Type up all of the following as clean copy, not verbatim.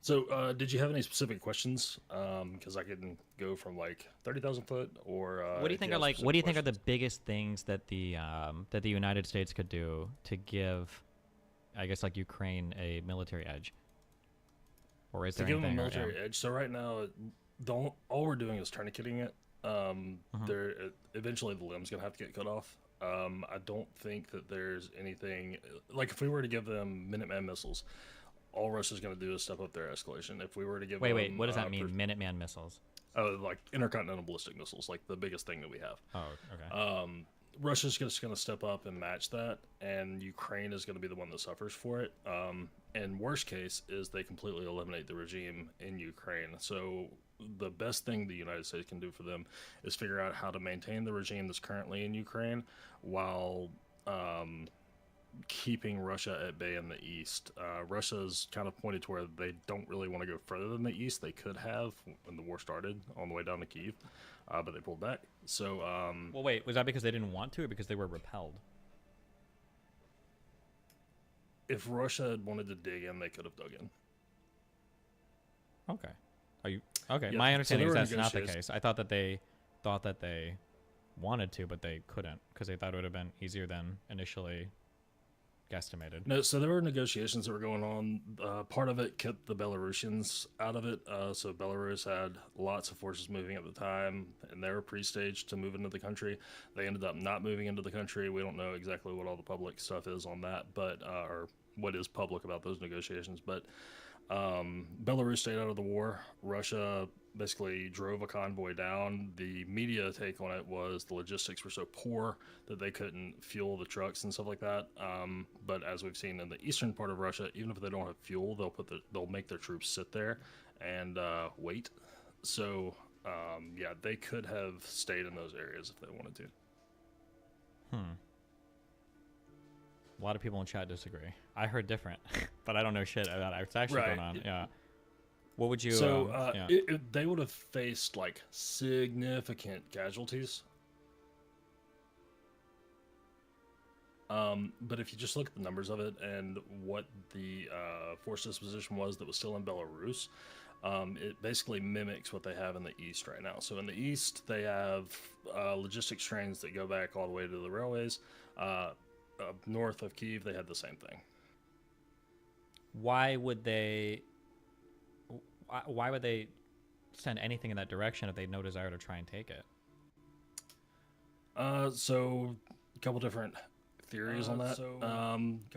So, did you have any specific questions? Because I can go from like 30,000 foot, or What do you if you think are have like? What do specific you think are the questions. biggest things that the United States could do to give, I guess, like Ukraine a military edge? Or is To there give them a anything? Or yeah. military edge. So right now, all we're doing is tourniqueting it. Hmm. There eventually the limb's gonna have to get cut off. I don't think that there's anything like if we were to give them Minuteman missiles, all Russia's gonna do is step up their escalation. If we were to give Wait. them What does that mean? Minuteman missiles. like intercontinental ballistic missiles, like the biggest thing that we have, Oh, okay. um, Russia's just going to step up and match that, and Ukraine is going to be the one that suffers for it. And worst case is they completely eliminate the regime in Ukraine. So the best thing the United States can do for them is figure out how to maintain the regime that's currently in Ukraine while um, keeping Russia at bay in the east. Russia's kind of pointed to where they don't really want to go further than the east. They could have when the war started on the way down to Kiev, but they pulled back. So Well, wait. Was that because they didn't want to, or because they were repelled? if Russia had wanted to dig in, they could have dug in. Okay. Are you okay? Yeah. My So understanding there is were that's not the negotiations. case. I thought that they wanted to, but they couldn't because they thought it would have been easier than initially guesstimated. No, so there were negotiations that were going on. Part of it kept the Belarusians out of it. So Belarus had lots of forces moving at the time, and they were pre-staged to move into the country. They ended up not moving into the country. We don't know exactly what all the public stuff is on that, but or what is public about those negotiations. But Belarus stayed out of the war. Russia basically drove a convoy down. The media take on it was the logistics were so poor that they couldn't fuel the trucks and stuff like that. But as we've seen in the eastern part of Russia, even if they don't have fuel, they'll make their troops sit there and wait. So yeah, they could have stayed in those areas if they wanted to. Hmm. A lot of people in chat disagree. I heard different, but I don't know shit about what's actually going Right. on. Yeah. What would you? So Yeah. they would have faced like significant casualties. But if you just look at the numbers of it and what the force disposition was that was still in Belarus, it basically mimics what they have in the east right now. So in the east, they have logistics trains that go back all the way to the railways. Up north of Kiev, they had the same thing. Why would they? Why would they send anything in that direction if they had no desire to try and take it? So a couple different theories on that.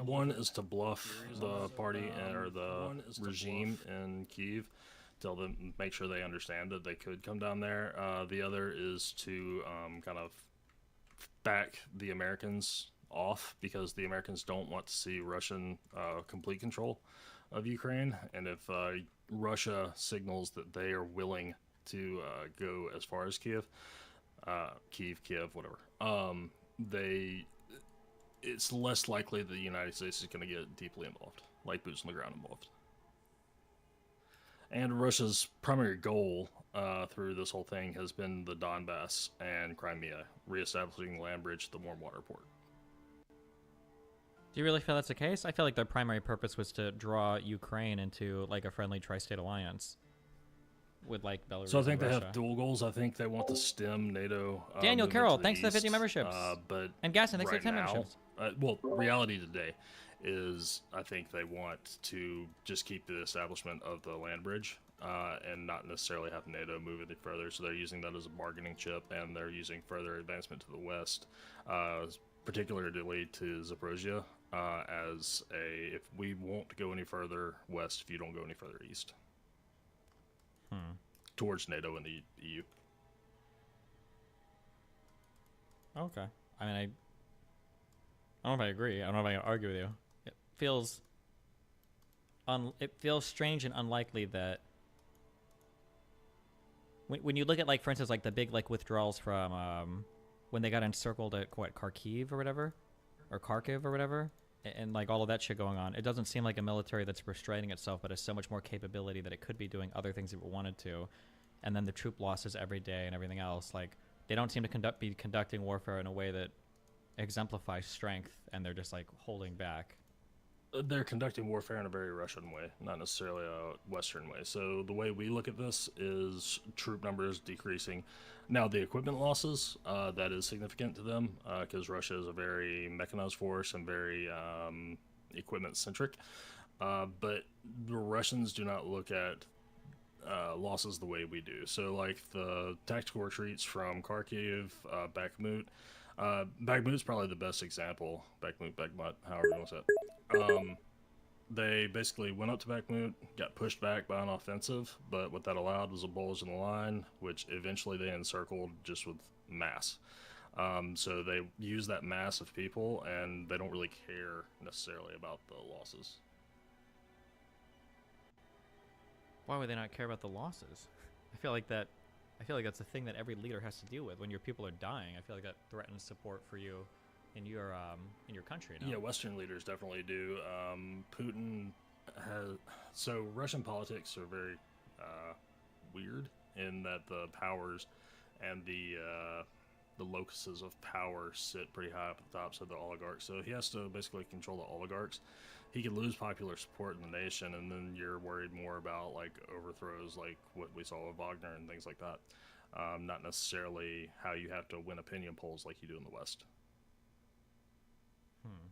One is to bluff the party or the regime in Kiev, tell them, make sure they understand that they could come down there. The other is to kind of back the Americans off because the Americans don't want to see Russian complete control of Ukraine, and if Russia signals that they are willing to go as far as Kiev, whatever, they it's less likely that the United States is going to get deeply involved, like boots on the ground involved. And Russia's primary goal through this whole thing has been the Donbass and Crimea, reestablishing the land bridge, the warm water port. Do you really feel that's the case? I feel like their primary purpose was to draw Ukraine into like a friendly tri-state alliance with like So I Belarus and think they have Russia. dual goals. I think they want to stem NATO Daniel movement Carroll, to the thanks for the 50 east, memberships. but And Gaston, thanks for right the 10 now, memberships. well, reality today is I think they want to just keep the establishment of the land bridge and not necessarily have NATO move any further. So they're using that as a bargaining chip, and they're using further advancement to the west, particularly to Zaporozhye, as a if we won't go any further west if you don't go any further east Hmm. towards NATO and the EU. Okay. I mean, I don't know if I agree. I don't know if I can argue with you. It feels it feels strange and unlikely that when you look at like for instance like the big like withdrawals from when they got encircled at what Kharkiv or whatever or Kharkiv or whatever and like all of that shit going on, it doesn't seem like a military that's restraining itself but has so much more capability that it could be doing other things if it wanted to. And then the troop losses every day and everything else, like they don't seem to be conducting warfare in a way that exemplifies strength, and they're just like holding back. They're conducting warfare in a very Russian way, not necessarily a Western way. So the way we look at this is troop numbers decreasing. Now the equipment losses, that is significant to them because Russia is a very mechanized force and very equipment centric. But the Russians do not look at losses the way we do. So like the tactical retreats from Kharkiv, Bakhmut. Bakhmut's probably the best example. Bakhmut, however you want to say it. They basically went up to Bakhmut, got pushed back by an offensive, but what that allowed was a bulge in the line, which eventually they encircled just with mass. So they use that mass of people, and they don't really care necessarily about the losses. Why would they not care about the losses? I feel like that. I feel like that's a thing that every leader has to deal with when your people are dying. I feel like that threatens support for you in your country. No? Yeah, Western leaders definitely do. Putin has so Russian politics are very weird in that the powers and the locuses of power sit pretty high up at the top, so the oligarchs. So he has to basically control the oligarchs. He could lose popular support in the nation, and then you're worried more about like overthrows, like what we saw with Wagner and things like that. Not necessarily how you have to win opinion polls like you do in the West. Hmm.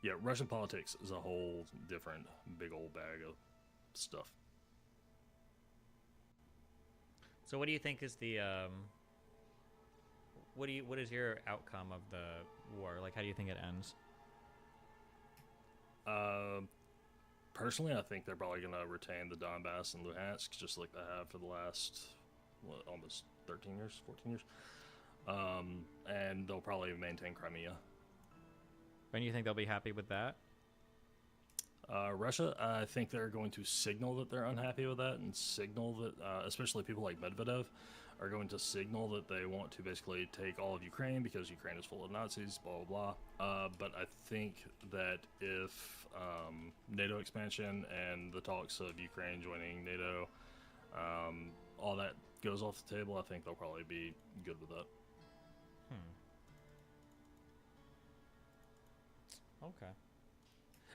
Yeah, Russian politics is a whole different big old bag of stuff. So what do you think is the what is your outcome of the war? Like, how do you think it ends? Uh, Personally, I think they're probably going to retain the Donbass and Luhansk just like they have for the last almost 13 years, 14 years. And they'll probably maintain Crimea. When do you think they'll be happy with that? Russia, I think they're going to signal that they're unhappy with that and signal that, especially people like Medvedev, are going to signal that they want to basically take all of Ukraine because Ukraine is full of Nazis, blah, blah, blah. But I think that if NATO expansion and the talks of Ukraine joining NATO, all that goes off the table, I think they'll probably be good with that. Okay.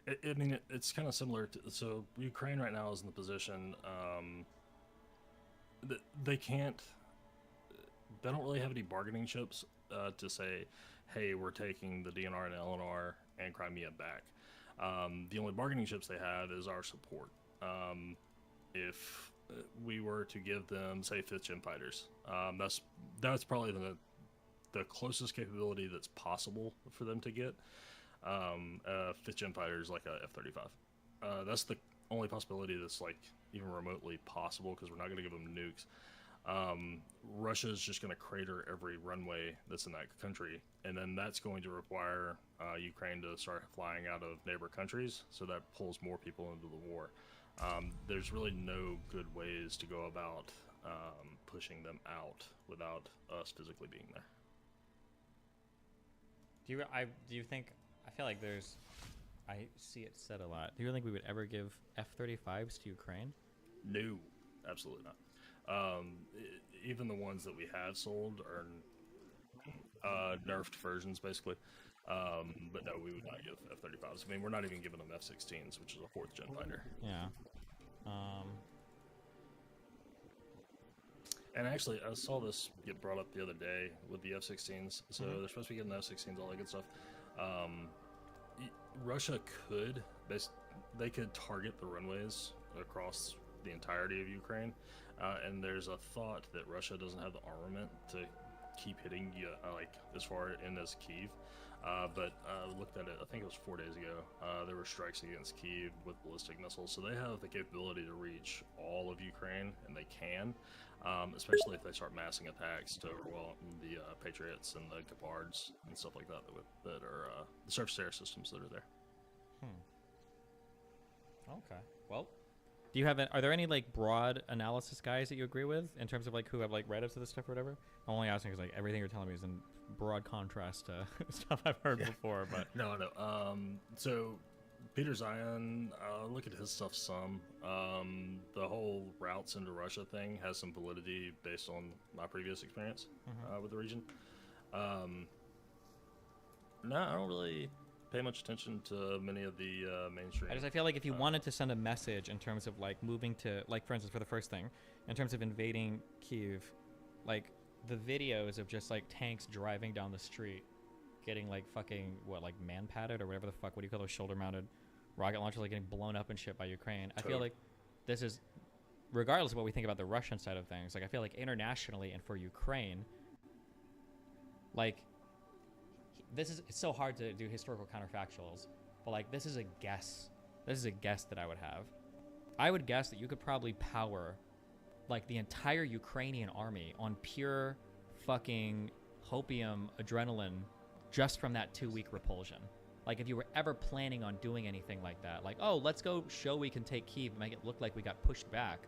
I mean, it's kind of similar to, so Ukraine right now is in the position, they can't, they don't really have any bargaining chips to say, hey, we're taking the DNR and LNR and Crimea back. The only bargaining chips they have is our support. If we were to give them, say, 5th Gen fighters, that's probably the closest capability that's possible for them to get. 5th Gen fighters like a F-35. That's the only possibility that's like even remotely possible because we're not going to give them nukes. Russia is just going to crater every runway that's in that country, and then that's going to require Ukraine to start flying out of neighbor countries, so that pulls more people into the war. There's really no good ways to go about pushing them out without us physically being there. Do you think? I feel like I see it said a lot. Do you think we would ever give F-35s to Ukraine? No, absolutely not. Even the ones that we have sold are nerfed versions, basically. But no, we would not give F-35s. I mean, we're not even giving them F-16s, which is a 4th Gen fighter. Yeah. And actually, I saw this get brought up the other day with the F-16s. So they're supposed to be getting the F-16s, all that good stuff. Russia could, they could target the runways across the entirety of Ukraine, and there's a thought that Russia doesn't have the armament to keep hitting like as far in as Kyiv. But I looked at it, I think it was 4 days ago, there were strikes against Kyiv with ballistic missiles, so they have the capability to reach all of Ukraine, and they can, especially if they start massing attacks to overwhelm the Patriots and the Gepards and stuff like that that are the surface air systems that are there. Okay. Well, do you have? Are there any like broad analysis guys that you agree with in terms of like who have like read up to this stuff or whatever? I'm only asking because like everything you're telling me is in broad contrast to stuff I've heard before. But no. So Peter Zion, look at his stuff some. The whole routes into Russia thing has some validity based on my previous experience with the region. No, I don't really pay much attention to many of the mainstream. I feel like if you wanted to send a message in terms of like moving to, like, for instance, for the first thing, in terms of invading Kyiv, like the videos of just like tanks driving down the street, getting like fucking like man padded or whatever the fuck, what do you call those shoulder mounted rocket launchers, like getting blown up and shit by Ukraine. I feel like this is, regardless of what we think about the Russian side of things, like I feel like internationally and for Ukraine, like this is, it's so hard to do historical counterfactuals, but like this is a guess. This is a guess that I would have. I would guess that you could probably power like the entire Ukrainian army on pure fucking hopium adrenaline just from that 2-week repulsion. Like if you were ever planning on doing anything like that, like, oh, let's go show we can take Kyiv and make it look like we got pushed back.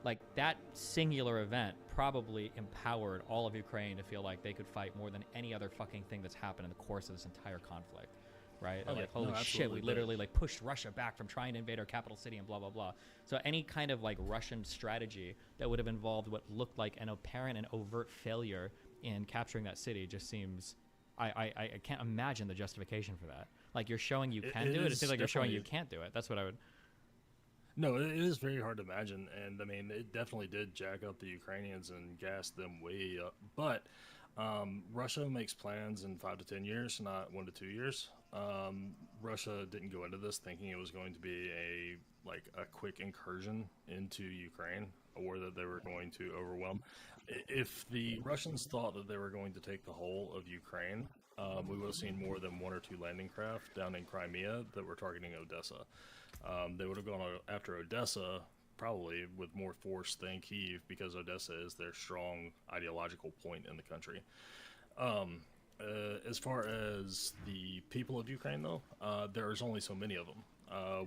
Like that singular event probably empowered all of Ukraine to feel like they could fight more than any other fucking thing that's happened in the course of this entire conflict, right? Oh, like, yeah. holy No, shit, we absolutely. literally like pushed Russia back from trying to invade our capital city and blah, blah, blah. So any kind of like Russian strategy that would have involved what looked like an apparent and overt failure in capturing that city just seems, I can't imagine the justification for that. Like you're showing you can do it. It seems like you're showing you can't do it. That's what I would. No, it is very hard to imagine, and I mean, it definitely did jack up the Ukrainians and gas them way up. But Russia makes plans in 5 to 10 years, not 1 to 2 years. Russia didn't go into this thinking it was going to be a quick incursion into Ukraine, or that they were going to overwhelm. If the Russians thought that they were going to take the whole of Ukraine, we would have seen more than 1 or 2 landing craft down in Crimea that were targeting Odessa. They would have gone after Odessa probably with more force than Kyiv, because Odessa is their strong ideological point in the country. As far as the people of Ukraine, though, there's only so many of them.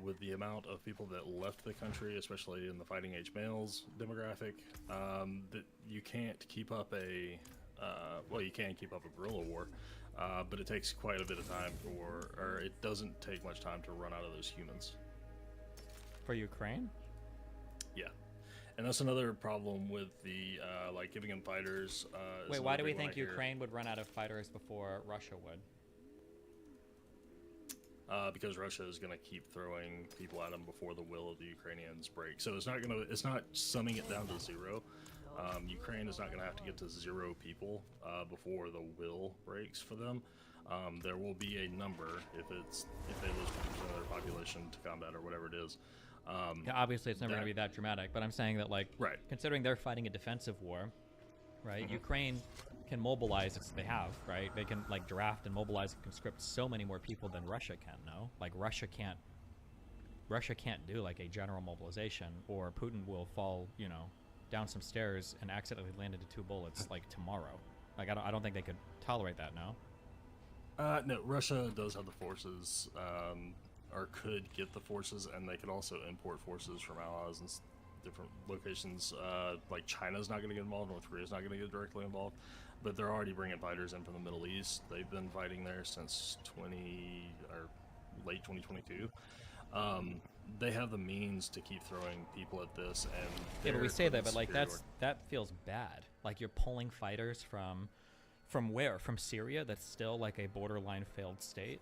With the amount of people that left the country, especially in the fighting age males demographic, that you can't keep up you can keep up a guerrilla war, but it takes quite a bit of time or it doesn't take much time to run out of those humans. For Ukraine? Yeah. And that's another problem with the giving them fighters. Wait, why do we think Ukraine would run out of fighters before Russia would? Because Russia is going to keep throwing people at them before the will of the Ukrainians break. So it's not summing it down to zero. Ukraine is not going to have to get to 0 people before the will breaks for them. There will be a number if they lose 50% of their population to combat or whatever it is. Yeah, obviously it's never going to be that dramatic, but I'm saying that, like, right. Considering they're fighting a defensive war, right? Mm-hmm. Ukraine can mobilize, they have, right? They can, like, draft and mobilize and conscript so many more people than Russia can, no? Like, Russia can't do, like, a general mobilization, or Putin will fall, down some stairs and accidentally land into 2 bullets, like, tomorrow. Like, I don't think they could tolerate that, no? No, Russia does have the forces, or could get the forces, and they could also import forces from allies and different locations. Like China's not going to get involved, North Korea's not going to get directly involved, but they're already bringing fighters in from the Middle East. They've been fighting there since late 2022. They have the means to keep throwing people at this, and yeah, but we say that, but like that feels bad. Like you're pulling fighters from where? From Syria? That's still like a borderline failed state.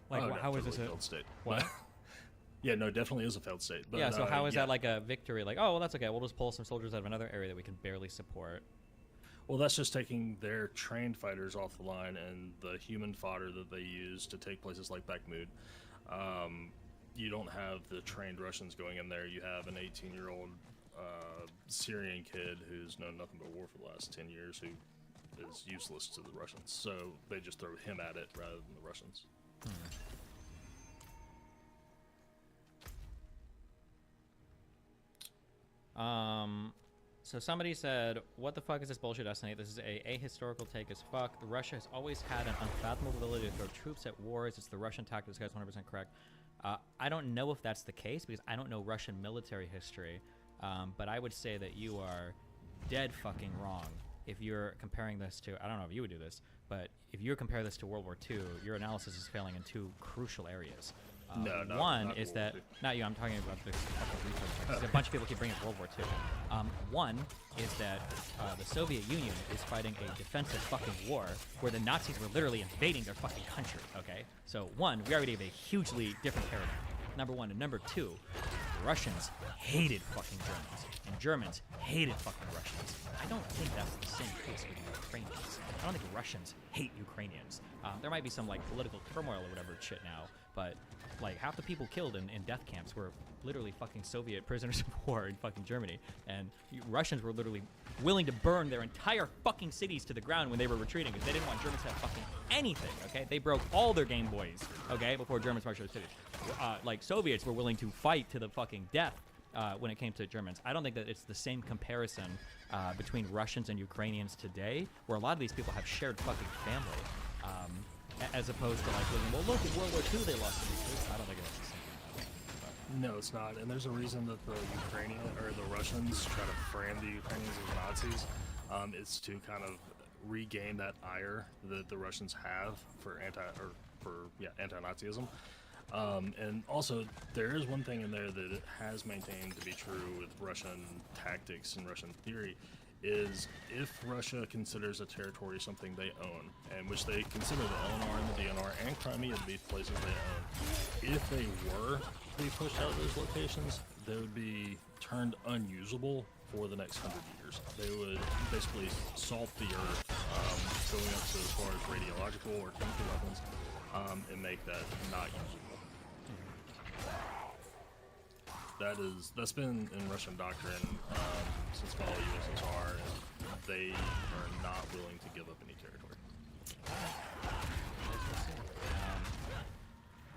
Like, how is this a failed state? What? Yeah, no, definitely is a failed state. But, yeah, so how is that like a victory? Like, oh, well, that's okay. We'll just pull some soldiers out of another area that we can barely support. Well, that's just taking their trained fighters off the line and the human fodder that they use to take places like Bakhmut. You don't have the trained Russians going in there. You have an 18-year-old Syrian kid who's known nothing but war for the last 10 years who is useless to the Russians. So they just throw him at it rather than the Russians. So somebody said, what the fuck is this bullshit estimate? This is a ahistorical take as fuck. Russia has always had an unfathomable ability to throw troops at wars. It's the Russian tactic. This guy's 100% correct. I don't know if that's the case because I don't know Russian military history, but I would say that you are dead fucking wrong if you're comparing this to, I don't know if you would do this, but if you compare this to World War II, your analysis is failing in 2 crucial areas. No, no, one not is World that War not you. I'm talking about the couple of research. A bunch of people keep bringing up World War II. One is that the Soviet Union is fighting a defensive fucking war where the Nazis were literally invading their fucking country. Okay, so one, we already have a hugely different paradigm. Number one, and number two, the Russians hated fucking Germans, and Germans hated fucking Russians. I don't think that's the same case with the Ukrainians. I don't think Russians hate Ukrainians. There might be some like political turmoil or whatever shit now, but like half the people killed in death camps were literally fucking Soviet prisoners of war in fucking Germany, and Russians were literally willing to burn their entire fucking cities to the ground when they were retreating because they didn't want Germans to have fucking anything. Okay, they broke all their Game Boys. Okay, before Germans marched to the cities. Like Soviets were willing to fight to the fucking death when it came to Germans. I don't think that it's the same comparison between Russians and Ukrainians today, where a lot of these people have shared fucking family, as opposed to like, well, look at World War II, they lost to these. I don't think it's the same thing. No, it's not. And there's a reason that the Ukrainian or the Russians try to frame the Ukrainians as Nazis. It's to kind of regain that ire that the Russians have for anti-Nazism. And also, there is one thing in there that it has maintained to be true with Russian tactics and Russian theory, is if Russia considers a territory something they own, and which they consider the LNR and the DNR and Crimea to be places they own, if they were to be pushed out of those locations, they would be turned unusable for the next 100 years. They would basically salt the earth, going up to as far as radiological or chemical weapons, and make that not usable. That's been in Russian doctrine since fall of USSR, and they are not willing to give up any territory.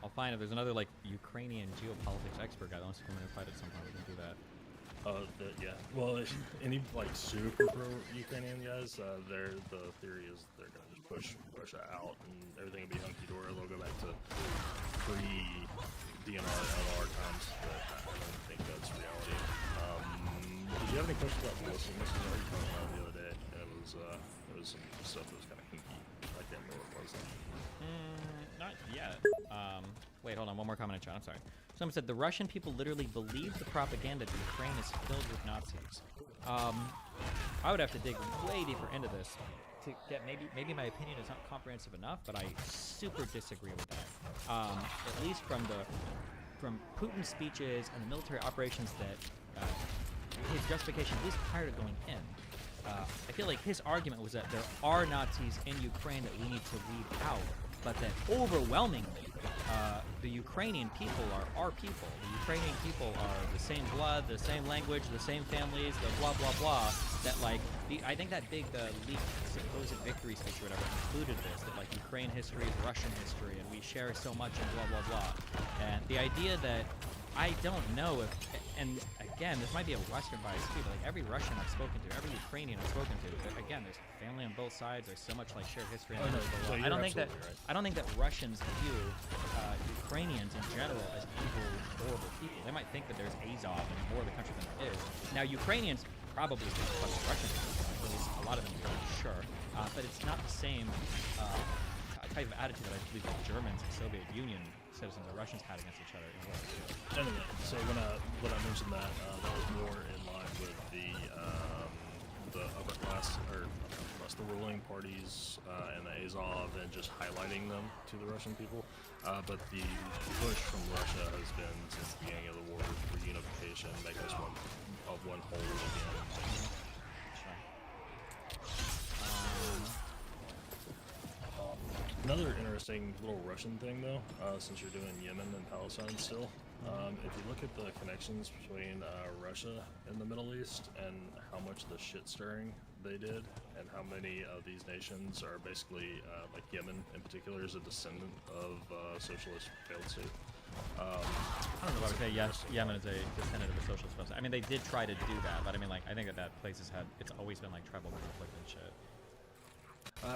I'll find if there's another like Ukrainian geopolitics expert guy that wants to come in and fight at some point. We can do that. Yeah. Well, any like super pro-Ukrainian guys, the theory is they're gonna just push Russia out, and everything will be hunky dory. They'll go back to pre-DNR LR times, but I don't think that's reality. Did you have any questions about Wilson? This is already talking about the other day, and it was some stuff that was kind of hinky. I can't remember what it was. Not yet. Wait, hold on. One more comment in chat. I'm sorry. Someone said the Russian people literally believe the propaganda that Ukraine is filled with Nazis. I would have to dig way deeper into this to get maybe my opinion is not comprehensive enough, but I super disagree with that. At least from Putin's speeches and the military operations that his justification, at least prior to going in. I feel like his argument was that there are Nazis in Ukraine that we need to weed out, but that overwhelmingly, the Ukrainian people are our people. The Ukrainian people are the same blood, the same language, the same families, the blah, blah, blah. That, like, I think that big leaked supposed victory speech or whatever included this, that, like, Ukraine history is Russian history, and we share so much and blah, blah, blah. And the idea that I don't know if, and again, this might be a Western bias too, but like every Russian I've spoken to, every Ukrainian I've spoken to, again, there's family on both sides. There's so much like shared history. And I don't think that Russians view Ukrainians in general as evil, horrible people. They might think that there's Azov in more of the country than there is. Now, Ukrainians probably think fucking Russians, at least a lot of them do, sure, but it's not the same type of attitude that I believe the Germans and Soviet Union citizens or Russians had against each other in World War II. Anyway, so when I mentioned that, that was more in line with the upper class, or the ruling parties and the Azov, and just highlighting them to the Russian people. But the push from Russia has been since the beginning of the war for unification, make us one whole again. Another interesting little Russian thing, though, since you're doing Yemen and Palestine still, if you look at the connections between Russia and the Middle East and how much of the shit stirring they did, and how many of these nations are basically, like Yemen in particular, is a descendant of socialist failed state. I don't know if I would say yes, Yemen is a descendant of a socialist failed state. I mean, they did try to do that, but I mean, like, I think that place has had, it's always been like tribal conflict and shit.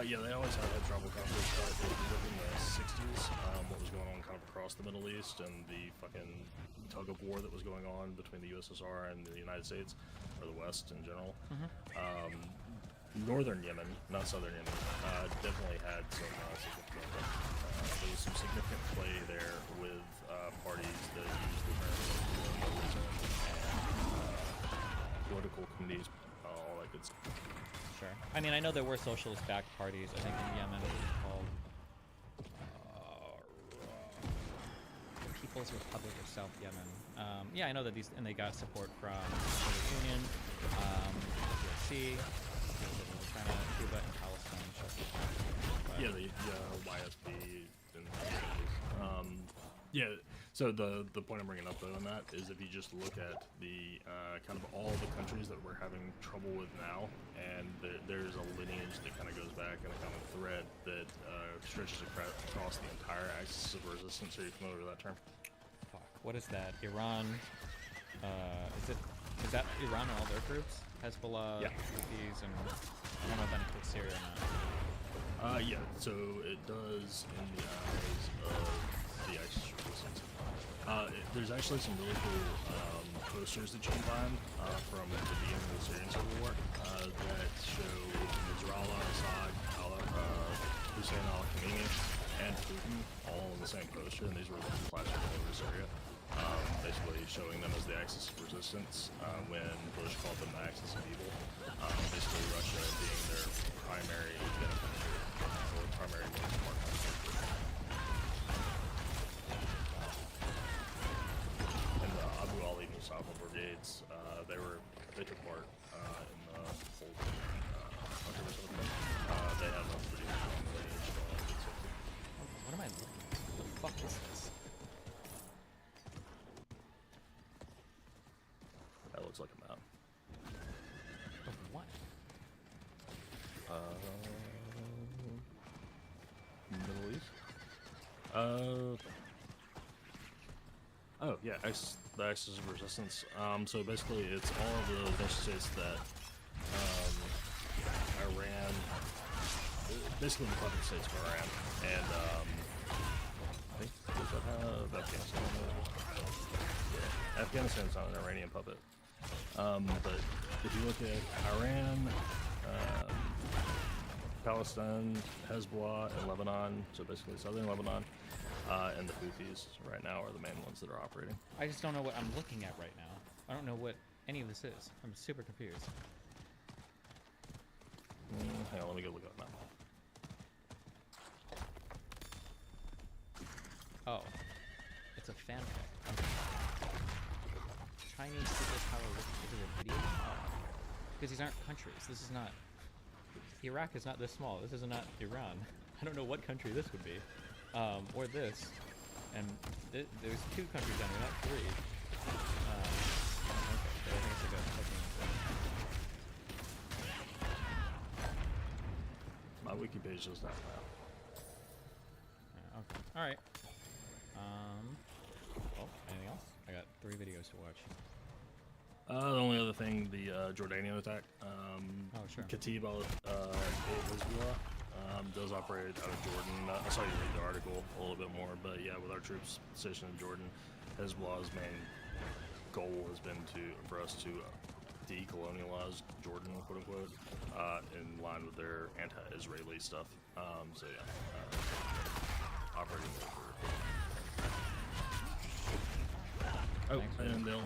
Yeah, they always have had tribal conflicts, but if you look in the 60s, what was going on kind of across the Middle East, and the fucking tug of war that was going on between the USSR and the United States, or the West in general, northern Yemen, not southern Yemen, definitely had some significant. There was some significant play there with parties that used the term colonialism and political communities, all that good stuff. Sure. I mean, I know there were socialist-backed parties. I think in Yemen it was called People's Republic of South Yemen. Yeah, I know that and they got support from the Soviet Union, the China, Cuba, and Palestine. But Yeah, the YSP and yeah. So the point I'm bringing up though on that is if you just look at the kind of all the countries that we're having trouble with now, and there's a lineage that kind of goes back and a common thread that stretches across the entire axis of resistance. Are you familiar with that term? fuck, what is that? Iran? Is that Iran and all their groups? Hezbollah, Yeah. Houthis, and I don't know if that includes Syria or not. Yeah, so it does in the eyes of the ISIS resistance. There's actually some really cool posters that you can find from the beginning of the Syrian civil war that show Nasrallah, Assad, Hussein al-Khamenei, and Putin all in the same poster, and these were plastered all over Syria. Basically showing them as the axis of resistance when Bush called them the axis of evil. Basically Russia being their primary benefactor or primary partner. And the Abu Ali Musafa brigades, they took part in the whole controversy with them. They have a pretty strong lineage going. What am I looking at? What the fuck is this? That looks like a map. Of what? Middle East. Oh yeah, the axis of resistance. So basically, it's all of the nation states that Iran, basically the puppet states of Iran, and I think does that have Afghanistan? Yeah, Afghanistan's not an Iranian puppet. But if you look at Iran, Palestine, Hezbollah, and Lebanon, so basically southern Lebanon, and the Houthis right now are the main ones that are operating. I just don't know what I'm looking at right now. I don't know what any of this is. I'm super confused. Hang on, let me go look up now. Oh, it's a fanfic. Okay. Chinese superpower. This is a video. Oh. Because these aren't countries. This is not. Iraq is not this small. This is not Iran. I don't know what country this would be, or this. And there's two countries down here, not three. Okay, I think it's like a fucking. My wiki page does not map. Okay. All right. Oh, anything else? I got 3 videos to watch. The only other thing, the Jordanian attack. Oh, sure. Khatib al-Hezbollah does operate out of Jordan. I saw you read the article a little bit more, but yeah, with our troops stationed in Jordan, Hezbollah's main goal has been for us to decolonialize Jordan, quote unquote, in line with their anti-Israeli stuff. So yeah, operating there for. Oh, and the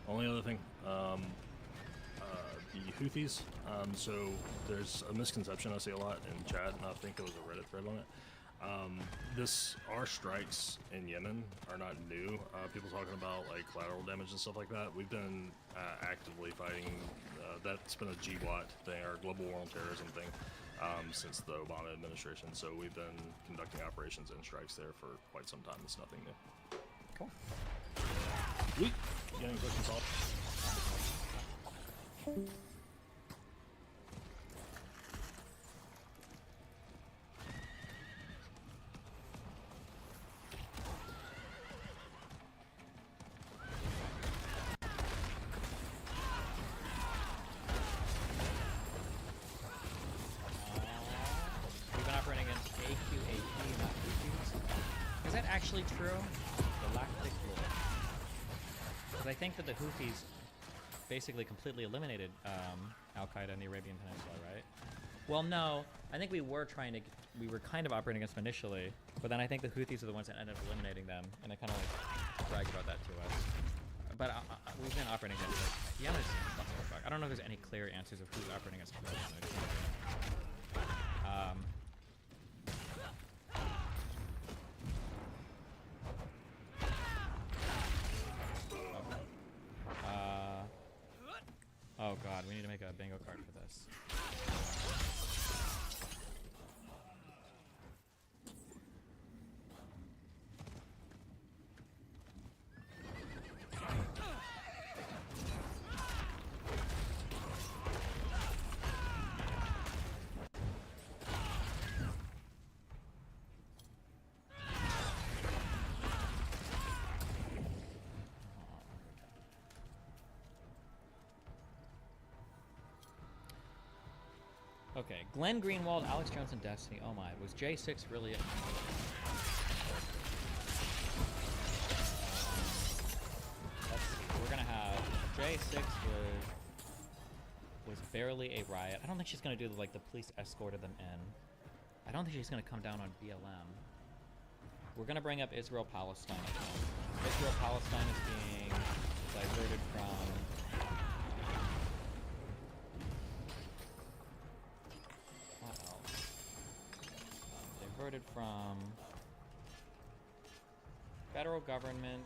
only other thing, the Houthis. So there's a misconception I see a lot in chat, and I think there was a Reddit thread on it. Our strikes in Yemen are not new. People talking about like collateral damage and stuff like that. We've been actively fighting. That's been a GWAT thing, our global war on terrorism thing, since the Obama administration. So we've been conducting operations and strikes there for quite some time. It's nothing new. Cool. You got any questions, Paul? We've been operating against AQAP, not Houthis. Is that actually true? Galactic Lord. Because I think that the Houthis basically completely eliminated Al-Qaeda in the Arabian Peninsula, right? Well, no. I think we were kind of operating against them initially, but then I think the Houthis are the ones that ended up eliminating them, and I kind of like bragged about that to us. But we've been operating against like Yemen's clusterfuck. I don't know if there's any clear answers of who's operating against Yemen. Oh god, we need to make a bingo card for this. Okay, Glenn Greenwald, Alex Jones, and Destiny. Oh my, was J6 really it? Let's see, we're gonna have J6 was barely a riot. I don't think she's gonna do the police escorted them in. I don't think she's gonna come down on BLM. We're gonna bring up Israel-Palestine. Israel-Palestine is being diverted from from federal government.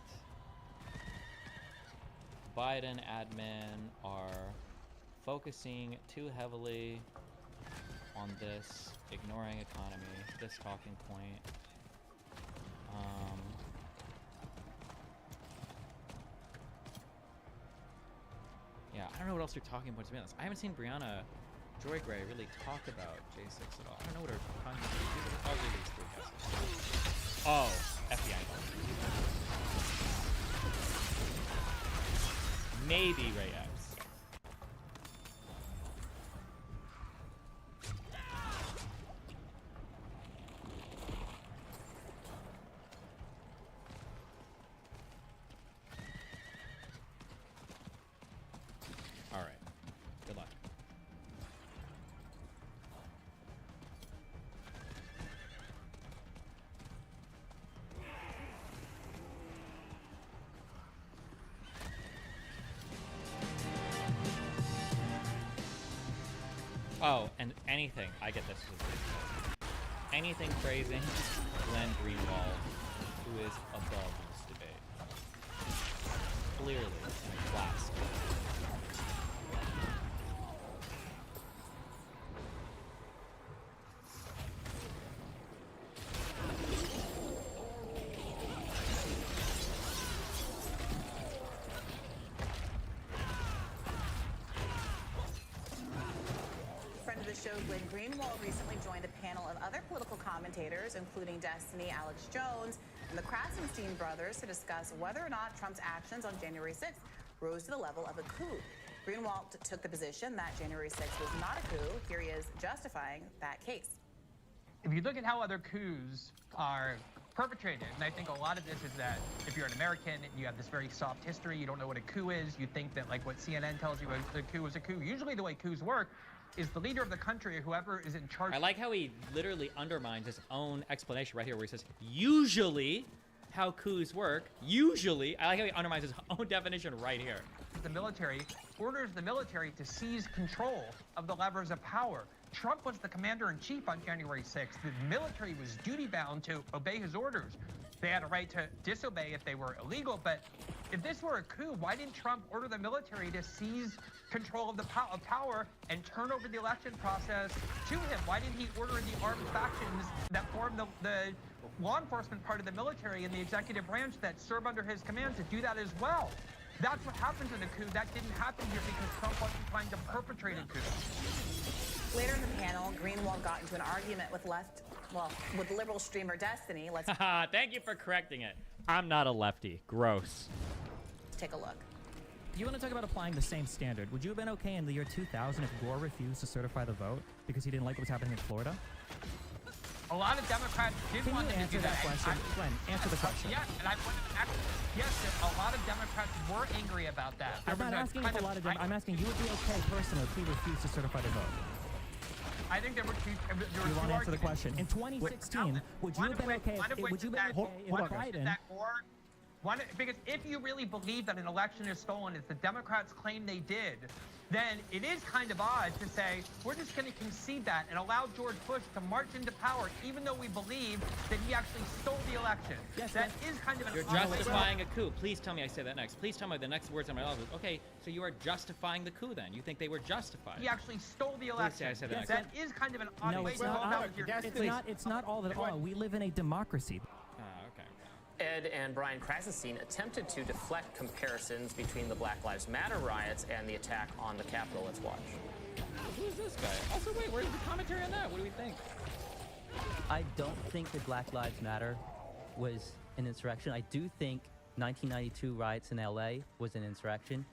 Biden admin are focusing too heavily on this, ignoring economy, this talking point. Yeah, I don't know what else they're talking about, to be honest. I haven't seen Brianna Joy Gray really talk about J6 at all. I don't know what her talking about. I'll read these three guesses. Oh, FBI. Maybe Ray X. All right. Good luck. Oh, and anything. I get this. Anything praising Glenn Greenwald, who is above this debate. Clearly in a class. Glenn Greenwald recently joined a panel of other political commentators, including Destiny, Alex Jones, and the Krasenstein brothers, to discuss whether or not Trump's actions on January 6th rose to the level of a coup. Greenwald took the position that January 6th was not a coup. Here he is justifying that case. If you look at how other coups are perpetrated, and I think a lot of this is that if you're an American and you have this very soft history, you don't know what a coup is, you think that like what CNN tells you a coup is a coup. Usually the way coups work is the leader of the country or whoever is in charge. I like how he literally undermines his own explanation right here where he says, usually how coups work, usually. I like how he undermines his own definition right here. The military orders the military to seize control of the levers of power. Trump was the commander-in-chief on January 6th. The military was duty-bound to obey his orders. They had a right to disobey if they were illegal, but if this were a coup, why didn't Trump order the military to seize control of the power and turn over the election process to him? Why didn't he order the armed factions that form the law enforcement part of the military and the executive branch that serve under his command to do that as well? That's what happens in a coup. That didn't happen here because Trump wasn't trying to perpetrate a coup. Later in the panel, Greenwald got into an argument with with liberal streamer Destiny. Let's Thank you for correcting it. I'm not a lefty. Gross. take a look. You want to talk about applying the same standard? Would you have been okay in the year 2000 if Gore refused to certify the vote because he didn't like what was happening in Florida? A lot of Democrats did Can want you him to do answer that question? Glenn, answer the question. Yes, and I wanted to yes, a lot lot of Democrats were angry about that. I'm not asking if a lot of them. I'm asking you would be okay personally if he refused to certify the vote. I think there were two. You want to answer the question? In 2016, would you have been okay? Would you have been okay if Biden? Because if you really believe that an election is stolen, as the Democrats claim they did, then it is kind of odd to say we're just going to concede that and allow George Bush to march into power, even though we believe that he actually stole the election. Yes, that is kind of an You're odd way. justifying a coup. Please tell me I say that next. Please tell me the next words on my mouth. Okay, so you are justifying the coup then. You think they were justified. He actually stole the election. I said that That is kind of an odd No, way it's to go not. about your It's not all that all. We live in a democracy. Okay. Ed and Brian Krasenstein attempted to deflect comparisons between the Black Lives Matter riots and the attack on the Capitol. Let's watch. Who's this guy? Also, wait, where's the commentary on that? What do we think? I don't think the Black Lives Matter was an insurrection. I do think 1992 riots in LA was an insurrection.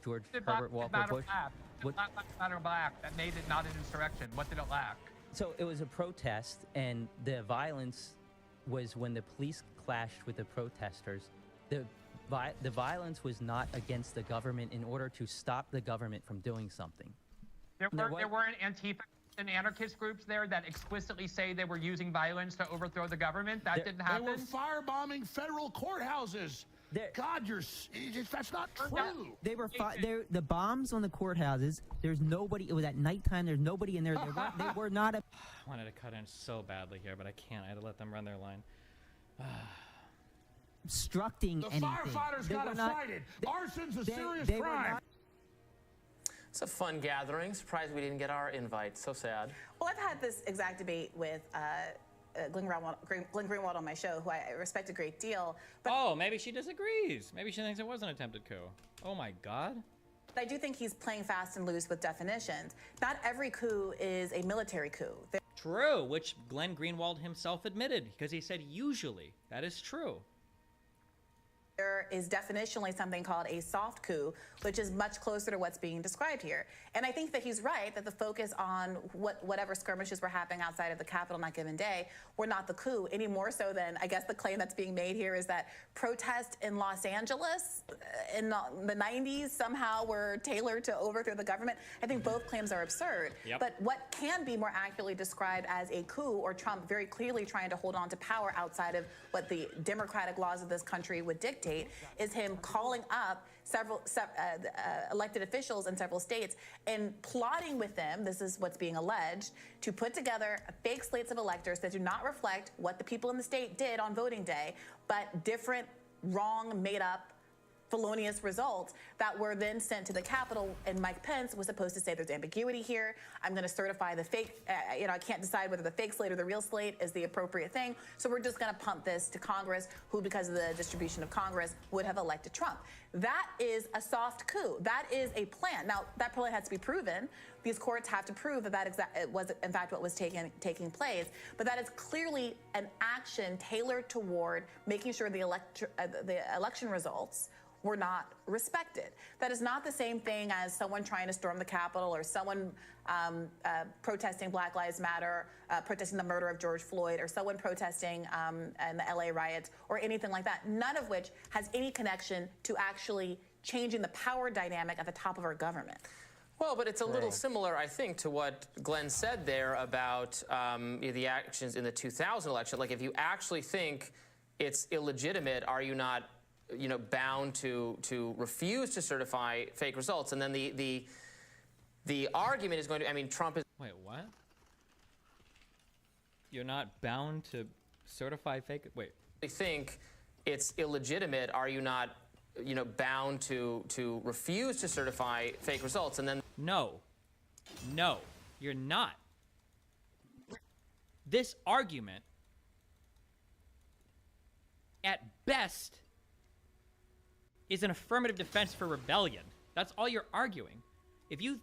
George Herbert Walker Bush. Black Lives Matter black. That made it not an insurrection. What did it lack? So it was a protest, and the violence was when the police clashed with the protesters. The violence was not against the government in order to stop the government from doing something. There weren't Antifa and anarchist groups there that explicitly say they were using violence to overthrow the government. That didn't happen. They were firebombing federal courthouses. God, that's not true. They were the bombs on the courthouses. There's nobody. It was at nighttime. There's nobody in there. They were not. I wanted to cut in so badly here, but I can't. I had to let them run their line. Obstructing the anything. Firefighters got to fight it. Arson's a serious crime. It's a fun gathering. Surprised we didn't get our invite. So sad. Well, I've had this exact debate with Glenn Greenwald on my show, who I respect a great deal. But oh, maybe she disagrees. Maybe she thinks it was an attempted coup. Oh my God. I do think he's playing fast and loose with definitions. Not every coup is a military coup. True, which Glenn Greenwald himself admitted, because he said usually. That is true. There is definitionally something called a soft coup, which is much closer to what's being described here. And I think that he's right that the focus on whatever skirmishes were happening outside of the Capitol on that given day were not the coup, any more so than, I guess the claim that's being made here is that protests in Los Angeles in the 90s somehow were tailored to overthrow the government. I think both claims are absurd. Yep. But what can be more accurately described as a coup, or Trump very clearly trying to hold on to power outside of what the democratic laws of this country would dictate, is him calling up several elected officials in several states and plotting with them, this is what's being alleged, to put together fake slates of electors that do not reflect what the people in the state did on voting day, but different, wrong, made-up, felonious results that were then sent to the Capitol, and Mike Pence was supposed to say there's ambiguity here. I'm going to certify the fake, I can't decide whether the fake slate or the real slate is the appropriate thing. So we're just going to pump this to Congress, who, because of the distribution of Congress, would have elected Trump. That is a soft coup. That is a plan. Now, that plan has to be proven. These courts have to prove that it was, in fact, what was taking place. But that is clearly an action tailored toward making sure the election results were not respected. That is not the same thing as someone trying to storm the Capitol or someone protesting Black Lives Matter, protesting the murder of George Floyd, or someone protesting in the LA riots, or anything like that, none of which has any connection to actually changing the power dynamic at the top of our government. Well, but it's a little similar, I think, to what Glenn said there about the actions in the 2000 election. Like, if you actually think it's illegitimate, are you not bound to refuse to certify fake results? And then the argument is going to, I mean, Trump is... Wait, what? You're not bound to certify fake... Wait. If you think it's illegitimate, are you not, bound to refuse to certify fake results? And then... No. No, you're not. This argument, at best, is an affirmative defense for rebellion. That's all you're arguing. If you,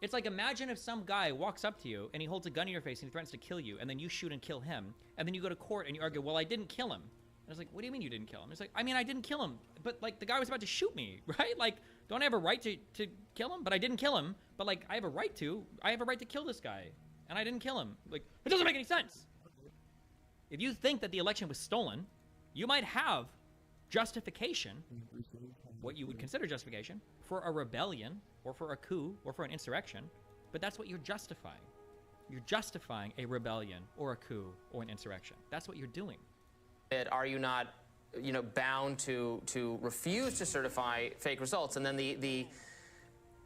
it's like, imagine if some guy walks up to you and he holds a gun in your face and he threatens to kill you, and then you shoot and kill him, and then you go to court and you argue, well, I didn't kill him. And it's like, what do you mean you didn't kill him? It's like, I mean, I didn't kill him, but, the guy was about to shoot me, right? Don't I have a right to kill him? But I didn't kill him, but, I have a right to kill this guy, and I didn't kill him. It doesn't make any sense. If you think that the election was stolen, you might have justification, what you would consider justification, for a rebellion or for a coup or for an insurrection, but that's what you're justifying. You're justifying a rebellion or a coup or an insurrection. That's what you're doing. Are you not, bound to refuse to certify fake results? And then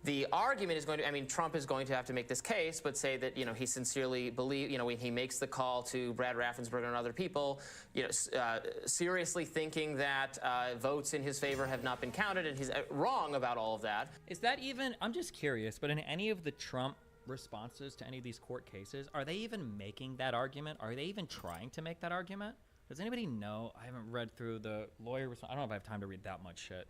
the argument is going to, Trump is going to have to make this case, but say that, he sincerely believes, when he makes the call to Brad Raffensperger and other people, seriously thinking that votes in his favor have not been counted, and he's wrong about all of that. Is that even, I'm just curious, but in any of the Trump responses to any of these court cases, are they even making that argument? Are they even trying to make that argument? Does anybody know? I haven't read through the lawyer response. I don't know if I have time to read that much shit,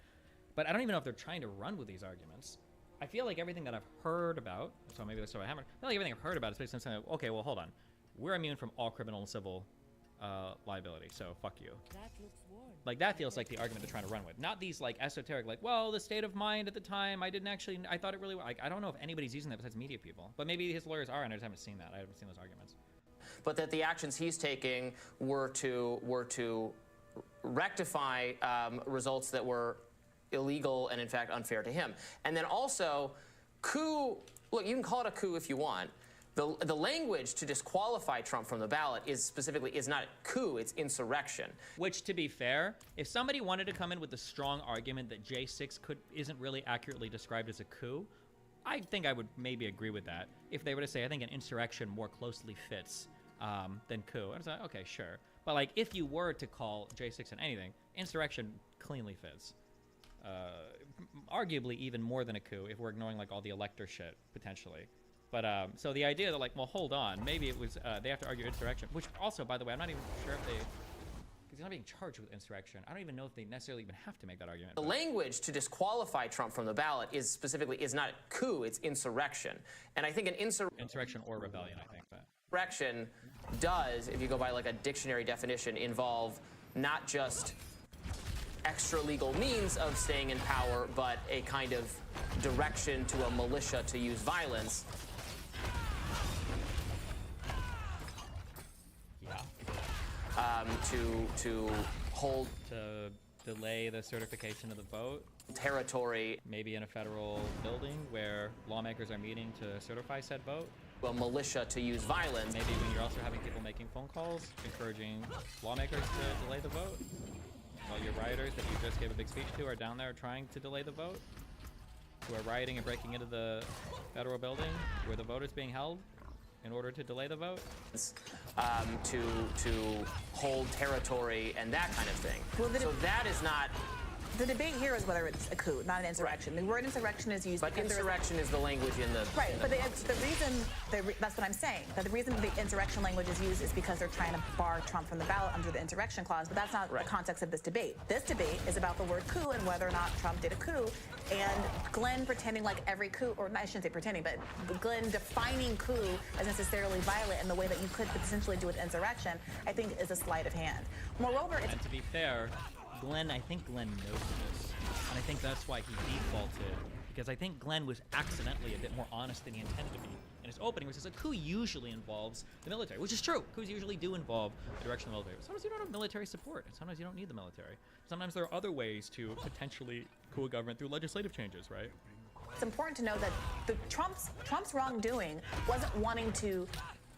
but I don't even know if they're trying to run with these arguments. I feel like everything that I've heard about, so maybe that's what I haven't, I feel like everything I've heard about is basically saying, okay, well, hold on. We're immune from all criminal and civil liability, so fuck you. That looks warm. Like, that feels like the argument they're trying to run with. Not these, like, esoteric, like, well, the state of mind at the time, I thought it really, like, I don't know if anybody's using that besides media people. But maybe his lawyers are, and I just haven't seen that. I haven't seen those arguments. But that the actions he's taking were to rectify results that were illegal and in fact unfair to him. And then also, coup, look, you can call it a coup if you want. The language to disqualify Trump from the ballot is not coup, it's insurrection. Which, to be fair, if somebody wanted to come in with the strong argument that J6 isn't really accurately described as a coup, I think I would maybe agree with that. If they were to say, I think an insurrection more closely fits than coup, I was like, okay, sure. But like, if you were to call J6 an anything, insurrection cleanly fits. Arguably even more than a coup if we're ignoring like all the elector shit, potentially. But so the idea that like, well, hold on, maybe it was, they have to argue insurrection, which also, by the way, I'm not even sure if they, because he's not being charged with insurrection. I don't even know if they necessarily even have to make that argument. The language to disqualify Trump from the ballot is not coup, it's insurrection. And I think an insurrection or rebellion, I think. But insurrection does, if you go by like a dictionary definition, involve not just extra legal means of staying in power, but a kind of direction to a militia to use violence. Yeah. To delay the certification of the vote. Territory. Maybe in a federal building where lawmakers are meeting to certify said vote. A militia to use violence. Maybe when you're also having people making phone calls, encouraging lawmakers to delay the vote. While your rioters that you just gave a big speech to are down there trying to delay the vote, who are rioting and breaking into the federal building where the vote is being held in order to delay the vote. To hold territory and that kind of thing. Well, so that is not... The debate here is whether it's a coup, not an insurrection. The word insurrection is used. But insurrection is the language in the... Right, but the reason, that's what I'm saying, that the reason the insurrection language is used is because they're trying to bar Trump from the ballot under the insurrection clause, but that's not the context of this debate. This debate is about the word coup and whether or not Trump did a coup, and Glenn pretending like every coup, or I shouldn't say pretending, but Glenn defining coup as necessarily violent in the way that you could potentially do with insurrection, I think is a sleight of hand. Moreover, it's... And to be fair, I think Glenn knows this, and I think that's why he defaulted, because I think Glenn was accidentally a bit more honest than he intended to be in his opening, which is a coup usually involves the military, which is true. Coups usually do involve the direction of the military. Sometimes you don't have military support, and sometimes you don't need the military. Sometimes there are other ways to potentially coup a government through legislative changes, right? It's important to know that Trump's wrongdoing wasn't wanting to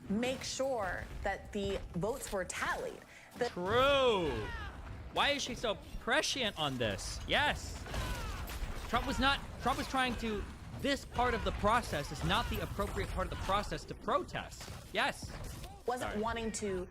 make sure that the votes were tallied. True. Why is she so prescient on this? Yes. Trump was trying to, this part of the process is not the appropriate part of the process to protest. Yes. Wasn't wanting to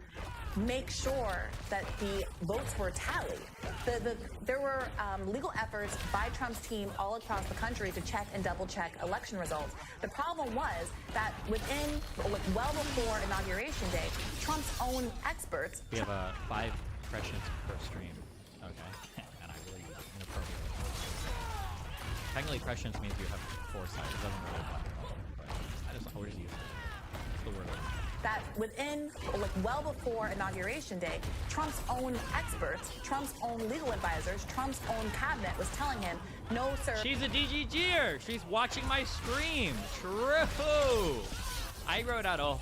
make sure that the votes were tallied. There were legal efforts by Trump's team all across the country to check and double check election results. The problem was that well before Inauguration Day, Trump's own experts... We have 5 impressions per stream. Okay. And I really use it inappropriately. Technically, prescience means you have foresight. It doesn't really matter. But I just always use it. It's the word. That well before Inauguration Day, Trump's own experts, Trump's own legal advisors, Trump's own cabinet was telling him, no, sir. She's a DGGer. She's watching my stream. True. I wrote out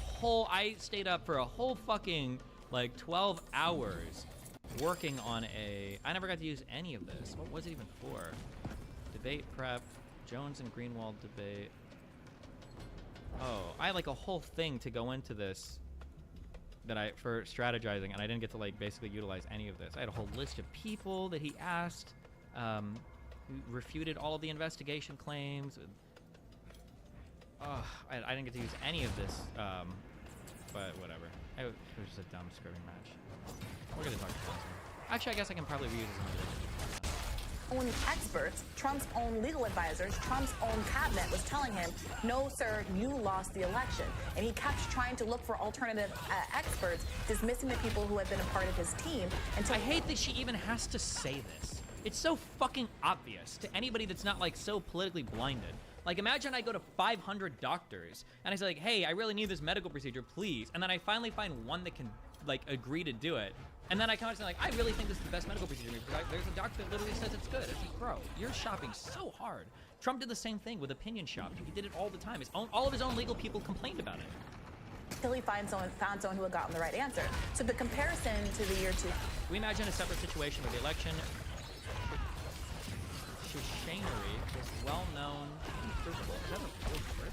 I stayed up for a whole fucking, 12 hours working on a... I never got to use any of this. What was it even for? Debate prep, Jones and Greenwald debate. Oh, I had like a whole thing to go into this that for strategizing, and I didn't get to like basically utilize any of this. I had a whole list of people that he asked, who refuted all of the investigation claims. I didn't get to use any of this, but whatever. It was just a dumb scrimmage match. We're gonna talk to Johnson. Actually, I guess I can probably reuse this in Own experts, Trump's own legal advisors, Trump's own cabinet was telling him, no, sir, you lost the election. And he kept trying to look for alternative experts, dismissing the people who had been a part of his team. I hate that she even has to say this. It's so fucking obvious to anybody that's not like so politically blinded. Like, imagine I go to 500 doctors and I say like, hey, I really need this medical procedure, please. And then I finally find one that can like agree to do it. And then I come out and say like, I really think this is the best medical procedure because there's a doctor that literally says it's good. It's like, bro, you're shopping so hard. Trump did the same thing with opinion shopping. He did it all the time. All of his own legal people complained about it. Until he found someone who had gotten the right answer. So the comparison to the year 2. We imagine a separate situation with the election. Chicanery was well known. Is that a real word?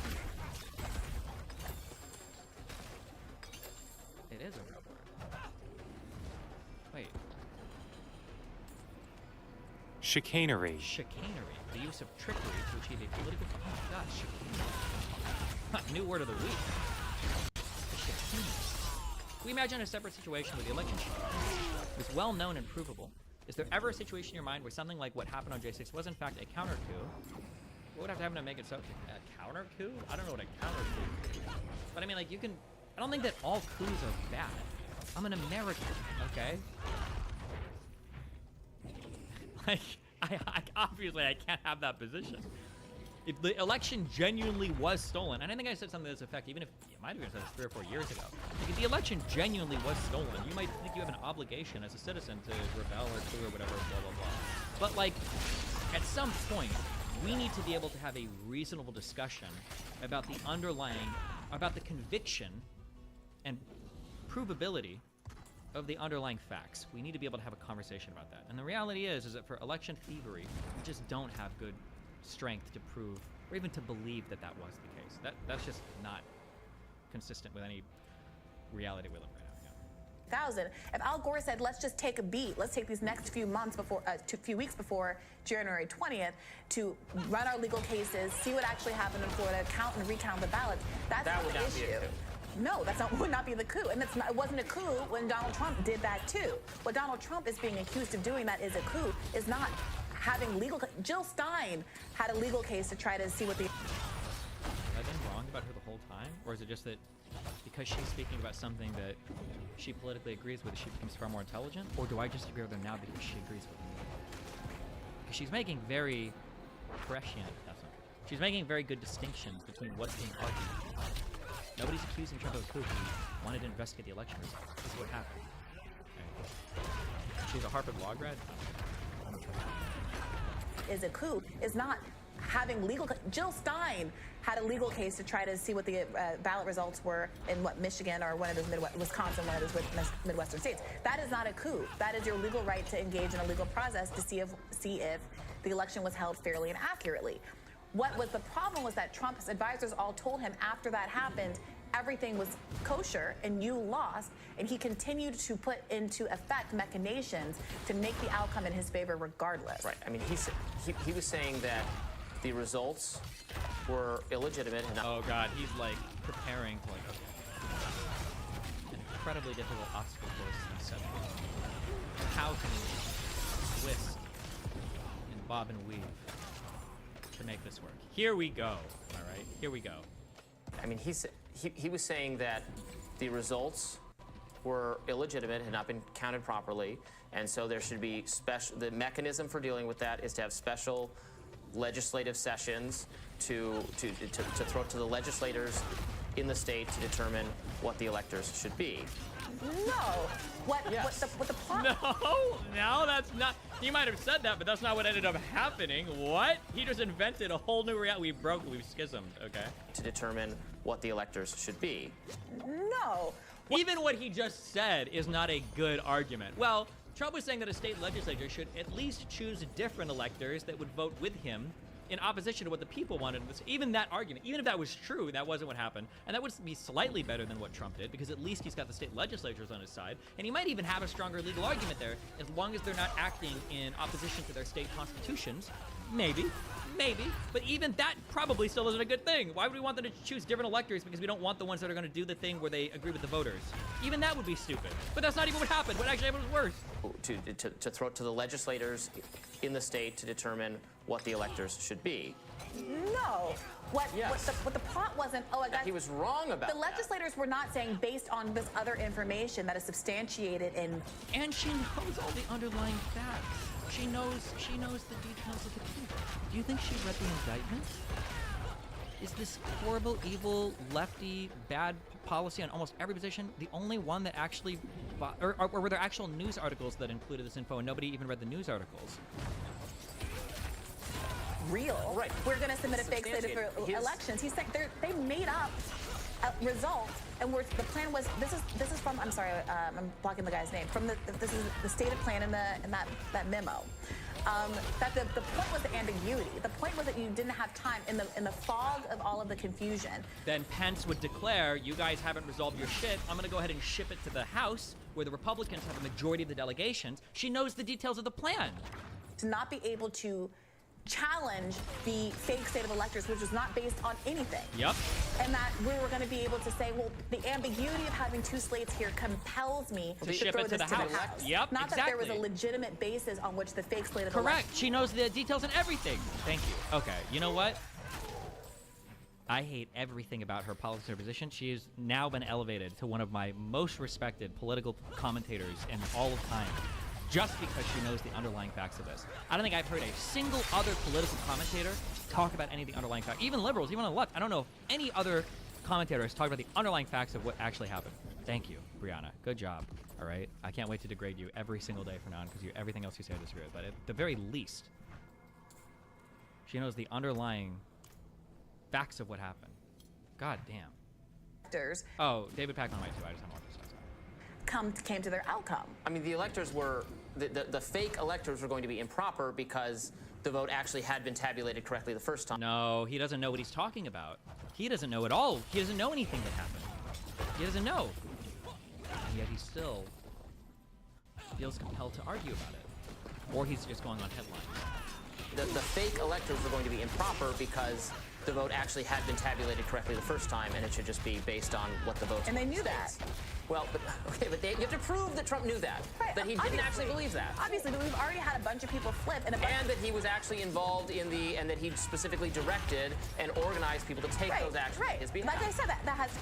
It is a real word. Wait. Chicanery. Chicanery. The use of trickery to achieve a political... Oh my god, chicanery. New word of the week. Chicanery. We imagine a separate situation with the election. It was well known and provable. Is there ever a situation in your mind where something like what happened on J6 was in fact a counter coup? What would have to happen to make it so? A counter coup? I don't know what a counter coup is. But I mean, like, you can... I don't think that all coups are bad. I'm an American, okay? Like, I obviously I can't have that position. If the election genuinely was stolen, and I think I said something to this effect, even if you might have even said this 3 or 4 years ago. Like, if the election genuinely was stolen, you might think you have an obligation as a citizen to rebel or coup or whatever, blah, blah, blah. But, like, at some point, we need to be able to have a reasonable discussion about the underlying, about the conviction and provability of the underlying facts. We need to be able to have a conversation about that. And the reality is that for election thievery, we just don't have good strength to prove or even to believe that that was the case. That's just not consistent with any reality we live right now. If Al Gore said, let's just take a beat, let's take these next few months before, few weeks before January 20th to run our legal cases, see what actually happened in Florida, count and recount the ballots, that's not the issue. No, would not be the coup. And it wasn't a coup when Donald Trump did that too. What Donald Trump is being accused of doing that is a coup is not having legal... Jill Stein had a legal case to try to see what the... Have I been wrong about her the whole time? Or is it just that because she's speaking about something that she politically agrees with, she becomes far more intelligent? Or do I just agree with her now because she agrees with me? Because she's making very prescient... That's not good. She's making very good distinctions between what's being argued. Nobody's accusing Trump of a coup. He wanted to investigate the election results. This is what happened. Okay. She's a Harvard Law grad? Is a coup is not having legal... Jill Stein had a legal case to try to see what the ballot results were in Michigan or one of those Wisconsin, one of those Midwestern states. That is not a coup. That is your legal right to engage in a legal process to see if the election was held fairly and accurately. What was the problem was that Trump's advisors all told him after that happened, everything was kosher and you lost, and he continued to put into effect machinations to make the outcome in his favor regardless. Right. I mean, he was saying that the results were illegitimate. And oh God, he's like preparing to like, okay, an incredibly difficult obstacle course in setting. How can we twist and bob and weave to make this work? Here we go. All right, here we go. I mean, he was saying that the results were illegitimate, had not been counted properly, and so there should be special. The mechanism for dealing with that is to have special legislative sessions to throw to the legislators in the state to determine what the electors should be. No. What the plot? No, that's not. You might have said that, but that's not what ended up happening. What? He just invented a whole new reality. We've schismed, okay? To determine what the electors should be. No. Even what he just said is not a good argument. Well, Trump was saying that a state legislature should at least choose different electors that would vote with him in opposition to what the people wanted. Even that argument, even if that was true, that wasn't what happened. And that would be slightly better than what Trump did, because at least he's got the state legislatures on his side. And he might even have a stronger legal argument there, as long as they're not acting in opposition to their state constitutions. Maybe. Maybe. But even that probably still isn't a good thing. Why would we want them to choose different electors? Because we don't want the ones that are going to do the thing where they agree with the voters. Even that would be stupid. But that's not even what happened. What actually happened was worse. To throw it to the legislators in the state to determine what the electors should be. No. What the plot wasn't, oh, I got... He was wrong about The legislators were not saying based on this other information that is substantiated in... And she knows all the underlying facts. She knows the details of the case. Do you think she read the indictment? Is this horrible, evil, lefty, bad policy on almost every position the only one that actually... Or were there actual news articles that included this info and nobody even read the news articles? Real. Right. We're going to submit a fake slate for elections. He's saying they made up results, and the plan was this is from, I'm sorry, I'm blocking the guy's name, from this is the stated plan in that memo. That the point was the ambiguity. The point was that you didn't have time in the fog of all of the confusion. Then Pence would declare, you guys haven't resolved your shit. I'm going to go ahead and ship it to the House, where the Republicans have a majority of the delegations. She knows the details of the plan. To not be able to challenge the fake state of electors, which was not based on anything. Yep. And that we were going to be able to say, well, the ambiguity of having two slates here compels me to ship throw it to this the to House. the House. Yep, not exactly. that there was a legitimate basis on which the fake slate of Correct. She knows the details and everything. Thank you. Okay. You know what? I hate everything about her policy or position. She has now been elevated to one of my most respected political commentators in all of time, just because she knows the underlying facts of this. I don't think I've heard a single other political commentator talk about any of the underlying facts. Even liberals, even on the left. I don't know if any other commentator has talked about the underlying facts of what actually happened. Thank you, Brianna. Good job. All right? I can't wait to degrade you every single day from now on, because everything else you say I disagree with. But at the very least, she knows the underlying facts of what happened. God damn. Oh, David Packman might too. I just don't want this stuff. Came to their outcome. I mean, the electors were, the fake electors were going to be improper because the vote actually had been tabulated correctly the first time. No, he doesn't know what he's talking about. He doesn't know at all. He doesn't know anything that happened. He doesn't know. And yet he still feels compelled to argue about it. Or he's just going on headlines. The fake electors were going to be improper because the vote actually had been tabulated correctly the first time, and it should just be based on what the votes. And they knew that. Well, but you have to prove that Trump knew that. Right. That he didn't actually believe that. Obviously, but we've already had a bunch of people flip. And that he was actually involved in and that he specifically directed and organized people to take those actions on his behalf. Like I said,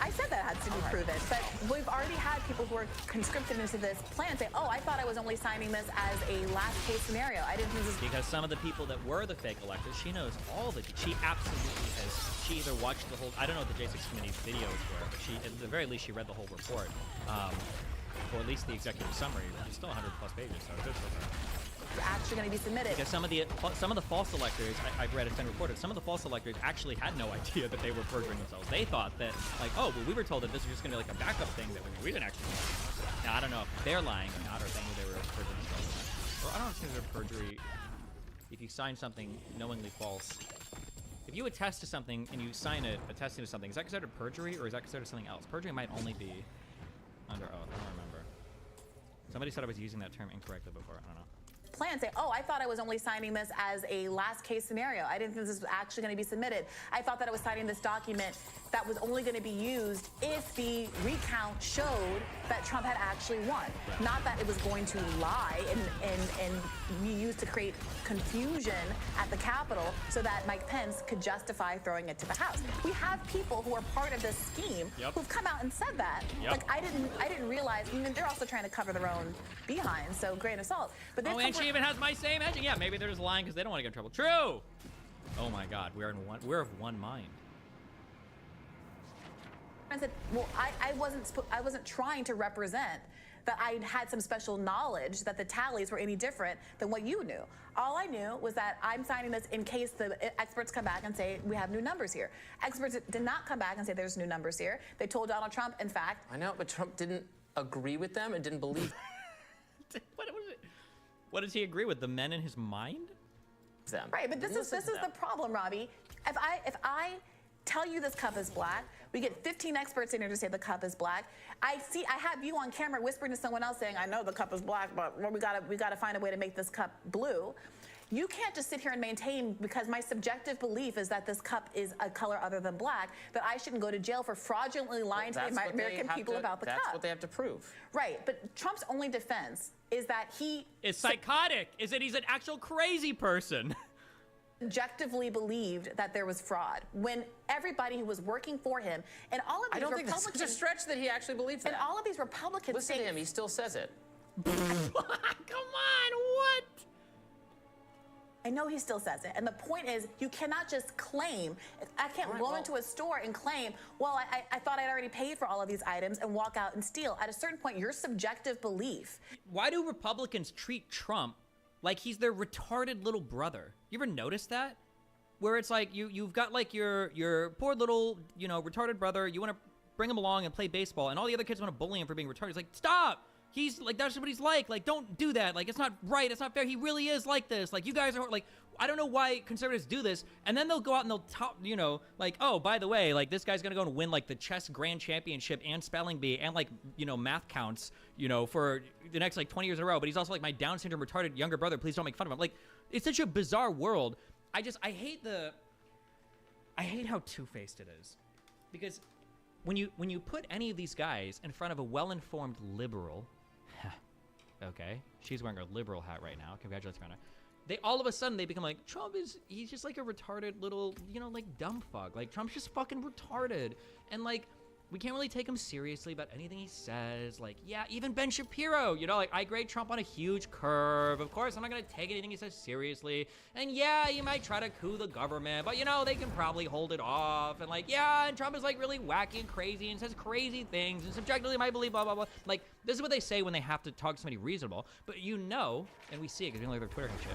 I said that has to be proven. But we've already had people who are conscripted into this plan say, oh, I thought I was only signing this as a last case scenario. I didn't think this. Because some of the people that were the fake electors, she knows all the. She absolutely has. She either watched the whole. I don't know what the J6 committee videos were, but she, at the very least, she read the whole report. Or at least the executive summary, which is still 100+ pages, so it's good so far. Actually going to be submitted. Because some of the false electors, I've read it's been reported, some of the false electors actually had no idea that they were perjuring themselves. They thought that, like, oh, well, we were told that this was just going to be like a backup thing that we didn't actually know. Now, I don't know if they're lying or not, or saying that they were perjuring themselves. Or I don't consider perjury if you sign something knowingly false. If you attest to something and you sign it attesting to something, is that considered perjury or is that considered something else? Perjury might only be under oath. I don't remember. Somebody said I was using that term incorrectly before. I don't know. Plan say, oh, I thought I was only signing this as a last case scenario. I didn't think this was actually going to be submitted. I thought that I was signing this document that was only going to be used if the recount showed that Trump had actually won. Right. Not that it was going to lie and be used to create confusion at the Capitol so that Mike Pence could justify throwing it to the House. We have people who are part of this scheme who've come out and said that. Like I didn't realize. I mean, they're also trying to cover their own behind, so grain of salt. But oh, and she even has my same edging. Yeah, maybe they're just lying because they don't want to get in trouble. True. Oh my God, we're of one mind. I said, well, I wasn't trying to represent that I had some special knowledge that the tallies were any different than what you knew. All I knew was that I'm signing this in case the experts come back and say we have new numbers here. Experts did not come back and say there's new numbers here. They told Donald Trump, in fact. I know, but Trump didn't agree with them and didn't believe. What was it? What does he agree with? The men in his mind? Them. Right, but this is the problem, Robbie. If I tell you this cup is black, we get 15 experts in here to say the cup is black. I have you on camera whispering to someone else saying, I know the cup is black, but we gotta find a way to make this cup blue. You can't just sit here and maintain, because my subjective belief is that this cup is a color other than black, that I shouldn't go to jail for fraudulently lying to the American people about the cup. That's what they have to prove. Right, but Trump's only defense is that he is psychotic, is that he's an actual crazy person. Subjectively believed that there was fraud when everybody who was working for him and all of these I don't think Republicans, that's a stretch that he actually believes that. and all of these Republicans Listen to him, he still says it. Come on, what? I know he still says it. And the point is, you cannot just claim. I can't go into a store and claim, well, I thought I'd already paid for all of these items and walk out and steal. At a certain point, your subjective belief. Why do Republicans treat Trump like he's their retarded little brother? You ever notice that? Where it's like you've got like your poor little, you know, retarded brother. You want to bring him along and play baseball, and all the other kids want to bully him for being retarded. It's like, stop! He's like, that's what he's like. Like, don't do that. Like, it's not right. It's not fair. He really is like this. Like, you guys are like, I don't know why conservatives do this. And then they'll go out and they'll top, you know, like, oh, by the way, like, this guy's going to go and win like the chess grand championship and spelling bee and like, you know, math counts, you know, for the next like 20 years in a row. But he's also like my Down syndrome retarded younger brother. Please don't make fun of him. Like, it's such a bizarre world. I hate how two-faced it is. Because when you put any of these guys in front of a well-informed liberal, okay, she's wearing a liberal hat right now. Congratulations, Rana. They all of a sudden they become like, he's just like a retarded little, you know, like dumb fuck. Like, Trump's just fucking retarded. And like, we can't really take him seriously about anything he says. Like, yeah, even Ben Shapiro, you know, like, I grade Trump on a huge curve. Of course, I'm not gonna take anything he says seriously. And yeah, you might try to coup the government, but you know, they can probably hold it off. And like, yeah, and Trump is like really wacky and crazy and says crazy things and subjectively might believe blah, blah, blah. Like, this is what they say when they have to talk to somebody reasonable. But you know, and we see it because we don't like their Twitter and shit.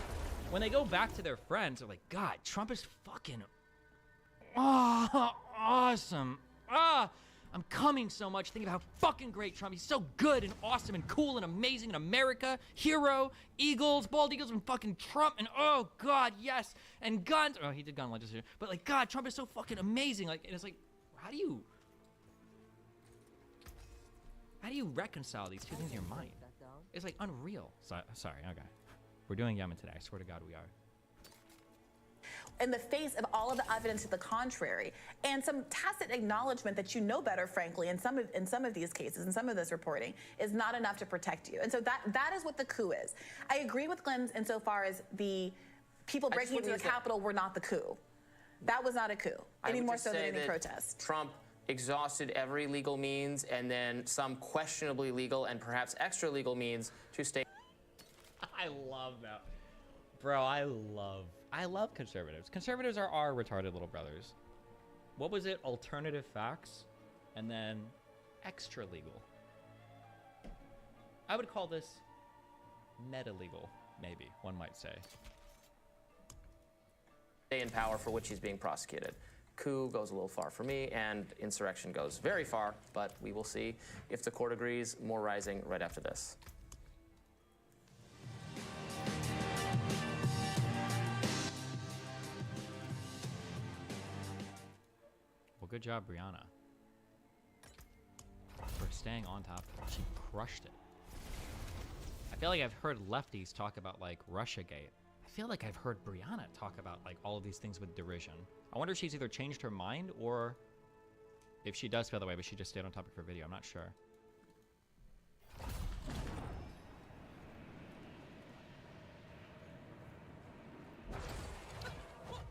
When they go back to their friends, they're like, God, Trump is fucking awesome. I'm coming so much thinking about how fucking great Trump. He's so good and awesome and cool and amazing in America. Hero, Eagles, bald Eagles, and fucking Trump. And oh God, yes. And guns. Oh, he did gun legislation. But like, God, Trump is so fucking amazing. Like, and it's like, how do you reconcile these two things in your mind? It's like unreal. Sorry, okay. We're doing Yemen today. I swear to God we are. In the face of all of the evidence to the contrary, and some tacit acknowledgement that you know better, frankly, in some of these cases, in some of this reporting, is not enough to protect you. And so that is what the coup is. I agree with Glenn insofar as the people breaking into the Capitol were not the coup. That was not a coup, any more so than any protest. Trump exhausted every legal means and then some questionably legal and perhaps extra legal means to stay. I love that. Bro, I love conservatives. Conservatives are our retarded little brothers. What was it? Alternative facts, and then extra legal. I would call this meta-legal, maybe, one might say. Stay in power for which he's being prosecuted. Coup goes a little far for me, and insurrection goes very far, but we will see if the court agrees. More Rising right after this. Well, good job, Brianna, for staying on top of it. She crushed it. I feel like I've heard lefties talk about, like, Russiagate. I feel like I've heard Brianna talk about, like, all of these things with derision. I wonder if she's either changed her mind or if she does feel that way, but she just stayed on topic for video. I'm not sure.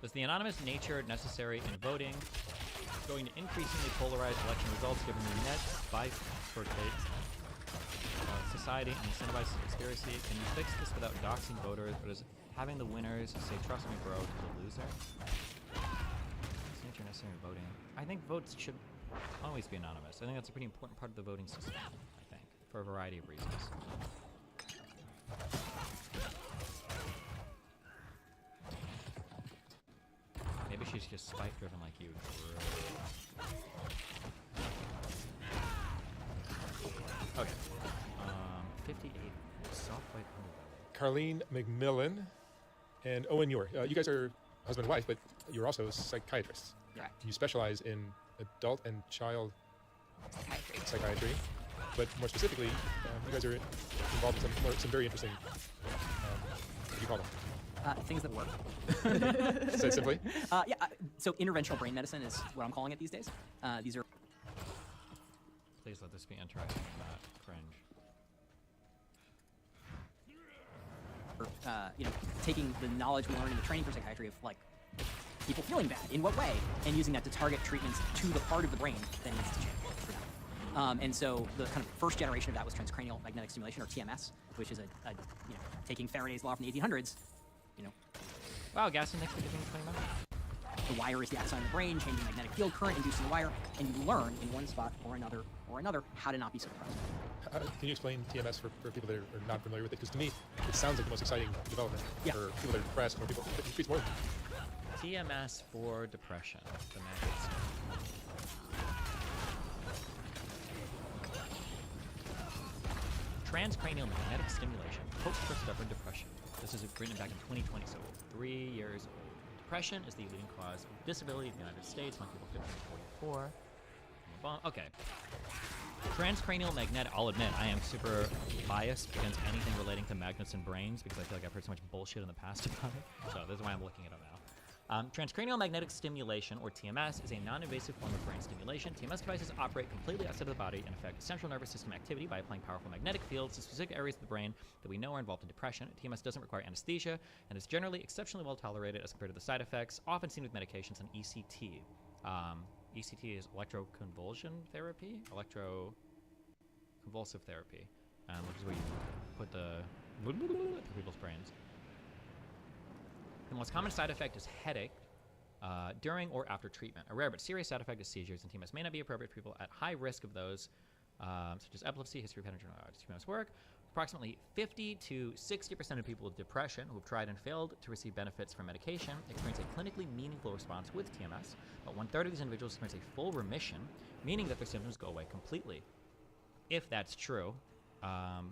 Is the anonymous nature necessary in voting? Going to increasingly polarized election results given the net bifurcate society and incentivized conspiracy. Can you fix this without doxing voters, but is having the winners say, trust me, bro, to the loser? Is nature necessary in voting? I think votes should always be anonymous. I think that's a pretty important part of the voting system, I think, for a variety of reasons. Maybe she's just spite-driven like you. Okay. 58. Soft white underbelly. Carlene McMillan and Owen Ure. You guys are husband and wife, but you're also psychiatrists. Correct. You specialize in adult and child psychiatry, but more specifically, you guys are involved in some very interesting, what do you call them? Things that work. Say it simply? So interventional brain medicine is what I'm calling it these days. These are... Please let this be interesting, not cringe. Taking the knowledge we learned in the training for psychiatry of like people feeling bad, in what way, and using that to target treatments to the part of the brain that needs to change for them. And so the kind of first generation of that was transcranial magnetic stimulation, or TMS, which is taking Faraday's law from the 1800s. Wow, Gaston, thanks for giving me 20 minutes. The wire is the axon of the brain, changing magnetic field current, inducing the wire, and you learn in one spot or another how to not be so depressed. Can you explain TMS for people that are not familiar with it? Because to me, it sounds like the most exciting development for people that are depressed, or people that increase more. TMS for depression. The magic Transcranial magnetic stimulation, hopes for stubborn depression. This is written back in 2020, so 3 years old. Depression is the leading cause of disability in the United States among people 15 to 44. Okay. Transcranial magnetic, I'll admit, I am super biased against anything relating to magnets and brains because I feel like I've heard so much bullshit in the past about it. So this is why I'm looking it up now. Transcranial magnetic stimulation, or TMS, is a non-invasive form of brain stimulation. TMS devices operate completely outside of the body and affect central nervous system activity by applying powerful magnetic fields to specific areas of the brain that we know are involved in depression. TMS doesn't require anesthesia and is generally exceptionally well tolerated as compared to the side effects often seen with medications and ECT. ECT is electroconvulsion therapy, electroconvulsive therapy, which is where you put the people's brains. The most common side effect is headache during or after treatment. A rare but serious side effect is seizures, and TMS may not be appropriate for people at high risk of those, such as epilepsy, history of TMS work. Approximately 50 to 60% of people with depression who have tried and failed to receive benefits from medication experience a clinically meaningful response with TMS, but 1/3 of these individuals experience a full remission, meaning that their symptoms go away completely. If that's true,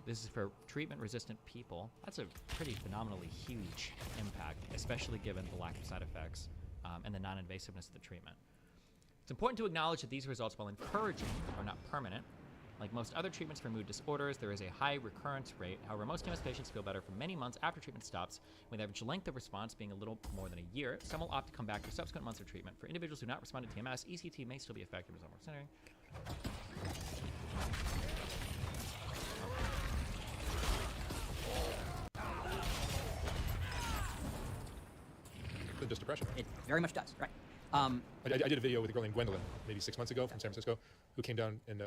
this is for treatment-resistant people. That's a pretty phenomenally huge impact, especially given the lack of side effects and the non-invasiveness of the treatment. It's important to acknowledge that these results, while encouraging, are not permanent. Like most other treatments for mood disorders, there is a high recurrence rate. However, most TMS patients feel better for many months after treatment stops, with the average length of response being a little more than a year. Some will opt to come back for subsequent months of treatment. For individuals who do not respond to TMS, ECT may still be effective as I'm considering. Just depression. It very much does, right? I did a video with a girl named Gwendolyn maybe 6 months ago from San Francisco, who came down and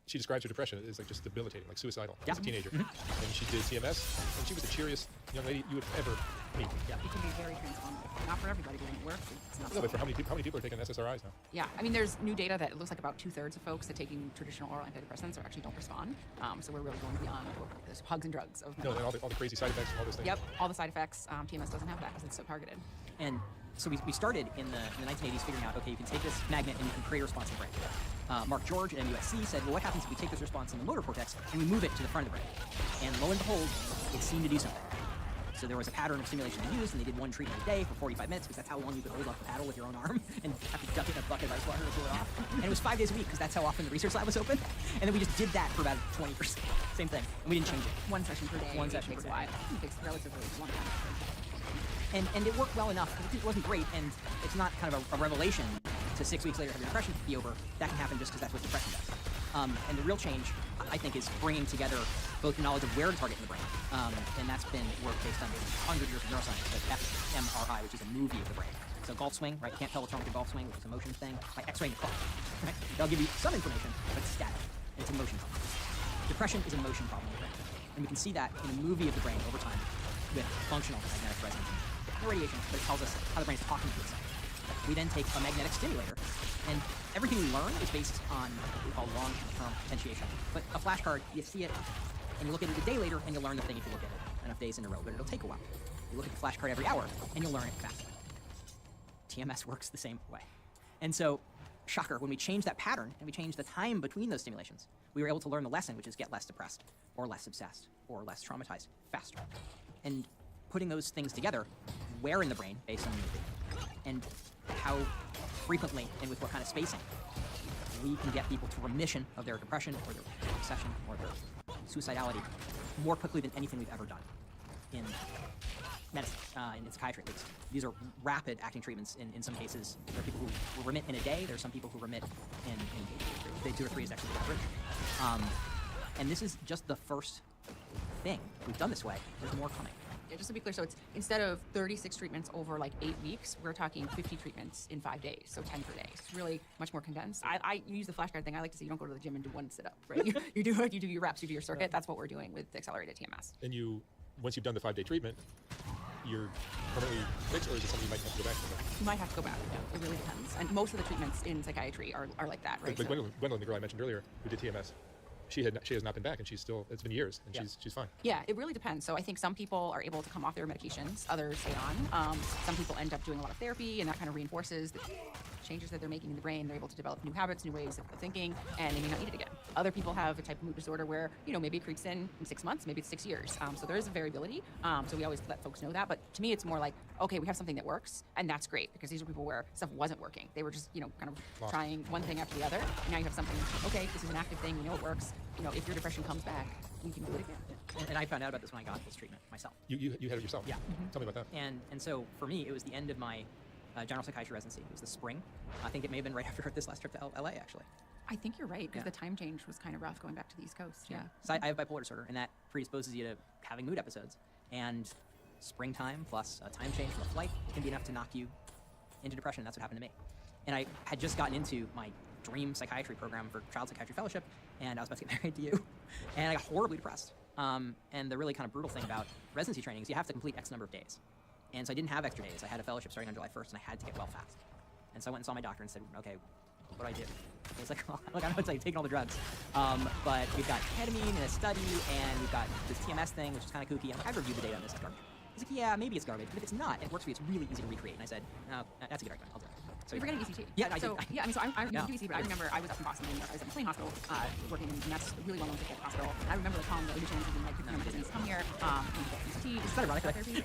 she describes her depression as like just debilitating, like suicidal as a teenager. And she did TMS, and she was the cheeriest young lady you would ever meet. Yeah, it can be very transformative. Not for everybody, but when it works, it's not. No, but for how many people are taking SSRIs now? Yeah, I mean, there's new data that it looks like about 2/3 of folks that taking traditional oral antidepressants actually don't respond. So we're really going beyond those hugs and drugs of. No, and all the crazy side effects and all those things. Yep, all the side effects. TMS doesn't have that because it's so targeted. And so we started in the 1980s figuring out, okay, you can take this magnet and you can create a response in the brain. Mark George at MUSC said, well, what happens if we take this response in the motor cortex and we move it to the front of the brain? And lo and behold, it seemed to do something. So there was a pattern of stimulation they used, and they did one treatment a day for 45 minutes, because that's how long you could hold up the paddle with your own arm and have to dump it in a bucket of ice water to cool it off. And it was 5 days a week, because that's how often the research lab was open. And then we just did that for about 20%. Same thing. And we didn't change it. One session per day. One session per day. Takes a while. It takes relatively long time. And it worked well enough. It wasn't great, and it's not kind of a revelation to 6 weeks later have your depression be over. That can happen just because that's what depression does. And the real change, I think, is bringing together both the knowledge of where to target in the brain, and that's been work based on 100 years of neuroscience, like fMRI, which is a movie of the brain. So golf swing, right? You can't tell what's wrong with a golf swing, which is a motion thing, by X-raying the clock. Right? They'll give you some information, but it's static. It's a motion problem. Depression is a motion problem in the brain, and we can see that in a movie of the brain over time with functional magnetic resonance. No radiation, but it tells us how the brain is talking to itself. We then take a magnetic stimulator, and everything we learn is based on what we call long-term potentiation. But a flashcard, you see it, and you look at it a day later, and you'll learn the thing if you look at it enough days in a row, but it'll take a while. You look at the flashcard every hour, and you'll learn it faster. TMS works the same way. And so shocker, when we changed that pattern and we changed the time between those stimulations, we were able to learn the lesson, which is get less depressed, or less obsessed, or less traumatized faster. And putting those things together, where in the brain, based on the movie, and how frequently and with what kind of spacing, we can get people to remission of their depression or their obsession or their suicidality more quickly than anything we've ever done in medicine, in psychiatry at least. These are rapid acting treatments in some cases. There are people who remit in a day. There are some people who remit in 2 or 3 is actually the average. And this is just the first thing we've done this way. There's more coming. Yeah, just to be clear, so it's instead of 36 treatments over like 8 weeks, we're talking 50 treatments in 5 days, so 10 per day. So it's really much more condensed. I use the flashcard thing. I like to say you don't go to the gym and do one sit-up, right? you do your reps, you do your circuit. That's what we're doing with the accelerated TMS. And once you've done the 5-day treatment, you're permanently fixed, or is it something you might have to go back to? You might have to go back. Yeah, it really depends. And most of the treatments in psychiatry are like that, right? But Gwendolyn, the girl I mentioned earlier, who did TMS, she has not been back, and it's been years, and she's fine. Yeah, it really depends. So I think some people are able to come off their medications, others stay on. Some people end up doing a lot of therapy, and that kind of reinforces the changes that they're making in the brain. They're able to develop new habits, new ways of thinking, and they may not need it again. Other people have a type of mood disorder where, maybe it creeps in 6 months, maybe it's 6 years. So there is a variability. So we always let folks know that. But to me, it's more like, okay, we have something that works, and that's great, because these are people where stuff wasn't working. They were just, kind of trying one thing after the other. And now you have something, okay, this is an active thing, we know it works. If your depression comes back, we can do it again. And I found out about this when I got this treatment myself. You had it yourself? Yeah. Tell me about that. And so for me, it was the end of my general psychiatry residency. It was the spring. I think it may have been right after this last trip to LA, actually. I think you're right, because the time change was kind of rough going back to the East Coast. Yeah. So I have bipolar disorder, and that predisposes you to having mood episodes. And springtime plus a time change from a flight can be enough to knock you into depression. That's what happened to me. And I had just gotten into my dream psychiatry program for child psychiatry fellowship, and I was about to get married to you, and I got horribly depressed. And the really kind of brutal thing about residency training is you have to complete X number of days. And so I didn't have extra days. I had a fellowship starting on July 1st, and I had to get well fast. And so I went and saw my doctor and said, okay, what do I do? And he's like, well, look, I know it's like taking all the drugs, but we've got ketamine in a study, and we've got this TMS thing, which is kind of kooky. I'm like, I've reviewed the data on this, it's garbage. He's like, yeah, maybe it's garbage, but if it's not, it works for you, it's really easy to recreate. And I said, no, that's a good argument, I'll do it. So you're forgetting ECT. Yeah, I did. Yeah, I mean, so I do ECT, but I remember I was up in Boston, and I was at McLean Hospital, working, and that's a really well-known psychiatric hospital. And I remember calling the admissions and like, medicines come here, and get ECT. It's kind of ironic, therapy.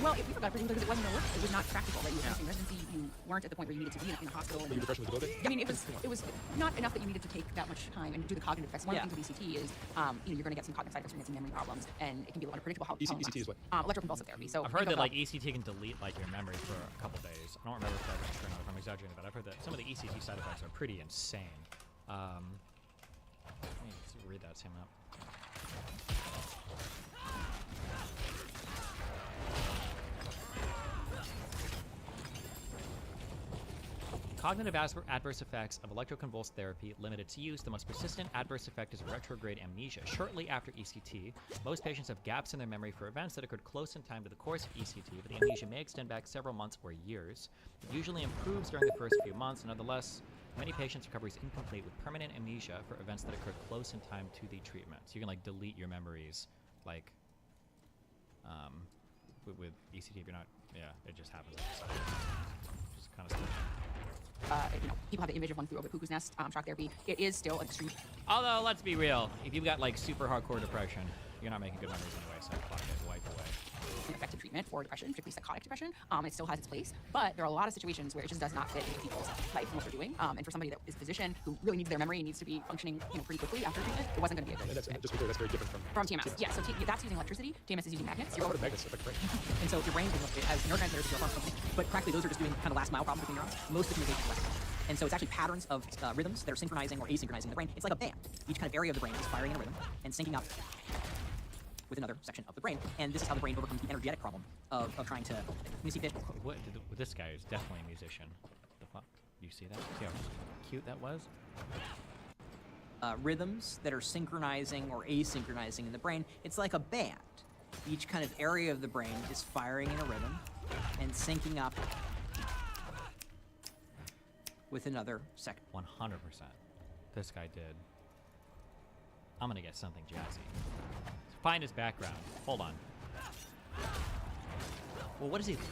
Well, we forgot because it wasn't work. It was not practical, right? You were in residency, you weren't at the point where you needed to be in a hospital. Your depression was a little bit? I mean, it was not enough that you needed to take that much time and do the cognitive effects. One of the things with ECT is, you're going to get some cognitive side effects, you're going to get some memory problems, and it can be a lot of predictable. ECT is what? Electroconvulsive therapy. So I've heard that like ECT can delete like your memory for a couple days. I don't remember if that's true or not, if I'm exaggerating, but I've heard that some of the ECT side effects are pretty insane. Let me read that same up. Cognitive adverse effects of electroconvulsive therapy limited to use. The most persistent adverse effect is retrograde amnesia. Shortly after ECT, most patients have gaps in their memory for events that occurred close in time to the course of ECT, but the amnesia may extend back several months or years. It usually improves during the first few months. Nonetheless, many patients' recovery is incomplete with permanent amnesia for events that occurred close in time to the treatment. So you can like delete your memories, like with ECT. If you're not, it just happens. Just kind of stuff. People have the image of one flew over the cuckoo's nest, shock therapy. It is still extreme. Although, let's be real, if you've got like super hardcore depression, you're not making good memories anyway, so fuck it, wipe away. Effective treatment for depression, particularly psychotic depression. It still has its place, but there are a lot of situations where it just does not fit into people's life and what they're doing. And for somebody that is a physician who really needs their memory and needs to be functioning, pretty quickly after treatment, it wasn't going to be a good fit. Just because that's very different from TMS. Yeah, so that's using electricity. TMS is using magnets. How would magnets affect the brain? And so your brain has neurotransmitters that are something, but practically those are just doing kind of last mile problems between neurons. Most of the communication is electrical. And so it's actually patterns of rhythms that are synchronizing or asynchronizing in the brain. It's like a band. Each kind of area of the brain is firing in a rhythm and syncing up with another section of the brain. And this is how the brain overcomes the energetic problem of trying to... You see, this guy is definitely a musician. The fuck? You see that? See how cute that was? Rhythms that are synchronizing or asynchronizing in the brain. It's like a band. Each kind of area of the brain is firing in a rhythm and syncing up with another second. 100%. This guy did. I'm gonna get something jazzy. Find his background. Hold on. Well, what does he look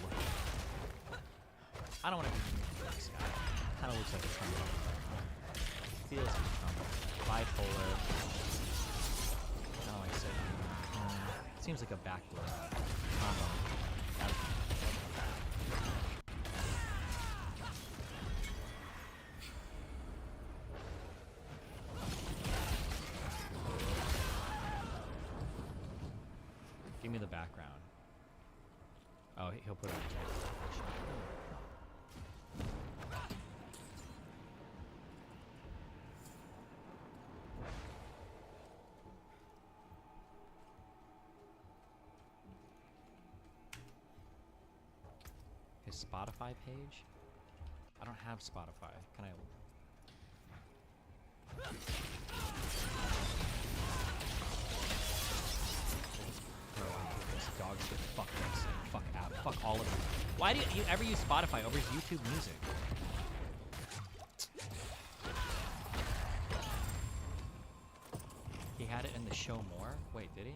like? I don't want to be this guy. kind of looks like a Trump. Feels like a Trump. Bipolar. How do I say it? Seems like a backdoor combo. Give me the background. Oh, he'll put it on his Spotify page? I don't have Spotify. Can I? This dog shit. Fuck this. Fuck app. Fuck all of them. Why do you ever use Spotify over YouTube Music? He had it in the show more? Wait, did he?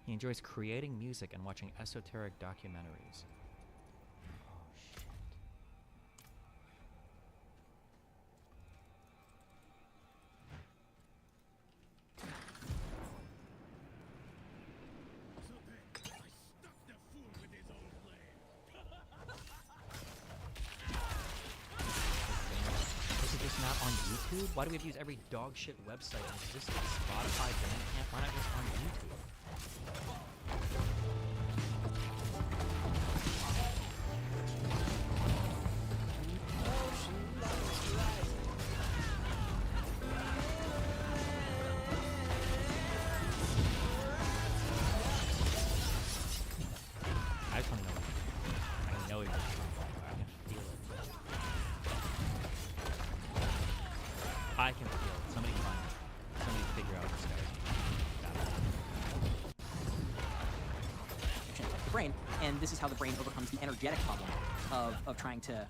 He enjoys creating music and watching esoteric documentaries. Oh, shit. This is just not on YouTube? Why do we have to use every dog shit website and existing Spotify Bandcamp? Why not just on YouTube? I just want to know. I know he was. I can feel it. I can feel it. Somebody find it. Somebody figure out this guy. The brain, and this is how the brain overcomes the energetic problem of trying to.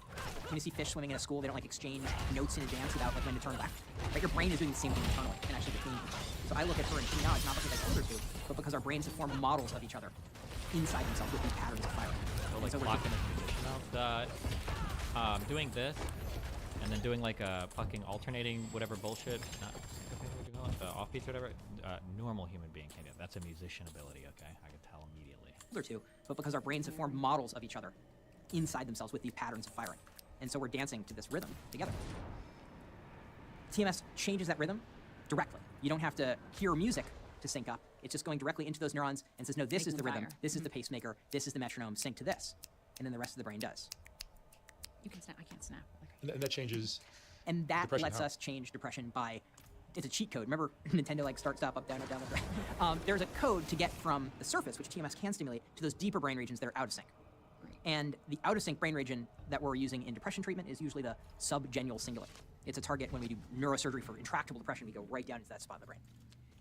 When you see fish swimming in a school, they don't like exchange notes in advance about like when to turn left. Right? Your brain is doing the same thing internally and actually between people. So I look at her and she nods, not because I told her to, but because our brains have formed models of each other inside themselves with these patterns of firing. So like locking a position out. Doing this, and then doing like a fucking alternating whatever bullshit. Not what you call it? Offbeats or whatever. Normal human being can do. That's a musician ability. Okay, I can tell immediately. Or two, but because our brains have formed models of each other inside themselves with these patterns of firing. And so we're dancing to this rhythm together. TMS changes that rhythm directly. You don't have to hear music to sync up. It's just going directly into those neurons and says, no, this is the rhythm, this is the pacemaker, this is the metronome, sync to this. And then the rest of the brain does. You can snap, I can't snap. And that changes. And that depression, lets us change depression by, it's a cheat code. Remember Nintendo like start, stop, up, down, up, down, up, down. There's a code to get from the surface, which TMS can stimulate, to those deeper brain regions that are out of sync. And the out-of-sync brain region that we're using in depression treatment is usually the subgenual cingulate. It's a target when we do neurosurgery for intractable depression, we go right down into that spot in the brain.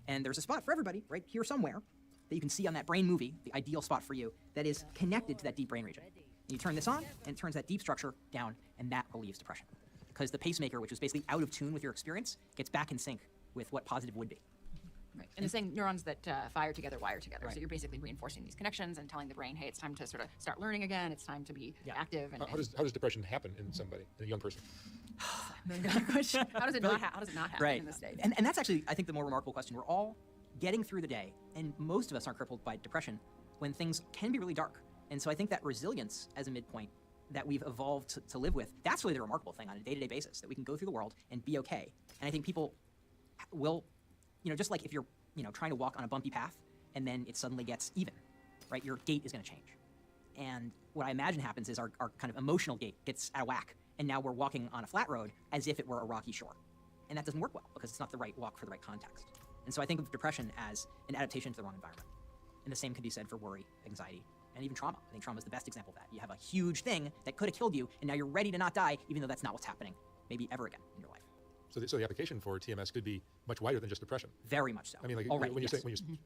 And there's a spot for everybody right here somewhere that you can see on that brain movie, the ideal spot for you, that is connected to that deep brain region. And you turn this on, and it turns that deep structure down, and that relieves depression. Because the pacemaker, which was basically out of tune with your experience, gets back in sync with what positive would be. Right. And it's saying neurons that fire together wire together. Right. So you're basically reinforcing these connections and telling the brain, hey, it's time to sort of start learning again. It's time to be active. And, How does depression happen in somebody, in a young person? question. How does it not happen Right. in this state? And that's actually, I think, the more remarkable question. We're all getting through the day, and most of us aren't crippled by depression when things can be really dark. And so I think that resilience as a midpoint that we've evolved to live with, that's really the remarkable thing on a day-to-day basis, that we can go through the world and be okay. And I think people will, just like if you're, trying to walk on a bumpy path and then it suddenly gets even, right? Your gait is going to change. And what I imagine happens is our kind of emotional gait gets out of whack, and now we're walking on a flat road as if it were a rocky shore. And that doesn't work well because it's not the right walk for the right context. And so I think of depression as an adaptation to the wrong environment. And the same could be said for worry, anxiety, and even trauma. I think trauma is the best example of that. You have a huge thing that could have killed you, and now you're ready to not die, even though that's not what's happening, maybe ever again in your life. So the application for TMS could be much wider than just depression. Very much so. I mean, like already, when you're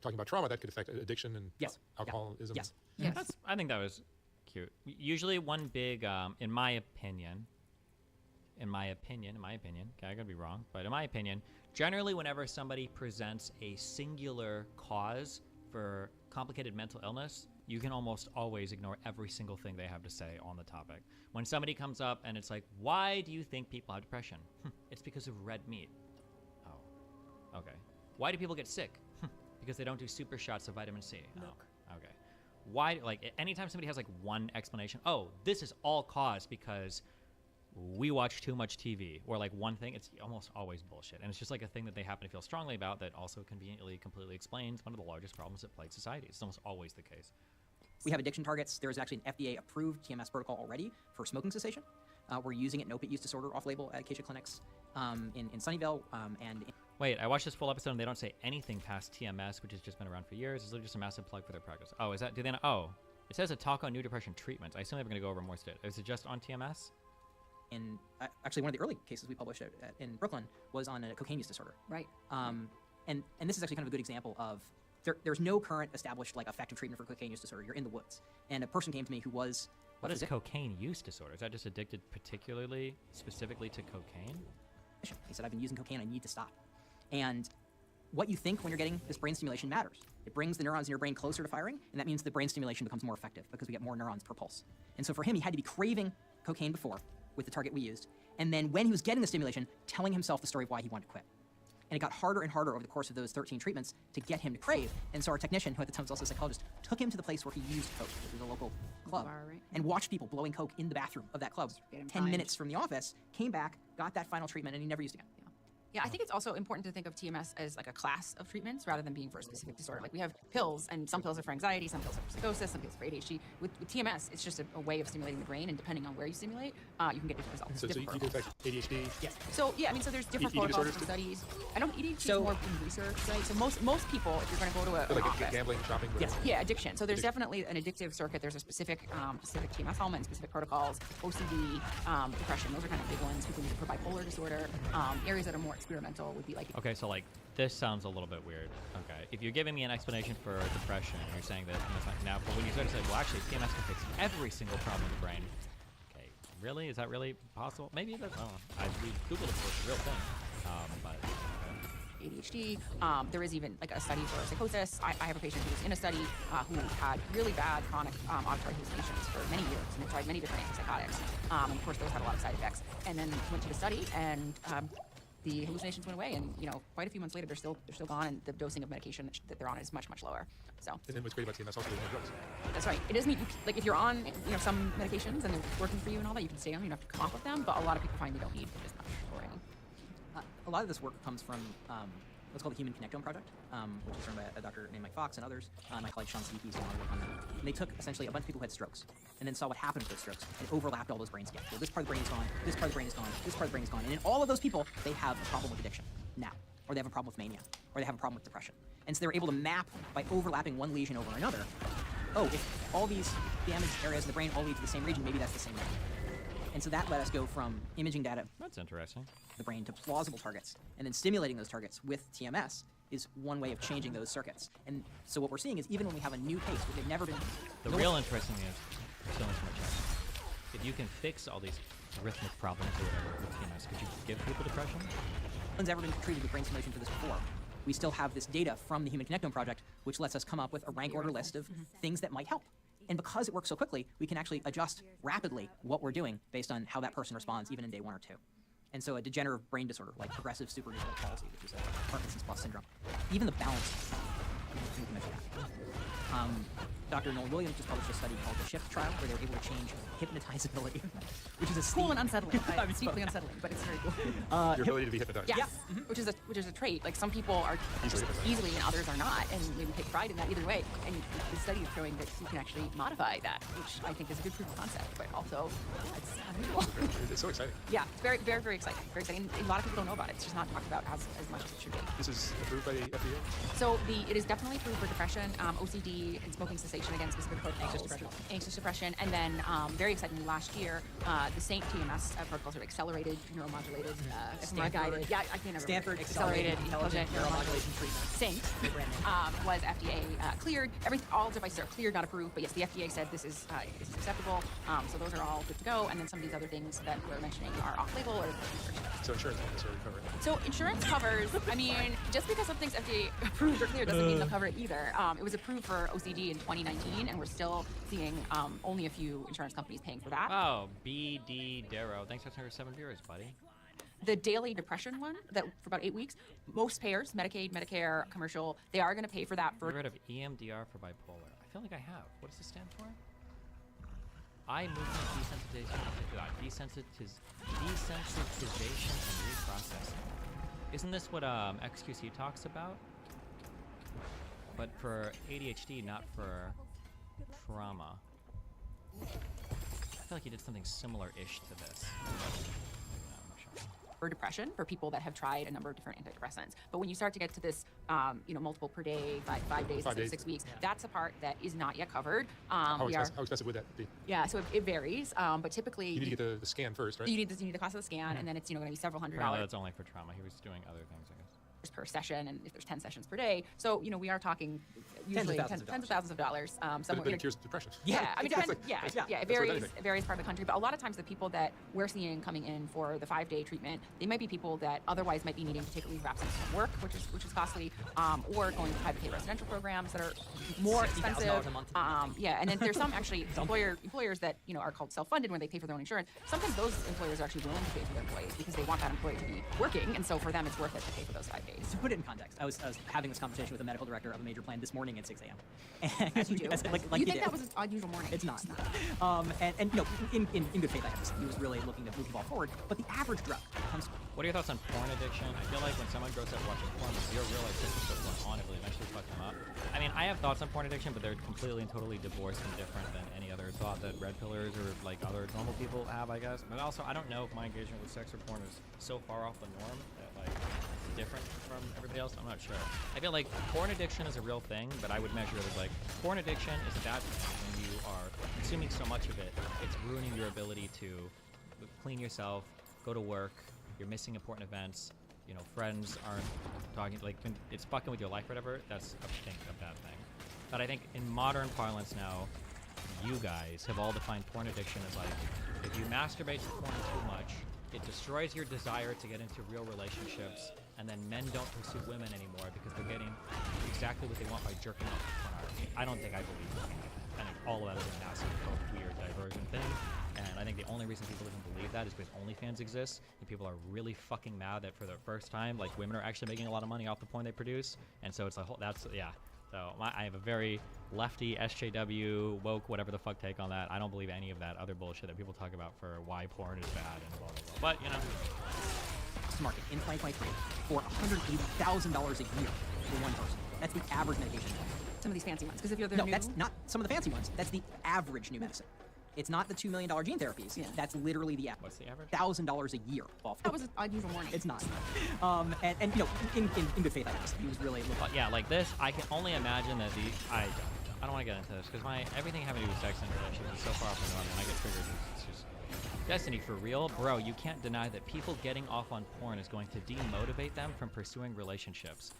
talking about trauma, that could affect addiction and alcoholism. Yes. I think that was cute. Usually one big, in my opinion, in my opinion, okay, I could be wrong, but in my opinion, generally whenever somebody presents a singular cause for complicated mental illness, you can almost always ignore every single thing they have to say on the topic. When somebody comes up and it's like, why do you think people have depression? It's because of red meat. Oh, okay. Why do people get sick? Because they don't do super shots of vitamin C. Milk. Oh, okay. Why, like, anytime somebody has like one explanation, oh, this is all caused because we watch too much TV, or like one thing, it's almost always bullshit. And it's just like a thing that they happen to feel strongly about that also conveniently, completely explains one of the largest problems that plague society. It's almost always the case. We have addiction targets. There is actually an FDA-approved TMS protocol already for smoking cessation. We're using it in opiate use disorder off-label at Acacia clinics in Sunnyvale and. Wait, I watched this full episode and they don't say anything past TMS, which has just been around for years. It's literally just a massive plug for their practice. Oh, is that? Do they? Oh, it says a talk on new depression treatments. I assume they're going to go over more stuff. Is it just on TMS? In actually, one of the early cases we published in Brooklyn was on a cocaine use disorder. Right. And this is actually kind of a good example of there's no current established like effective treatment for cocaine use disorder. You're in the woods. And a person came to me who was what is cocaine use disorder? Is that just addicted specifically to cocaine? He said, I've been using cocaine. I need to stop. And what you think when you're getting this brain stimulation matters. It brings the neurons in your brain closer to firing, and that means the brain stimulation becomes more effective because we get more neurons per pulse. And so for him, he had to be craving cocaine before with the target we used, and then when he was getting the stimulation, telling himself the story of why he wanted to quit. And it got harder and harder over the course of those 13 treatments to get him to crave. And so our technician, who at the time was also a psychologist, took him to the place where he used coke, which was a local club, and watched people blowing coke in the bathroom of that club. 10 minutes from the office, came back, got that final treatment, and he never used again. Yeah, I think it's also important to think of TMS as like a class of treatments rather than being for a specific disorder. Like we have pills, and some pills are for anxiety, some pills are for psychosis, some pills are for ADHD. With TMS, it's just a way of stimulating the brain, and depending on where you stimulate, you can get different results. So you do affect ADHD? Yes. So yeah, I mean, so there's different Eating protocols disorders for studies. I don't ADHD is more in research, right? So most people, if you're going to go to an office, gambling, shopping. Yes. Yeah, addiction. So there's definitely an addictive circuit. There's a specific TMS element, specific protocols. OCD, depression. Those are kind of big ones. People need it for bipolar disorder. Areas that are more experimental would be like. Okay, so like this sounds a little bit weird. Okay, if you're giving me an explanation for depression, and you're saying that now, but when you start to say, well, actually, TMS can fix every single problem in the brain. Okay, really? Is that really possible? Maybe that's. We googled it for it's a real thing, but. ADHD. There is even like a study for psychosis. I have a patient who was in a study who had really bad chronic auditory hallucinations for many years, and they tried many different antipsychotics. And of course, those had a lot of side effects. And then went to the study, and the hallucinations went away. And quite a few months later, they're still gone, and the dosing of medication that they're on is much lower. So. And then what's great about TMS also is no drugs. That's right. It does mean like if you're on some medications and they're working for you and all that, you can stay on. You don't have to come off with them. But a lot of people find they don't need as much or any. A lot of this work comes from what's called the Human Connectome Project, which is run by a doctor named Mike Fox and others. My colleague Sean Steepy's done a lot of work on that. And they took essentially a bunch of people who had strokes and then saw what happened with those strokes and overlapped all those brains again. Well, this part of the brain is gone, this part of the brain is gone, this part of the brain is gone. And in all of those people, they have a problem with addiction now, or they have a problem with mania, or they have a problem with depression. And so they were able to map by overlapping one lesion over another. Oh, if all these damaged areas of the brain all lead to the same region, maybe that's the same region. And so that let us go from imaging data. That's interesting. The brain to plausible targets, and then stimulating those targets with TMS is one way of changing those circuits. And so what we're seeing is even when we have a new case, which they've never been. The real interesting thing is there's so much more chance. If you can fix all these arrhythmic problems or whatever with TMS, could you give people depression? No one's ever been treated with brain stimulation for this before. We still have this data from the Human Connectome Project, which lets us come up with a rank order list of things that might help. And because it works so quickly, we can actually adjust rapidly what we're doing based on how that person responds, even in day 1 or 2. And so a degenerative brain disorder, like progressive supranuclear palsy, which is a Parkinson's plus syndrome, even the balance, you can measure that. Dr. Noel Williams just published a study called the SHIFT trial, where they were able to change hypnotizability, which is a cool and unsettling. It's deeply unsettling, but it's very cool. Your ability to be hypnotized. Yes, which is a trait. Like some people are just easily, and others are not, and maybe take pride in that either way. And the study is showing that you can actually modify that, which I think is a good proof of concept, but also it's unusual. It's so exciting. Yeah, it's very, very, very exciting. Very exciting. And a lot of people don't know about it. It's just not talked about as much as it should be. This is approved by the FDA? So it is definitely definitely approved for depression, OCD, and smoking cessation, again, specific protocols. Anxious depression. And then, very excitingly, last year, the SAINT TMS protocols are accelerated neuromodulated, guided. Yeah, I can't remember. Stanford Accelerated Intelligent Neuromodulation Treatment. SAINT was FDA cleared. All devices are cleared, not approved, but yes, the FDA said this is acceptable. So those are all good to go. And then some of these other things that we're mentioning are off-label or So insurance won't necessarily cover it. so insurance covers, I mean, just because something's FDA approved or cleared doesn't mean they'll cover it either. It was approved for OCD in 2019, and we're still seeing only a few insurance companies paying for that. Oh, BD Darrow. Thanks for 7 viewers, buddy. The daily depression one, that for about 8 weeks, most payers, Medicaid, Medicare, commercial, they are going to pay for that. Get rid of EMDR for bipolar. I feel like I have. What does this stand for? Eye movement desensitization and reprocessing. Isn't this what XQC talks about? But for ADHD, not for trauma. I feel like he did something similar-ish to this. For depression, for people that have tried a number of different antidepressants. But when you start to get to this, multiple per day, 5 days, 6 weeks, that's a part that is not yet covered. How expensive would that be? Yeah, so it varies, but typically... You need to get the scan first, right? You need the cost of the scan, and then it's, going to be several $100. Apparently that's only for trauma. He was doing other things, I guess. Per session, and if there's 10 sessions per day, so we are talking usually tens of thousands of dollars. But it cures depression. Yeah, I mean, Exactly. it varies. It varies part of the country, but a lot of times the people that we're seeing coming in for the 5-day treatment, they might be people that otherwise might be needing to take a leave of absence from work, which is costly, or going to private pay residential programs that are more expensive. $60,000 a month. And then there's some actually employers that are called self-funded when they pay for their own insurance. Sometimes those employers are actually willing to pay for their employees because they want that employee to be working, and so for them it's worth it to pay for those 5 days. To put it in context, I was having this conversation with a medical director of a major plan this morning at 6 a.m. As you do. Like you think did. that was an unusual morning? It's not. In good faith, I guess he was really looking to move the ball forward. But the average drug comes. What are your thoughts on porn addiction? I feel like when someone grows up watching porn, you'll realize this is what's going on. It will eventually fuck them up. I mean, I have thoughts on porn addiction, but they're completely and totally divorced and different than any other thought that red pillars or like other normal people have, I guess. But also, I don't know if my engagement with sex or porn is so far off the norm that like it's different from everybody else. I'm not sure. I feel like porn addiction is a real thing, but I would measure it as like porn addiction is a bad thing when you are consuming so much of it. It's ruining your ability to clean yourself, go to work. You're missing important events. Friends aren't talking. Like when it's fucking with your life, or whatever. That's a bad thing. But I think in modern parlance now, you guys have all defined porn addiction as like if you masturbate to porn too much, it destroys your desire to get into real relationships, and then men don't pursue women anymore because they're getting exactly what they want by jerking off to pornography. I don't think I believe that. I think all of that is a massive, weird diversion thing. And I think the only reason people even believe that is because OnlyFans exists, and people are really fucking mad that for the first time, like, women are actually making a lot of money off the porn they produce. And so it's like, So I have a very lefty, SJW, woke, whatever the fuck take on that. I don't believe any of that other bullshit that people talk about for why porn is bad and blah, blah, blah. But, Market in 2023 for $180,000 a year for one person. That's the average medication. Some of these fancy ones, because if you're No, that's not some of the fancy ones. That's the average new medicine. It's not the $2 million gene therapies. Yeah. That's literally the average. What's the average? $1,000 a year. That was an unusual morning. It's not. In good faith, I guess he was really looking. But yeah, like this, I can only imagine that I don't want to get into this because everything having to do with sex and relationships is so far off the norm, and I get triggered. It's just Destiny, for real, bro. You can't deny that people getting off on porn is going to demotivate them from pursuing relationships.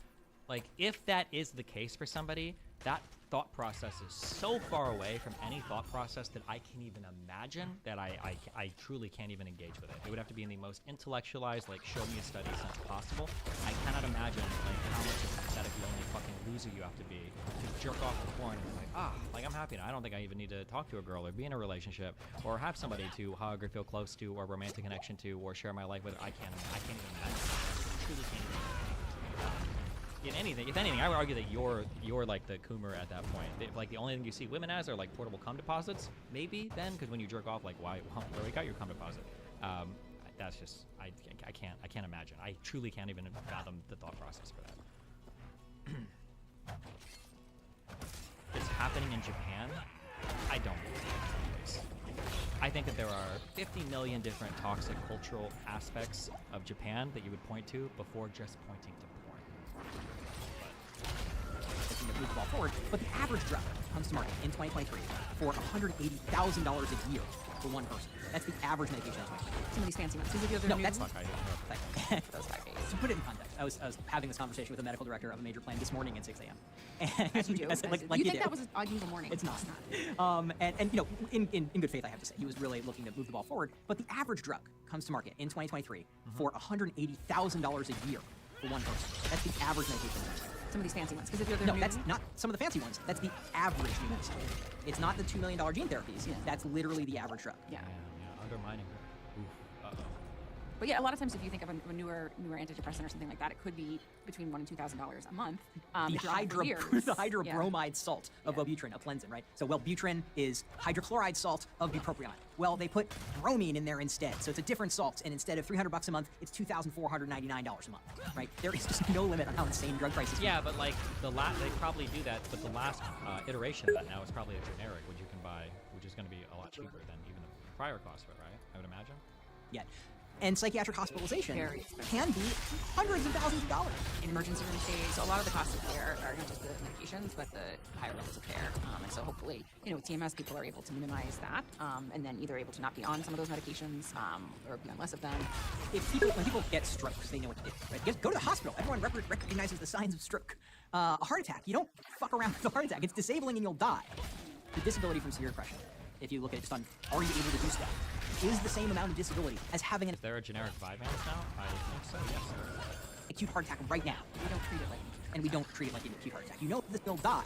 Like, if that is the case for somebody, that thought process is so far away from any thought process that I can't even imagine that I truly can't even engage with it. It would have to be in the most intellectualized, like, show me a study sense possible. I cannot imagine, like, how much of a pathetic, lonely fucking loser you have to be to jerk off to porn and be like, I'm happy now. I don't think I even need to talk to a girl or be in a relationship or have somebody to hug or feel close to or romantic connection to or share my life with. I can't even imagine. I truly can't even imagine. If anything, I would argue that you're like the Coomer at that point. Like, the only thing you see women as are like portable cum deposits, maybe then, because when you jerk off, like, where we got your cum deposit? That's just I can't imagine. I truly can't even fathom the thought process for that. It's happening in Japan. I don't believe that's the case. I think that there are 50 million different toxic cultural aspects of Japan that you would point to before just pointing to porn. move the ball forward, but the average drug comes to market in 2023 for $180,000 a year for one person. That's the average medication in 2023. Some of these fancy ones. These are the other No, new- that's Fuck, I didn't know. those 5 days. to put it in context. I was having this conversation with a medical director of a major plan this morning at 6 a.m. And As you do. I said, As like you you think do. that was an unusual morning? It's not. And you know, in good faith, I have to say, he was really looking to move the ball forward. But the average drug comes to market in 2023 for $180,000 a year for one person. That's the average medication. Some of these fancy ones. Because if you're No, that's not some of the fancy ones. That's the average new medicine. It's not the $2 million gene therapies. Yeah. That's literally the average drug. Yeah. Yeah, undermining her. Oof. Uh-oh. But yeah, a lot of times if you think of a newer antidepressant or something like that, it could be between $1,000 and $2,000 a month. If you're on it for years. The hydrobromide salt of Wellbutrin, of Plenzen, right? So Wellbutrin is hydrochloride salt of bupropion. Well, they put bromine in there instead, so it's a different salt, and instead of $300 a month, it's $2,499 a month, right? There is just no limit on how insane drug prices can be. Yeah, but like they probably do that, but the last iteration of that now is probably a generic, which you can buy, which is going to be a lot cheaper than even the prior cost of it, right? I would imagine. Yet. And psychiatric hospitalization Very can be hundreds of thousands of dollars. In emergency room stays, so a lot of the costs of care are not just the medications, but the higher levels of care. And so hopefully, you know, with TMS, people are able to minimize that, and then either able to not be on some of those medications, or be on less of them. When people get strokes, they know what to do. Right? Just go to the hospital. Everyone recognizes the signs of stroke. A heart attack, you don't fuck around with a heart attack. It's disabling and you'll die. The disability from severe depression, if you look at it just on, are you able to do stuff, is the same amount of disability as having an Is there a generic Vyvanse now? I think so, yes. acute heart attack right now. We don't treat it like And we don't treat it like an acute heart attack. You know this will die.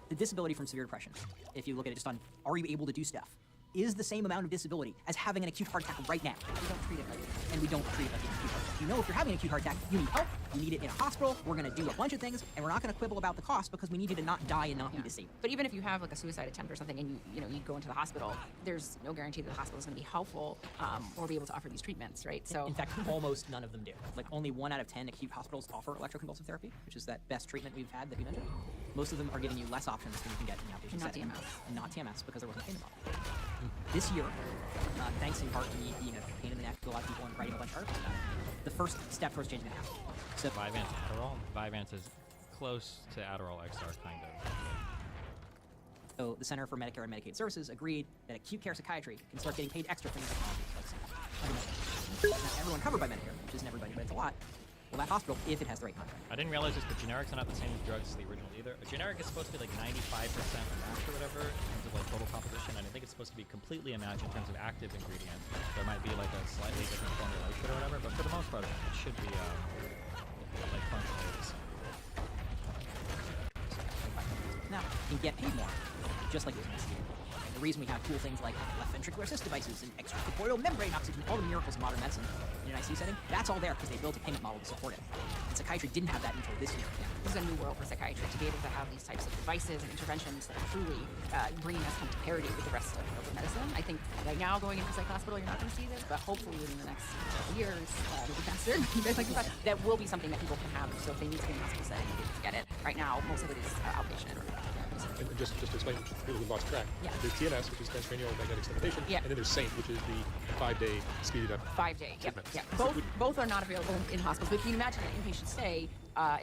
The disability from severe depression, if you look at it just on, are you able to do stuff, is the same amount of disability as having an acute heart attack right now. we don't treat it like And we don't treat it like an acute heart attack. You know if you're having an acute heart attack, you need help, you need it in a hospital, we're gonna do a bunch of things, and we're not gonna quibble about the cost because we need you to not die and not be disabled. But even if you have like a suicide attempt or something, and you go into the hospital, there's no guarantee that the hospital is going to be helpful or be able to offer these treatments, right? So In fact, almost none of them do. Like only 1 out of 10 acute hospitals offer electroconvulsive therapy, which is that best treatment we've had that you mentioned. Most of them are giving you less options than you can get in the outpatient And not setting. TMS. And not TMS because there wasn't a payment model. This year, thanks in part to me being a pain in the neck to a lot of people and writing a bunch of articles about it, the first step towards changing that happened. So Vyvanse Adderall? Vyvanse is close to Adderall XR, kind of. So the Center for Medicare and Medicaid Services agreed that acute care psychiatry can start getting paid extra for new technologies like Not everyone covered by Medicare, which isn't everybody, but it's a lot. Well, that hospital, if it has the right contract. I didn't realize this, but generics are not the same as drugs as the original either. A generic is supposed to be like 95% matched or whatever in terms of like total composition, and I think it's supposed to be completely matched in terms of active ingredients. There might be like a slightly different formulation or whatever, but for the most part, it should be like functionally the same. Now, you can get paid more, just like it was in the And the reason we have cool things like left ventricular assist devices and extracorporeal membrane oxygen, all the miracles of modern medicine in an ICU setting, that's all there because they built a payment model to support it. And psychiatry didn't have that until this year. this is a new world for psychiatry to be able to have these types of devices and interventions that are truly bringing us to parity with the rest of medicine. I think right now going into psych hospital, you're not going to see this, but hopefully within the next couple years, maybe faster, you guys like that, that will be something that people can have. So if they need to be in a hospital setting, they can get it. Right now, most of it is outpatient. And just to explain, people who lost track, Yeah. there's TMS, which is transcranial magnetic stimulation, Yeah. and then there's SAINT, which is the 5-day speeded up 5-day. Yep. treatment. Yeah. So Both are not available in hospitals. But can you imagine an inpatient stay?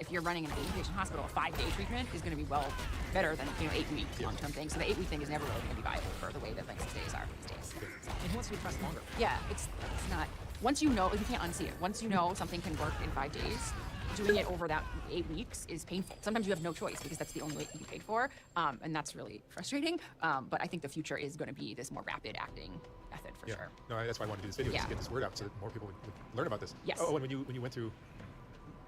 If you're running an inpatient hospital, a 5-day treatment is going to be well better than 8-week long-term thing. So the 8-week thing is never really going to be viable for the way that length of stays are these days. So, And who wants to be pressed longer? yeah, it's not. Once you know, you can't unsee it. Once you know something can work in 5 days, doing it over that 8 weeks is painful. Sometimes you have no choice because that's the only way you can be paid for, and that's really frustrating. But I think the future is going to be this more rapid acting method for sure. No, that's why I wanted to do this video, Yeah. just to get this word out so that more people would learn about this. Yes. Oh, and when you went through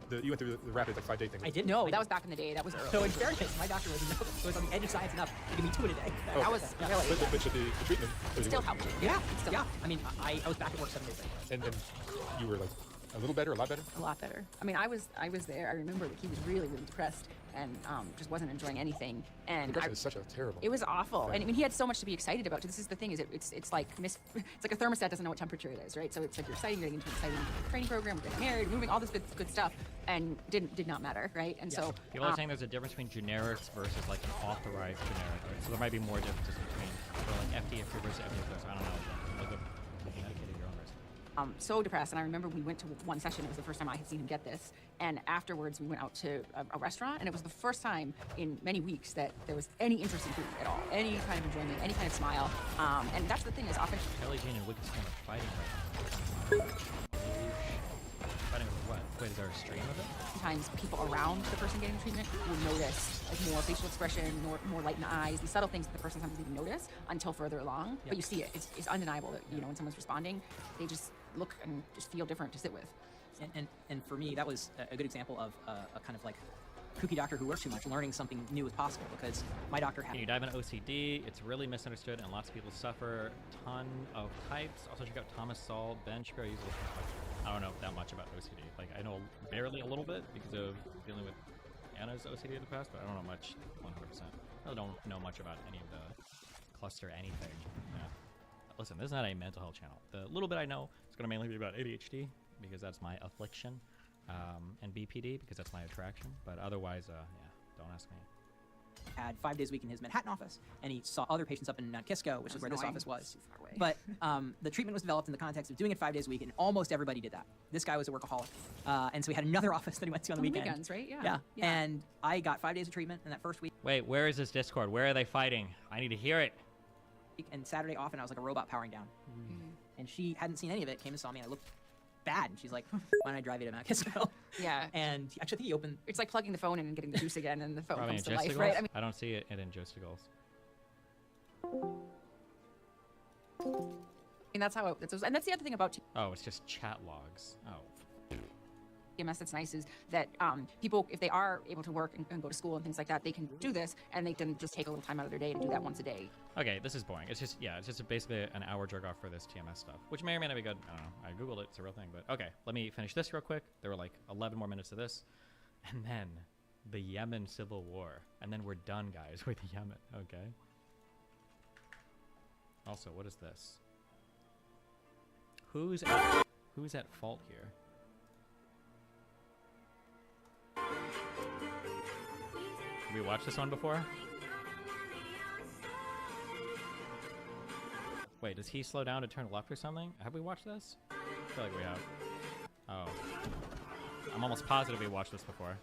the rapid 5-day thing. I didn't. No, that was back in the day. That was early. So in fairness, my doctor was on the edge of science enough to give me 2 in a day. Oh, That was really. But the treatment It still helped you. Yeah, Still yeah. I mean, I was back at work 7 days later. and you were like a little better, a lot better? A lot better. I mean, I was there. I remember that he was really, really depressed and just wasn't enjoying anything. And Depression is such a terrible. it was awful. thing. And I mean, he had so much to be excited about. This is the thing: is it's like it's like a thermostat doesn't know what temperature it is, right? So it's like you're excited, you're getting into an exciting training program, we're getting married, we're moving, all this good stuff, and did not matter, right? And so People are saying there's a difference between generics versus like an authorized generic, right? So there might be more differences between like FDA approved versus FDA approved. I don't know. Look up medicated your own risk. so depressed. And I remember we went to one session. It was the first time I had seen him get this. And afterwards, we went out to a restaurant, and it was the first time in many weeks that there was any interest in food at all, any kind of enjoyment, any kind of smile. And that's the thing is often. Kelly Jean and Wicked Skin are fighting right now. Fighting over what? Wait, is there a stream of it? Sometimes people around the person getting the treatment will notice like more facial expression, more light in the eyes, these subtle things that the person sometimes doesn't even notice until further along. But you see it. It's undeniable that when someone's responding, they just look and just feel different to sit with. And for me, that was a good example of a kind of like kooky doctor who works too much, learning something new is possible, because my doctor had. Can you dive into OCD? It's really misunderstood, and lots of people suffer. Ton of types. Also, check out Thomas Saul, Ben Shapiro. I don't know that much about OCD. Like, I know barely a little bit because of dealing with Anna's OCD in the past, but I don't know much 100%. I really don't know much about any of the cluster anything. Yeah. Listen, this is not a mental health channel. The little bit I know is going to mainly be about ADHD because that's my affliction, and BPD because that's my attraction. But otherwise, yeah, don't ask me. Had 5 days a week in his Manhattan office, and he saw other patients up in Kisco, which is where this office was. But the treatment was developed in the context of doing it 5 days a week, and almost everybody did that. This guy was a workaholic, and so he had another office that he went to on the weekend. Weekends, right? Yeah. And I got 5 days of treatment in that first week. Wait, where is this Discord? Where are they fighting? I need to hear it. And Saturday off, and I was like a robot powering down. And she hadn't seen any of it, came and saw me, and I looked bad, and she's like, why don't I drive you to Mount Kisco? Yeah. And actually, I think he opened. It's like plugging the phone in and getting the juice again, and the phone Probably comes in to life, Justigles? right? I don't see it in Justigles. And that's how it, and that's the other thing about Oh, it's just chat logs. Oh. TMS that's nice is that people, if they are able to work and go to school and things like that, they can do this, and they can just take a little time out of their day to do that once a day. Okay, this is boring. It's just, yeah, it's just basically an hour jerk off for this TMS stuff, which may or may not be good. I don't know. I Googled it. It's a real thing. But okay, let me finish this real quick. There were like 11 more minutes of this. And then the Yemen civil war. And then we're done, guys, with Yemen. Okay. Also, what is this? Who's at fault here? Have we watched this one before? Wait, does he slow down to turn left or something? Have we watched this? I feel like we have. Oh. I'm almost positive we watched this before.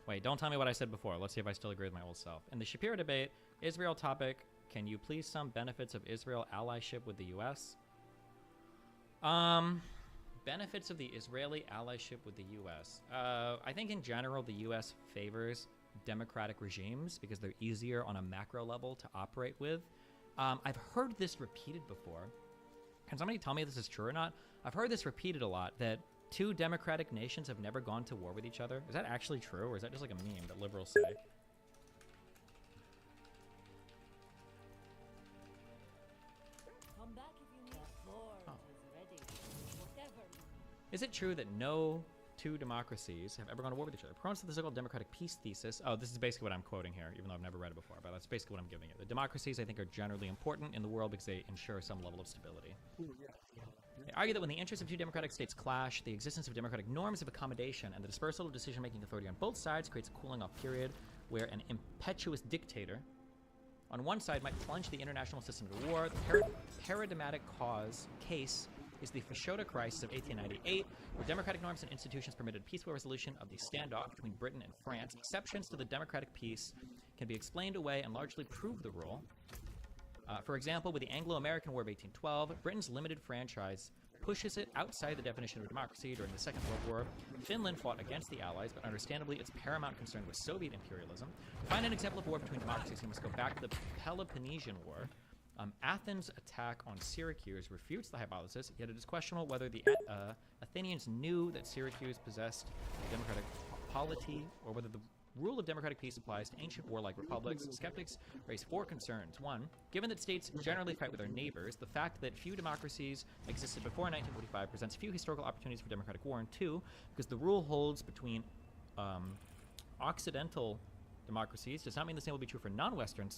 Wait, don't tell me what I said before. Let's see if I still agree with my old self. In the Shapiro debate, Israel topic, can you please sum benefits of Israel allyship with the U.S.? Benefits of the Israeli allyship with the U.S. I think in general the U.S. favors democratic regimes because they're easier on a macro level to operate with. I've heard this repeated before. Can somebody tell me if this is true or not? I've heard this repeated a lot, that two democratic nations have never gone to war with each other. Is that actually true, or is that just like a meme that liberals say? Come back if you need more. Ready. Whatever. Is it true that no two democracies have ever gone to war with each other? Proponents of the so-called democratic peace thesis. Oh, this is basically what I'm quoting here, even though I've never read it before, but that's basically what I'm giving it. The democracies, I think, are generally important in the world because they ensure some level of stability. They argue that when the interests of two democratic states clash, the existence of democratic norms of accommodation and the dispersal of decision-making authority on both sides creates a cooling-off period where an impetuous dictator on one side might plunge the international system to war. The paradigmatic case is the Fashoda crisis of 1898, where democratic norms and institutions permitted peaceful resolution of the standoff between Britain and France. Exceptions to the democratic peace can be explained away and largely prove the rule. For example, with the Anglo-American War of 1812, Britain's limited franchise pushes it outside the definition of democracy. During the Second World War, Finland fought against the Allies, but understandably its paramount concern was Soviet imperialism. To find an example of war between democracies, you must go back to the Peloponnesian War. Athens' attack on Syracuse refutes the hypothesis, yet it is questionable whether the Athenians knew that Syracuse possessed democratic polity, or whether the rule of democratic peace applies to ancient warlike republics. Skeptics raise four concerns. One, given that states generally fight with their neighbors, the fact that few democracies existed before 1945 presents few historical opportunities for democratic war. And two, because the rule holds between Occidental democracies does not mean the same will be true for non-Western.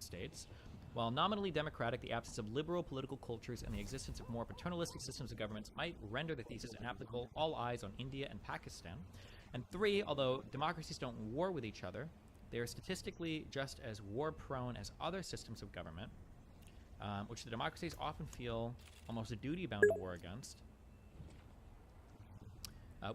States. While nominally democratic, the absence of liberal political cultures and the existence of more paternalistic systems of governments might render the thesis inapplicable. All eyes on India and Pakistan. And 3, although democracies don't war with each other, they are statistically just as war-prone as other systems of government, which the democracies often feel almost a duty-bound to war against.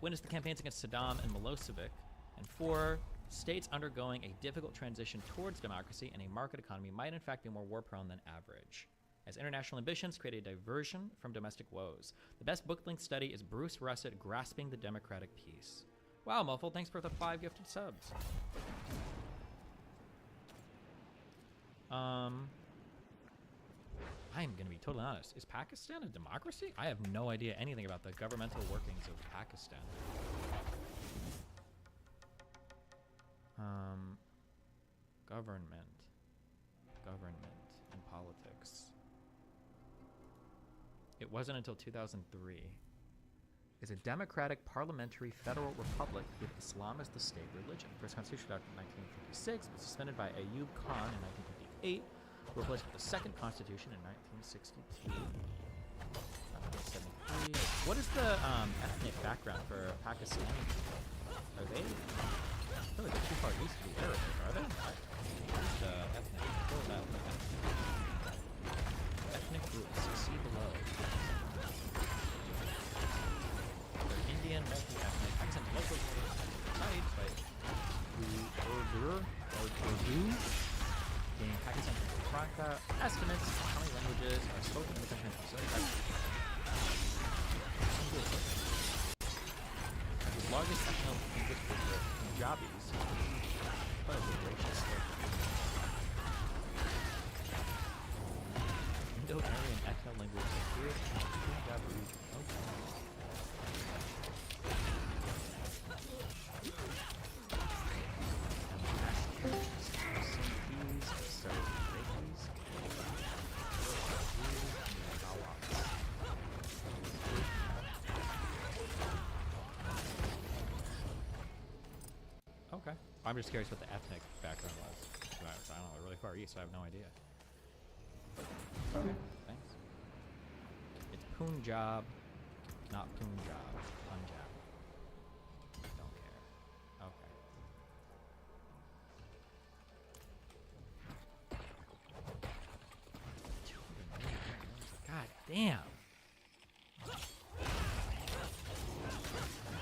Witness the campaigns against Saddam and Milosevic. And 4, states undergoing a difficult transition towards democracy and a market economy might in fact be more war-prone than average, as international ambitions create a diversion from domestic woes. The best book-length study is Bruce Russet, Grasping the Democratic Peace. Wow, Muffled, thanks for the 5 gifted subs. I'm gonna be totally honest. Is Pakistan a democracy? I have no idea anything about the governmental workings of Pakistan. Government and politics. It wasn't until 2003. Is a democratic parliamentary federal republic with Islam as the state religion. First constitution adopted in 1956, was suspended by Ayub Khan in 1958, replaced with the second constitution in 1962. 1973. What is the ethnic background for Pakistan? Are they? I feel like they're too far east to be Arabic, are they? Where's the ethnic? What is that? Ethnic groups. See below. They're Indian, multi-ethnic. Pakistan local sites by Urdu. In Pakistan, Franca estimates how many languages are spoken in the country. The largest ethnic linguistic group are Punjabis. What is the gracious Indo-Aryan ethno-linguistic group in the Punjab region. Okay. I'm just curious what the ethnic background was. I don't know, they're really far east, so I have no idea. Okay, thanks. It's Punjab, not Punjab. Punjab. Don't care. Okay. God damn.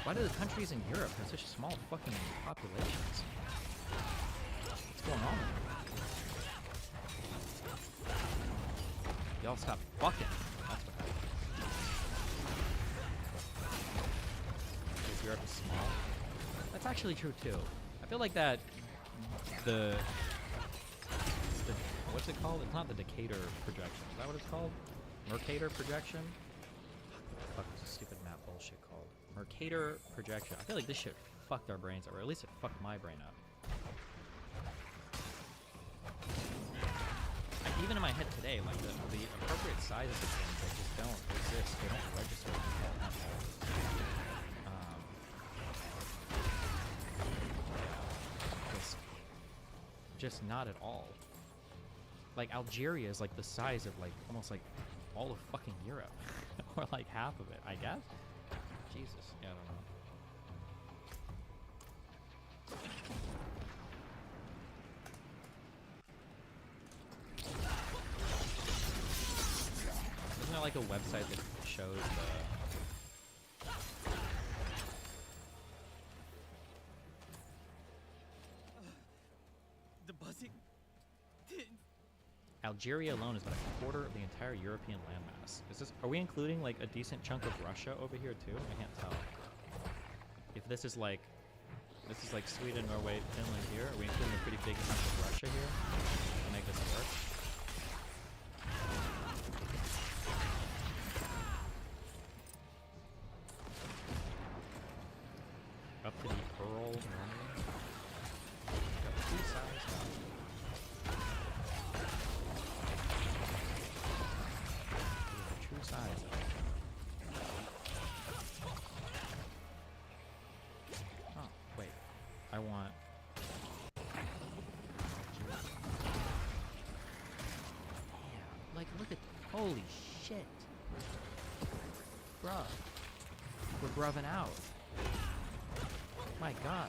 Why do the countries in Europe have such small fucking populations? What's going on? Y'all stop fucking. That's what happened. Because Europe is small. That's actually true too. I feel like that the what's it called? It's not the Decatur projection. Is that what it's called? Mercator projection? What the fuck is this stupid map bullshit called? Mercator projection. I feel like this shit fucked our brains up, or at least it fucked my brain up. Even in my head today, like the appropriate sizes of things that just don't exist. They don't register. Just not at all. Like Algeria is like the size of like almost like all of fucking Europe, or like half of it, I guess. Jesus, yeah, I don't know. Isn't there like a website that shows the buzzing? Algeria alone is about a quarter of the entire European landmass. Are we including like a decent chunk of Russia over here too? I can't tell. If this is like Sweden, Norway, Finland here, are we including a pretty big chunk of Russia here to make this work? Up to the Ural normally. Got the two sides now. True size. Oh, wait. I want... Holy shit. Bruh. We're bruving out. My god.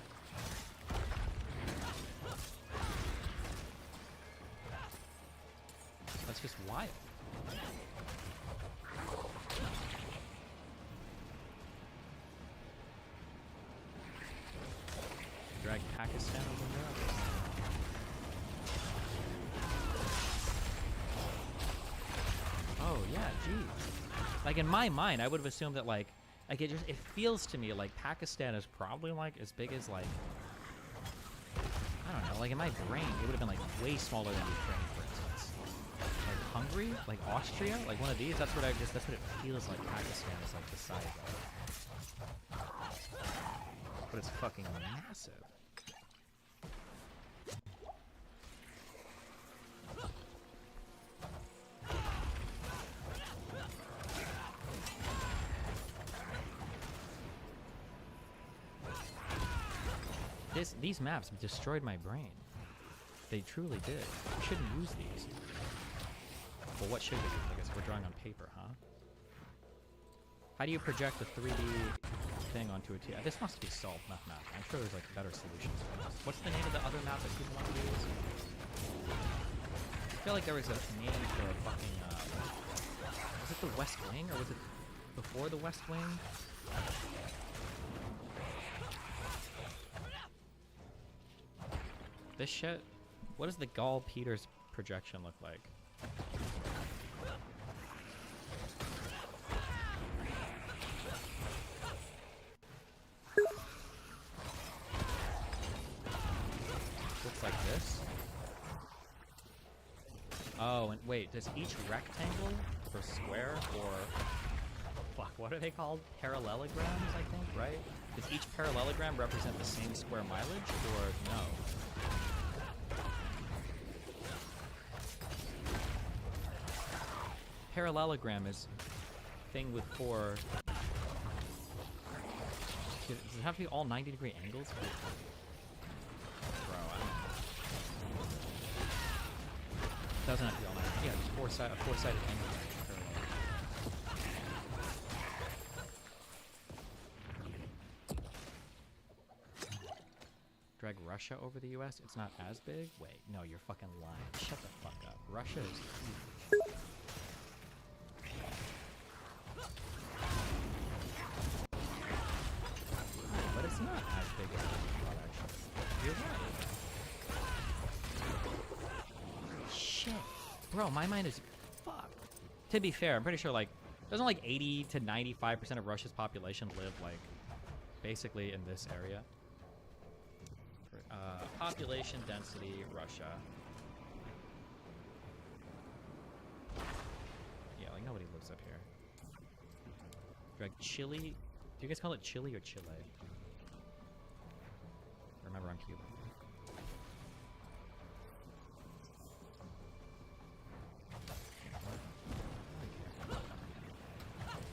That's just wild. Drag Pakistan over there. Oh yeah, geez. Like in my mind, I would have assumed that like it feels to me like Pakistan is probably like as big as like I don't know, like in my brain it would have been like way smaller than Ukraine, for instance. Like Hungary, like Austria, like one of these. That's what it feels like. Pakistan is like the size of. But it's fucking massive. These maps destroyed my brain. They truly did. We shouldn't use these. Well, what should we use? I guess we're drawing on paper, huh? How do you project a 3D thing onto a T? This must be solved mathematically. I'm sure there's like better solutions for this. What's the name of the other map that people want to use? I feel like there was a name for a fucking, was it the West Wing, or was it before the West Wing? This shit? What does the Gall-Peters projection look like? Looks like this. Oh, and wait, does each rectangle or square or fuck, what are they called? Parallelograms, I think, right? Does each parallelogram represent the same square mileage, or no? Parallelogram is thing with 4. Does it have to be all 90-degree angles? Bro, I don't know. It doesn't have to be all 90. Yeah, just a four-sided angle. Drag Russia over the US? It's not as big? Wait, no, you're fucking lying. Shut the fuck up. Russia is huge. But it's not as big as I thought, actually. You're right. Shit. Bro, my mind is fucked. To be fair, I'm pretty sure, like, doesn't like 80 to 95% of Russia's population live, like, basically in this area? Population density, Russia. Yeah, like nobody lives up here. Drag Chile. Do you guys call it Chile or Chile? Remember, I'm Cuban.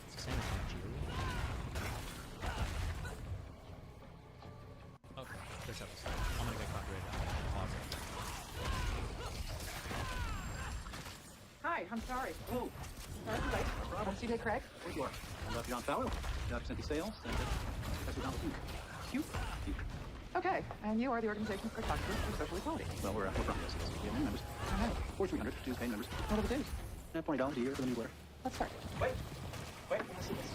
It's the same as Nigeria. Okay, this episode. I'm gonna get copyrighted. I'm gonna pause it. Hi, I'm sorry. Oh, sorry for late. No problem. CJ Craig. There you are. I'm Dr. John Fowler. Dr. Cynthia Sales. And Professor Donald Hugh. Hugh. Okay, and you are the Organization for Photography and Social Equality. Well, we're from this. We have members. All right. 4,300 dues paid members. What are the dues? $20 a year for the newsletter. Let's start. Wait, let me see this.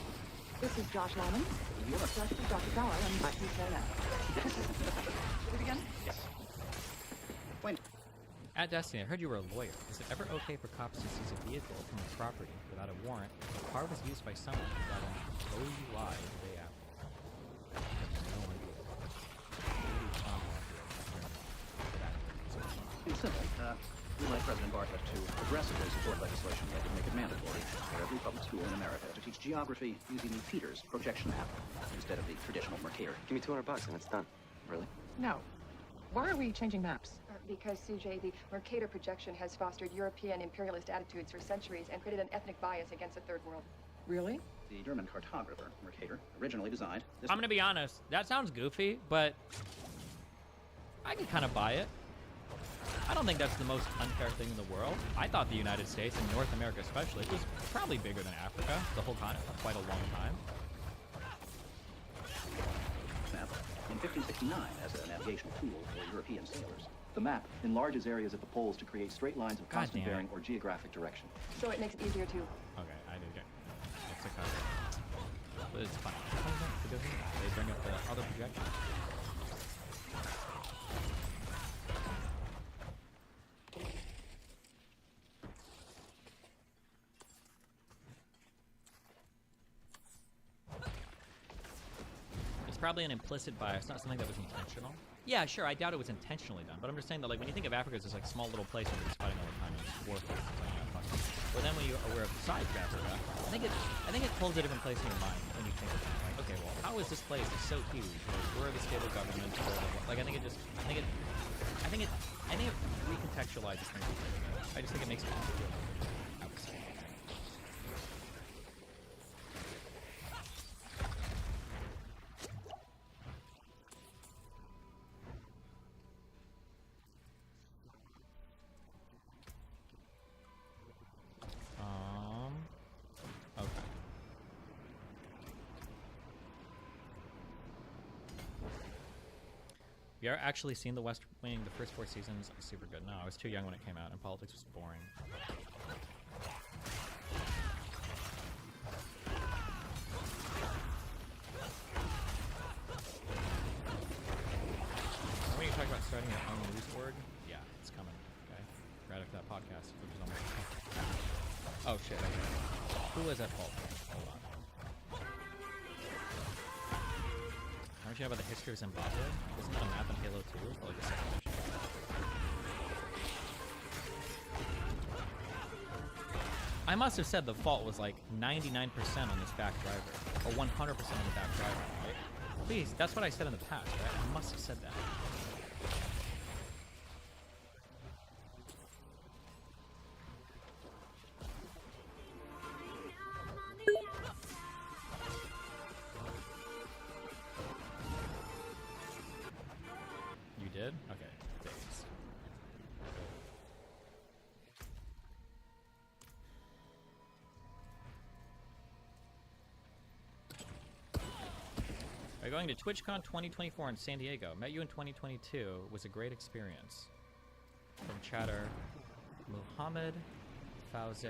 This is Josh Lyman. You're Dr. Fowler, and he's there now. Do it again? Yes. Wait. At Destiny, I heard you were a lawyer. Is it ever okay for cops to seize a vehicle from a property without a warrant if the car was used by someone who got an OUI the day after? I have no idea. It's simple. We'd like President Bartlett to aggressively support legislation that would make it mandatory for every public school in America to teach geography using the Peters projection map instead of the traditional Mercator. Give me $200 and it's done. Really? No. Why are we changing maps? Because, CJ, the Mercator projection has fostered European imperialist attitudes for centuries and created an ethnic bias against the Third World. Really? The German cartographer, Mercator, originally designed this. I'm gonna be honest. That sounds goofy, but I can kind of buy it. I don't think that's the most unfair thing in the world. I thought the United States, and North America especially, was probably bigger than Africa, the whole continent, for quite a long time. In 1569, as a navigational tool for European sailors, the map enlarges areas at the poles to create straight lines of constant bearing or geographic direction. So it makes it easier to... Okay, I did get it's a cut. But it's fine. Because they bring up the other projections. It's probably an implicit bias, not something that was intentional. Yeah, sure, I doubt it was intentionally done, but I'm just saying that, like, when you think of Africa as this, like, small little place where they're just fighting all the time, and it's warfare, it's like, yeah, fuck. But then when you're aware of the size of Africa, I think it pulls a different place in your mind when you think of it. Like, okay, well, how is this place so huge? Like, where are the stable governments? Like, I think it recontextualizes things. I just think it makes it feel outside. Okay. You ever actually seen The West Wing? The first 4 seasons? Super good. No, I was too young when it came out, and politics was boring. Are we talking about starting your own news org? Yeah, it's coming. Okay, right after that podcast, which is almost. Oh shit! Who is at fault? Hold on. Aren't you know about the history of Zimbabwe? Isn't that a map in Halo 2? Or like the second mission? I must have said the fault was like 99% on this back driver, or 100% on the back driver, right? Please, that's what I said in the past, right? I must have said that. You did? Okay, thanks. We're going to TwitchCon 2024 in San Diego. Met you in 2022. Was a great experience. From chatter, Muhammad Fauze. No.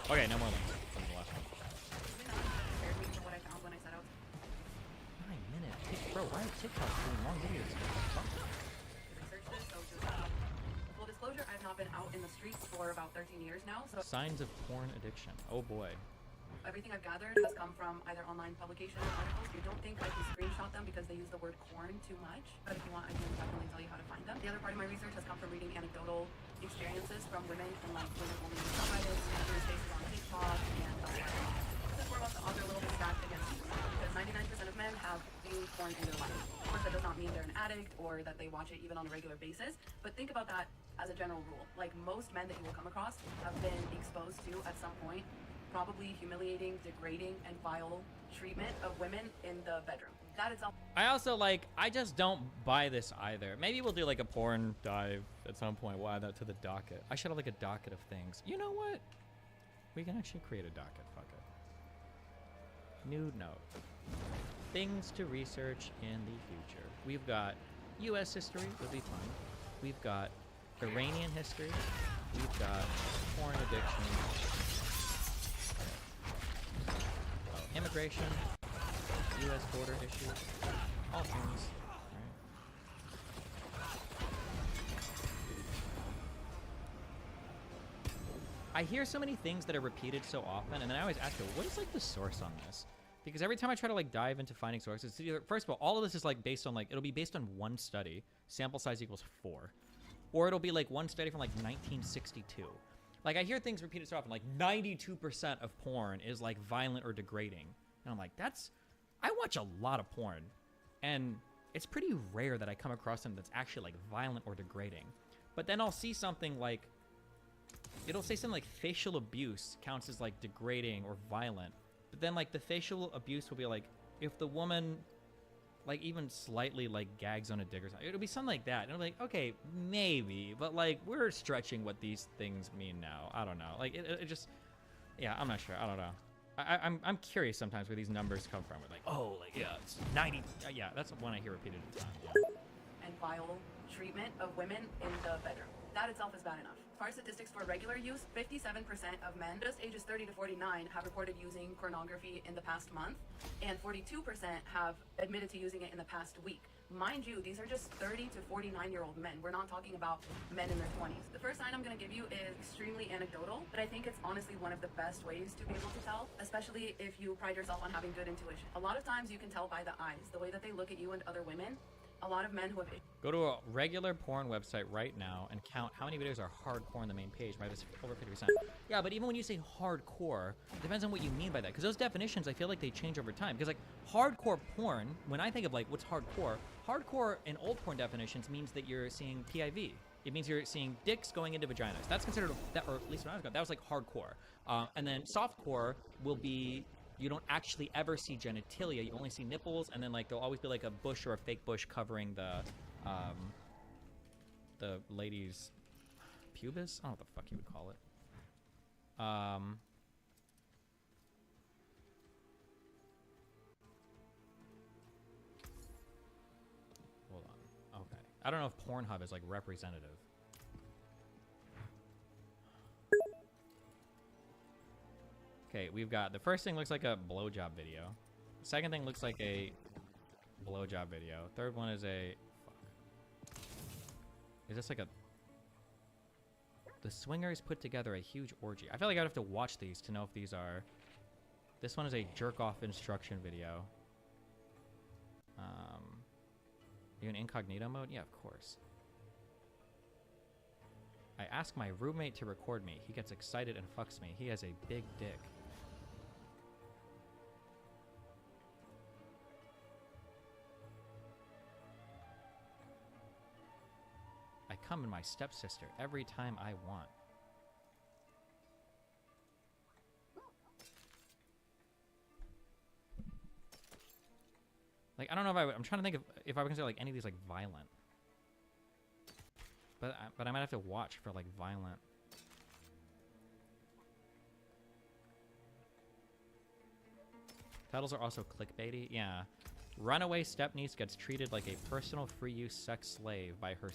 Okay, no more links from the last one. 9 minutes. Bro, why is TikTok doing long videos? Full disclosure, I've not been out in the streets for about 13 years now, so Signs of porn addiction. Oh boy. everything I've gathered has come from either online publications or articles. You don't think I can screenshot them because they use the word corn too much, but if you want, I can definitely tell you how to find them. The other part of my research has come from reading anecdotal experiences from women and like women-only subreddits, other spaces on TikTok, and this is foremost to offer a little bit of stats against people, because 99% of men have viewed porn in their life. Of course, that does not mean they're an addict or that they watch it even on a regular basis, but think about that as a general rule. Like, most men that you will come across have been exposed to, at some point, probably humiliating, degrading, and vile treatment of women in the bedroom. That itself. I also, like, I just don't buy this either. Maybe we'll do, like, a porn dive at some point. We'll add that to the docket. I should have, like, a docket of things. You know what? We can actually create a docket. Fuck it. Nude note. Things to research in the future. We've got U.S. history. Would be fun. We've got Iranian history. We've got porn addiction. Immigration, U.S. border issues, all things. Right. I hear so many things that are repeated so often, and then I always ask her, what is like the source on this? Because every time I try to like dive into finding sources, it's either, first of all of this is like based on like, it'll be based on one study, sample size equals 4. Or it'll be like one study from like 1962. Like, I hear things repeated so often, like 92% of porn is like violent or degrading. And I'm like, I watch a lot of porn. And it's pretty rare that I come across something that's actually like violent or degrading. But then I'll see something like, it'll say something like facial abuse counts as like degrading or violent. But then like the facial abuse will be like, if the woman like even slightly like gags on a dick or something, it'll be something like that. And I'm like, okay, maybe, but like we're stretching what these things mean now. I don't know. Like it just, yeah, I'm not sure. I don't know. I'm curious sometimes where these numbers come from. We're like, oh, like yeah, it's 90. Yeah, that's one I hear repeated at the time. Yeah. And vile treatment of women in the bedroom. That itself is bad enough. As far as statistics for regular use, 57% of men just ages 30 to 49 have reported using pornography in the past month, and 42% have admitted to using it in the past week. Mind you, these are just 30 to 49-year-old men. We're not talking about men in their 20s. The first sign I'm going to give you is extremely anecdotal, but I think it's honestly one of the best ways to be able to tell, especially if you pride yourself on having good intuition. A lot of times you can tell by the eyes, the way that they look at you and other women. A lot of men who have... Go to a regular porn website right now and count how many videos are hardcore on the main page. Right, it's over 50%. Yeah, but even when you say hardcore, it depends on what you mean by that. Because those definitions, I feel like they change over time. Because like hardcore porn, when I think of like what's hardcore in old porn definitions means that you're seeing PIV. It means you're seeing dicks going into vaginas. That's considered, that, or at least when I was going, that was like hardcore. And then softcore will be, you don't actually ever see genitalia. You only see nipples, and then like there'll always be like a bush or a fake bush covering the lady's pubis. I don't know what the fuck you would call it. Hold on. Okay. I don't know if Pornhub is like representative. Okay, we've got the first thing looks like a blowjob video. The second thing looks like a blowjob video. Third one is a... Fuck. Is this like a... The swingers put together a huge orgy. I feel like I'd have to watch these to know if these are... This one is a jerk-off instruction video. You in incognito mode? Yeah, of course. I ask my roommate to record me. He gets excited and fucks me. He has a big dick. I come in my stepsister every time I want. Like, I don't know if I would, I'm trying to think if I would consider like any of these like violent. But I might have to watch for like violent. Titles are also clickbaity. Yeah. Runaway stepniece gets treated like a personal free use sex slave by her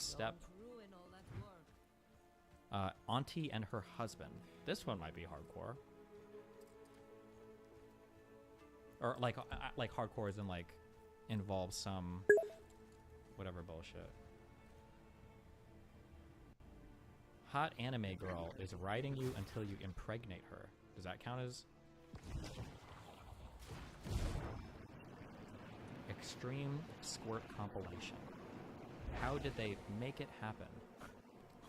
auntie and her husband. This one might be hardcore. Or like hardcore is in like involves some whatever bullshit. Hot anime girl is riding you until you impregnate her. Does that count as extreme squirt compilation? How did they make it happen?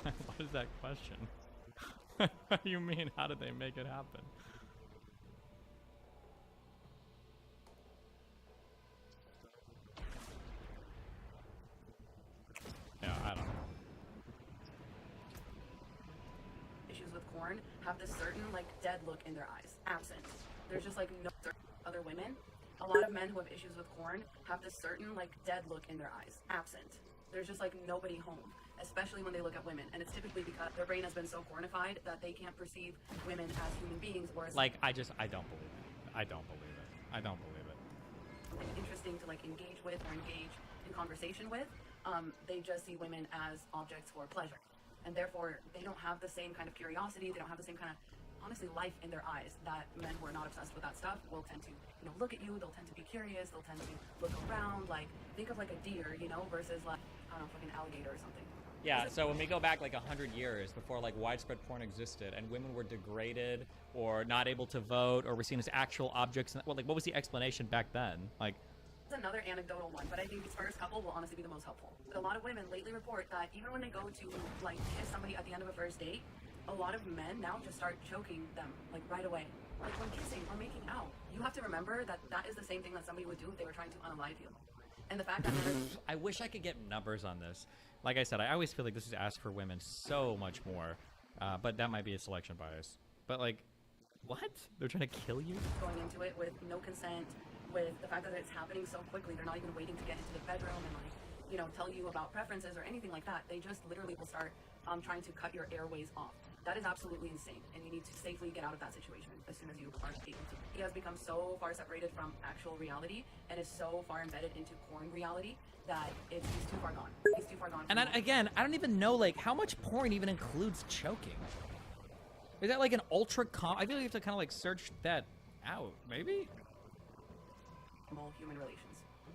What is that question? What do you mean, how did they make it happen? Yeah, I don't know. Issues with corn have this certain like dead look in their eyes, absent. There's just like no other women. A lot of men who have issues with corn have this certain like dead look in their eyes, absent. There's just like nobody home, especially when they look at women, and it's typically because their brain has been so cornified that they can't perceive women as human beings or as like I don't believe it. I don't believe it. I don't believe it. Something interesting to like engage with or engage in conversation with. They just see women as objects for pleasure, and therefore they don't have the same kind of curiosity. They don't have the same kind of, honestly, life in their eyes that men who are not obsessed with that stuff will tend to, look at you. They'll tend to be curious. They'll tend to look around. Like, think of like a deer, versus like, I don't know, fucking alligator or something. Yeah, so when we go back like 100 years before like widespread porn existed and women were degraded or not able to vote or were seen as actual objects, well, like what was the explanation back then? Like, Another anecdotal one, but I think this first couple will honestly be the most helpful. A lot of women lately report that even when they go to like kiss somebody at the end of a first date, a lot of men now just start choking them like right away, like when kissing or making out. You have to remember that that is the same thing that somebody would do if they were trying to unalive you. And the fact that I wish I could get numbers on this Like I said, I always feel like this is asked for women so much more, but that might be a selection bias. But like, what? They're trying to kill you? Going into it with no consent, with the fact that it's happening so quickly, they're not even waiting to get into the bedroom and like, you know, tell you about preferences or anything like that. They just literally will start trying to cut your airways off. That is absolutely insane, and you need to safely get out of that situation as soon as you are able to. He has become so far separated from actual reality and is so far embedded into porn reality that he's too far gone. He's too far gone. And again, I don't even know like how much porn even includes choking. Is that like an ultra I feel like you have to kind of like search that out, maybe? Human relations.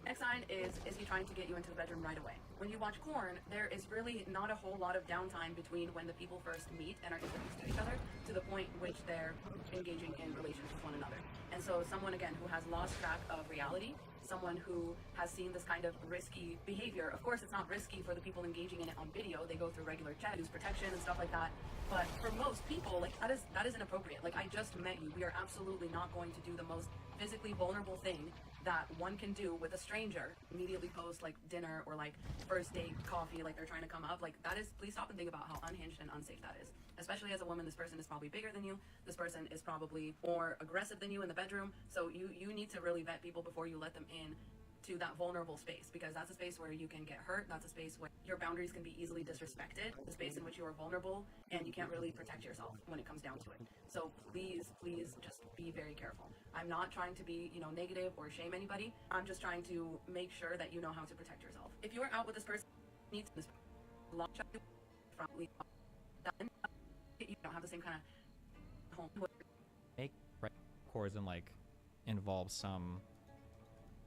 Next sign is he trying to get you into the bedroom right away? When you watch porn, there is really not a whole lot of downtime between when the people first meet and are introduced to each other to the point in which they're engaging in relations with one another. And so someone, again, who has lost track of reality, someone who has seen this kind of risky behavior. Of course, it's not risky for the people engaging in it on video. They go through regular checks, use protection and stuff like that. But for most people, like that is inappropriate. Like, I just met you. We are absolutely not going to do the most physically vulnerable thing that one can do with a stranger. Immediately post like dinner or like first date coffee, like they're trying to come up. Like that is, please stop and think about how unhinged and unsafe that is. Especially as a woman, this person is probably bigger than you. This person is probably more aggressive than you in the bedroom. So you need to really vet people before you let them in to that vulnerable space, because that's a space where you can get hurt. That's a space where your boundaries can be easily disrespected, the space in which you are vulnerable and you can't really protect yourself when it comes down to it. So please just be very careful. I'm not trying to be, negative or shame anybody. I'm just trying to make sure that you know how to protect yourself. If you are out with this person, needs this long shot from you don't have the same kind of home. Make cores and like involve some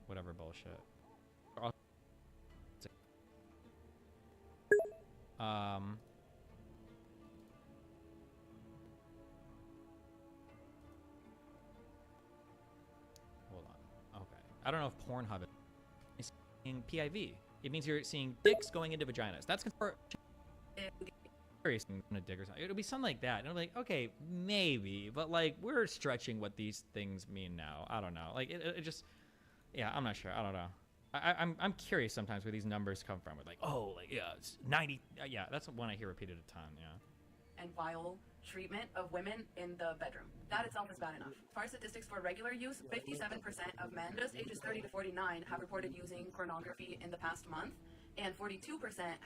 whatever bullshit. Hold on. Okay. I don't know if Pornhub is seeing PIV. It means you're seeing dicks going into vaginas. That's it'll be something like that. And I'm like, okay, maybe, but like we're stretching what these things mean now. I don't know. Like it just, yeah, I'm not sure. I don't know. I'm curious sometimes where these numbers come from. We're like, oh, like yeah, it's 90. Yeah, that's one I hear repeated a ton. Yeah. And vile treatment of women in the bedroom. That itself is bad enough. Far statistics for regular use, 57% of men just ages 30 to 49 have reported using pornography in the past month, and 42%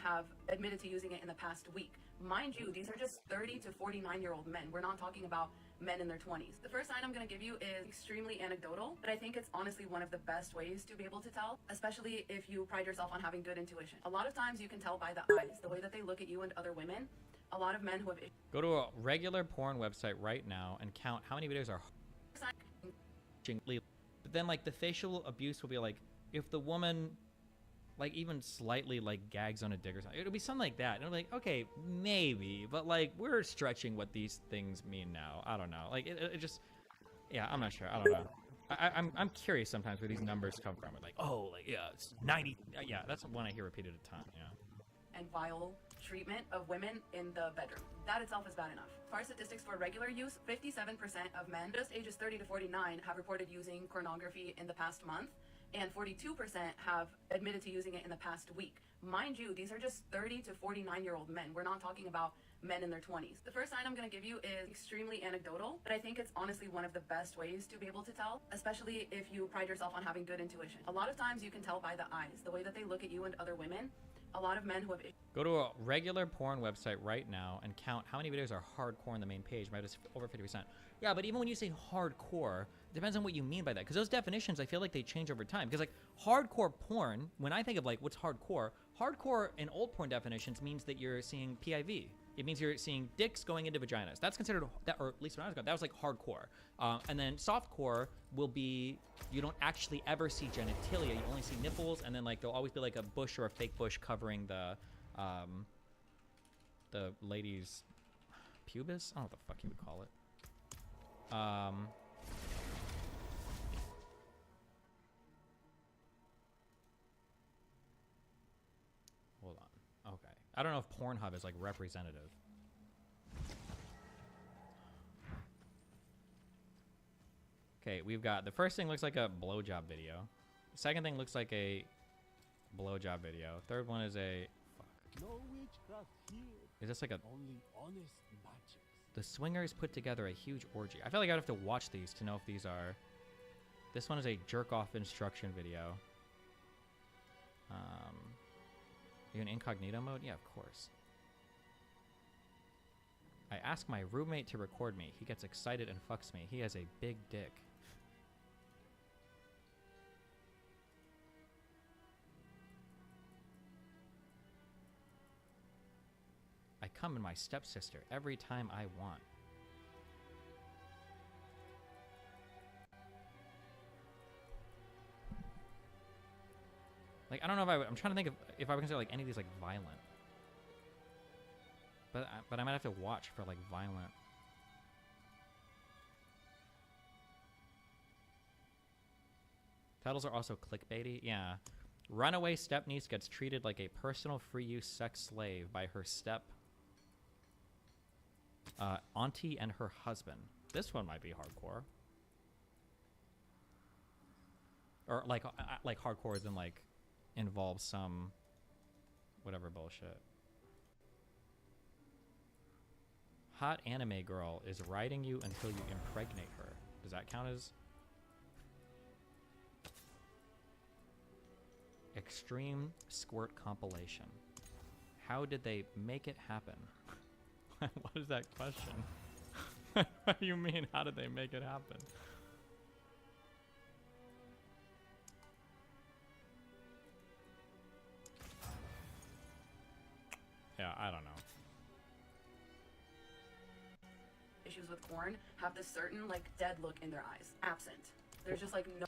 have admitted to using it in the past week. Mind you, these are just 30 to 49-year-old men. We're not talking about men in their 20s. The first sign I'm going to give you is extremely anecdotal, but I think it's honestly one of the best ways to be able to tell, especially if you pride yourself on having good intuition. A lot of times you can tell by the eyes, the way that they look at you and other women. A lot of men who have go to a regular porn website right now and count how many videos are but then like the facial abuse will be like if the woman like even slightly like gags on a dick or something. It'll be something like that. And it'll be like, okay, maybe, but like we're stretching what these things mean now. I don't know. Like it just, yeah, I'm not sure. I don't know. I'm curious sometimes where these numbers come from. We're like, oh, like yeah, it's 90. Yeah, that's one I hear repeated a ton. Yeah. And vile treatment of women in the bedroom. That itself is bad enough. Far statistics for regular use, 57% of men just ages 30 to 49 have reported using pornography in the past month, and 42% have admitted to using it in the past week. Mind you, these are just 30 to 49-year-old men. We're not talking about men in their 20s. The first sign I'm going to give you is extremely anecdotal, but I think it's honestly one of the best ways to be able to tell, especially if you pride yourself on having good intuition. A lot of times you can tell by the eyes, the way that they look at you and other women. A lot of men who have go to a regular porn website right now and count how many videos are hardcore on the main page. Maybe it's over 50%. Yeah, but even when you say hardcore, it depends on what you mean by that. Because those definitions, I feel like they change over time. Because like hardcore porn, when I think of like what's hardcore in old porn definitions means that you're seeing PIV. It means you're seeing dicks going into vaginas. That's considered, that, or at least when I was going, that was like hardcore. And then softcore will be, you don't actually ever see genitalia. You only see nipples, and then like there'll always be like a bush or a fake bush covering the lady's pubis. I don't know what the fuck you would call it. Hold on. Okay. I don't know if Pornhub is like representative. Okay, we've got the first thing looks like a blowjob video. The second thing looks like a blowjob video. Third one is a fuck. No witchcraft here. Is this like a... Only honest magic. The swingers put together a huge orgy. I feel like I'd have to watch these to know if these are... This one is a jerk-off instruction video. You in incognito mode? Yeah, of course. I ask my roommate to record me. He gets excited and fucks me. He has a big dick. I come in my stepsister every time I want. Like, I don't know if I'm trying to think of if I would consider like any of these like violent. But I might have to watch for like violent. Titles are also clickbaity. Yeah. Runaway stepniece gets treated like a personal free use sex slave by her auntie and her husband. This one might be hardcore. Or like hardcore as in like involves some whatever bullshit. Hot anime girl is riding you until you impregnate her. Does that count as extreme squirt compilation? How did they make it happen? What is that question? What do you mean, how did they make it happen? Yeah, I don't know. Issues with porn have this certain like dead look in their eyes, absent. There's just like no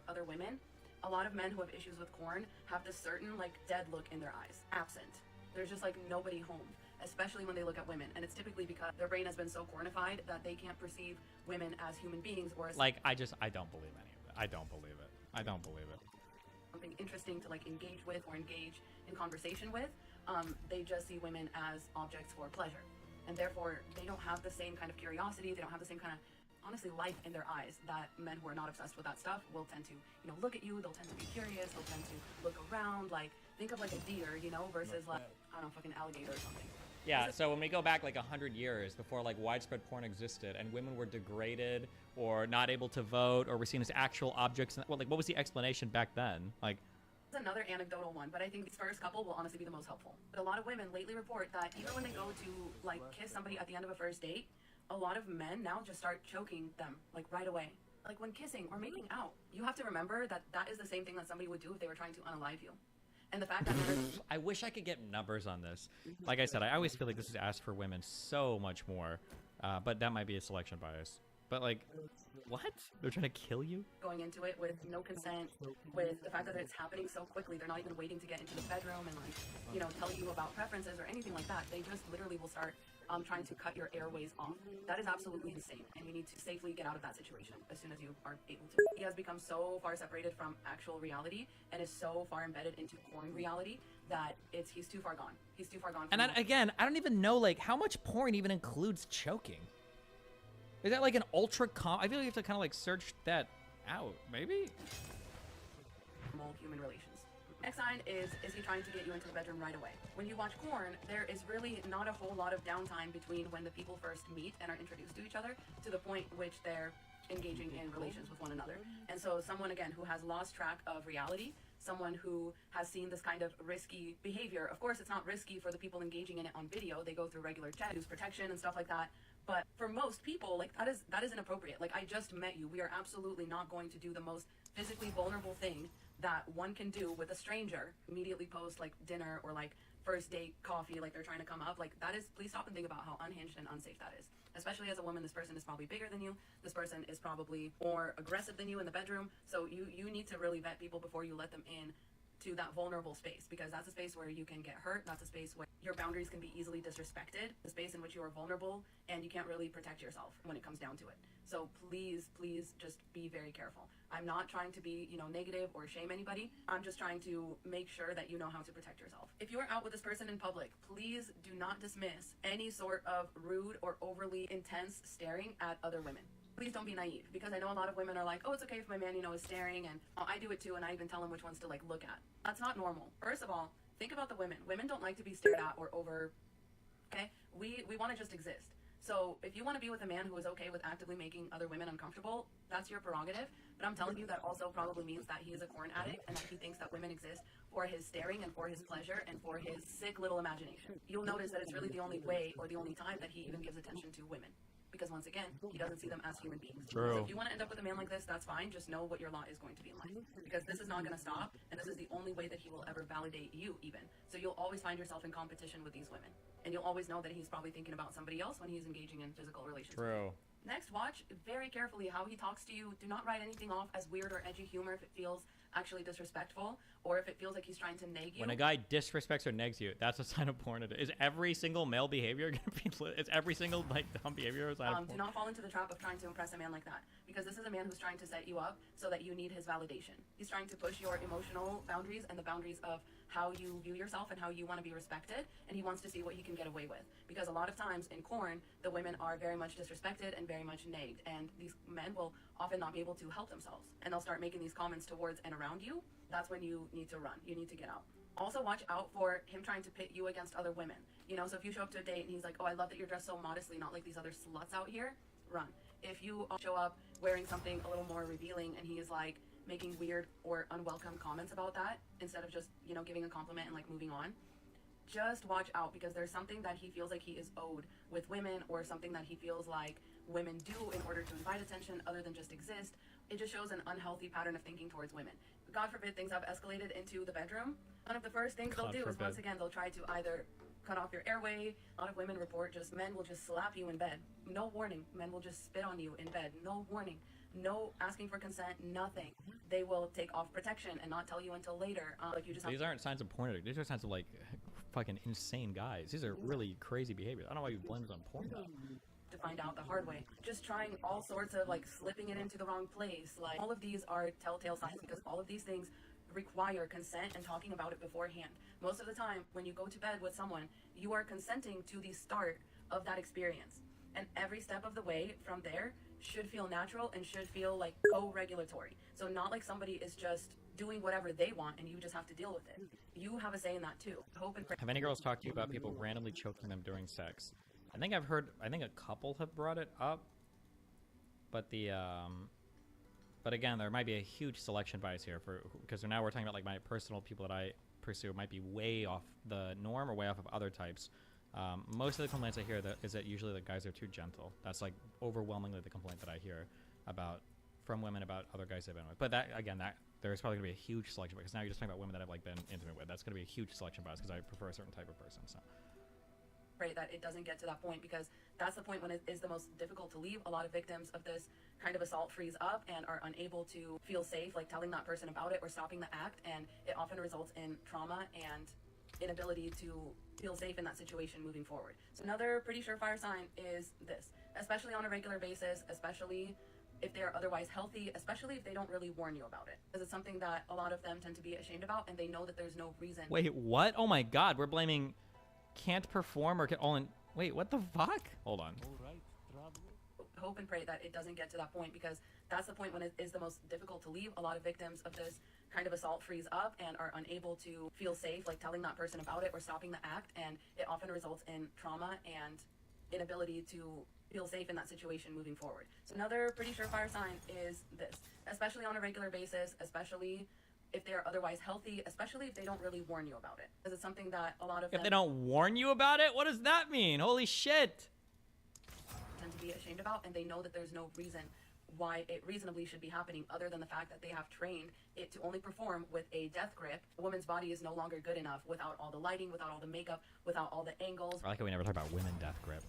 other women. A lot of men who have issues with porn have this certain like dead look in their eyes, absent. There's just like nobody home, especially when they look at women, and it's typically because their brain has been so cornified that they can't perceive women as human beings or as like I don't believe any of it. I don't believe it. I don't believe it. Something interesting to like engage with or engage in conversation with. They just see women as objects for pleasure, and therefore they don't have the same kind of curiosity. They don't have the same kind of, honestly, life in their eyes that men who are not obsessed with that stuff will tend to, look at you. They'll tend to be curious. They'll tend to look around. Like, think of like a deer, versus like, I don't know, fucking alligator or something. Yeah, so when we go back like 100 years before like widespread porn existed and women were degraded or not able to vote or were seen as actual objects, well, like what was the explanation back then? Like, It's another anecdotal one, but I think this first couple will honestly be the most helpful. But a lot of women lately report that even when they go to like kiss somebody at the end of a first date, a lot of men now just start choking them like right away. Like when kissing or making out, you have to remember that that is the same thing that somebody would do if they were trying to unalive you. And the fact that I wish I could get numbers on this. Like I said, I always feel like this is asked for women so much more, but that might be a selection bias. But like, what? They're trying to kill you? Going into it with no consent, with the fact that it's happening so quickly, they're not even waiting to get into the bedroom and like, tell you about preferences or anything like that. They just literally will start trying to cut your airways off. That is absolutely insane, and you need to safely get out of that situation as soon as you are able to. He has become so far separated from actual reality and is so far embedded into porn reality that he's too far gone. He's too far gone. And again, I don't even know like how much porn even includes choking. Is that like an ultra I feel like you have to kind of like search that out, maybe? Normal human relations. Next sign is he trying to get you into the bedroom right away? When you watch porn, there is really not a whole lot of downtime between when the people first meet and are introduced to each other to the point which they're engaging in relations with one another. And so someone, again, who has lost track of reality, someone who has seen this kind of risky behavior. Of course, it's not risky for the people engaging in it on video. They go through regular checks, use protection and stuff like that. But for most people, like that is inappropriate. Like, I just met you. We are absolutely not going to do the most physically vulnerable thing that one can do with a stranger. Immediately post like dinner or like first date coffee, like they're trying to come up. Like that is, please stop and think about how unhinged and unsafe that is. Especially as a woman, this person is probably bigger than you. This person is probably more aggressive than you in the bedroom. So you need to really vet people before you let them in to that vulnerable space, because that's a space where you can get hurt. That's a space where your boundaries can be easily disrespected, the space in which you are vulnerable and you can't really protect yourself when it comes down to it. So please just be very careful. I'm not trying to be, negative or shame anybody. I'm just trying to make sure that you know how to protect yourself. If you are out with this person in public, please do not dismiss any sort of rude or overly intense staring at other women. Please don't be naive, because I know a lot of women are like, oh, it's okay if my man, is staring, and I do it too, and I even tell him which ones to like look at. That's not normal. First of all, Think about the women. Women don't like to be stared at or over, okay? We want to just exist. So if you want to be with a man who is okay with actively making other women uncomfortable, that's your prerogative. But I'm telling you that also probably means that he is a corn addict and that he thinks that women exist for his staring and for his pleasure and for his sick little imagination. You'll notice that it's really the only way or the only time that he even gives attention to women. Because once again, he doesn't see them as human beings. True. So if you want to end up with a man like this, that's fine. Just know what your lot is going to be in life. Because this is not going to stop, and this is the only way that he will ever validate you even. So you'll always find yourself in competition with these women. And you'll always know that he's probably thinking about somebody else when he's engaging in physical relations. True. Next, watch very carefully how he talks to you. Do not write anything off as weird or edgy humor if it feels actually disrespectful, or if it feels like he's trying to nag you. When a guy disrespects or negs you, that's a sign of porn. Is every single male behavior gonna be? Is every single like dumb behavior a sign of porn? Do not fall into the trap of trying to impress a man like that, because this is a man who's trying to set you up so that you need his validation. He's trying to push your emotional boundaries and the boundaries of how you view yourself and how you want to be respected, and he wants to see what he can get away with. Because a lot of times in corn, the women are very much disrespected and very much nagged, and these men will often not be able to help themselves, and they'll start making these comments towards and around you. That's when you need to run. You need to get out. Also, watch out for him trying to pit you against other women. You know, so if you show up to a date and he's like, oh, I love that you're dressed so modestly, not like these other sluts out here, run. If you show up wearing something a little more revealing and he is like making weird or unwelcome comments about that, instead of just, you know, giving a compliment and like moving on, just watch out, because there's something that he feels like he is owed with women, or something that he feels like women do in order to invite attention other than just exist. It just shows an unhealthy pattern of thinking towards women. God forbid things have escalated into the bedroom. One of the first things they'll do is, once again, they'll try to either cut off your airway. A lot of women report just men will just slap you in bed. No warning. Men will just spit on you in bed. No warning. No asking for consent. Nothing. They will take off protection and not tell you until later. Like you just. These aren't signs of porn addict. These are signs of like fucking insane guys. These are really crazy behaviors. I don't know why you blame this on porn. To find out the hard way. Just trying all sorts of like slipping it into the wrong place. Like all of these are telltale signs, because all of these things require consent and talking about it beforehand. Most of the time when you go to bed with someone, you are consenting to the start of that experience. And every step of the way from there should feel natural and should feel like co-regulatory. So not like somebody is just doing whatever they want and you just have to deal with it. You have a say in that too. Hope and pray. Have any girls talked to you about people randomly choking them during sex? I think a couple have brought it up, but but again, there might be a huge selection bias here because now we're talking about like my personal people that I pursue might be way off the norm or way off of other types. Most of the complaints I hear is that usually the guys are too gentle. That's like overwhelmingly the complaint that I hear from women about other guys they've been with. But that again, there's probably gonna be a huge selection because now you're just talking about women that I've like been intimate with. That's gonna be a huge selection bias because I prefer a certain type of person. So. Pray that it doesn't get to that point, because that's the point when it is the most difficult to leave. A lot of victims of this kind of assault freeze up and are unable to feel safe, like telling that person about it or stopping the act, and it often results in trauma and inability to feel safe in that situation moving forward. So another pretty surefire sign is this, especially on a regular basis, especially if they are otherwise healthy, especially if they don't really warn you about it, because it's something that a lot of them tend to be ashamed about, and they know that there's no reason. Wait, what? Oh my God, we're blaming can't perform or can all in. Wait, what the fuck? Hold on. Hope and pray that it doesn't get to that point, because that's the point when it is the most difficult to leave. A lot of victims of this kind of assault freeze up and are unable to feel safe, like telling that person about it or stopping the act, and it often results in trauma and inability to feel safe in that situation moving forward. So another pretty surefire sign is this, especially on a regular basis, especially if they are otherwise healthy, especially if they don't really warn you about it, because it's something that a lot of If they don't warn you about it? What does that mean? Holy shit. Tend to be ashamed about, and they know that there's no reason why it reasonably should be happening other than the fact that they have trained it to only perform with a death grip. A woman's body is no longer good enough without all the lighting, without all the makeup, without all the angles. I like how we never talk about women death grip.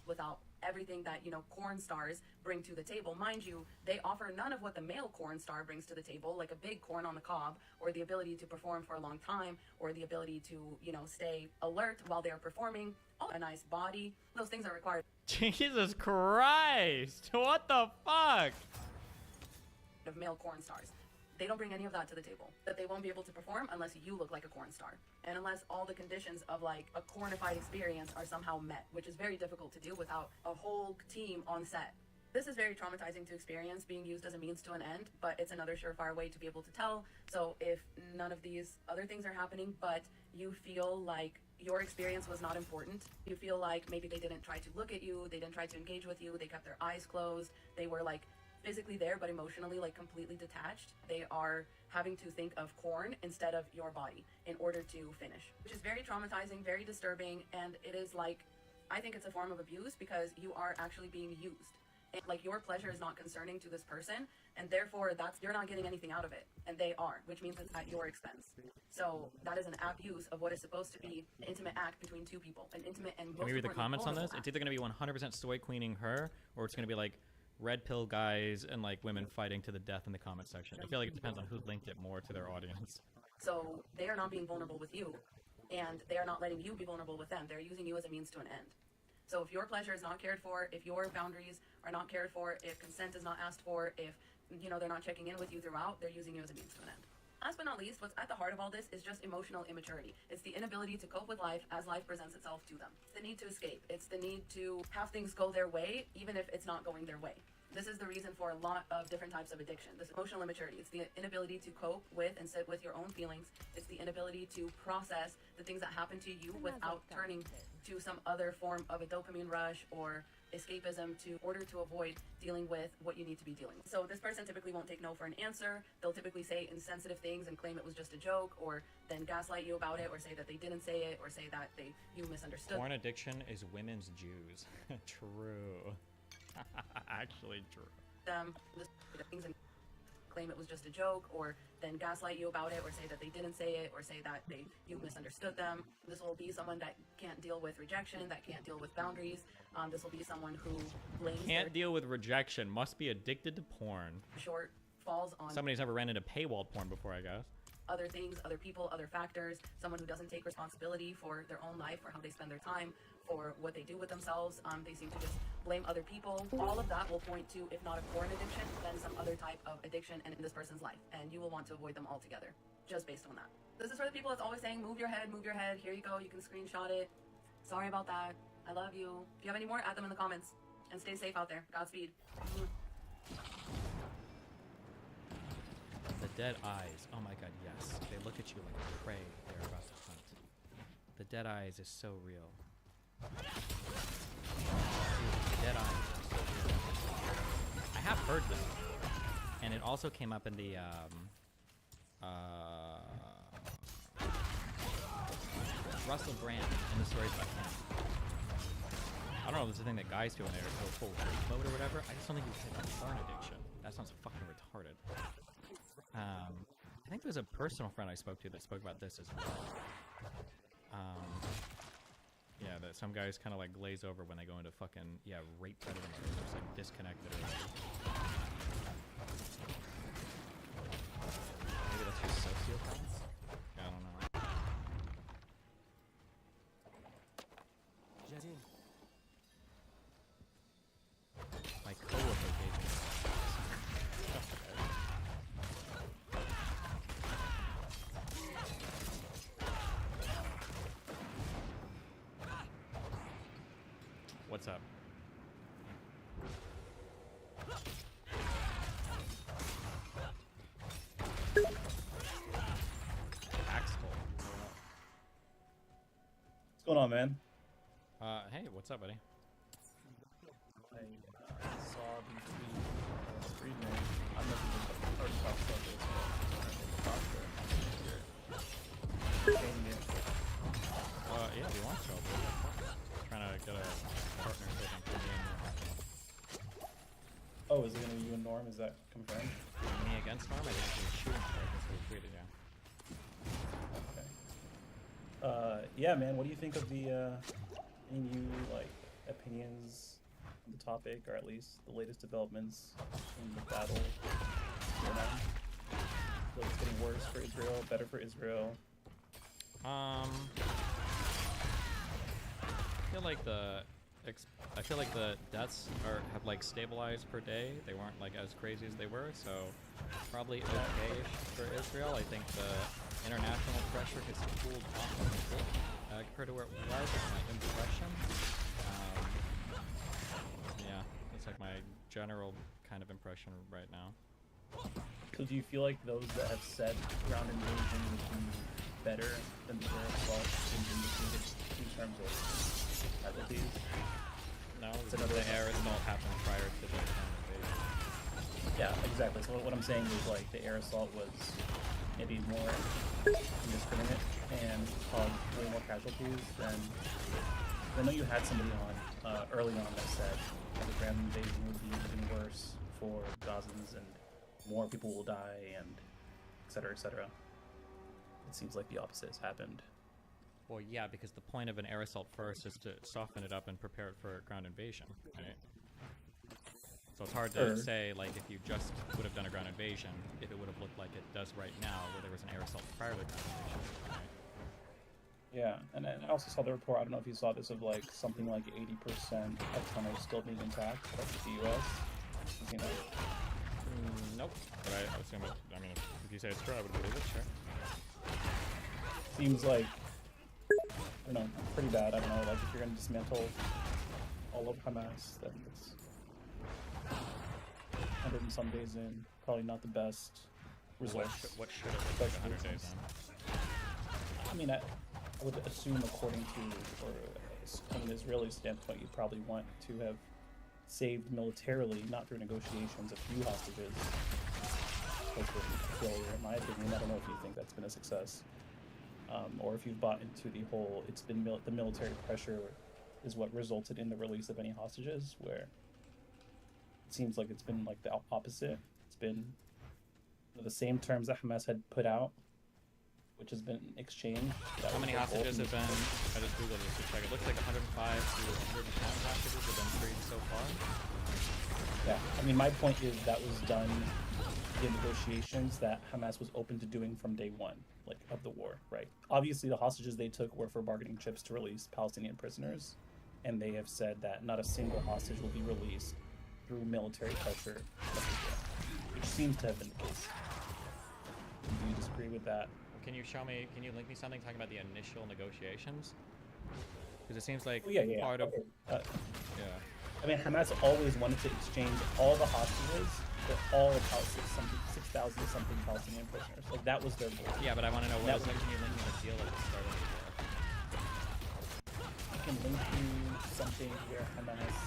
Without everything that, you know, corn stars bring to the table. Mind you, they offer none of what the male corn star brings to the table, like a big corn on the cob, or the ability to perform for a long time, or the ability to, you know, stay alert while they're performing. Oh, a nice body. Those things are required. Jesus Christ! What the fuck? Of male corn stars. They don't bring any of that to the table. That they won't be able to perform unless you look like a corn star. And unless all the conditions of like a cornified experience are somehow met, which is very difficult to do without a whole team on set This is very traumatizing to experience, being used as a means to an end, but it's another surefire way to be able to tell. So if none of these other things are happening, but you feel like your experience was not important, you feel like maybe they didn't try to look at you, they didn't try to engage with you, they kept their eyes closed, they were like physically there but emotionally like completely detached, they are having to think of corn instead of your body in order to finish, which is very traumatizing, very disturbing, and it is like, I think it's a form of abuse because you are actually being used. Like, your pleasure is not concerning to this person, and therefore you're not getting anything out of it, and they are, which means it's at your expense. So that is an abuse of what is supposed to be an intimate act between two people, an intimate and most Can we read the importantly, comments on this? vulnerable It's either going to be 100% soy queening her, or it's going to be like red pill guys and like women fighting to the death in the comment section. I feel like it depends on who linked it more to their audience. So they are not being vulnerable with you, and they are not letting you be vulnerable with them. They're using you as a means to an end. So if your pleasure is not cared for, if your boundaries are not cared for, if consent is not asked for, if, you know, they're not checking in with you throughout, they're using you as a means to an end. Last but not least, what's at the heart of all this is just emotional immaturity. It's the inability to cope with life as life presents itself to them. It's the need to escape. It's the need to have things go their way, even if it's not going their way. This is the reason for a lot of different types of addiction. This emotional immaturity. It's the inability to cope with and sit with your own feelings. It's the inability to process the things that happen to you without turning to some other form of a dopamine rush or escapism in order to avoid dealing with what you need to be dealing with. So this person typically won't take no for an answer. They'll typically say insensitive things and claim it was just a joke, or then gaslight you about it, or say that they didn't say it, or say that you misunderstood. Porn addiction is women's Jews. True. Actually true. The things and claim it was just a joke, or then gaslight you about it, or say that they didn't say it, or say that you misunderstood them. This will be someone that can't deal with rejection, that can't deal with boundaries. This will be someone who blames Can't deal with rejection. Must be addicted to porn. short falls on Somebody's never ran into paywalled porn before, I guess. other things, other people, other factors, someone who doesn't take responsibility for their own life, for how they spend their time, for what they do with themselves. They seem to just blame other people. All of that will point to, if not a porn addiction, then some other type of addiction in this person's life, and you will want to avoid them altogether, just based on that. This is for the people that's always saying, move your head, here you go, you can screenshot it. Sorry about that. I love you. If you have any more, add them in the comments. And stay safe out there. Godspeed. The dead eyes. Oh my god, yes. They look at you like prey they're about to hunt. The dead eyes is so real. Dude, the dead eyes are so real. I have heard them. And it also came up in the Russell Brand in the stories about him. I don't know if it's a thing that guys do when they go full rape mode or whatever. I just don't think you can take porn addiction. That sounds fucking retarded. I think there's a personal friend I spoke to that spoke about this as well. Yeah, that some guys kind of like glaze over when they go into fucking, rape predator mode. They're just like disconnected or maybe that's just sociopaths? I don't know. My coworker gave me What's up? Axel. What's going on, man? Hey, what's up, buddy? I saw the stream name. I'm not even already talked about this. Yeah, if you want to. Trying to get a partner so I can play game. Oh, is it going to be you and Norm? Is that confirmed? Me against Norm? I think it's shooting for it. That's what we tweeted, yeah. Okay. Yeah, man, what do you think of the, any new, like, opinions on the topic, or at least the latest developments in the battle going on? So it's getting worse for Israel, better for Israel. I feel like the deaths have like stabilized per day. They weren't like as crazy as they were, so probably okay-ish for Israel. I think the international pressure has cooled off a bit compared to where it was. That's my impression. Yeah, that's That's like my general kind of impression right now. So do you feel like those that have said ground invasion would be better than the air assault indicated in terms of casualties? No, It's the air assault happened prior to the ground invasion. Yeah, exactly. So what I'm saying is like the air assault was maybe more indiscriminate and caused way more casualties than. I know you had somebody on early on that said the ground invasion would be even worse for Gazans and more people will die and et cetera, et cetera. It seems like the opposite has happened. Well, yeah, because the point of an air assault first is to soften it up and prepare it for a ground invasion, right? So it's hard to say, like, if you just would have done a ground invasion, if it would have looked like it does right now, where there was an air assault prior to the ground invasion, right? Yeah, and I also saw the report, I don't know if you saw this, of like something like 80% of tunnels still being intact, like the US. You know? Nope. But I assume it, I mean, if you say it's true, I would believe it, sure. Seems like, I don't know, pretty bad. I don't know, like if you're going to dismantle all of Hamas, then it's 100 and some days in, probably not the best results. What should it have been 100 days in? I mean, I would assume according to, or from an Israeli standpoint, you probably want to have saved militarily, not through negotiations, a few hostages. That's a failure, in my opinion. I don't know if you think that's been a success. Or if you've bought into the whole, it's been the military pressure is what resulted in the release of any hostages, where it seems like it's been like the opposite. It's been the same terms that Hamas had put out, which has been exchanged. How many hostages have been, I just googled this to check, it looks like 105 to 110 hostages have been freed so far. Yeah, I mean, my point is that was done in negotiations that Hamas was open to doing from day one, like, of the war, right? Obviously, the hostages they took were for bargaining chips to release Palestinian prisoners, and they have said that not a single hostage will be released through military pressure, which seems to have been the case. Do you disagree with that? Can you show me, can you link me something talking about the initial negotiations? Because it seems like part of... Okay. Yeah. I mean, Hamas always wanted to exchange all the hostages for all of 6,000 something Palestinian prisoners. Like, that was their goal. Yeah, but I want to know what else can you link me the deal at the start of the war? I can link you something where Hamas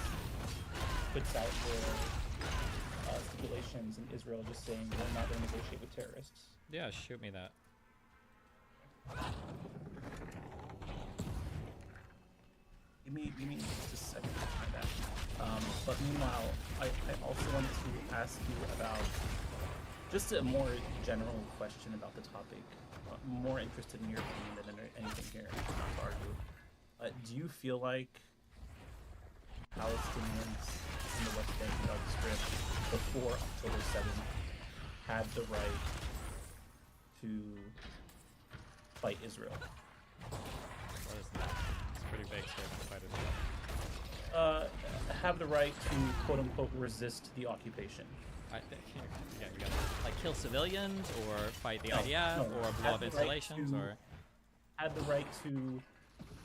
puts out their stipulations in Israel just saying we're not going to negotiate with terrorists. Yeah, shoot me that. Give me just a second to find that. But meanwhile, I also wanted to ask you about just a more general question about the topic. I'm more interested in your opinion than anything here, not to argue. Do you feel like Palestinians in the West Bank and Gaza Strip before October 7th had the right to fight Israel? What is that? It's a pretty vague statement, fight Israel. Have the right to quote-unquote resist the occupation. Yeah, you gotta, like, kill civilians, or fight the IDF, or blow up installations, or... Had the right to...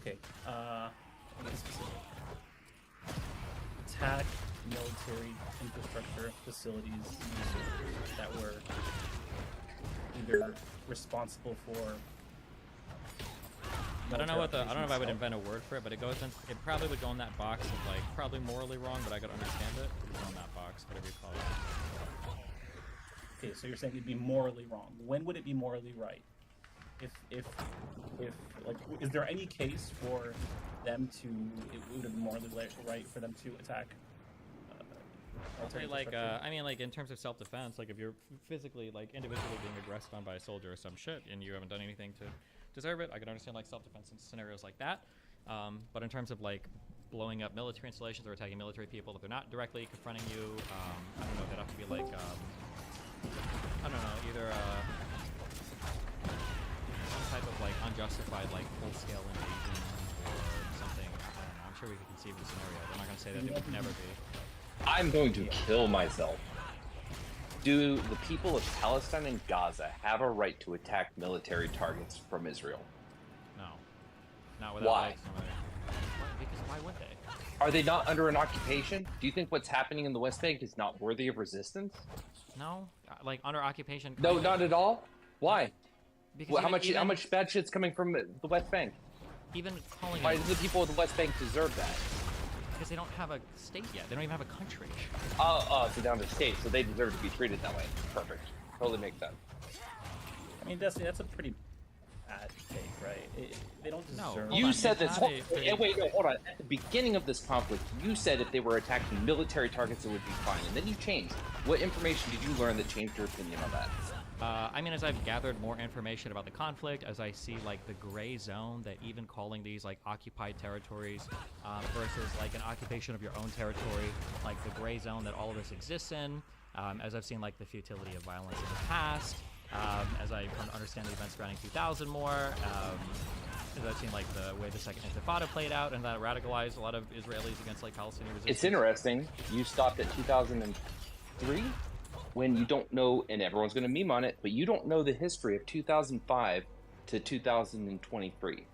Okay, let me get specific. Attack military infrastructure facilities that were either responsible for... I don't know what the, I don't know if I would invent a word for it, but it goes in, it probably would go in that box of, like, probably morally wrong, but I could understand it. It would go in that box, whatever you call it. Okay, so you're saying it'd be morally wrong. When would it be morally right? If like, is there any case for them to, it would have been morally right for them to attack? Probably like, I mean, like, in terms of self-defense, like, if you're physically, like, individually being aggressed on by a soldier or some shit, and you haven't done anything to deserve it, I can understand, like, self-defense in scenarios like that. But in terms of, like, blowing up military installations or attacking military people, if they're not directly confronting you, I don't know, they'd have to be, like, I don't know, either some type of, like, unjustified, like, full-scale invasion or something. I don't know, I'm sure we could conceive the scenario. I'm not going to say that it would never be. I'm going to kill myself. Do the people of Palestine and Gaza have a right to attack military targets from Israel? No. Not without, Why? like, somebody. Because why would they? Are they not under an occupation? Do you think what's happening in the West Bank is not worthy of resistance? No, like under occupation. No, not at all. Why? Because Well, how even- much bad shit's coming from the West Bank? Even calling Why it do the people of the West Bank deserve that? because they don't have a state yet. They don't even have a country. Oh, so down to state, so they deserve to be treated that way. Perfect. Totally makes sense. I mean, that's a pretty bad take, right? They don't deserve. You said this. Wait, no, hold on. At the beginning of this conflict, you said if they were attacking military targets, it would be fine, and then you changed. What information did you learn that changed your opinion on that? I mean, as I've gathered more information about the conflict, as I see like the gray zone, that even calling these like occupied territories versus like an occupation of your own territory, like the gray zone that all of this exists in, as I've seen like the futility of violence in the past, as I come to understand the events surrounding 2000 more, as I've seen like the way the Second Intifada played out, and that radicalized a lot of Israelis against like Palestinian resistance. It's interesting. You stopped at 2003 when you don't know, and everyone's going to meme on it, but you don't know the history of 2005 to 2023.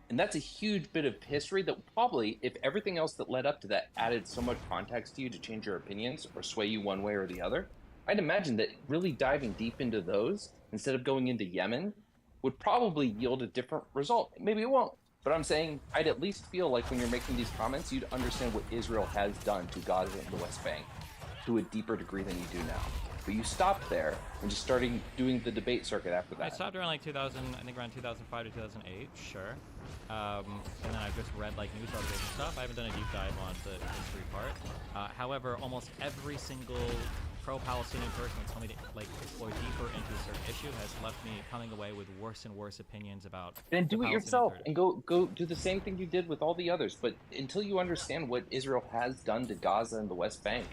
And that's a huge bit of history that probably, if everything else that led up to that added so much context to you to change your opinions or sway you one way or the other, I'd imagine that really diving deep into those, instead of going into Yemen, would probably yield a different result. Maybe it won't. But I'm saying I'd at least feel like when you're making these comments, you'd understand what Israel has done to Gaza and the West Bank to a deeper degree than you do now. But you stopped there and just started doing the debate circuit after that. I stopped around like 2000, I think around 2005 to 2008, sure. And then I've just read like news articles and stuff. I haven't done a deep dive on the history part. However, almost every single pro-Palestinian person that's told me to like explore deeper into a certain issue has left me coming away with worse and worse opinions about. Then do the it Palestinian yourself Authority. and go do the same thing you did with all the others. But until you understand what Israel has done to Gaza and the West Bank,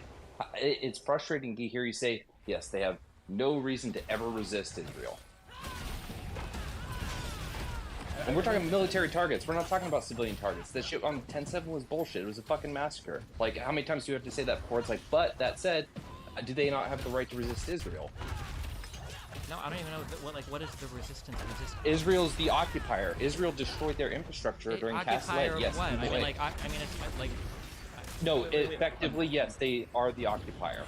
it's frustrating to hear you say, yes, they have no reason to ever resist Israel. And we're talking military targets. We're not talking about civilian targets. That shit on 10/7 was bullshit. It was a fucking massacre. Like, how many times do you have to say that before it's like, but that said, do they not have the right to resist Israel? No, I don't even know what is the resistance? Israel's the occupier. Israel destroyed their infrastructure during Cast Occupier Lead. Yes, what? I wait. mean, like, I mean, it's like. No, Wait. effectively, yes, they are the occupier.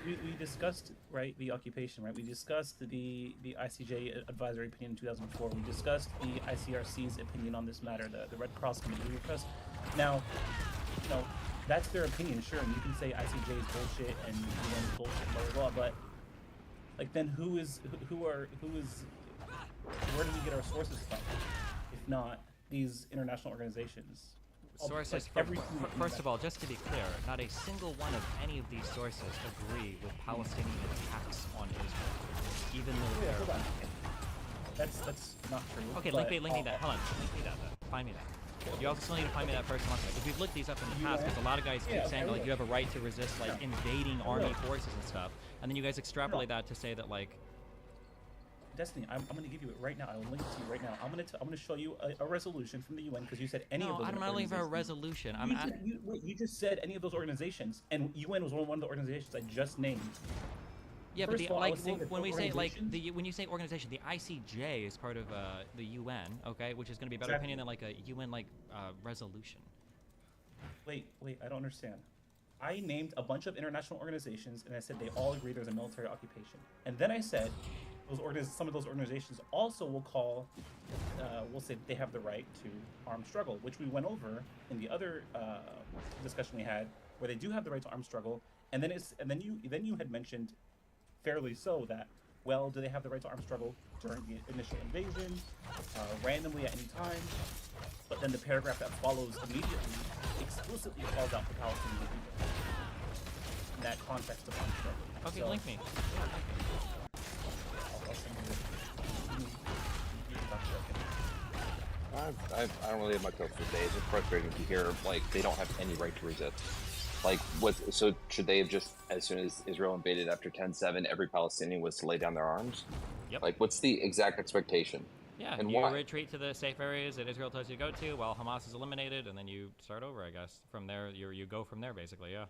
We discussed, right, the occupation, right? We discussed the ICJ advisory opinion in 2004. We discussed the ICRC's opinion on this matter, the Red Cross committee request. Now, that's their opinion, sure, and you can say ICJ is bullshit and UN is bullshit, blah blah blah. But like, then who is where do we get our sources from? If not these international organizations? Sources. First of all, just to be clear, not a single one of any of these sources agree with Palestinian attacks on Israel, even though hold on. That's not true. Okay, link me that. Hold on, link me that. Find me that. You also still need to find me that first one because we've looked these up in the past. Because a lot of guys keep saying like you have a right to resist like invading army forces and stuff, and then you guys extrapolate that to say that like. Destiny, I'm going to give you it right now. I will link it to you right now. I'm going to show you a resolution from the UN because you said any of those. No, I'm not looking for a resolution. You just said any of those organizations, and UN was one of the organizations I just named. Yeah, First but of all, when we say like when you say organization, the ICJ is part of the UN, okay, which is going to be a better opinion than like a UN like resolution. Wait, I don't understand. I named a bunch of international organizations, and I said they all agree there's a military occupation, and then I said. Some of those organizations also will say that they have the right to armed struggle, which we went over in the other discussion we had, where they do have the right to armed struggle, and then you had mentioned, fairly so, that well, do they have the right to armed struggle during the initial invasion, randomly at any time? But then the paragraph that follows immediately explicitly calls out the Palestinian people in that context of armed struggle. Okay, so, link me. I don't really have much else to say. It's just frustrating to hear like they don't have any right to resist. Like, so should they have just, as soon as Israel invaded after 10/7, every Palestinian was to lay down their arms? Yep. Like, what's the exact expectation? Yeah, and you why? retreat to the safe areas that Israel tells you to go to while Hamas is eliminated, and then you start over, I guess. From there, you go from there, basically, yeah.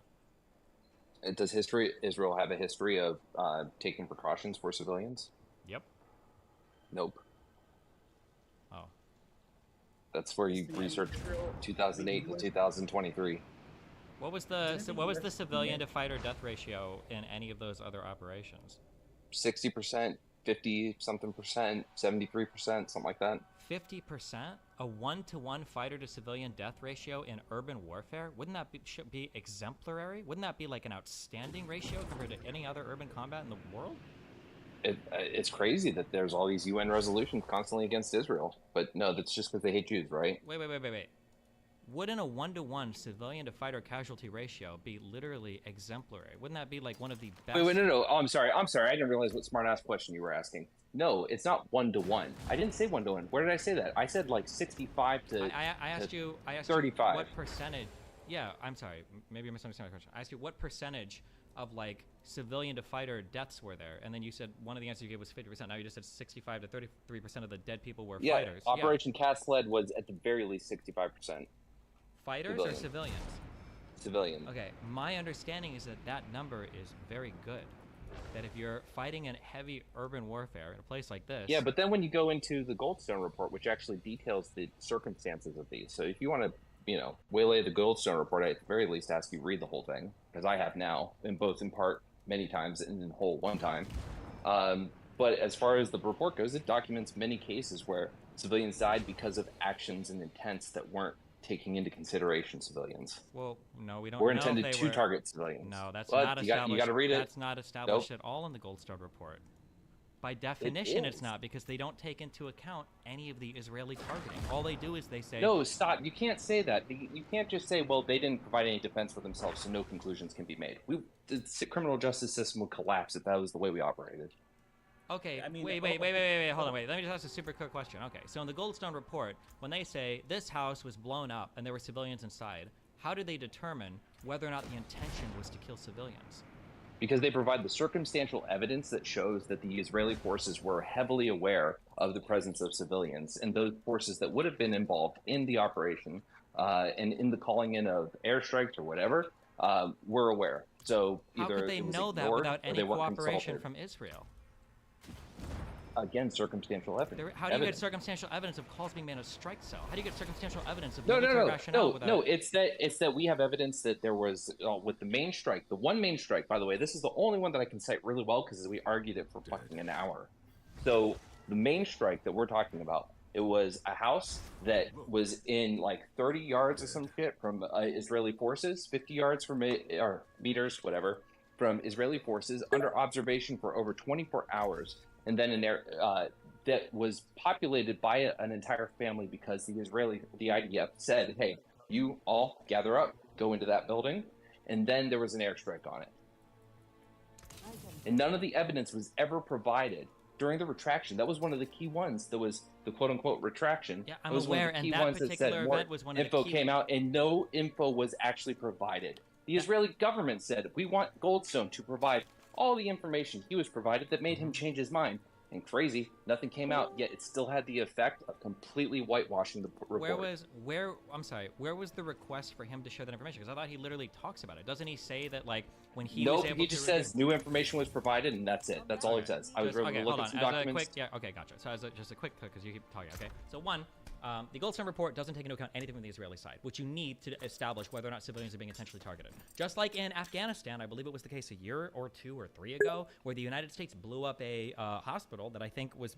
Does Israel have a history of taking precautions for civilians? Yep. Nope. Oh. That's where you research 2008 to 2023. What was the civilian to fighter death ratio in any of those other operations? 60%, 50-something%, 73%, something like that. 50%? A 1-to-1 fighter to civilian death ratio in urban warfare? Wouldn't that should be exemplary? Wouldn't that be like an outstanding ratio compared to any other urban combat in the world? It's crazy that there's all these UN resolutions constantly against Israel. But no, that's just because they hate Jews, right? Wait. Wouldn't a 1-to-1 civilian to fighter casualty ratio be literally exemplary? Wouldn't that be like one of the best? Wait, no. Oh, I'm sorry. I didn't realize what smart-ass question you were asking. No, it's not 1-to-1. I didn't say 1-to-1. Where did I say that? I said like 65 to I asked you 35. What percentage? Yeah, I'm sorry. Maybe you're misunderstanding my question. I asked you what percentage of like civilian to fighter deaths were there, and then you said one of the answers you gave was 50%. Now you just said 65 to 33% of the dead people were fighters. Operation Cast Lead was at the very least 65%. Fighters or civilians? Civilian. Okay, my understanding is that that number is very good. That if you're fighting in heavy urban warfare in a place like this... Yeah, but then when you go into the Goldstone report, which actually details the circumstances of these, so if you want to, waylay the Goldstone report, I at the very least ask you read the whole thing, because I have now, in part many times, and in whole one time. But as far as the report goes, it documents many cases where civilians died because of actions and intents that weren't taking into consideration civilians. Well, no, we don't. We're intended to target civilians. No, that's but not established. You got to read it. That's not established at all in the Goldstone report. By definition, it's not, because they don't take into account any of the Israeli targeting. All they do is they say... No, stop. You can't say that. You can't just say, well, they didn't provide any defense for themselves, so no conclusions can be made. The criminal justice system would collapse if that was the way we operated. Okay, wait, hold on, wait. Let me just ask a super quick question. Okay, so in the Goldstone report, when they say this house was blown up and there were civilians inside, how did they determine whether or not the intention was to kill civilians? Because they provide the circumstantial evidence that shows that the Israeli forces were heavily aware of the presence of civilians, and those forces that would have been involved in the operation and in the calling in of airstrikes or whatever were aware. So either how could they know that without any cooperation from Israel? Again, circumstantial evidence. How do you get circumstantial evidence of calls being made on strike cell? How do you get circumstantial evidence of military rationale without... No, it's that we have evidence that there was, with the main strike, the one main strike, by the way, this is the only one that I can cite really well because we argued it for fucking an hour. So the main strike that we're talking about, it was a house that was in like 30 yards or some shit from Israeli forces, 50 yards from or meters, whatever, from Israeli forces under observation for over 24 hours. And then that was populated by an entire family because the IDF said, hey, you all gather up, go into that building. And then there was an airstrike on it. And none of the evidence was ever provided during the retraction. That was one of the key ones. That was the quote-unquote retraction. Yeah, I'm aware, and that particular event was one of the key... Info came out, and no info was actually provided. The Israeli government said, we want Goldstone to provide all the information he was provided that made him change his mind. And crazy, nothing came out, yet it still had the effect of completely whitewashing the report. Where was the request for him to share that information? Because I thought he literally talks about it. Doesn't he say that, like, when he was able to... Nope, he just says new information was provided, and that's it. That's all he says. I was able to look at some documents. Okay, gotcha. So just a quick, because you keep talking, okay? So one, the Goldstone report doesn't take into account anything from the Israeli side, which you need to establish whether or not civilians are being intentionally targeted. Just like in Afghanistan, I believe it was the case a year or 2 or 3 ago, where the United States blew up a hospital that I think was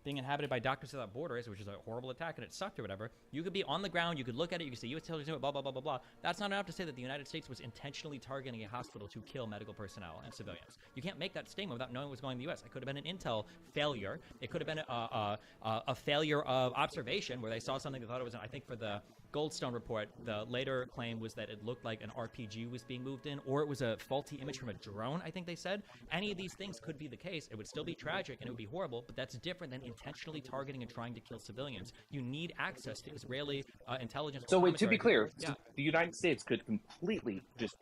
being inhabited by Doctors Without Borders, which is a horrible attack and it sucked or whatever. You could be on the ground, you could look at it, you could say U.S. intelligence, blah, blah, blah, blah, blah. That's not enough to say that the United States was intentionally targeting a hospital to kill medical personnel and civilians. You can't make that statement without knowing what's going in the U.S. It could have been an intel failure. It could have been a failure of observation where they saw something they thought it was, I think for the Goldstone report, the later claim was that it looked like an RPG was being moved in, or it was a faulty image from a drone, I think they said. Any of these things could be the case. It would still be tragic and it would be horrible, but that's different than intentionally targeting and trying to kill civilians. You need access to Israeli intelligence. So wait, to be clear, the United States could completely just...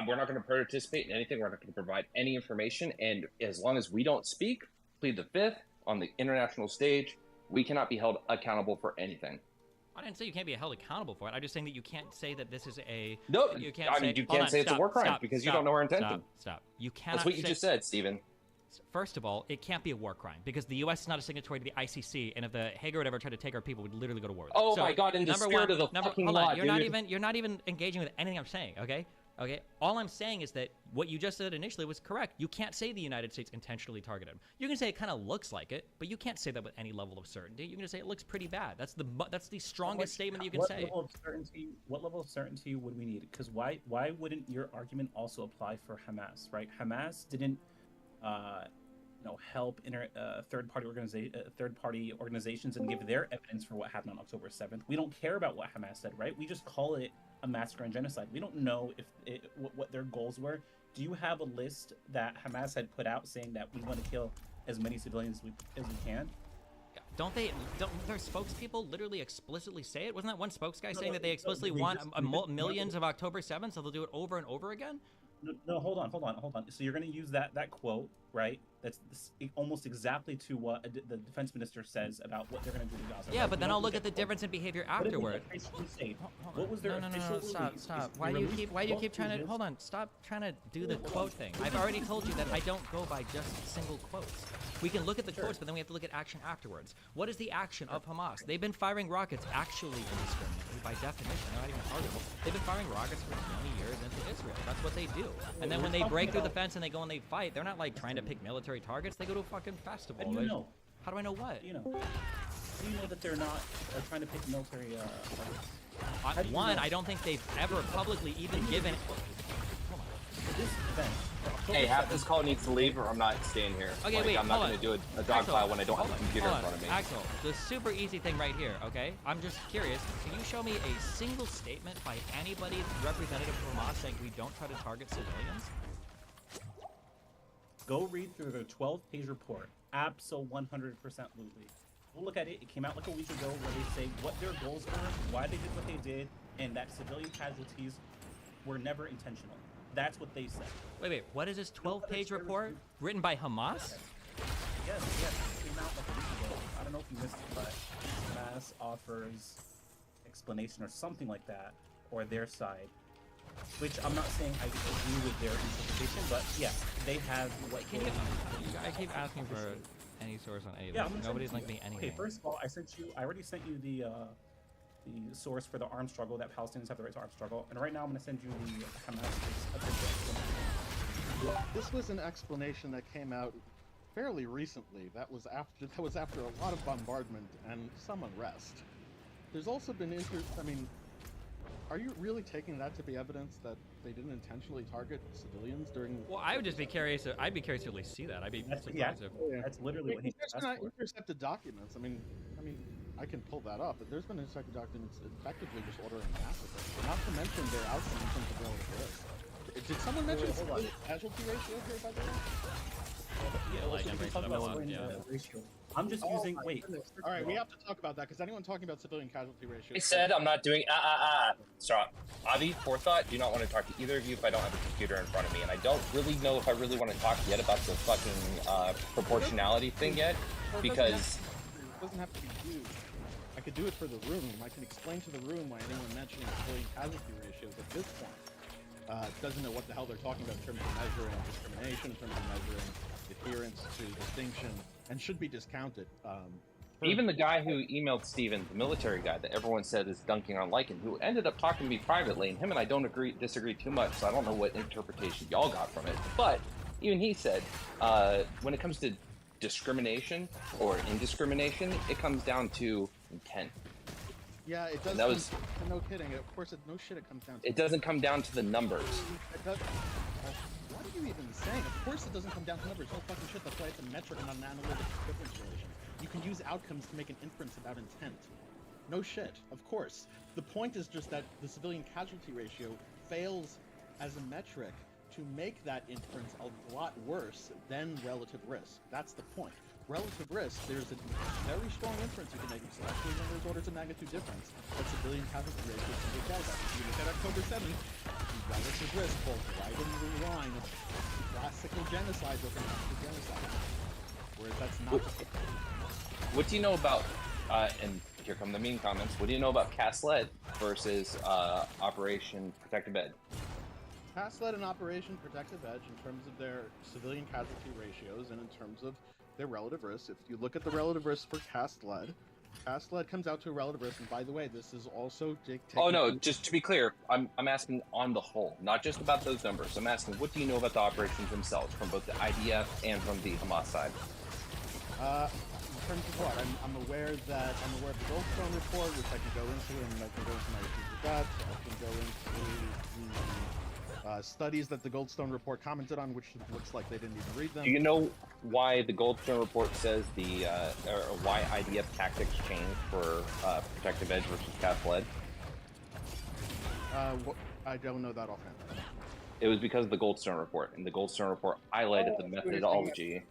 we're not going to participate in anything. We're not going to provide any information. And as long as we don't speak, plead the fifth on the international stage, we cannot be held accountable for anything. I didn't say you can't be held accountable for it. I'm just saying that you can't say that this is a... No, you can't say it's a war crime because you don't know our intention. Stop. You cannot That's what you just said, Stephen. First of all, it can't be a war crime because the U.S. is not a signatory to the ICC, and if the Hague or whatever tried to take our people, we'd literally go to war with them. Oh So, my God! In the number spirit one, of the fucking hold law, on, dude. you're not even engaging with anything I'm saying. Okay. All I'm saying is that what you just said initially was correct. You can't say the United States intentionally targeted him. You can say it kind of looks like it, but you can't say that with any level of certainty. You can just say it looks pretty bad. That's the strongest statement you can say. What level of certainty would we need? Because why wouldn't your argument also apply for Hamas, right? Hamas didn't help third party organizations and give their evidence for what happened on October 7th. We don't care about what Hamas said, right? We just call it a massacre and genocide. We don't know what their goals were. Do you have a list that Hamas had put out saying that we want to kill as many civilians as we can? Don't their spokespeople literally explicitly say it? Wasn't that one spokes guy saying that they explicitly want millions of October 7th, so they'll do it over and over again? No, hold on. So you're going to use that quote, right? That's almost exactly to what the defense minister says about what they're going to do to Gaza. Yeah, right? but then I'll look at the difference in behavior afterward. What was their No, official stop. Why do you keep trying to, hold on, stop trying to do the quote thing. I've already told you that I don't go by just single quotes. We can look at the quotes, but then we have to look at action afterwards. What is the action of Hamas? They've been firing rockets actually indiscriminately, by definition. They're not even arguable. They've been firing rockets for 20 years into Israel. That's what they do. And then when they break through the fence and they go and they fight, they're not like trying to pick military targets. They go to a fucking festival. How do you know? How do I know what? How do you know that they're not trying to pick military targets? One, I don't think they've ever publicly even given. This event. Hey, half this call needs to leave, or I'm not staying here. Okay, like, wait, I'm not going to do a dog pile when I don't have a computer in front of me. Axel, the super easy thing right here, okay? I'm just curious. Can you show me a single statement by anybody representative of Hamas saying we don't try to target civilians? Go read through the 12-page report. Absolutely. We'll look at it. It came out like a week ago where they say what their goals were, why they did what they did, and that civilian casualties were never intentional. That's what they said. Wait. What is this 12-page report written by Hamas? Yes. It came out like a week ago. I don't know if you missed it, but Hamas offers explanation or something like that, or their side. Which I'm not saying I agree with their interpretation, but yeah, they have what. I keep asking for any source on anything. Yeah, nobody's linking me anything. Okay, first of all, I already sent you the source for the armed struggle, that Palestinians have the right to armed struggle, and right now I'm going to send you the Hamas official. This was an explanation that came out fairly recently. That was after a lot of bombardment and some unrest. There's also been are you really taking that to be evidence that they didn't intentionally target civilians during? Well, I would just be curious. I'd be curious to at least see that. I'd be surprised if. That's literally what he asked for. Intercepted documents. I mean, I can pull that up, but there's been intercepted documents effectively just ordering massacre. Not to mention their outcome in terms of relative risk. Did someone mention casualty ratio here, by the way? I'm just using. Wait. All right, we have to talk about that because anyone talking about civilian casualty ratio. I said I'm not doing Stop. Avi, forethought, do not want to talk to either of you if I don't have a computer in front of me, and I don't really know if I really want to talk yet about the fucking proportionality thing yet, because it doesn't have to be huge. I could do it for the room. I can explain to the room why anyone mentioning civilian casualty ratios at this point doesn't know what the hell they're talking about in terms of measuring discrimination, in terms of measuring adherence to distinction, and should be discounted. even the guy who emailed Steven, the military guy that everyone said is dunking on Lycan, who ended up talking to me privately, and him and I don't disagree too much, so I don't know what interpretation y'all got from it. But even he said, when it comes to discrimination or indiscrimination, it comes down to intent. Yeah, it does. That was, no kidding. Of course, no shit. It comes down to. It doesn't come down to the numbers. It does, what are you even saying? Of course, it doesn't come down to numbers. No fucking shit. That's why it's a metric and not an analytic difference relation. You can use outcomes to make an inference about intent. No shit. Of course. The point is just that the civilian casualty ratio fails as a metric to make that inference a lot worse than relative risk. That's the point. Relative risk, there's a very strong inference you can make, especially when there's orders of magnitude difference. But civilian casualty ratio is simply that. If you look at October 7th, relative risk falls right in the line of classical genocide with an actual genocide. Whereas that's not the case. What do you know about, and here come the mean comments, what do you know about Caslet versus Operation Protective Bed? Cast led an Operation Protective Edge in terms of their civilian casualty ratios and in terms of their relative risk. If you look at the relative risk for cast led comes out to a relative risk. And by the way, this is also Oh no, just to be clear, I'm asking on the whole, not just about those numbers. I'm asking, what do you know about the operations themselves, from both the IDF and from the Hamas side? In terms of what? I'm aware of the Goldstone report, which I can go into, and I can go into my issues with that. I can go into the studies that the Goldstone report commented on, which looks like they didn't even read them. Do you know why the Goldstone report says or why IDF tactics changed for Protective Edge versus cast led? I don't know that offhand. It was because of the Goldstone report, and the Goldstone report highlighted the methodology.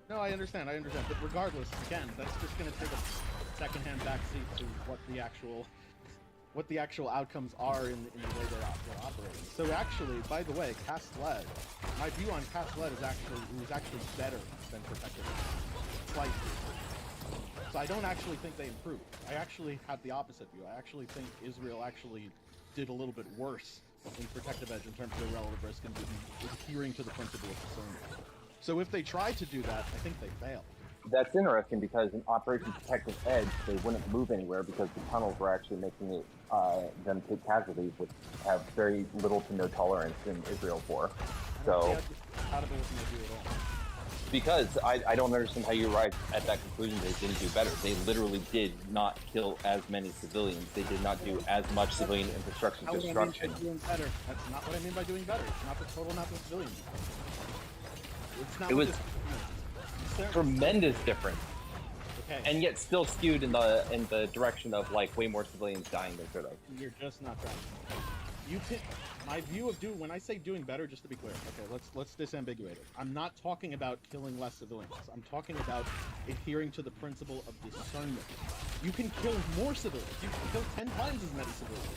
No, I understand. But regardless, again, that's just going to take a second-hand backseat to what the actual outcomes are in the way they're operating. So actually, by the way, cast led, my view on cast led was actually better than Protective Edge. Slightly. So I don't actually think they improved. I actually have the opposite view. I actually think Israel actually did a little bit worse in Protective Edge in terms of their relative risk and adhering to the principle of discernment. So if they tried to do that, I think they failed. That's interesting because in Operation Protective Edge, they wouldn't move anywhere because the tunnels were actually making it them take casualties, which have very little to no tolerance in Israel for. So, because I don't understand how you arrived at that conclusion they didn't do better. They literally did not kill as many civilians. They did not do as much civilian infrastructure destruction. That's not what I mean by doing better. It's not the total amount of civilians. It was tremendous difference, and yet still skewed in the direction of like way more civilians dying than should have. You're just not right. My view of when I say doing better, just to be clear, okay, let's disambiguate it. I'm not talking about killing less civilians. I'm talking about adhering to the principle of discernment. You can kill more civilians. You can kill 10 times as many civilians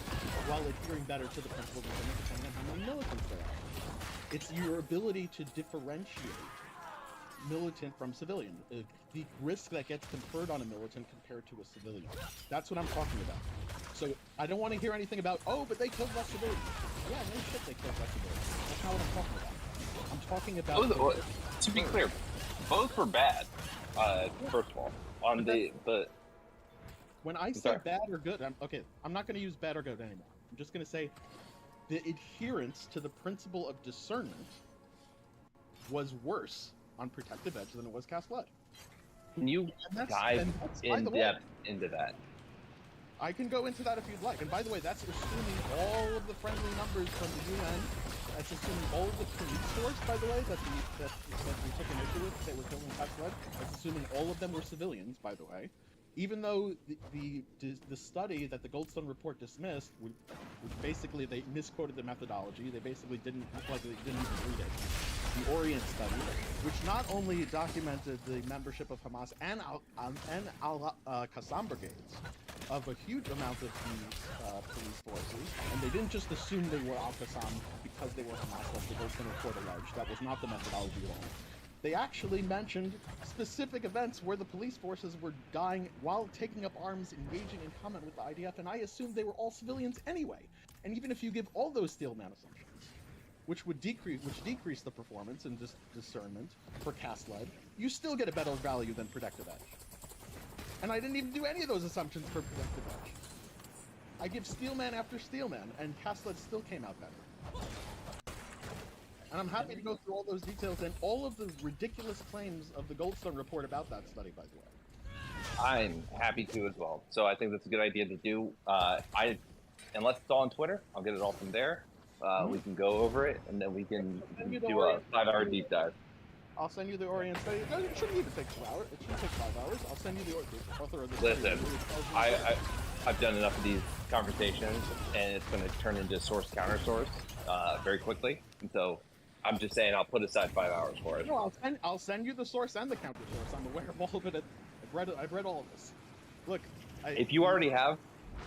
while adhering better to the principle of discernment, depending on how many militants there are. It's your ability to differentiate militant from civilian. The risk that gets conferred on a militant compared to a civilian. That's what I'm talking about. So I don't want to hear anything about, oh, but they killed less civilians. Yeah, no shit, they killed less civilians. That's not what I'm talking about. I'm talking about... To be clear, both were bad, first of all. When I say bad or good, I'm not going to use bad or good anymore. I'm just going to say the adherence to the principle of discernment was worse on Protective Edge than it was cast led. Can you dive in depth into that? I can go into that if you'd like. And by the way, that's assuming all of the friendly numbers from the UN. That's assuming all of the police force, by the way, that we took an issue with, they were killing cast led. That's assuming all of them were civilians, by the way. Even though the study that the Goldstone report dismissed, which basically they misquoted the methodology, they basically didn't even read it. The Orient study, which not only documented the membership of Hamas and Al-Qassam brigades of a huge amount of these police forces, and they didn't just assume they were Al-Qassam because they were Hamas, like the Goldstone report alleged. That was not the methodology at all. They actually mentioned specific events where the police forces were dying while taking up arms, engaging in combat with the IDF, and I assumed they were all civilians anyway. And even if you give all those Steelman assumptions, which decrease the performance and discernment for cast led, you still get a better value than Protective Edge. And I didn't even do any of those assumptions for Protective Edge. I give Steelman after Steelman, and cast led still came out better. And I'm happy to go through all those details and all of the ridiculous claims of the Goldstone report about that study, by the way. I'm happy to as well. So I think that's a good idea to do. Unless it's all on Twitter, I'll get it all from there. We can go over it, and then we can do a 5-hour deep dive. I'll send you the Orient study. It shouldn't even take 2 hours. It shouldn't take 5 hours. I'll send you the author of the study. Listen, I've done enough of these conversations, and it's going to turn into source counter source very quickly. And so I'm just saying I'll put aside 5 hours for it. No, I'll send you the source and the counter source. I'm aware of all of it. I've read all of this. Look, if you already have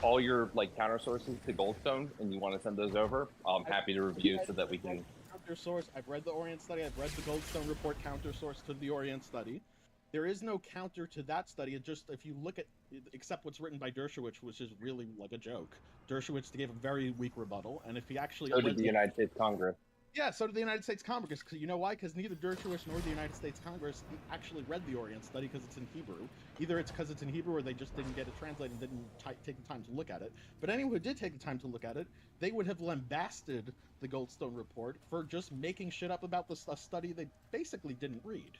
all your counter sources to Goldstone and you want to send those over, I'm happy to review so that we can. Counter source. I've read the Orient study. I've read the Goldstone report counter source to the Orient study. There is no counter to that study. It just, if you look at, except what's written by Dershowitz, which is really like a joke. Dershowitz gave a very weak rebuttal, and if he actually so did the United States Congress. Yeah, so did the United States Congress. Because you know why? Because neither Dershowitz nor the United States Congress actually read the Orient Study because it's in Hebrew. Either it's because it's in Hebrew or they just didn't get it translated and didn't take the time to look at it. But anyone who did take the time to look at it, they would have lambasted the Goldstone report for just making shit up about a study they basically didn't read.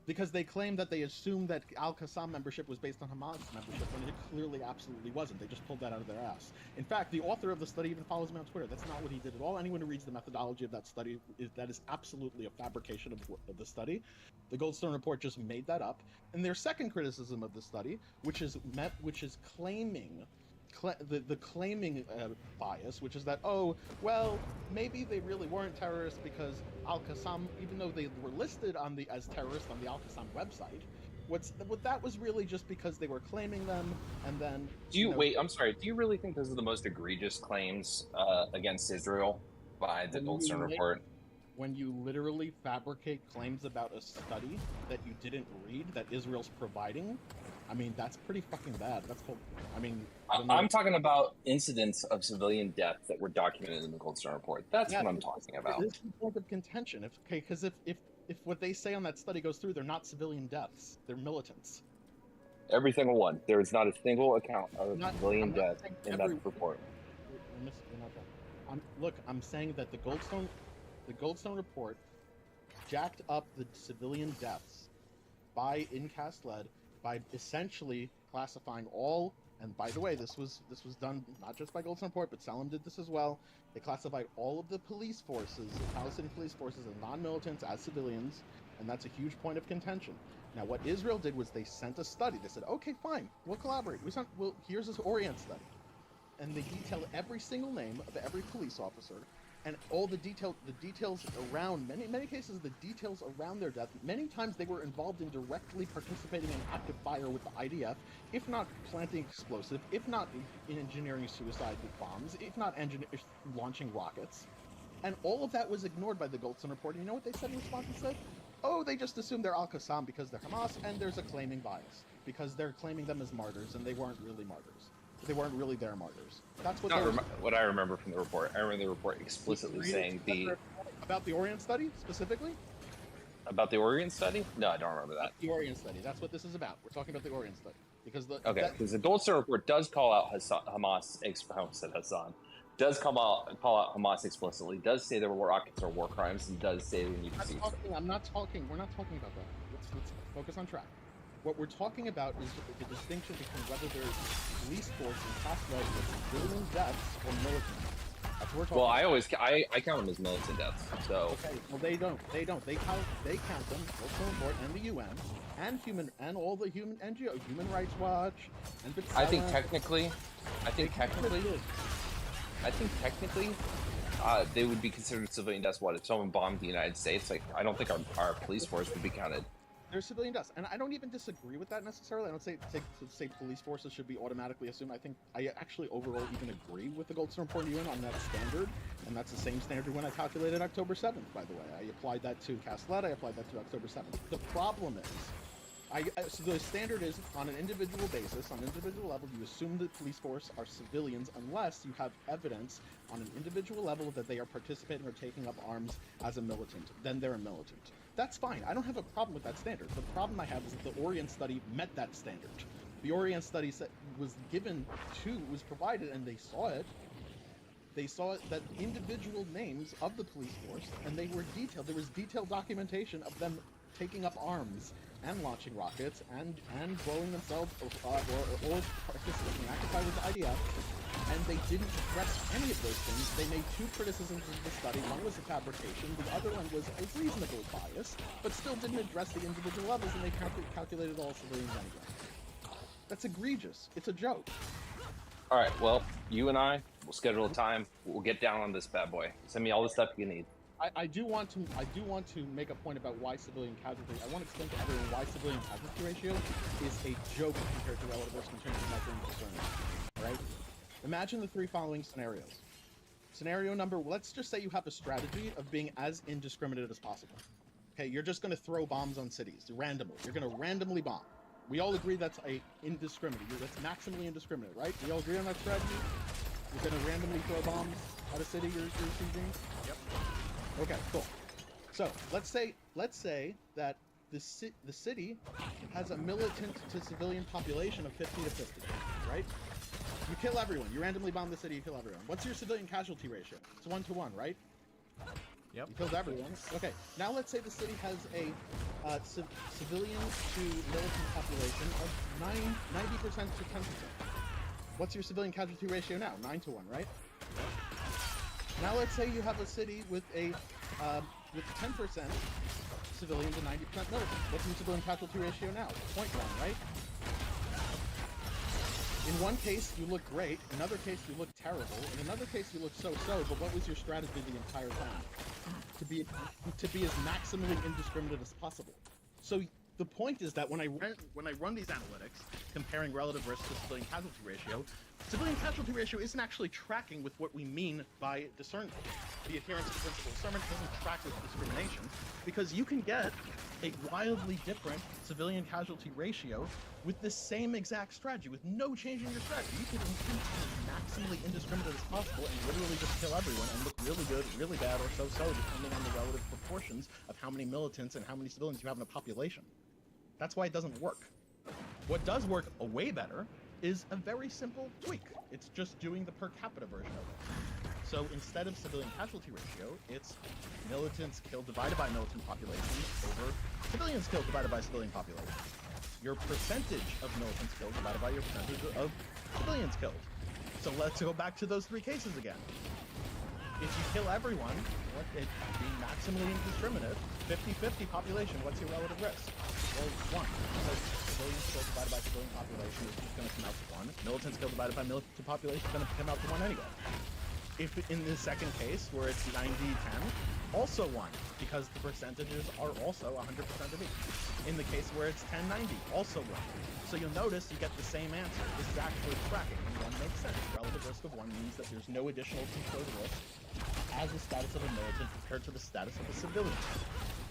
Because they claimed that they assumed that Al-Qassam membership was based on Hamas membership, when it clearly absolutely wasn't. They just pulled that out of their ass. In fact, the author of the study even follows me on Twitter. That's not what he did at all. Anyone who reads the methodology of that study, that is absolutely a fabrication of the study. The Goldstone report just made that up. And their second criticism of the study, which is claiming the claiming bias, which is that, oh, well, maybe they really weren't terrorists because Al-Qassam, even though they were listed as terrorists on the Al-Qassam website, what that was really just because they were claiming them, and then... Wait, I'm sorry, do you really think those are the most egregious claims against Israel by the Goldstone report? When you literally fabricate claims about a study that you didn't read, that Israel's providing, I mean, that's pretty fucking bad. That's called, I mean... I'm talking about incidents of civilian death that were documented in the Goldstone report. That's what I'm talking about. This is the point of contention. Because if what they say on that study goes through, they're not civilian deaths. They're militants. Every single one. There is not a single account of civilian death in that report. Look, I'm saying that the Goldstone report jacked up the civilian deaths by INCAS-led by essentially classifying all, and by the way, this was done not just by Goldstone report, but Salem did this as well. They classified all of the police forces, the Palestinian police forces, as non-militants, as civilians, and that's a huge point of contention. Now, what Israel did was they sent a study. They said, okay, fine, we'll collaborate. Here's this Orient study. And they detail every single name of every police officer and all the details around, many cases, the details around their death. Many times they were involved in directly participating in active fire with the IDF, if not planting explosive, if not in engineering suicide with bombs, if not launching rockets. And all of that was ignored by the Goldstone report. And you know what they said in response? They said, oh, they just assumed they're Al-Qassam because they're Hamas, and there's a claiming bias, because they're claiming them as martyrs, and they weren't really martyrs. They weren't really their martyrs. That's what what I remember from the report. I remember the report explicitly saying about the Orient study specifically. About the Orient study? No, I don't remember that. The Orient study. That's what this is about. We're talking about the Orient study because the the Goldstone report does call out Hamas. Does call out Hamas explicitly. Does say there were rockets or war crimes, and does say we need to see. We're not talking about that. Let's focus on track. What we're talking about is the distinction between whether there's police force in classified with civilian deaths or militant. That's what we're talking about. I count them as militant deaths. So okay, well they don't. They count them. Goldstone report and the UN and all the human NGO, Human Rights Watch, and I think technically, they would be considered civilian deaths. What if someone bombed the United States? Like, I don't think our police force would be counted. They're civilian deaths, and I don't even disagree with that necessarily. I don't say police forces should be automatically assumed. I think I actually overall even agree with the Goldstone report UN on that standard, and that's the same standard when I calculated October 7th, by the way. I applied that to CASLET, I applied that to October 7th. The problem is, so the standard is on an individual basis, on an individual level, you assume the police force are civilians unless you have evidence on an individual level that they are participating or taking up arms as a militant. Then they're a militant. That's fine. I don't have a problem with that standard. The problem I have is that the Orient study met that standard. The Orient study was provided, and they saw it. They saw that individual names of the police force, and they were detailed. There was detailed documentation of them taking up arms and launching rockets and blowing themselves or participating in active fire with the IDF. And they didn't address any of those things. They made two criticisms of the study. One was a fabrication. The other one was a reasonable bias, but still didn't address the individual levels, and they calculated all civilians anyway. That's egregious. It's a joke. All right, well, you and I will schedule a time. We'll get down on this bad boy. Send me all the stuff you need. I do want to make a point about why civilian casualty. I want to explain to everyone why civilian casualty ratio is a joke compared to relative risk in terms of measuring concern. All right. Imagine the three following scenarios. Scenario number, let's just say you have a strategy of being as indiscriminate as possible. Okay, you're just going to throw bombs on cities randomly. You're going to randomly bomb. We all agree that's indiscriminate. That's maximally indiscriminate, right? We all agree on that strategy? You're going to randomly throw bombs at a city you're sieging? Yep. Okay, cool. So let's say that the city has a militant to civilian population of 50 to 50, right? You kill everyone. You randomly bomb the city. You kill everyone. What's your civilian casualty ratio? It's 1-to-1, right? Yep. You killed everyone. Okay. Now let's say the city has a civilian to militant population of 90% to 10%. What's your civilian casualty ratio now? 9-to-1, right? Now let's say you have a city with a with 10% civilians and 90% militant. What's your civilian casualty ratio now? 0.1, right? In one case, you look great. In another case, you look terrible. In another case, you look so-so. But what was your strategy the entire time? To be as maximally indiscriminate as possible. So the point is that when I run these analytics, comparing relative risk to civilian casualty ratio isn't actually tracking with what we mean by discernment. The adherence to principle of discernment doesn't track with discrimination, because you can get a wildly different civilian casualty ratio with the same exact strategy, with no change in your strategy. You can be as maximally indiscriminate as possible and literally just kill everyone and look really good, really bad, or so-so, depending on the relative proportions of how many militants and how many civilians you have in a population. That's why it doesn't work. What does work way better is a very simple tweak. It's just doing the per capita version of it. So instead of civilian casualty ratio, it's militants killed divided by militant population over civilians killed divided by civilian population. Your percentage of militants killed divided by your percentage of civilians killed. So let's go back to those three cases again. If you kill everyone, it being maximally indiscriminate, 50-50 population, what's your relative risk? Well, 1. So civilians killed divided by civilian population is just going to come out to 1. Militants killed divided by militant population is going to come out to 1 anyway. If in the second case, where it's 90-10, also 1, because the percentages are also 100% of each. In the case where it's 10-90, also 1. So you'll notice you get the same answer. This is actually tracking, and 1 makes sense. Relative risk of 1 means that there's no additional controlled risk as the status of a militant compared to the status of a civilian.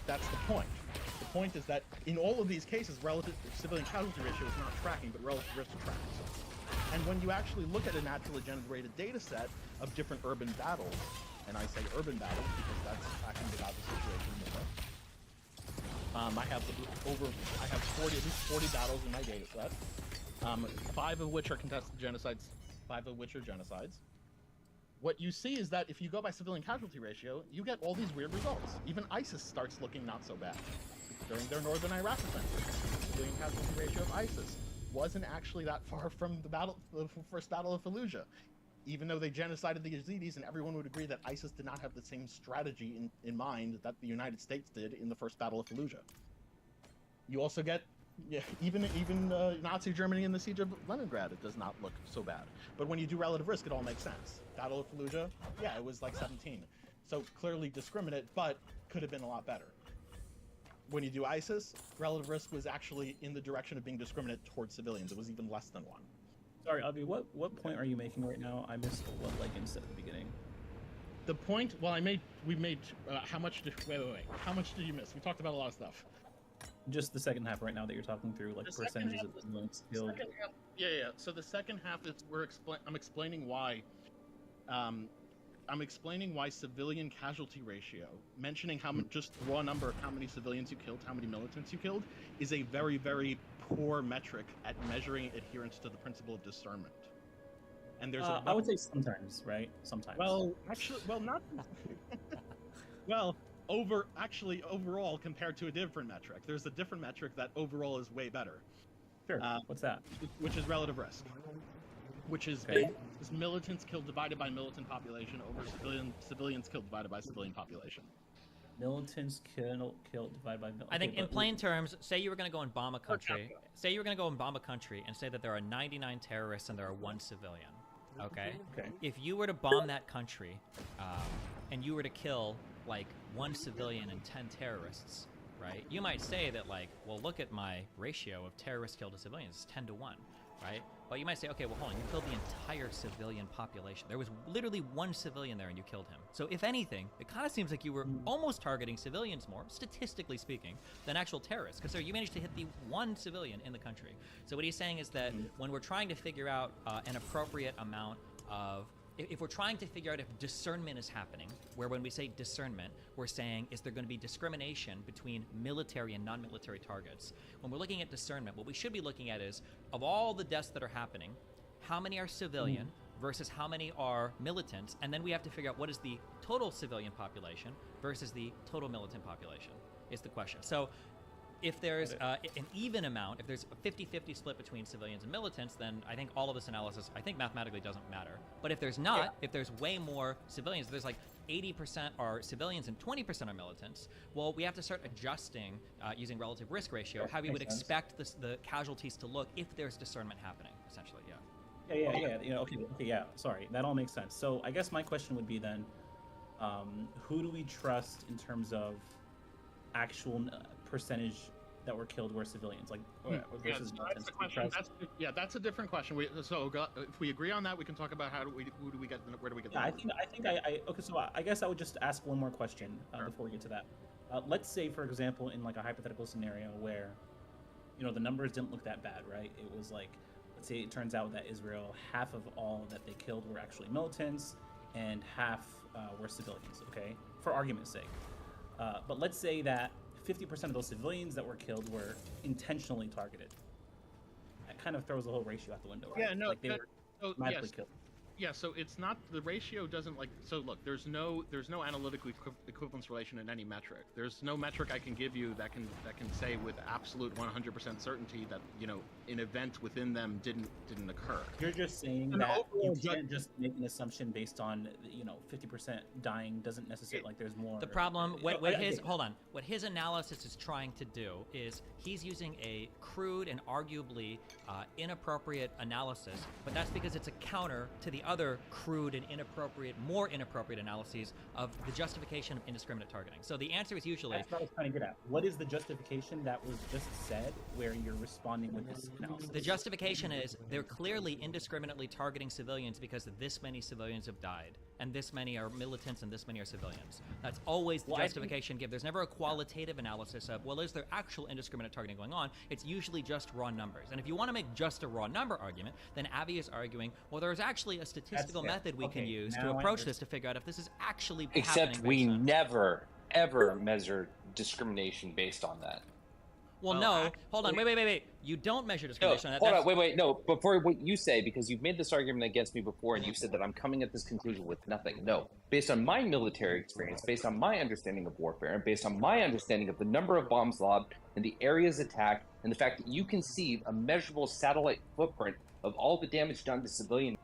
That's the point. The point is that in all of these cases, relative civilian casualty ratio is not tracking, but relative risk tracks. And when you actually look at a naturally generated data set of different urban battles, and I say urban battles because that's tracking the battle situation more. I have at least 40 battles in my data set, 5 of which are contested genocides, 5 of which are genocides. What you see is that if you go by civilian casualty ratio, you get all these weird results. Even ISIS starts looking not so bad. During their northern Iraq offensive, the civilian casualty ratio of ISIS wasn't actually that far from the first battle of Fallujah. Even though they genocided the Yazidis, and everyone would agree that ISIS did not have the same strategy in mind that the United States did in the first battle of Fallujah. You also get, even Nazi Germany in the siege of Leningrad, it does not look so bad. But when you do relative risk, it all makes sense. Battle of Fallujah, yeah, it was like 17. So clearly discriminate, but could have been a lot better. When you do ISIS, relative risk was actually in the direction of being discriminate towards civilians. It was even less than 1. Sorry, Avi, what point are you making right now? I missed what Leggins said at the beginning. The point, well, we made, how much did you miss? We talked about a lot of stuff. Just the second half right now that you're talking through, like percentages of civilians killed. Yeah. So the second half is I'm explaining why civilian casualty ratio, mentioning just raw number of how many civilians you killed, how many militants you killed, is a very, very poor metric at measuring adherence to the principle of discernment. And there's I would say sometimes, right? Sometimes. Overall, compared to a different metric, there's a different metric that overall is way better. Sure. What's that? Which is relative risk. Which is militants killed divided by militant population over civilians killed divided by civilian population. Militants killed divided by militant. I think in plain terms, say you were going to go and bomb a country. Say you were going to go and bomb a country and say that there are 99 terrorists and there are 1 civilian. Okay? If you were to bomb that country and you were to kill like 1 civilian and 10 terrorists, right? You might say that like, well, look at my ratio of terrorists killed to civilians, it's 10-1, right? But you might say, okay, well, hold on, you killed the entire civilian population. There was literally 1 civilian there and you killed him. So if anything, it kind of seems like you were almost targeting civilians more, statistically speaking, than actual terrorists, because you managed to hit the 1 civilian in the country. So what he's saying is that when we're trying to figure out an appropriate amount of if we're trying to figure out if discernment is happening, where when we say discernment, we're saying, is there going to be discrimination between military and non-military targets? When we're looking at discernment, what we should be looking at is, of all the deaths that are happening, how many are civilian versus how many are militants? And then we have to figure out what is the total civilian population versus the total militant population, is the question. So if there's an even amount, if there's a 50-50 split between civilians and militants, then I think all of this analysis, I think mathematically doesn't matter. But if there's not, if there's way more civilians, there's like 80% are civilians and 20% are militants, well, we have to start adjusting using relative risk ratio, how we would expect the casualties to look if there's discernment happening, essentially, Yeah. You know, okay, yeah. Sorry, that all makes sense. So I guess my question would be then, who do we trust in terms of actual percentage that were killed were civilians? Like, versus that's the question. That's a different question. If we agree on that, we can talk about who do we get, where do we get? Yeah, okay. So I guess I would just ask one more question before we get to that. Let's say, for example, in like a hypothetical scenario where, you know, the numbers didn't look that bad, right? It was like, let's say it turns out that Israel, half of all that they killed were actually militants, and half were civilians. Okay, for argument's sake. But let's say that 50% of those civilians that were killed were intentionally targeted. That kind of throws the whole ratio out the window, right? Yeah, no. Like they were automatically killed. Yeah, so it's not, the ratio doesn't like, so look, there's no analytical equivalence relation in any metric. There's no metric I can give you that can say with absolute 100% certainty that, you know, an event within them didn't occur. You're just saying that you can't just make an assumption based on, you know, 50% dying doesn't necessarily, like there's more. The problem, what his analysis is trying to do is he's using a crude and arguably inappropriate analysis, but that's because it's a counter to the other crude and more inappropriate analyses of the justification of indiscriminate targeting. So the answer is usually... That's what I was trying to get at. What is the justification that was just said where you're responding with this analysis? The justification is they're clearly indiscriminately targeting civilians because this many civilians have died, and this many are militants and this many are civilians. That's always the justification given. There's never a qualitative analysis of, well, is there actual indiscriminate targeting going on? It's usually just raw numbers. And if you want to make just a raw number argument, then Avi is arguing, well, there's actually a statistical method we can use to approach this to figure out if this is actually happening. Except we never, ever measure discrimination based on that. Well, no. Hold on. Wait. You don't measure discrimination on that. Hold on. Wait. No. Before what you say, because you've made this argument against me before, and you said that I'm coming at this conclusion with nothing. No. Based on my military experience, based on my understanding of warfare, and based on my understanding of the number of bombs lobbed and the areas attacked, and the fact that you can see a measurable satellite footprint of all the damage done to civilians.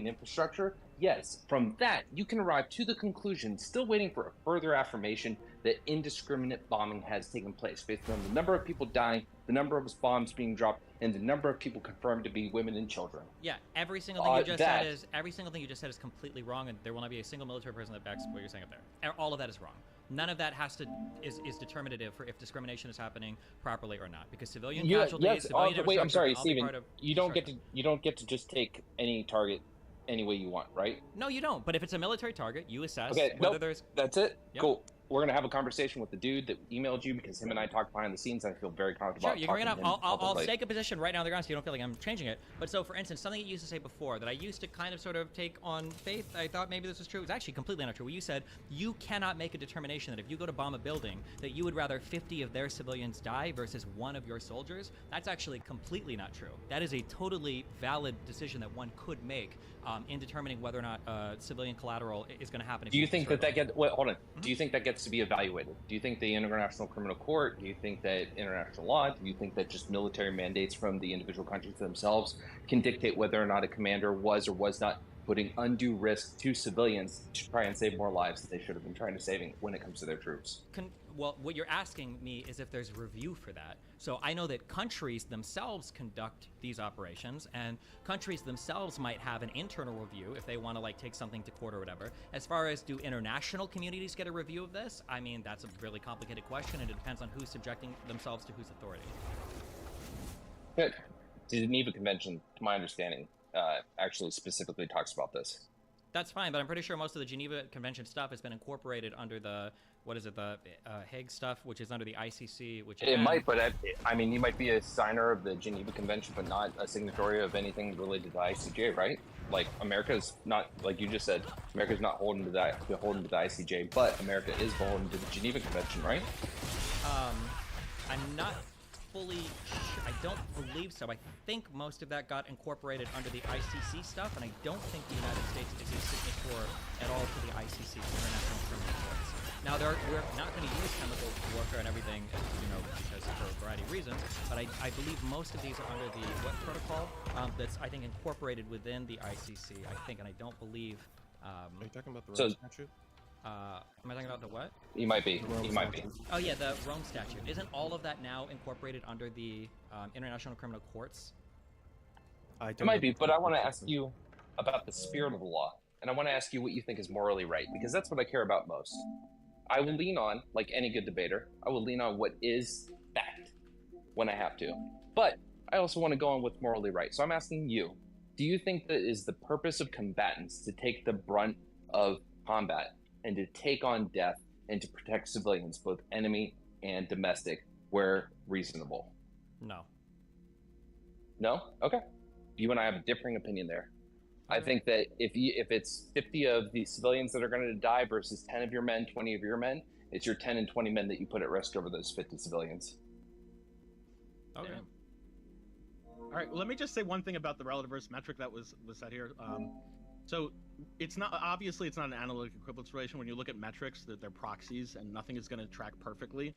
and infrastructure, yes, from that, you can arrive to the conclusion, still waiting for a further affirmation that indiscriminate bombing has taken place based on the number of people dying, the number of bombs being dropped, and the number of people confirmed to be women and children. Yeah, every single thing you just said is completely wrong, and there will not be a single military person that backs what you're saying up there. All of that is wrong. None of that is determinative for if discrimination is happening properly or not, because civilian casualties. Civilian wait, I'm sorry, infrastructure, Steven. You don't get to just take any target any way you want, right? No, you don't. But if it's a military target, you assess Okay, whether there's. That's it. Yep. Cool. We're gonna have a conversation with the dude that emailed you because him and I talked behind the scenes. And I feel very comfortable. Sure, you can bring it up. I'll publicly. stake a position right now on the ground so you don't feel like I'm changing it. But so, for instance, something you used to say before that I used to kind of sort of take on faith, I thought maybe this was true. It was actually completely not true. You said you cannot make a determination that if you go to bomb a building, that you would rather 50 of their civilians die versus one of your soldiers. That's actually completely not true. That is a totally valid decision that one could make in determining whether or not civilian collateral is going to happen. Do you think that gets? Wait, hold on. Do you think that gets to be evaluated? Do you think the International Criminal Court? Do you think that international law? Do you think that just military mandates from the individual countries themselves can dictate whether or not a commander was or was not putting undue risk to civilians to try and save more lives that they should have been trying to saving when it comes to their troops? Well, what you're asking me is if there's review for that. So I know that countries themselves conduct these operations, and countries themselves might have an internal review if they want to like take something to court or whatever. As far as do international communities get a review of this? I mean, that's a really complicated question, and it depends on who's subjecting themselves to whose authority. Good. The Geneva Convention, to my understanding, actually specifically talks about this. That's fine, but I'm pretty sure most of the Geneva Convention stuff has been incorporated under the, what is it, the Hague stuff, which is under the ICC, which It might, but I mean, you might be a signer of the Geneva Convention, but not a signatory of anything related to the ICJ, right? Like, America's not, like you just said, America's not beholden to the ICJ, but America is beholden to the Geneva Convention, right? I'm not fully sure. I don't believe so. I think most of that got incorporated under the ICC stuff, and I don't think the United States is a signatory at all to the ICC, International Criminal Courts. Now, we're not going to use chemical warfare and everything, because for a variety of reasons, but I believe most of these are under the what protocol that's, I think, incorporated within the ICC, I think, and I don't believe... are you talking about the Rome statute? Am I talking about the what? You might be. You might be. Oh yeah, the Rome Statute. Isn't all of that now incorporated under the International Criminal Courts? It might be, but I want to ask you about the spirit of the law, and I want to ask you what you think is morally right, because that's what I care about most. I will lean on, like any good debater, I will lean on what is fact when I have to, but I also want to go on what's morally right. So I'm asking you, do you think that is the purpose of combatants to take the brunt of combat and to take on death and to protect civilians, both enemy and domestic, where reasonable? No. No? Okay. You and I have a differing opinion there. I think that if it's 50 of the civilians that are going to die versus 10 of your men, 20 of your men, it's your 10 and 20 men that you put at risk over those 50 civilians. Okay. Yeah. All right. Well, let me just say one thing about the relative risk metric that was said here. So it's not, obviously it's not an analytic equivalence relation. When you look at metrics, that they're proxies and nothing is going to track perfectly.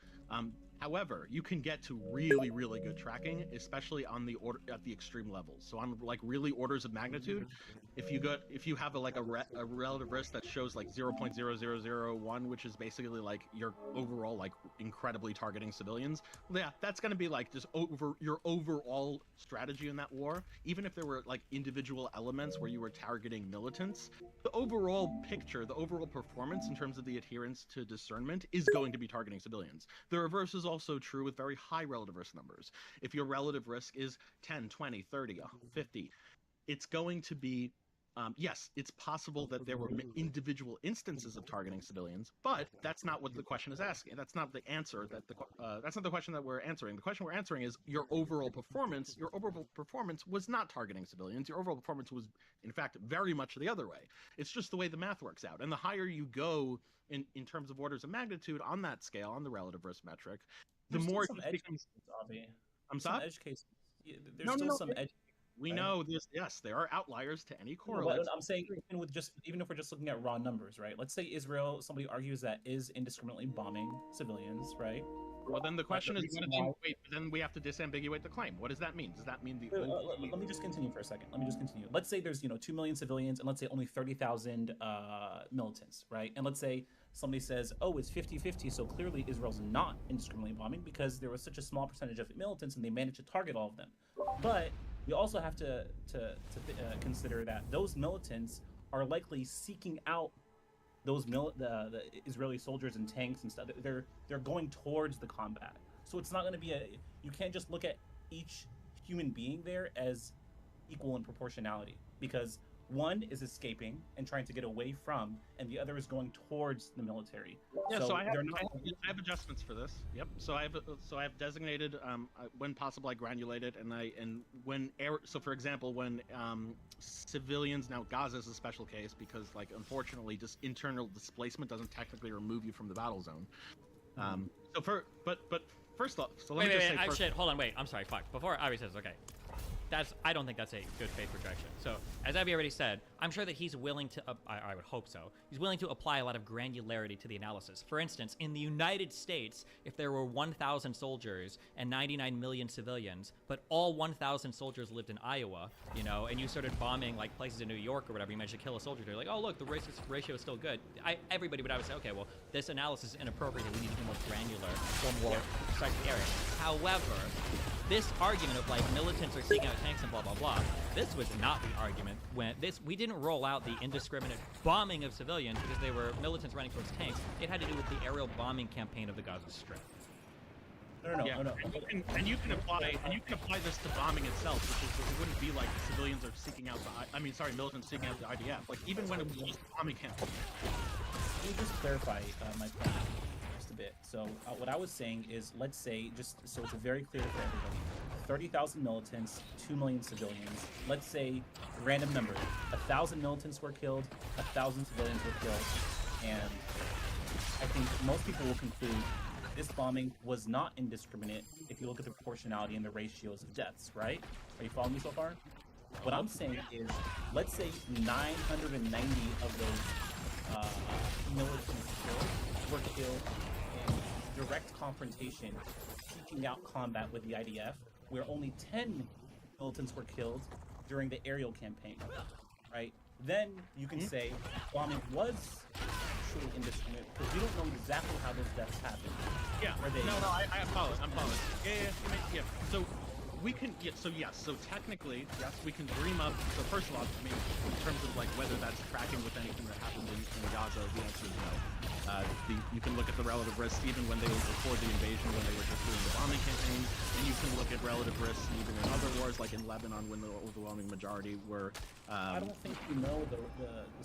However, you can get to really, really good tracking, especially on the at the extreme levels. So on like really orders of magnitude, if you have a relative risk that shows like 0.0001, which is basically like your overall like incredibly targeting civilians, yeah, that's going to be like just your overall strategy in that war. Even if there were like individual elements where you were targeting militants, the overall picture, the overall performance in terms of the adherence to discernment is going to be targeting civilians. The reverse is also true with very high relative risk numbers. If your relative risk is 10, 20, 30, 50, it's going to be, yes, it's possible that there were individual instances of targeting civilians, but that's not what the question is asking. That's not the answer. That's not the question that we're answering. The question we're answering is your overall performance. Your overall performance was not targeting civilians. Your overall performance was, in fact, very much the other way. It's just the way the math works out. And the higher you go in terms of orders of magnitude on that scale, on the relative risk metric, the more it becomes... I'm sorry? Edge cases. There's still some edge. We know this. Yes, there are outliers to any No, correlate. but I'm saying even if we're just looking at raw numbers, right? Let's say Israel, somebody argues that is indiscriminately bombing civilians, right? Well, then the question is, then we have to disambiguate the claim. What does that mean? Does that mean the Let me just continue for a second. Let me just continue. Let's say there's 2 million civilians, and let's say only 30,000 militants, right? And let's say somebody says, oh, it's 50-50, so clearly Israel's not indiscriminately bombing because there was such a small percentage of militants and they managed to target all of them. But we also have to consider that those militants are likely seeking out those the Israeli soldiers and tanks and stuff. They're going towards the combat. So it's not going to be you can't just look at each human being there as equal in proportionality, because one is escaping and trying to get away from, and the other is going towards the mililitary. Yeah, so I have adjustments for this. Yep. So I have designated when possible I granulate it, so for example when civilians, now Gaza is a special case because like unfortunately just internal displacement doesn't technically remove you from the battle zone. But first off, so let me just say shit, hold on, wait, I'm sorry, fuck. Before Abby says, okay. I don't think that's a good faith projection. So, as Abby already said, I'm sure that he's willing to, I would hope so, he's willing to apply a lot of granularity to the analysis. For instance, in the United States, if there were 1,000 soldiers and 99 million civilians, but all 1,000 soldiers lived in Iowa, and you started bombing like places in New York or whatever, you managed to kill a soldier, they're like, oh look, the ratio is still good. Everybody would say, okay, well, this analysis is inappropriate, we need to be more granular or more precise area. However, this argument of like militants are seeking out tanks and blah blah blah, this was not the argument when we didn't roll out the indiscriminate bombing of civilians because they were militants running towards tanks. It had to do with the aerial bombing campaign of the Gaza Strip. No. And you can apply this to bombing itself, which is it wouldn't be like civilians are seeking out militants seeking out the IDF. Like even when it was just a bombing campaign. Let me just clarify my point just a bit. So what I was saying is, let's say, just so it's very clear for everybody, 30,000 militants, 2 million civilians. Let's say, random number, 1,000 militants were killed, 1,000 civilians were killed, and I think most people will conclude this bombing was not indiscriminate if you look at the proportionality and the ratios of deaths, right? Are you following me so far? What I'm saying is, let's say 990 of those militants were killed in direct confrontation, seeking out combat with the IDF, where only 10 militants were killed during the aerial campaign, right? Then you can say bombing was truly indiscriminate because we don't know exactly how those deaths happened. Yeah. I'm following. Yeah. So we can. Yeah. So technically, yes, we can dream up. So first of all, I mean, in terms of like whether that's tracking with anything that happened in Gaza, the answer is no. You can look at the relative risks even when they were before the invasion, when they were just doing the bombing campaigns, and you can look at relative risks even in other wars, like in Lebanon, when the overwhelming majority were. I don't think we know the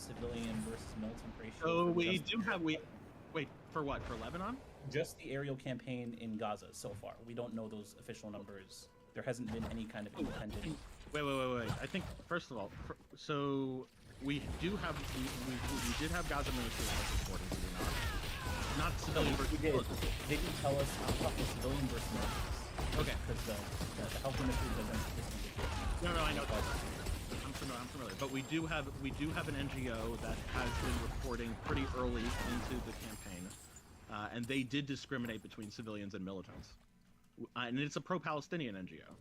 civilian versus militant ratio. So wait for what? For Lebanon? Just the aerial campaign in Gaza so far. We don't know those official numbers. There hasn't been any kind of independent. Wait. I think first of all, so we do have we did have Gaza military reporting. We did not civilian versus militants. They didn't tell us the civilian versus militants. Okay. Because the health ministry doesn't indicate. No, I know that. I'm familiar, but we do have an NGO that has been reporting pretty early into the campaign, and they did discriminate between civilians and militants, and it's a pro-Palestinian NGO,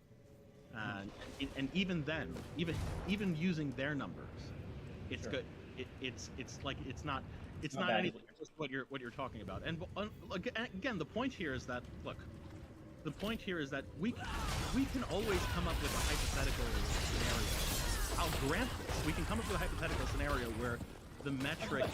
and even then, even using their numbers, it's good. It's not anything just what you're talking about. And again, the point here is that we can always come up with a hypothetical scenario. I'll grant this. We can come up with a hypothetical scenario where the metric.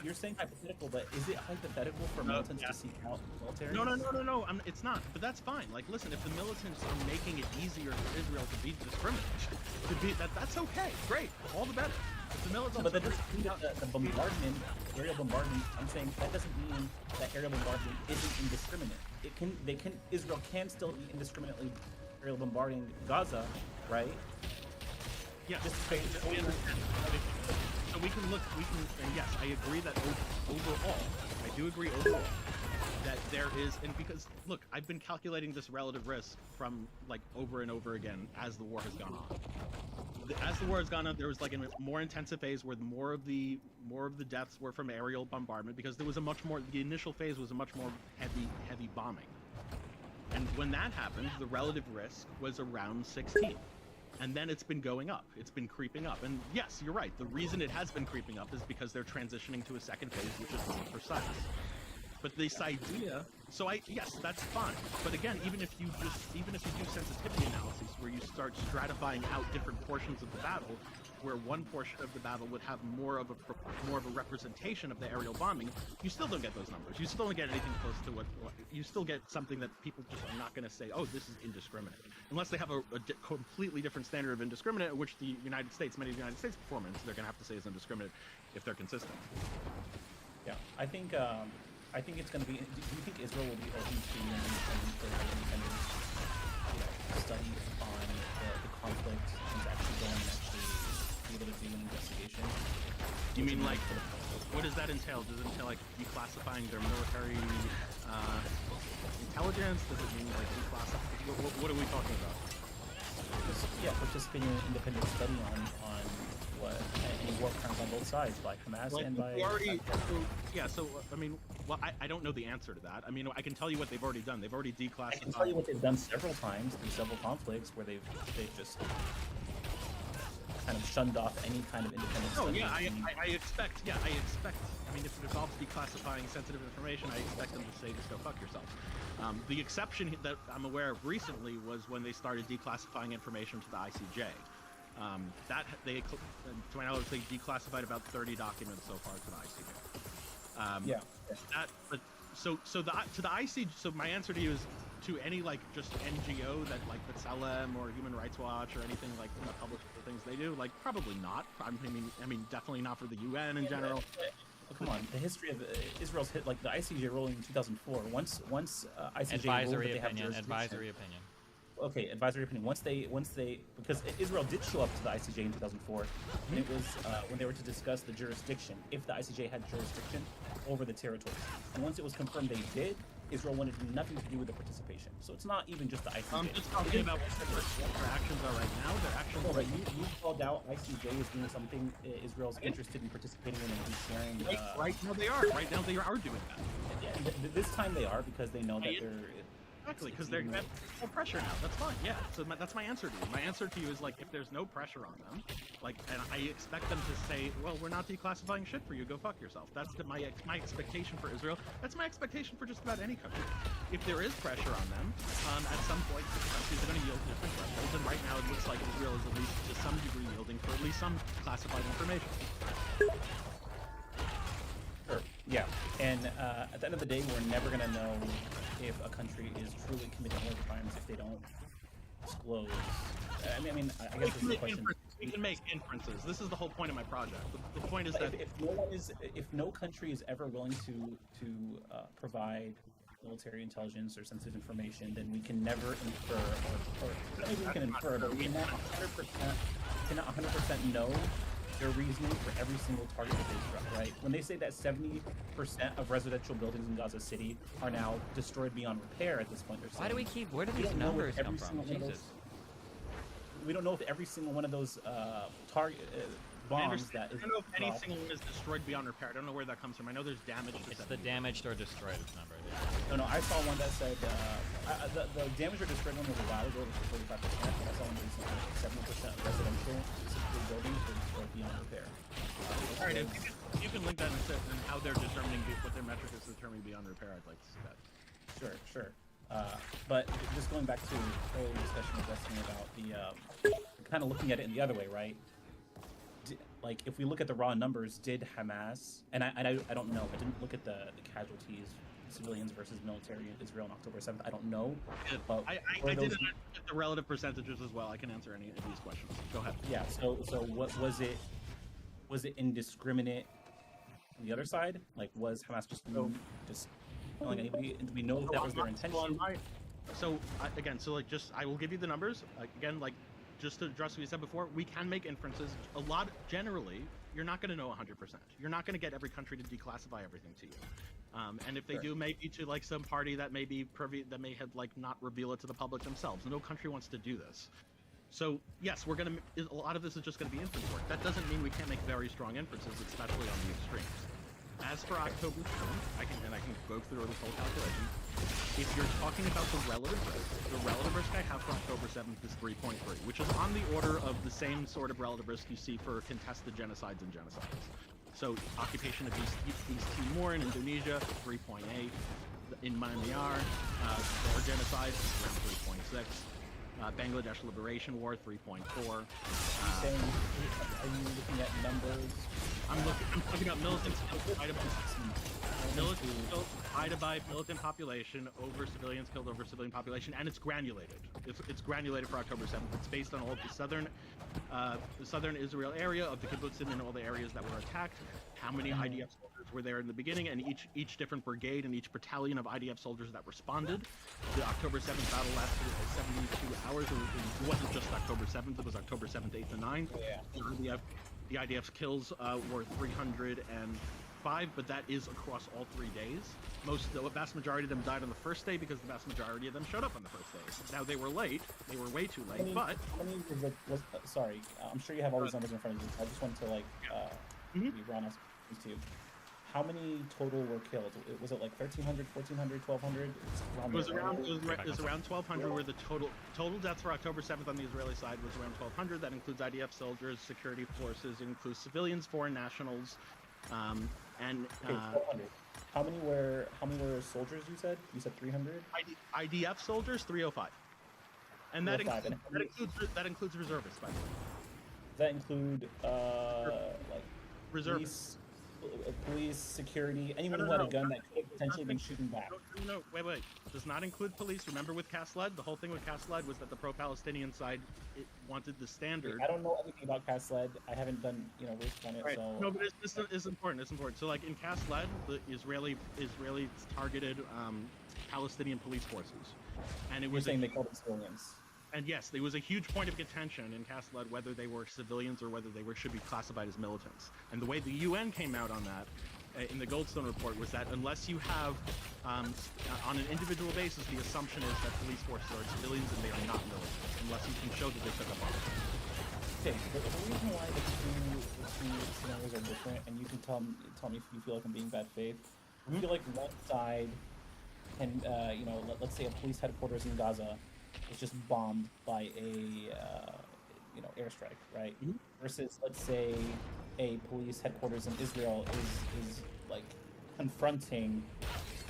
You're saying hypothetical, but is it hypothetical for militants to seek out military? No. It's not. But that's fine. Like, listen, if the militants are making it easier for Israel to be discrimination, that's okay. Great. All the better. If the militants. But that doesn't mean that the bombardment, aerial bombardment. I'm saying that doesn't mean that aerial bombardment isn't indiscriminate. Israel can still be indiscriminately aerial bombarding Gaza, right? Yeah. So we can look. And yes, I agree that overall, I do agree overall that there is, and because look, I've been calculating this relative risk from like over and over again as the war has gone on. As the war has gone on, there was like a more intensive phase where more of the deaths were from aerial bombardment because there was the initial phase was a much more heavy bombing. And when that happened, the relative risk was around 16. And then it's been going up. It's been creeping up. And yes, you're right. The reason it has been creeping up is because they're transitioning to a second phase, which is more precise. But this idea, yes, that's fine. But again, even if you do sensitivity analyses where you start stratifying out different portions of the battle, where one portion of the battle would have more of a representation of the aerial bombing, you still don't get those numbers. You still don't get anything close to what you still get something that people just are not going to say, oh, this is indiscriminate, unless they have a completely different standard of indiscriminate, which many of the United States performance, they're going to have to say is indiscriminate if they're consistent. Yeah, I think it's going to be. Do you think Israel will be open to an independent study on the conflict and actually going and actually be able to do an investigation? You mean like, what does that entail? Does it entail like declassifying their military intelligence? Does it mean like declassifying? What are we talking about? Participating in an independent study on what any war crimes on both sides by Hamas and by. I don't know the answer to that. I mean, I can tell you what they've already done. They've already declassified. I can tell you what they've done several times through several conflicts where they've just kind of shunned off any kind of independent study. I expect. I mean, if it involves declassifying sensitive information, I expect them to say, just go fuck yourself. The exception that I'm aware of recently was when they started declassifying information to the ICJ. To my knowledge, they declassified about 30 documents so far to the ICJ. To the ICJ. So my answer to you is to any like just NGO that like B'Tselem or Human Rights Watch or anything like that publish the things they do. Like probably not. I mean, definitely not for the UN in general. Come on, the history of Israel's hit like the ICJ ruling in 2004. Once ICJ advisory ruled that they opinion, have advisory opinion. Okay, advisory opinion. Once they because Israel did show up to the ICJ in 2004, and it was when they were to discuss the jurisdiction, if the ICJ had jurisdiction over the territories. And once it was confirmed they did, Israel wanted nothing to do with the participation. So it's not even just the ICJ. I'm just talking about what their actions are right now. Their actions. Oh, right. You called out ICJ is doing something Israel's interested in participating in and sharing. Right now they are. Right now they are doing that. Yeah, this time they are because they know that they're. Exactly, because they're no pressure now. That's fine. Yeah. So that's my answer to you. My answer to you is like, if there's no pressure on them, like, and I expect them to say, well, we're not declassifying shit for you. Go fuck yourself. That's my expectation for Israel. That's my expectation for just about any country. If there is pressure on them, at some point, the countries are going to yield different thresholds. And right now, it looks like Israel is at least to some degree yielding for at least some classified information. Sure. Yeah, and at the end of the day, we're never going to know if a country is truly committing war crimes if they don't disclose. I guess this is the question. We can make inferences. This is the whole point of my project. The point is that if no country is ever willing to provide military intelligence or sensitive information, then we can never infer, or maybe we can infer, but we cannot 100% know their reasoning for every single target that they struck, right? When they say that 70% of residential buildings in Gaza City are now destroyed beyond repair at this point, they're saying, where do these numbers come from? Jesus. We don't know if every single one of those bombs that is. I don't know if any single one is destroyed beyond repair. I don't know where that comes from. I know there's damage. It's the damaged or destroyed number. No, I saw one that said the damaged or destroyed one was a while ago. It was 45%. I saw one recently, 70% of residential buildings were destroyed beyond repair. All right, if you can link that and how they're determining what their metric is determining beyond repair, I'd like to see that. Sure. But just going back to earlier discussion with Destiny about the kind of looking at it in the other way, right? Like if we look at the raw numbers, did Hamas and I don't know. I didn't look at the casualties, civilians versus military in Israel on October 7th. I don't know. But I didn't get the relative percentages as well. I can answer any of these questions. Go ahead. Yeah. So what was it? Was it indiscriminate on the other side? Like was Hamas just killing anybody? Do we know if that was their intention? I will give you the numbers again. Like just to address what you said before, we can make inferences. Generally, you're not going to know 100%. You're not going to get every country to declassify everything to you. And if they do, maybe to like some party that may be privy, that may have like not reveal it to the public themselves. No country wants to do this. So yes, a lot of this is just going to be inference work. That doesn't mean we can't make very strong inferences, especially on the extremes. As for October 7th, I can go through this whole calculation. If you're talking about the relative risk I have for October 7th is 3.3, which is on the order of the same sort of relative risk you see for contested genocides and genocides. So occupation of East Timor in Indonesia, 3.8. In Myanmar, their genocide, around 3.6. Bangladesh Liberation War, 3.4. Are you looking at numbers? I'm talking about militant divided by militant population over civilians killed over civilian population, and it's granulated. It's granulated for October 7th. It's based on all of the southern Israel area of the kibbutzim and all the areas that were attacked. How many IDF soldiers were there in the beginning, and each different brigade and each battalion of IDF soldiers that responded. The October 7th battle lasted 72 hours. It wasn't just October 7th, it was October 7th, 8th, and 9th. Yeah. The IDF's kills were 305, but that is across all 3 days. The vast majority of them died on the first day because the vast majority of them showed up on the first day. Now, they were late. They were way too late, but... Sorry, I'm sure you have all these numbers in front of you. I just wanted to, like, be honest with you. How many total were killed? Was it like 1,300, 1,400, 1,200? It was around 1,200 where the total deaths for October 7th on the Israeli side was around 1,200. That includes IDF soldiers, security forces, it includes civilians, foreign nationals, and... Okay, 1,200. How many were soldiers, you said? You said 300? IDF soldiers, 305. And that includes reservists, by the way. Does that include, like... Reservists. Police, security, anyone who had a gun that could have potentially been shooting back. No, wait. Does not include police. Remember with Kasled, the whole thing with Kasled was that the pro-Palestinian side wanted the standard. I don't know anything about Kasled. I haven't done, research on it, right. so... No, but it's important. It's important. So, like, in Kasled, the Israeli targeted Palestinian police forces. And it was saying they called them civilians. And yes, there was a huge point of contention in Kasled whether they were civilians or whether they should be classified as militants. And the way the UN came out on that in the Goldstone report was that unless you have, on an individual basis, the assumption is that police forces are civilians and they are not militants, unless you can show that they took up arms. Okay, the reason why the two scenarios are different, and you can tell me if you feel like I'm being bad faith. I feel like one side, and let's say a police headquarters in Gaza is just bombed by a airstrike, right? Versus, let's say, a police headquarters in Israel is like confronting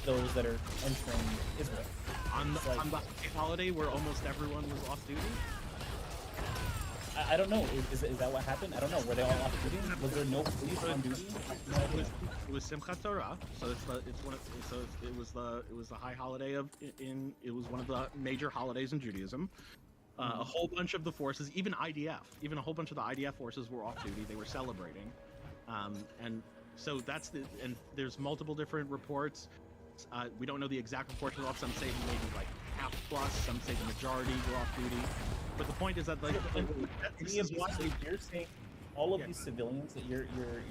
those that are entering Israel. On the holiday where almost everyone was off duty? I don't know. Is that what happened? I don't know. Were they all off duty? Was there no police on duty? It was Simchat Torah, so it was the high holiday it was one of the major holidays in Judaism. A whole bunch of the forces, even a whole bunch of the IDF forces were off duty. They were celebrating, and so and there's multiple different reports. We don't know the exact proportion of. Some say maybe like half plus. Some say the majority were off duty. But the point is that you're saying all of these civilians that you're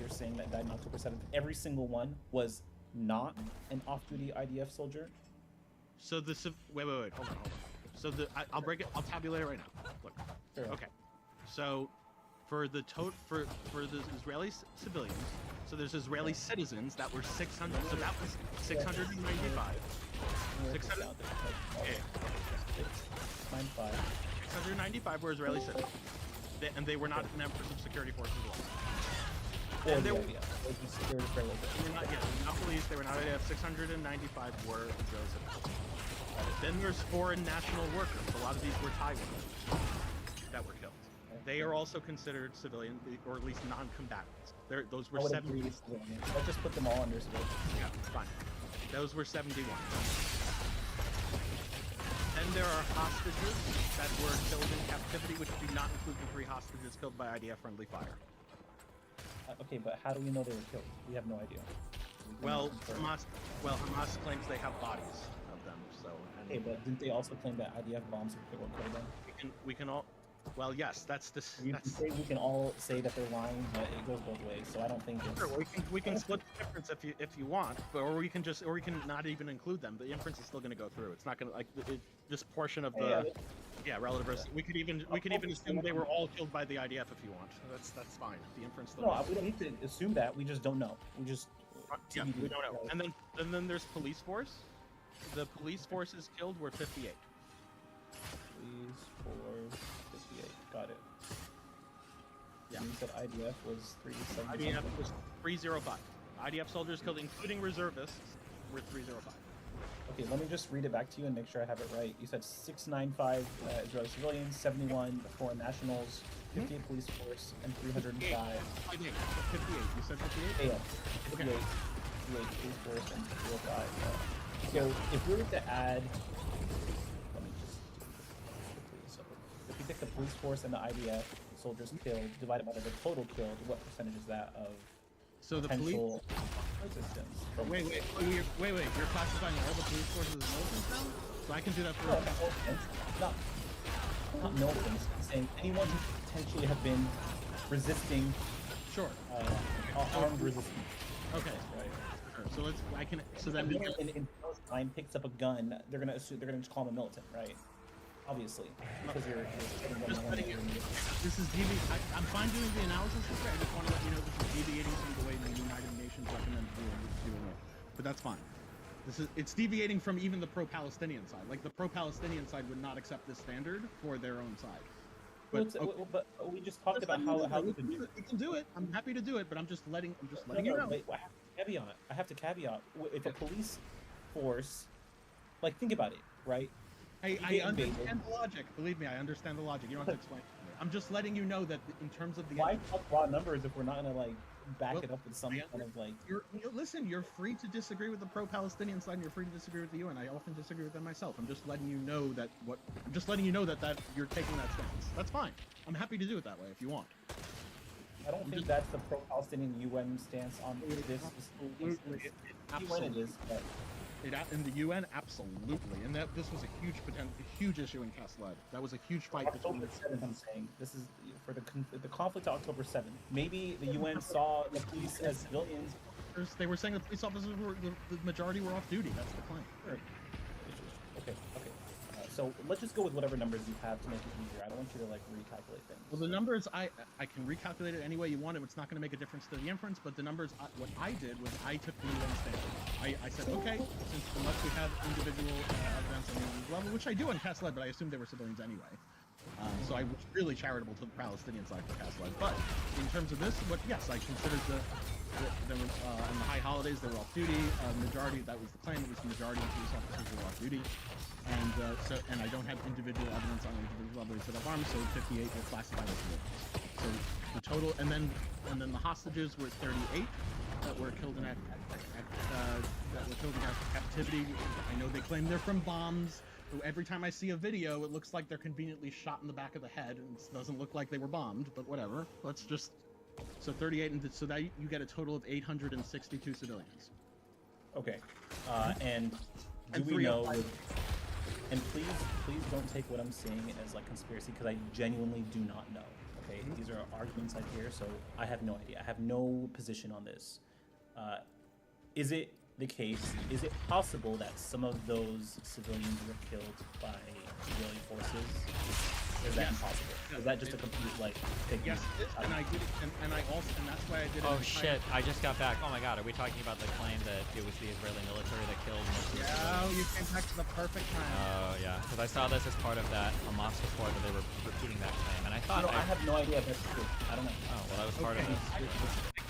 saying that died on October 7th, every single one was not an off-duty IDF soldier. So wait, hold on. So I'll tabulate it right now. Look. Sure. Okay. So for the Israeli civilians, so there's Israeli citizens that were 600. So that was 695. 695 were Israeli citizens, and they were not members of security forces as well. And they were not police. They were not AF. 695 were Israeli citizens. Then there's foreign national workers. A lot of these were Taiwanese that were killed. They are also considered civilian, or at least non-combatants. Those were 70. Let's just put them all under civilian. Yeah, fine. Those were 71. Then there are hostages that were killed in captivity, which do not include the 3 hostages killed by IDF-friendly fire. Okay, but how do we know they were killed? We have no idea. Well, Hamas claims they have bodies of them. So. Okay, but didn't they also claim that IDF bombs were killed them? We can all. Well, yes, that's the. We can all say that they're lying, but it goes both ways. So I don't think. Sure, we can split the difference if you want, but or we can not even include them. The inference is still going to go through. It's not going to this portion of the relative risk. We could even assume they were all killed by the IDF if you want. That's fine. The inference. No, we don't need to assume that. We just don't know. Yeah, we don't know. And then there's police force. The police forces killed were 58. Police force 58. Got it. Yeah. And you said IDF was 370. IDF was 305. IDF soldiers killed, including reservists, were 305. Okay, let me just read it back to you and make sure I have it right. You said 695 Israeli civilians, 71 foreign nationals, 58 police force, and 305. 58. You said 58? Yeah, 58. 58 police force and 305. So if we were to add, let me just so if we take the police force and the IDF soldiers killed divided by the total killed, what percentage is that of so the police resistance? Wait. You're classifying all the police forces as militants now? So I can do that for not militants. I'm saying anyone who potentially have been resisting. Sure. Armed resistance. Okay. Right. So let's. I can. So then. In Palestine picks up a gun, they're gonna assume, they're gonna just call him a militant, right? Obviously, because you're just letting you. This is I'm fine doing the analysis here. I just want to let you know this is deviating from the way the United Nations recommends doing it. But that's fine. It's deviating from even the pro-Palestinian side. Like the pro-Palestinian side would not accept this standard for their own side. But, but we just talked about how we can do it. We can do it. I'm happy to do it, but I'm just letting you know. Wait, I have to caveat. If a police force, like, think about it, right? I understand the logic. Believe me, I understand the logic. You don't have to explain. I'm just letting you know that in terms of the. Why talk raw numbers if we're not gonna like back it up with some kind of like? Listen, you're free to disagree with the pro-Palestinian side, and you're free to disagree with the UN. I often disagree with them myself. I'm just letting you know that that you're taking that stance. That's fine. I'm happy to do it that way if you want. I don't think that's the pro-Palestinian UN stance on this. Absolutely. It is, but in the UN, absolutely, and that this was a huge issue in Kasled. That was a huge fight. October 7th, I'm saying this is for the conflict of October 7th. Maybe the UN saw the police as civilians. They were saying the police officers were the majority were off duty. That's the claim. Sure. Okay. So let's just go with whatever numbers you have to make it easier. I don't want you to like recalculate things. Well, the numbers I can recalculate it any way you want it. It's not going to make a difference to the inference. But the numbers, what I did was I took the UN standard. I said, okay, since unless we have individual events on the level, which I do on Kasled, but I assumed they were civilians anyway. So I was really charitable to the Palestinian side for Kasled. But in terms of this, yes, I considered on the high holidays they were off duty. Majority, that was the claim. It was the majority of police officers were off duty. And I don't have individual evidence on individual levels of arms, so 58 were classified as civilians. So the total, and then the hostages were 38 that were killed in captivity. I know they claim they're from bombs. Every time I see a video, it looks like they're conveniently shot in the back of the head, and it doesn't look like they were bombed. But whatever. Let's just. So 38, and so that you get a total of 862 civilians. Okay, and do we know? And please don't take what I'm saying as like conspiracy, because I genuinely do not know. Okay, these are arguments I hear, so I have no idea. I have no position on this. Is it the case? Is it possible that some of those civilians were killed by Israeli forces? Is that impossible? Is that just a complete like? Yes, and I did, and I also, and that's why I did. Oh shit! I just got back. Oh my god, are we talking about the claim that it was the Israeli military that killed most of the civilians? Oh, you came back to the perfect time. Oh yeah, because I saw this as part of that Hamas report that they were repeating that claim, and I thought. I have no idea if that's true. I don't know. Oh well, that was part of it. I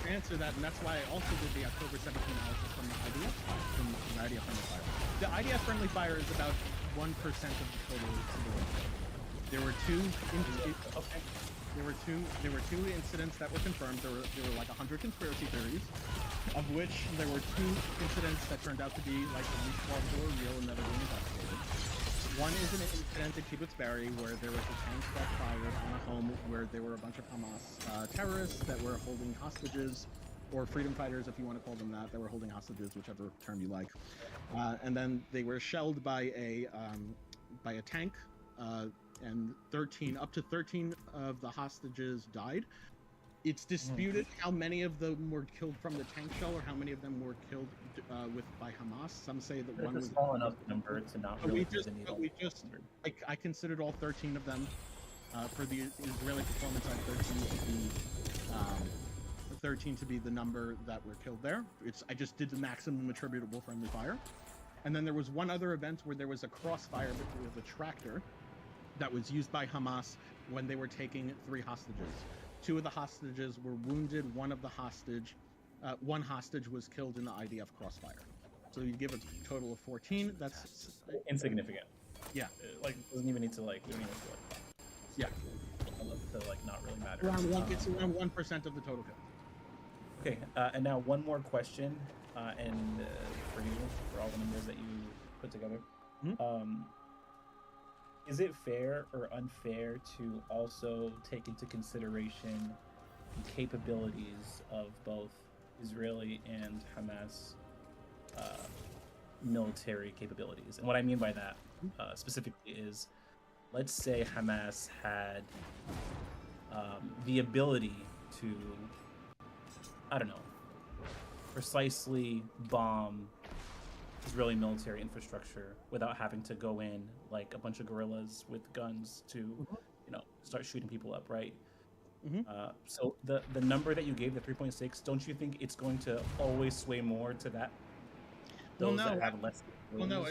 can answer that, and that's why I also did the October 17 analysis from the IDF, from the IDF friendly fire. The IDF friendly fire is about 1% of the total civilians. There were two incidents that were confirmed. There were like 100 conspiracy theories, of which there were 2 incidents that turned out to be like at least plausible or real and that are being investigated. One is an incident at Kibbutz Berry where there was a tank that fired on a home where there were a bunch of Hamas terrorists that were holding hostages, or freedom fighters, if you want to call them that were holding hostages, whichever term you like. And then they were shelled by a tank. And up to 13 of the hostages died. It's disputed how many of them were killed from the tank shell or how many of them were killed by Hamas. Some say that one was a small enough number to not really I considered all 13 of them for the Israeli performance side 13 to be 13 to be the number that were killed there. I just did the maximum attributable friendly fire. And then there was one other event where there was a crossfire with a tractor that was used by Hamas when they were taking 3 hostages. 2 of the hostages were wounded. One hostage was killed in the IDF crossfire. So you give a total of 14. That's insignificant. Yeah. Like, doesn't even need to like. Yeah. To like not really matter. It's around 1% of the total kill. Okay, and now one more question, and for you, for all the numbers that you put together, is it fair or unfair to also take into consideration the capabilities of both Israeli and Hamas military capabilities? And what I mean by that specifically is, let's say Hamas had the ability to, I don't know, precisely bomb Israeli military infrastructure without having to go in like a bunch of guerrillas with guns to, you know, start shooting people up, right? So the number that you gave, the 3.6, don't you think it's going to always sway more to that? Those that have less. Well, no.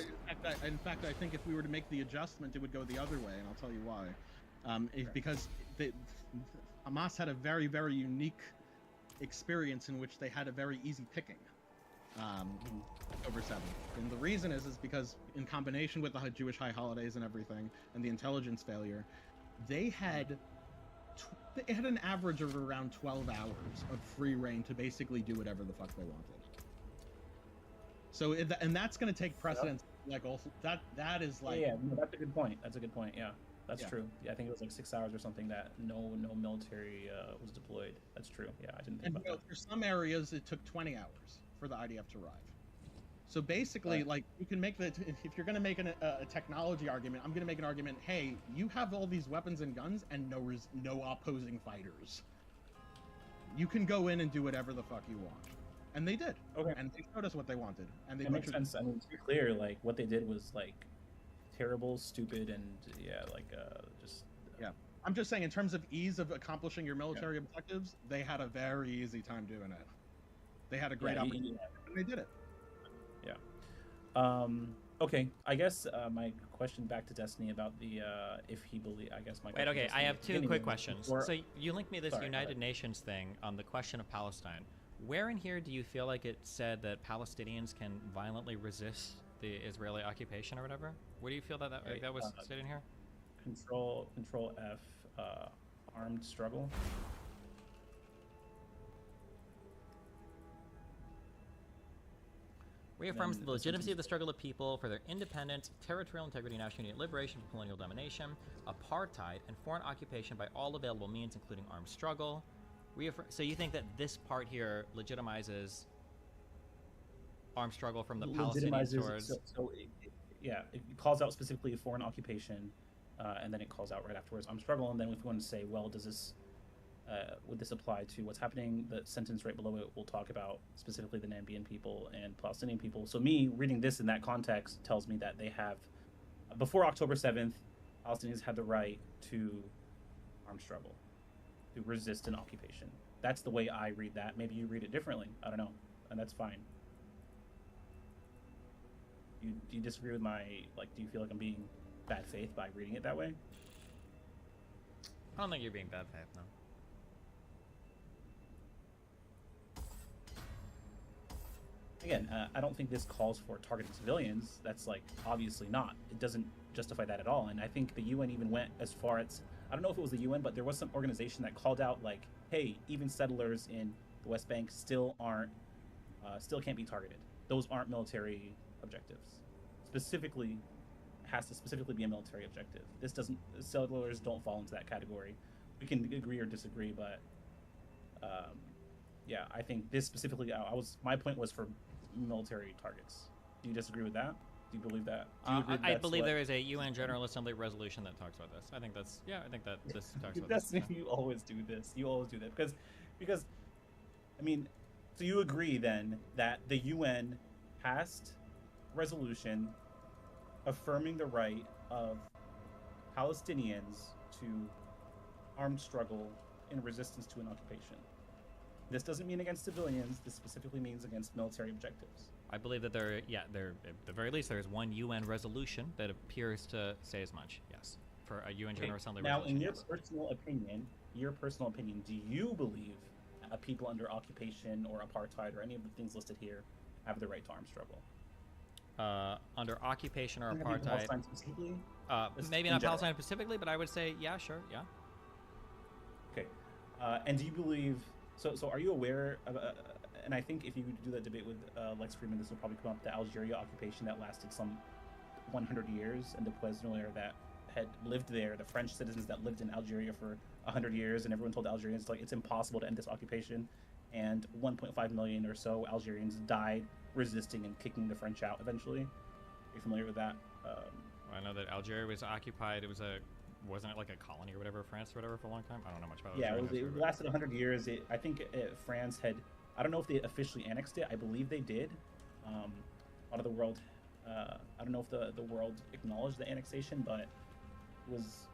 In fact, I think if we were to make the adjustment, it would go the other way, and I'll tell you why. Because Hamas had a very, very unique experience in which they had a very easy picking over 7. And the reason is because in combination with the Jewish high holidays and everything, and the intelligence failure, they had an average of around 12 hours of free reign to basically do whatever the fuck they wanted. So, and that's going to take precedence. Like, also, that is like. Yeah, no, that's a good point. That's a good point. Yeah, that's true. Yeah, I think it was like 6 hours or something that no military was deployed. That's true. Yeah, I didn't think about that. For some areas, it took 20 hours for the IDF to arrive. So basically, like, you can make if you're going to make a technology argument, I'm going to make an argument. Hey, you have all these weapons and guns and no opposing fighters. You can go in and do whatever the fuck you want. And they did. Okay. And they showed us what they wanted. And they makes sense. I mean, to be clear, like, what they did was like terrible, stupid, and just. Yeah. I'm just saying, in terms of ease of accomplishing your military objectives, they had a very easy time doing it. They had a great opportunity, and they did it. Yeah. Okay. I guess my question back to Destiny about the if he believe. I guess my. Wait. Okay. I have 2 quick questions. Or, so you linked me this United Nations thing on the question of Palestine. Where in here do you feel like it said that Palestinians can violently resist the Israeli occupation or whatever? Where do you feel that was stated in here? Control F, armed struggle. Reaffirms the legitimacy of the struggle of people for their independence, territorial integrity, national unity, liberation from colonial domination, apartheid, and foreign occupation by all available means, including armed struggle. So you think that this part here legitimizes armed struggle from the Palestinians towards... It calls out specifically foreign occupation, and then it calls out right afterwards armed struggle, and then if we want to say, well, does this would this apply to what's happening? The sentence right below it will talk about specifically the Nambian people and Palestinian people. So me reading this in that context tells me that they have, before October 7th, Palestinians had the right to armed struggle, to resist an occupation. That's the way I read that. Maybe you read it differently. I don't know, and that's fine. Do you disagree with my, like, do you feel like I'm being bad faith by reading it that way? I don't think you're being bad faith, no. Again, I don't think this calls for targeting civilians. That's, like, obviously not. It doesn't justify that at all. And I think the UN even went as far as, I don't know if it was the UN, but there was some organization that called out, like, hey, even settlers in the West Bank still can't be targeted. Those aren't military objectives. Specifically, has to specifically be a military objective. This doesn't, settlers don't fall into that category. We can agree or disagree, but yeah, I think this specifically, my point was for military targets. Do you disagree with that? Do you believe that? I believe there is a UN General Assembly resolution that talks about this. I think that this talks about this. You always do this. You always do that because, I mean, so you agree then that the UN passed resolution affirming the right of Palestinians to armed struggle in resistance to an occupation. This doesn't mean against civilians. This specifically means against military objectives. I believe that there at the very least there is one UN resolution that appears to say as much. Yes, for a UN General Assembly now, resolution. in your personal opinion, do you believe people under occupation or apartheid or any of the things listed here have the right to armed struggle? Under occupation or Maybe apartheid, Palestine specifically? maybe in not general. Palestine specifically, but I would say yeah, sure, yeah. Okay, and do you believe? So are you aware of? And I think if you do that debate with Lex Freeman, this will probably come up. The Algeria occupation that lasted some 100 years, and the Poissonniers that had lived there, the French citizens that lived in Algeria for 100 years, and everyone told Algerians like it's impossible to end this occupation, and 1.5 million or so Algerians died resisting and kicking the French out eventually. Are you familiar with that? I know that Algeria was occupied. Wasn't it like a colony or whatever, France or whatever, for a long time? I don't know much about Yeah, Algeria. it lasted 100 years. I think France had, I don't know if they officially annexed it. I believe they did. A lot of the world, I don't know if the world acknowledged the annexation, but it was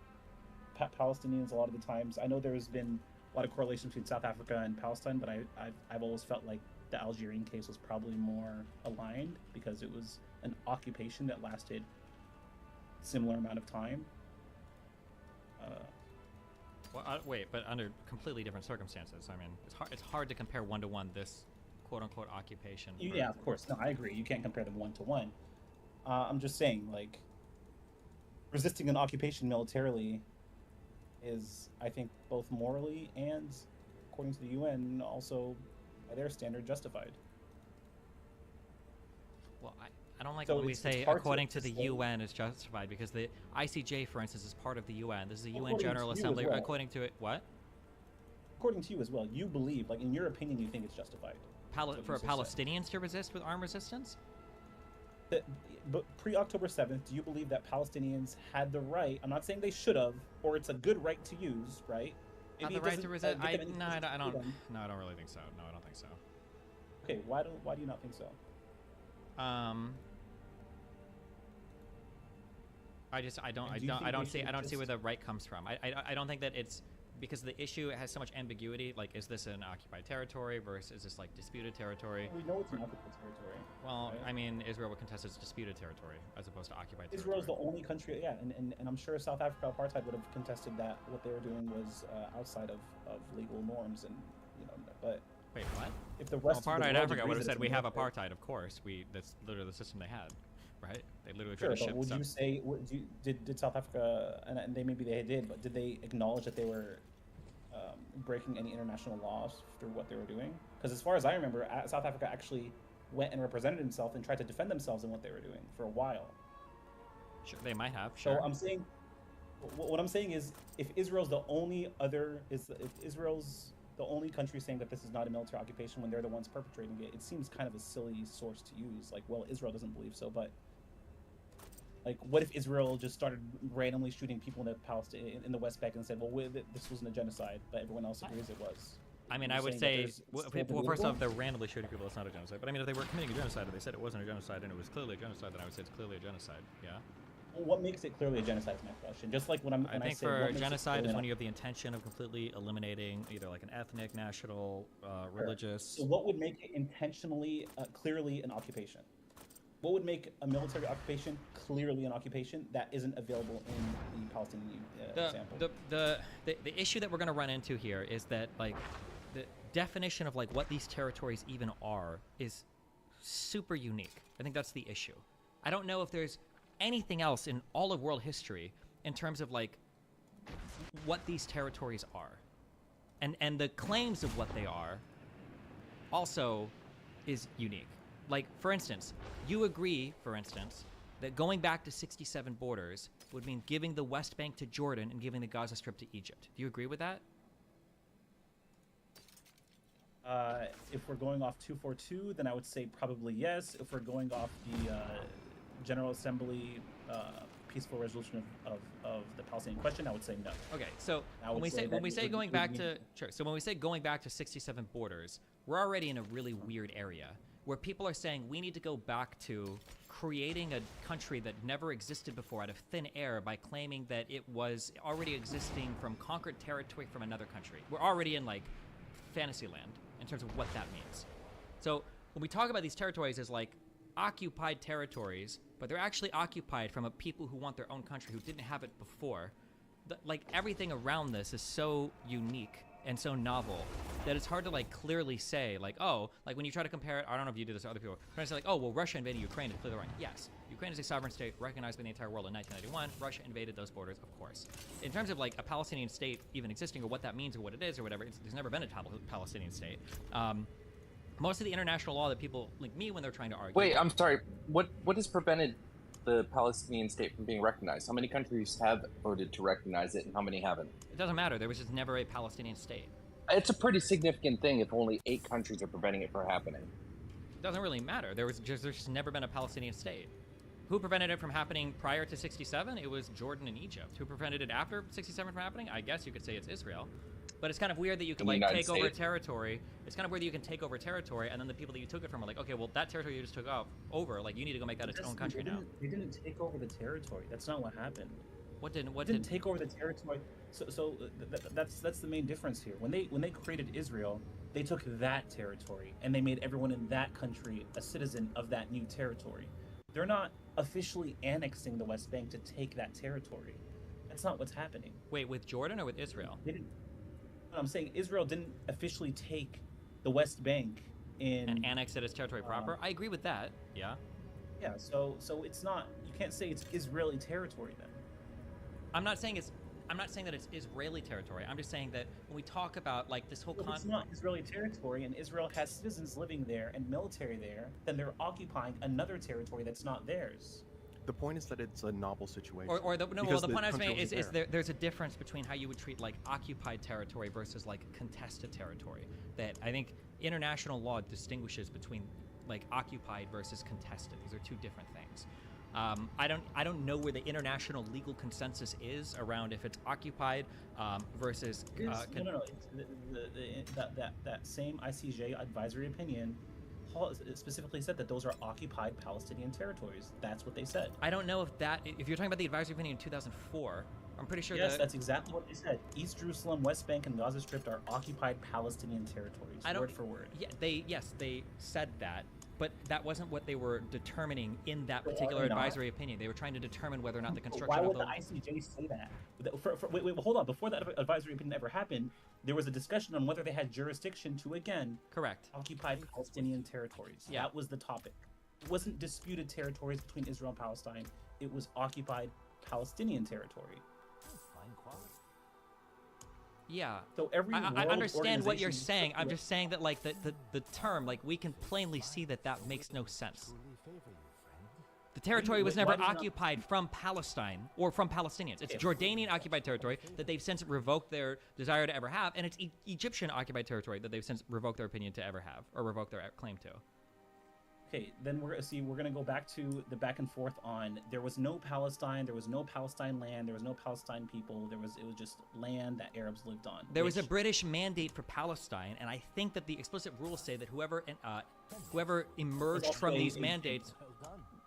Palestinians a lot of the times. I know there's been a lot of correlation between South Africa and Palestine, but I've always felt like the Algerian case was probably more aligned because it was an occupation that lasted similar amount of time. Wait, but under completely different circumstances. I mean, it's hard to compare one to one this quote-unquote occupation. Yeah, of course. No, I agree. You can't compare them one to one. I'm just saying, like, resisting an occupation militarily is, I think, both morally and, according to the UN, also, by their standard, justified. Well, I don't like So when we it's say hard according to the say- UN is justified, because the ICJ, for instance, is part of the UN. This is a UN According to General you as Assembly. well. According to it, what? According to you as well, you believe, like, in your opinion, you think it's justified. For Palestinians to resist with armed resistance? But pre-October 7th, do you believe that Palestinians had the right, I'm not saying they should have, or it's a good right to use, right? Not Maybe the it right doesn't, to resist? get them any No, I physical don't. freedom. No, I don't really think so. No, I don't think so. Okay, why do you not think so? I don't And do you think I don't we see should where the right comes from. I don't think that it's because the issue has so much ambiguity. Like, is this an occupied territory versus is this like disputed territory? We know it's an occupied territory. Well, right? I mean, Israel would contest it's disputed territory as opposed to occupied territory. Israel's the only country, yeah, and I'm sure South Africa apartheid would have contested that what they were doing was outside of legal norms, and but wait, what? If the rest well, of the apartheid world Africa agrees would have that said it's we have military- apartheid. Of course, that's literally the system they had, right? They literally Sure, tried to but ship. would you say did South Africa and maybe they did, but did they acknowledge that they were breaking any international laws through what they were doing? Because as far as I remember, South Africa actually went and represented himself and tried to defend themselves in what they were doing for a while. Sure, they might have. Sure. So I'm saying, what I'm saying is, if Israel's the only country saying that this is not a military occupation when they're the ones perpetrating it, it seems kind of a silly source to use. Like, well, Israel doesn't believe so, but like, what if Israel just started randomly shooting people in the West Bank and said, well, this wasn't a genocide, but everyone else agrees it was? I mean, You're I would saying that say, there's well, still first off, believable? they're randomly shooting people. It's not a genocide. But I mean, if they were committing a genocide, and they said it wasn't a genocide, and it was clearly a genocide, then I would say it's clearly a genocide. Yeah. Well, what makes it clearly a genocide is my question. Just like when I think say, for what makes it genocide clearly is an when you have the intention of completely eliminating either like an ethnic, national, religious. So what would make it intentionally, clearly an occupation? What would make a military occupation clearly an occupation that isn't available in the Palestinian example? The issue that we're going to run into here is that like the definition of like what these territories even are is super unique. I think that's the issue. I don't know if there's anything else in all of world history in terms of like what these territories are, and the claims of what they are also is unique. Like, for instance, you agree, for instance, that going back to 67 borders would mean giving the West Bank to Jordan and giving the Gaza Strip to Egypt. Do you agree with that? If we're going off 242, then I would say probably yes. If we're going off the General Assembly peaceful resolution of the Palestinian question, I would say no. Okay, so when we say going back to 67 borders, we're already in a really weird area where people are saying we need to go back to creating a country that never existed before out of thin air by claiming that it was already existing from conquered territory from another country. We're already in like fantasy land in terms of what that means. So when we talk about these territories as like occupied territories, but they're actually occupied from a people who want their own country who didn't have it before. Like everything around this is so unique and so novel that it's hard to like clearly say like, oh, like when you try to compare it, I don't know if you do this to other people, trying to say like, oh, well, Russia invaded Ukraine is clearly wrong. Yes, Ukraine is a sovereign state recognized by the entire world in 1991. Russia invaded those borders, of course. In terms of like a Palestinian state even existing or what that means or what it is or whatever, there's never been a Palestinian state. Most of the international law that people like me when they're trying to argue. Wait, I'm sorry. What has prevented the Palestinian state from being recognized? How many countries have voted to recognize it, and how many haven't? It doesn't matter. There was just never a Palestinian state. It's a pretty significant thing if only 8 countries are preventing it from happening. It doesn't really matter. There's just never been a Palestinian state. Who prevented it from happening prior to 67? It was Jordan and Egypt. Who prevented it after 67 from happening? I guess you could say it's Israel. But it's kind of weird that you can like take over territory. It's kind of weird that you can take over territory, and then the people that you took it from are like, okay, well that territory you just took over, like you need to go make that its own country now. They didn't take over the territory. That's not what happened. What didn't take over the territory? So that's the main difference here. When they created Israel, they took that territory and they made everyone in that country a citizen of that new territory. They're not officially annexing the West Bank to take that territory. That's not what's happening. Wait, with Jordan or with Israel? They didn't. I'm saying Israel didn't officially take the West Bank and annex it as territory proper. I agree with that. Yeah. Yeah. So it's not. You can't say it's Israeli territory then. I'm not saying that it's Israeli territory. I'm just saying that when we talk about like this whole it's not Israeli territory, and Israel has citizens living there and military there, then they're occupying another territory that's not theirs. The point is that it's a novel situation. The point I was making is there's a difference between how you would treat like occupied territory versus like contested territory. That I think international law distinguishes between like occupied versus contested. These are two different things. I don't know where the international legal consensus is around if it's occupied versus. No. That same ICJ advisory opinion specifically said that those are occupied Palestinian territories. That's what they said. I don't know if you're talking about the advisory opinion in 2004. I'm pretty sure. Yes, that's exactly what they said. East Jerusalem, West Bank, and Gaza Strip are occupied Palestinian territories. Word for word. Yeah, they said that. But that wasn't what they were determining in that particular advisory opinion. They were trying to determine whether or not the construction of the... Why would the ICJ say that? Wait, hold on. Before that advisory opinion ever happened, there was a discussion on whether they had jurisdiction to, again... Correct. ...occupy Palestinian territories. Yeah. That was the topic. It wasn't disputed territories between Israel and Palestine. It was occupied Palestinian territory. Yeah. So every I understand what you're saying. I'm just saying that like the term, like we can plainly see that makes no sense. The territory was never occupied from Palestine or from Palestinians. It's Jordanian occupied territory that they've since revoked their desire to ever have, and it's Egyptian occupied territory that they've since revoked their opinion to ever have or revoked their claim to. Okay, then we're gonna go back to the back and forth on there was no Palestine, there was no Palestine land, there was no Palestine people, it was just land that Arabs lived on. There was a British mandate for Palestine, and I think that the explicit rules say that whoever emerged from these mandates,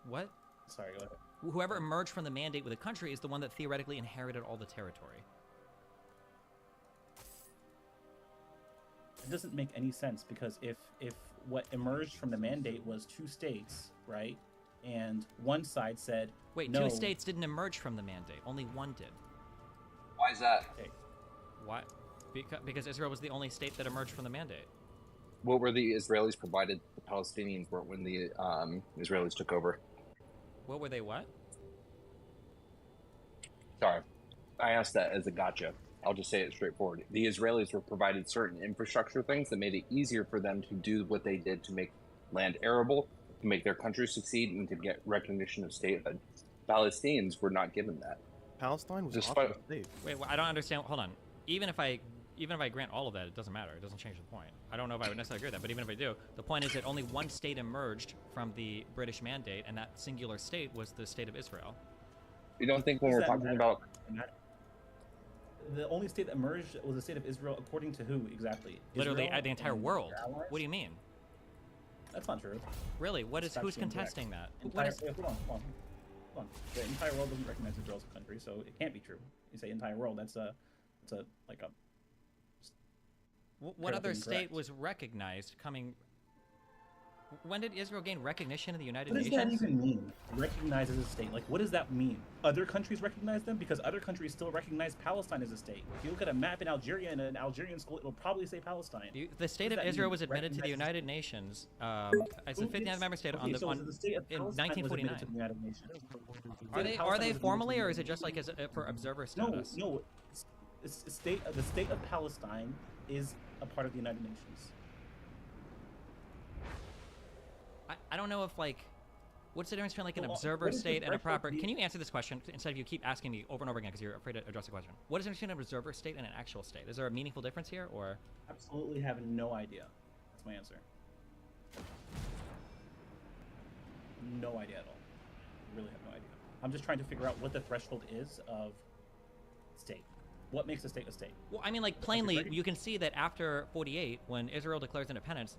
what? Sorry, go ahead. Whoever emerged from the mandate with a country is the one that theoretically inherited all the territory. It doesn't make any sense because if what emerged from the mandate was 2 states, right? And one side said, wait, no. 2 states didn't emerge from the mandate. Only one did. Why is that? Okay. Why? Because Israel was the only state that emerged from the mandate. What were the Israelis provided the Palestinians were when the Israelis took over? What were they what? Sorry. I asked that as a gotcha. I'll just say it straightforward. The Israelis were provided certain infrastructure things that made it easier for them to do what they did to make land arable, to make their country succeed, and to get recognition of statehood. Palestinians were not given that. Palestine was offered a state. Wait, I don't understand. Hold on. Even if I grant all of that, it doesn't matter. It doesn't change the point. I don't know if I would necessarily agree with that, but even if I do, the point is that only one state emerged from the British mandate, and that singular state was the state of Israel. You don't think when we're talking about... The only state that emerged was the state of Israel, according to who exactly? Literally, Israel the entire world. What do you mean? That's not true. Really? Who's contesting that? Hold on. The entire world doesn't recognize Israel as a country, so it can't be true. You say entire world, that's a What other state was recognized coming? When did Israel gain recognition in the United What does Nations? that even mean? Recognized as a state? Like, what does that mean? Other countries recognize them? Because other countries still recognize Palestine as a state. If you look at a map in Algeria in an Algerian school, it'll probably say Palestine. The state of Israel was admitted to the United Nations as the 59th member state in 1949. Are they formally, or is it just like for observer status? No. The state of Palestine is a part of the United Nations. I don't know if like, what's the difference between like an observer state and a proper? Can you answer this question instead of you keep asking me over and over again because you're afraid to address the question? What is the difference between an observer state and an actual state? Is there a meaningful difference here, or? Absolutely have no idea. That's my answer. No idea at all. Really have no idea. I'm just trying to figure out what the threshold is of state. What makes a state a state? Well, I mean, like plainly, you can see that after 48, when Israel declares independence,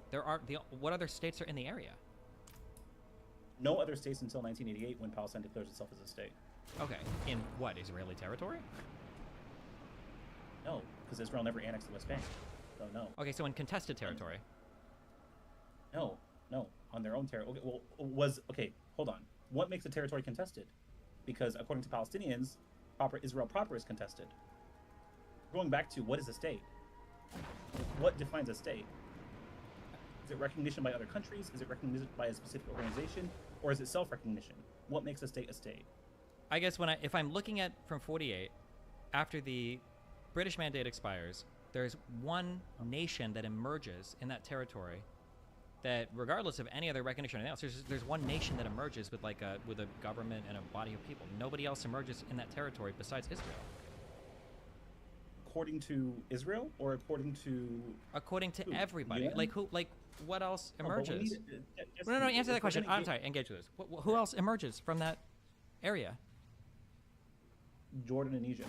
what other states are in the area? No other states until 1988, when Palestine declares itself as a state. Okay, in what, Israeli territory? No, because Israel never annexed the West Bank. So no. Okay, so in contested territory. No, on their own territory. Okay, well, hold on. What makes a territory contested? Because according to Palestinians, Israel proper is contested. Going back to what is a state? What defines a state? Is it recognition by other countries? Is it recognition by a specific organization? Or is it self-recognition? What makes a state a state? I guess if I'm looking at from 48, after the British mandate expires, there's one nation that emerges in that territory that, regardless of any other recognition or anything else, there's one nation that emerges with like a government and a body of people. Nobody else emerges in that territory besides Israel. According to Israel, or according to who? Everybody. UN? Like what else emerges? No, Answer that question. I'm sorry. Engage with this. Who else emerges from that area? Jordan and Egypt.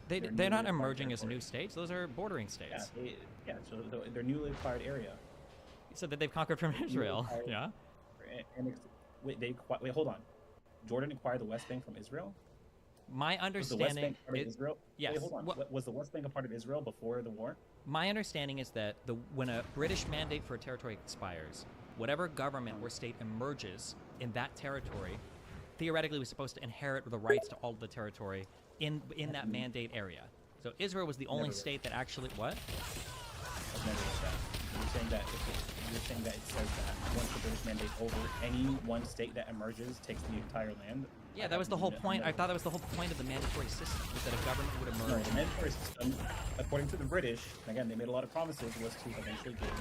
They're not emerging as new states. Those are bordering states. So they're newly acquired area. You said that they've conquered from Israel. Yeah. Wait, hold on. Jordan acquired the West Bank from Israel? My understanding is Israel. Yes. Wait, hold on. Was the West Bank a part of Israel before the war? My understanding is that when a British mandate for a territory expires, whatever government or state emerges in that territory, theoretically was supposed to inherit the rights to all of the territory in that mandate area. So Israel was the only state that actually what? I've never read that. You're saying that it says that once the British mandate over, any one state that emerges takes the entire land. Yeah, that was the whole point. I thought that was the whole point of the mandatory system, was that a government would emerge. No, the mandatory system, according to the British, and again, they made a lot of promises, was to eventually give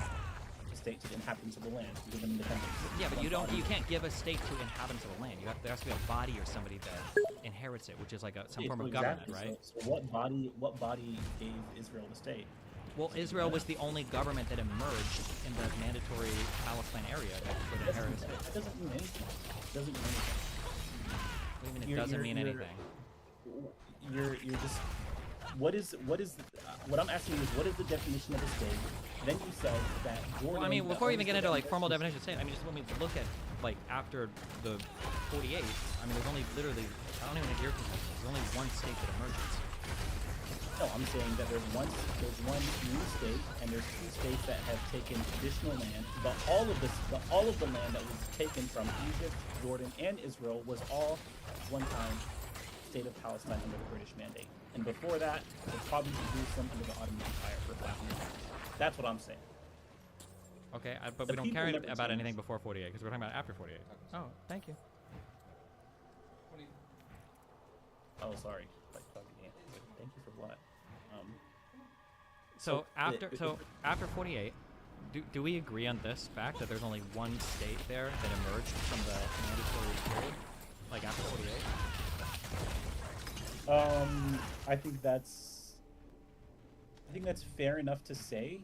the state to the inhabitants of the land, to give them independence. Yeah, but you can't give a state to inhabitants of the land. There has to be a body or somebody that inherits it, which is like some form of government, right? So what body gave Israel the state? Well, Israel was the only government that emerged in the mandatory Palestine area that would inherit it. That doesn't mean anything. It doesn't mean anything. What do you mean it doesn't mean anything? You're just what I'm asking you is, what is the definition of a state? Then you said that Jordan. Well, I mean, before we even get into like formal definition of state, I mean, just when we look at like after the 48, I mean, there's only literally, I don't even have your consensus. There's only one state that emerges. No, I'm saying that there's one new state, and there's two states that have taken additional land. But all of the land that was taken from Egypt, Jordan, and Israel was all one-time state of Palestine under the British mandate. And before that, it was probably Jerusalem under the Ottoman Empire for 500 years. That's what I'm saying. Okay, but we don't care about anything before 48 because we're talking about after 48. Oh, thank you. Oh, sorry. Thank you for what? So after 48, do we agree on this fact that there's only one state there that emerged from the mandatory period, like after 48? I think that's fair enough to say,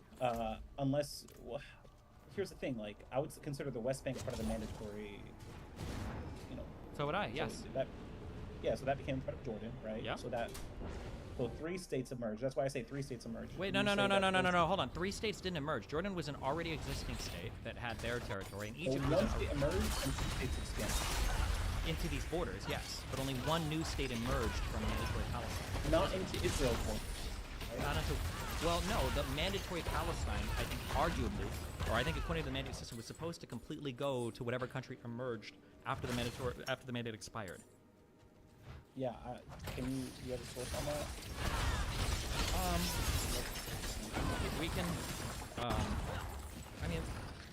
unless, well, here's the thing, like, I would consider the West Bank part of the mandatory, So would I, yes. So that became part of Jordan, right? Yeah. So 3 states emerged. That's why I say 3 states emerged. Wait, no, hold on. 3 states didn't emerge. Jordan was an already existing state that had their territory, and Egypt was... One state emerged and 2 states expanded. Into these borders, yes. But only one new state emerged from mandatory Palestine. Not into Israel's borders. Not until, well, no, the mandatory Palestine, I think, arguably, or I think according to the mandate system, was supposed to completely go to whatever country emerged after the mandate expired. Yeah, can you have a source on that? We can, I mean,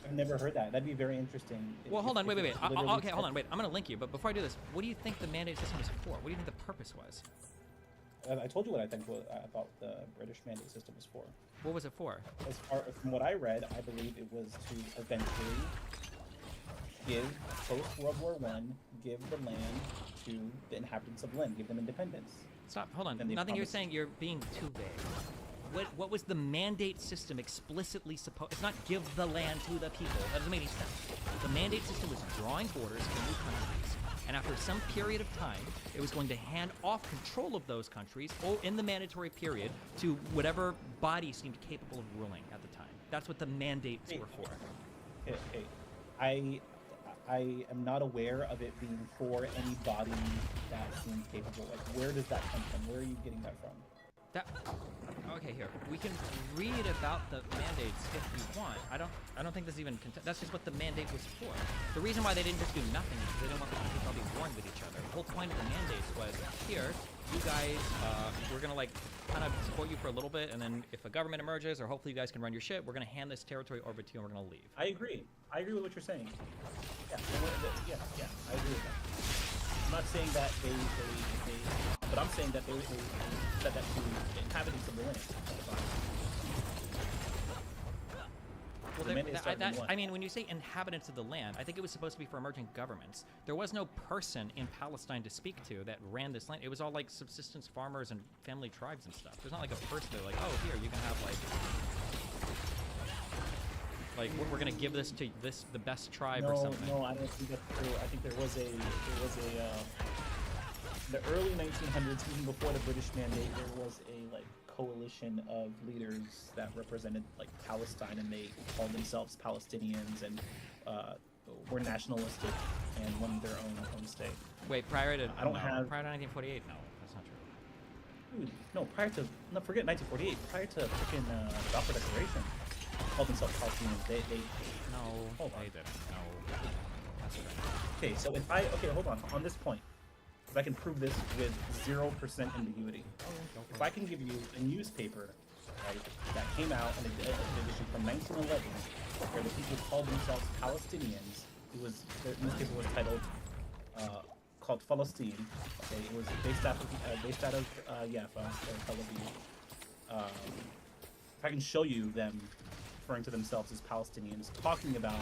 I've never heard that. That'd be very interesting. Well, hold on, wait. Okay, hold on, wait. I'm gonna link you, but before I do this, what do you think the mandate system was for? What do you think the purpose was? I told you what I thought the British mandate system was for. What was it for? From what I read, I believe it was to eventually give, post-World War I, give the land to the inhabitants of Lynn, give them independence. Stop, hold on. Nothing you're saying, you're being too vague. What was the mandate system explicitly supposed? It's not give the land to the people. That doesn't make any sense. The mandate system was drawing borders for new countries, and after some period of time, it was going to hand off control of those countries, or in the mandatory period, to whatever body seemed capable of ruling at the time. That's what the mandates were for. I am not aware of it being for any body that seemed capable. Like, where does that come from? Where are you getting that from? Okay, here we can read about the mandates if you want. I don't think this even. That's just what the mandate was for. The reason why they didn't just do nothing is because they didn't want the countries all be warring with each other. The whole point of the mandates was, here, you guys, we're gonna like kind of support you for a little bit, and then if a government emerges, or hopefully you guys can run your shit, we're gonna hand this territory over to you, and we're gonna leave. I agree. I agree with what you're saying. Yeah, I agree with that. I'm not saying that they but I'm saying that they said that to the inhabitants of the land. Well, I mean, when you say inhabitants of the land, I think it was supposed to be for emerging governments. There was no person in Palestine to speak to that ran this land. It was all like subsistence farmers and family tribes and stuff. There's not like a person that like, oh, here, you can have like we're gonna give this to the best tribe or something. No, I don't think that's true. I think there was a the early 1900s, even before the British mandate, there was a like coalition of leaders that represented like Palestine, and they called themselves Palestinians and were nationalistic and wanted their own state. Wait, prior to prior to 1948? No, that's not true. Dude, no, forget 1948. Prior to freaking the Balfour Declaration, called themselves Palestinians. They no, they didn't. No, that's right. Okay, so hold on this point. I can prove this with 0% ambiguity. If I can give you a newspaper, right, that came out in an edition from 1911, where the people called themselves Palestinians, the newspaper was titled, called Palestine. Okay, it was based out of Jaffa, or Tel Aviv. If I can show you them referring to themselves as Palestinians, talking about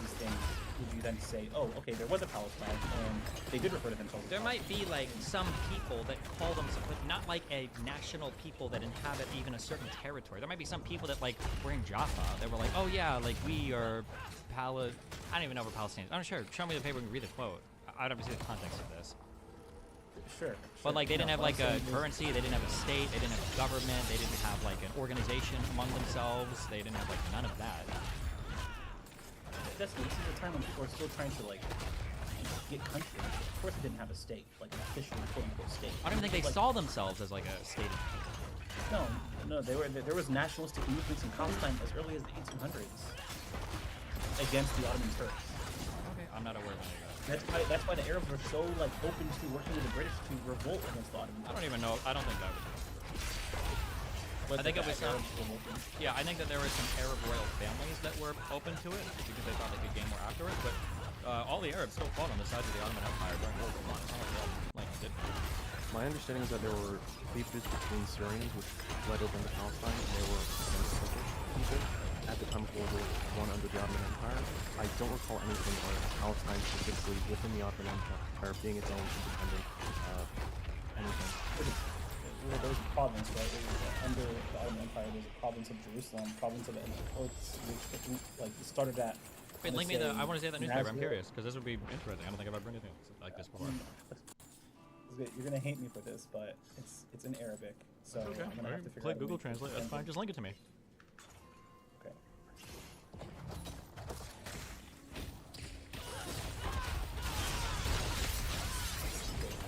these things, would you then say, oh, okay, there was a Palestine, and they did refer to themselves as There might be, like, some people that call themselves, but not like a national people that inhabit even a certain territory. There might be some people that, like, were in Jaffa, that were like, oh, yeah, like, we are I don't even know if we're Palestinians. I'm sure. Show me the paper and read the quote. I'd have to see the context of this. Sure. But, like, they didn't have, like, a currency, they didn't have a state, they didn't have a government, they didn't have, like, an organization among themselves, they didn't have, like, none of that. This is a time when people are still trying to like get countries. Of course, they didn't have a state, like an official quote-unquote state. I don't even think they saw themselves as like a state. No, there was nationalistic movements in Palestine as early as the 1800s against the Ottoman Turks. Okay, I'm not aware of any of that. That's why the Arabs were so like open to working with the British to revolt against the Ottoman Turks. I don't even know. I don't think that was. I think it was some. Yeah, I think that there were some Arab royal families that were open to it because they thought they could gain more afterwards. But all the Arabs still fought on the sides of the Ottoman Empire during World War I. My understanding is that there were cleavages between Syrians, which led over into Palestine, and they were against Turkish people at the time of World War I under the Ottoman Empire. I don't recall anything on Palestine specifically within the Ottoman Empire being its own independent anything. Well, there was a province, right? It was, under the Ottoman Empire, there was a province of Jerusalem, province of which like started at. Wait, link me the. I want to see that newspaper. I'm curious because this would be interesting. I don't think I've ever read anything like this before. You're gonna hate me for this, but it's in Arabic, so okay. I'm gonna have to figure Click out. Google Translate. That's fine. Just link it to me. Okay.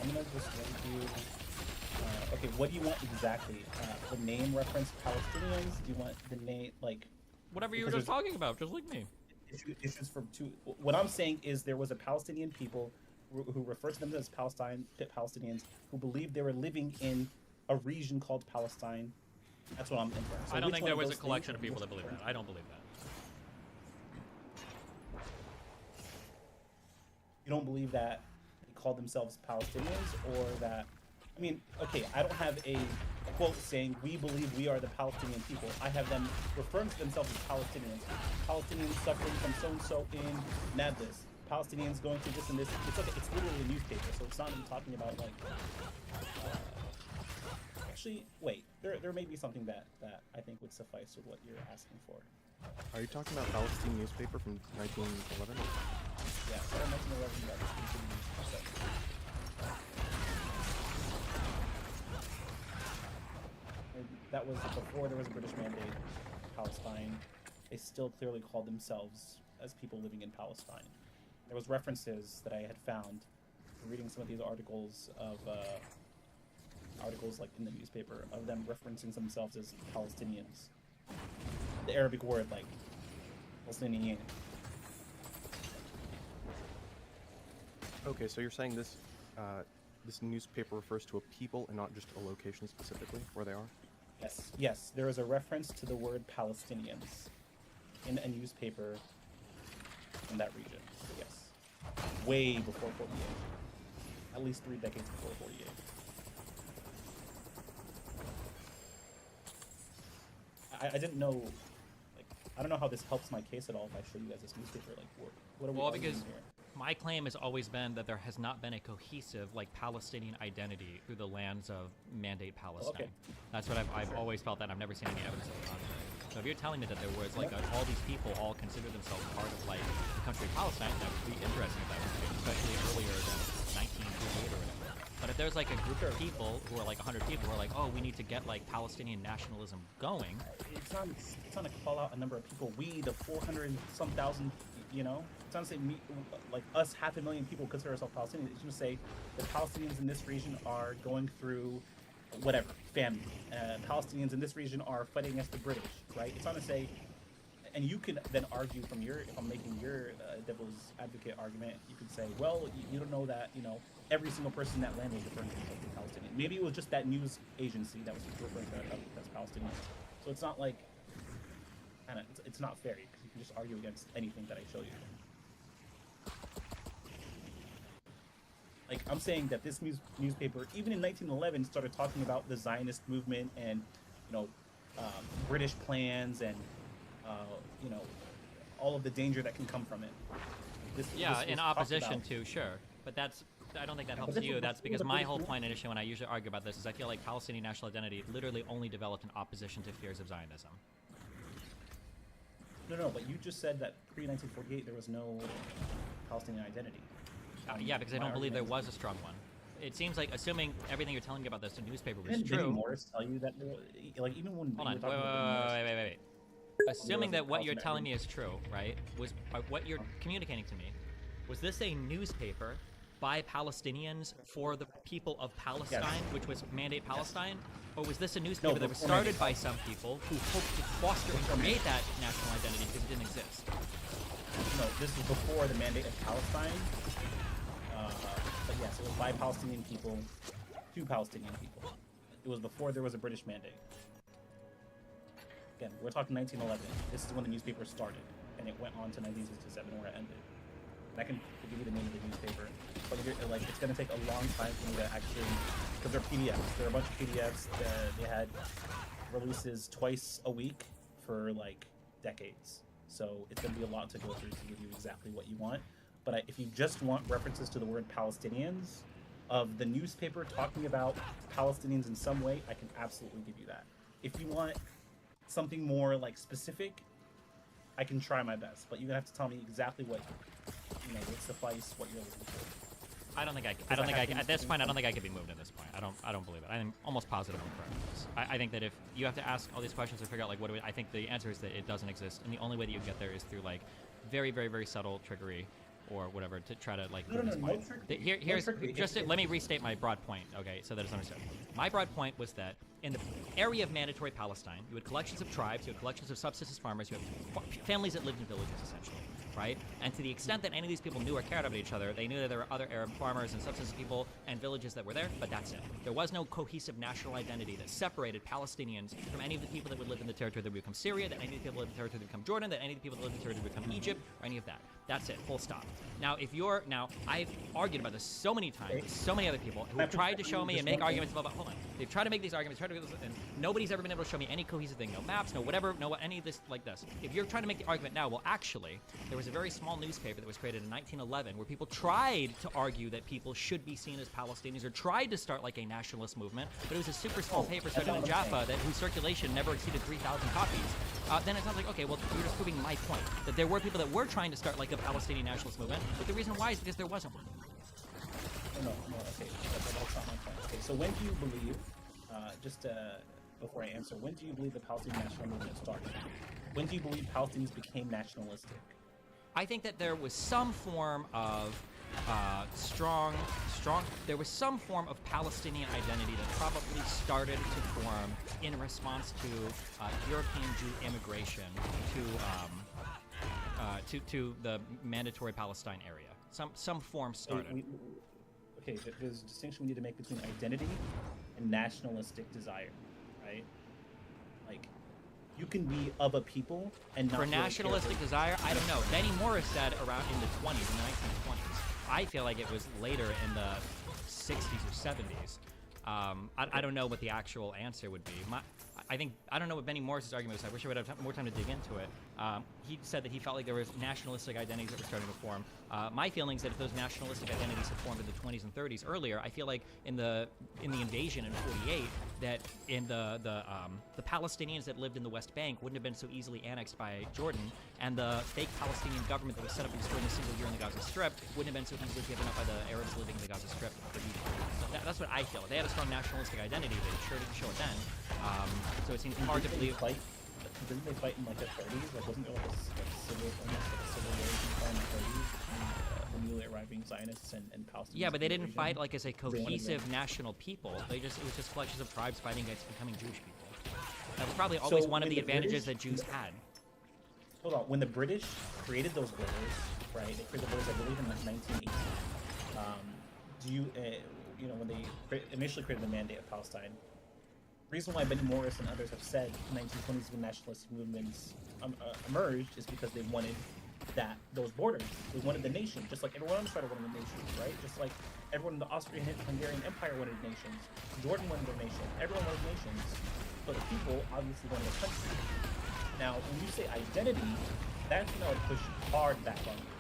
I'm gonna just link you. Okay, what do you want exactly? The name reference Palestinians? Do you want the name, like... Whatever you were just talking about, just like me. Issues from two... What I'm saying is there was a Palestinian people who refer to them as Palestinians who believed they were living in a region called Palestine. That's what I'm inferring. So I don't which think one there of was a those collection of things people that believe that. I don't believe that. You don't believe that they called themselves Palestinians, or that... I mean, okay, I don't have a quote saying, we believe we are the Palestinian people. I have them referring to themselves as Palestinians. Palestinians suffering from so-and-so in Nablus. Palestinians going through this and this. It's okay, it's literally a newspaper, so it's not even talking about, like... actually, wait. There may be something that I think would suffice with what you're asking for. Are you talking about Palestine newspaper from 1911? Yeah, so 1911, that was continuing. That was before there was a British mandate in Palestine. They still clearly called themselves as people living in Palestine. There was references that I had found reading some of these articles of articles like in the newspaper of them referencing themselves as Palestinians. The Arabic word like Palestinian. Okay, so you're saying this this newspaper refers to a people and not just a location specifically where they are? Yes, there is a reference to the word Palestinians in a newspaper in that region. Yes. Way before 48. At least 3 decades before 48. I didn't know, like, I don't know how this helps my case at all if I show you guys this newspaper. Like, what are we arguing because here? my claim has always been that there has not been a cohesive, like, Palestinian identity through the lands of Mandate Palestine. Okay. That's what I've always felt, that I've never seen any evidence of the contrary. So if you're telling me that there was, like, all these people all consider themselves part of, like, the country of Palestine, that would be interesting if that was the case, especially earlier than 1948 or whatever. But if there's, like, a group of people who are, like, 100 people who are like, oh, we need to get, like, Palestinian nationalism going. It's not to call out a number of people. We, the 400-some thousand, you know? It's not to say me, like, us 500,000 people consider ourselves Palestinians. It's just to say the Palestinians in this region are going through whatever, famine. Palestinians in this region are fighting against the British, right? It's not to say, and you can then argue from your, if I'm making your devil's advocate argument, you could say, well, you don't know that, you know, every single person in that land was referring to themselves as Palestinian. Maybe it was just that news agency that was referring to themselves as Palestinians. So it's not like, and it's not fair, because you can just argue against anything that I show you. Like, I'm saying that this newspaper, even in 1911, started talking about the Zionist movement and, you know, British plans and, you know, all of the danger that can come from it. This in opposition to, sure. But that's, I don't think that helps you. That's because my whole point initially when I usually argue about this is I feel like Palestinian national identity literally only developed in opposition to fears of Zionism. No, but you just said that pre-1948 there was no Palestinian identity. Yeah, because I don't believe there was a strong one. It seems like, assuming everything you're telling me about this newspaper was Didn't true. Benny Morris tell you that, like, even when Hold on, wait. Assuming that what you're telling me is true, right? Was what you're communicating to me? Was this a newspaper by Palestinians for the people of Palestine, which was Mandate Palestine, or was this a newspaper that was started by some people who hoped to foster and create that national identity because it didn't exist? No, this is before the Mandate of Palestine. But yes, it was by Palestinian people to Palestinian people. It was before there was a British mandate. Again, we're talking 1911. This is when the newspaper started, and it went on to 1967 where it ended. And I can give you the name of the newspaper, but like it's gonna take a long time for me to actually, because they're PDFs. There are a bunch of PDFs that they had releases twice a week for like decades. So it's gonna be a lot to go through to give you exactly what you want. But if you just want references to the word Palestinians, of the newspaper talking about Palestinians in some way, I can absolutely give you that. If you want something more like specific, I can try my best. But you're gonna have to tell me exactly what, you know, would suffice what you're looking for. I don't think at this point, I don't think I could be moved at this point. I don't believe it. I'm almost positive I'm correct on this. I think that if you have to ask all these questions to figure out like I think the answer is that it doesn't exist, and the only way that you get there is through like very, very, very subtle trickery. or whatever to try to like. No, prove his no, point. trickery. Here's No trickery. just let me restate my broad point, okay, so that it's understood. My broad point was that in the area of mandatory Palestine, you had collections of tribes, you had collections of subsistence farmers, you had families that lived in villages essentially. Right? And to the extent that any of these people knew or cared about each other, they knew that there were other Arab farmers and subsistence people and villages that were there, but that's it. There was no cohesive national identity that separated Palestinians from any of the people that would live in the territory that would become Syria, that any of the people that live in the territory that would become Jordan, that any of the people that live in the territory that would become Egypt, or any of that. That's it, full stop. Now, I've argued about this so many times with so many other people who have tried to show me and make arguments about, hold on, they've tried to make these arguments, and nobody's ever been able to show me any cohesive thing, no maps, no whatever, no any of this like this. If you're trying to make the argument now, well, actually, there was a very small newspaper that was created in 1911 where people tried to argue that people should be seen as Palestinians or tried to start like a nationalist movement, but it was a super small paper started in Jaffa whose circulation never exceeded 3,000 copies. Then it sounds like, okay, well, you're just proving my point, that there were people that were trying to start like a Palestinian nationalist movement, but the reason why is because there wasn't one. No, okay, that's not my point. Okay, so when do you believe, before I answer, when do you believe the Palestinian national movement started? When do you believe Palestinians became nationalistic? I think that there was some form of there was some form of Palestinian identity that probably started to form in response to European Jew immigration to the mandatory Palestine area. Some form started. Okay, there's a distinction we need to make between identity and nationalistic desire, right? Like, you can be of a people and not for nationalistic desire. I don't know. Benny Morris said around in the 20s, in the 1920s. I feel like it was later in the 60s or 70s. I don't know what the actual answer would be. I don't know what Benny Morris's argument was. I wish I would have more time to dig into it. He said that he felt like there was nationalistic identities that were starting to form. My feeling is that if those nationalistic identities had formed in the 20s and 30s earlier, I feel like in the invasion in '48, that in the Palestinians that lived in the West Bank wouldn't have been so easily annexed by Jordan, and the fake Palestinian government that was set up and destroyed in a single year in the Gaza Strip wouldn't have been so easily given up by the Arabs living in the Gaza Strip for Egypt. So that's what I feel. They had a strong nationalistic identity. They sure didn't show it then. So it seems hard to believe. Didn't they fight in like the 30s? Like, wasn't there like a civil war in the 30s? The newly arriving Zionists and Palestinians. Yeah, but they didn't fight like as a cohesive national people. It was just collections of tribes fighting against becoming Jewish people. That was probably always one of the advantages that Jews had. Hold on, when the British created those borders, right? They created the borders, I believe, in like 1918. When they initially created the Mandate of Palestine. The reason why Benny Morris and others have said 1920s when nationalist movements emerged is because they wanted those borders. They wanted the nation, just like everyone else wanted the nation, right? Just like everyone in the Austrian-Hungarian Empire wanted nations. Jordan wanted a nation. Everyone wanted nations. But the people obviously wanted a country. Now, when you say identity, that's when I would push hard back on you.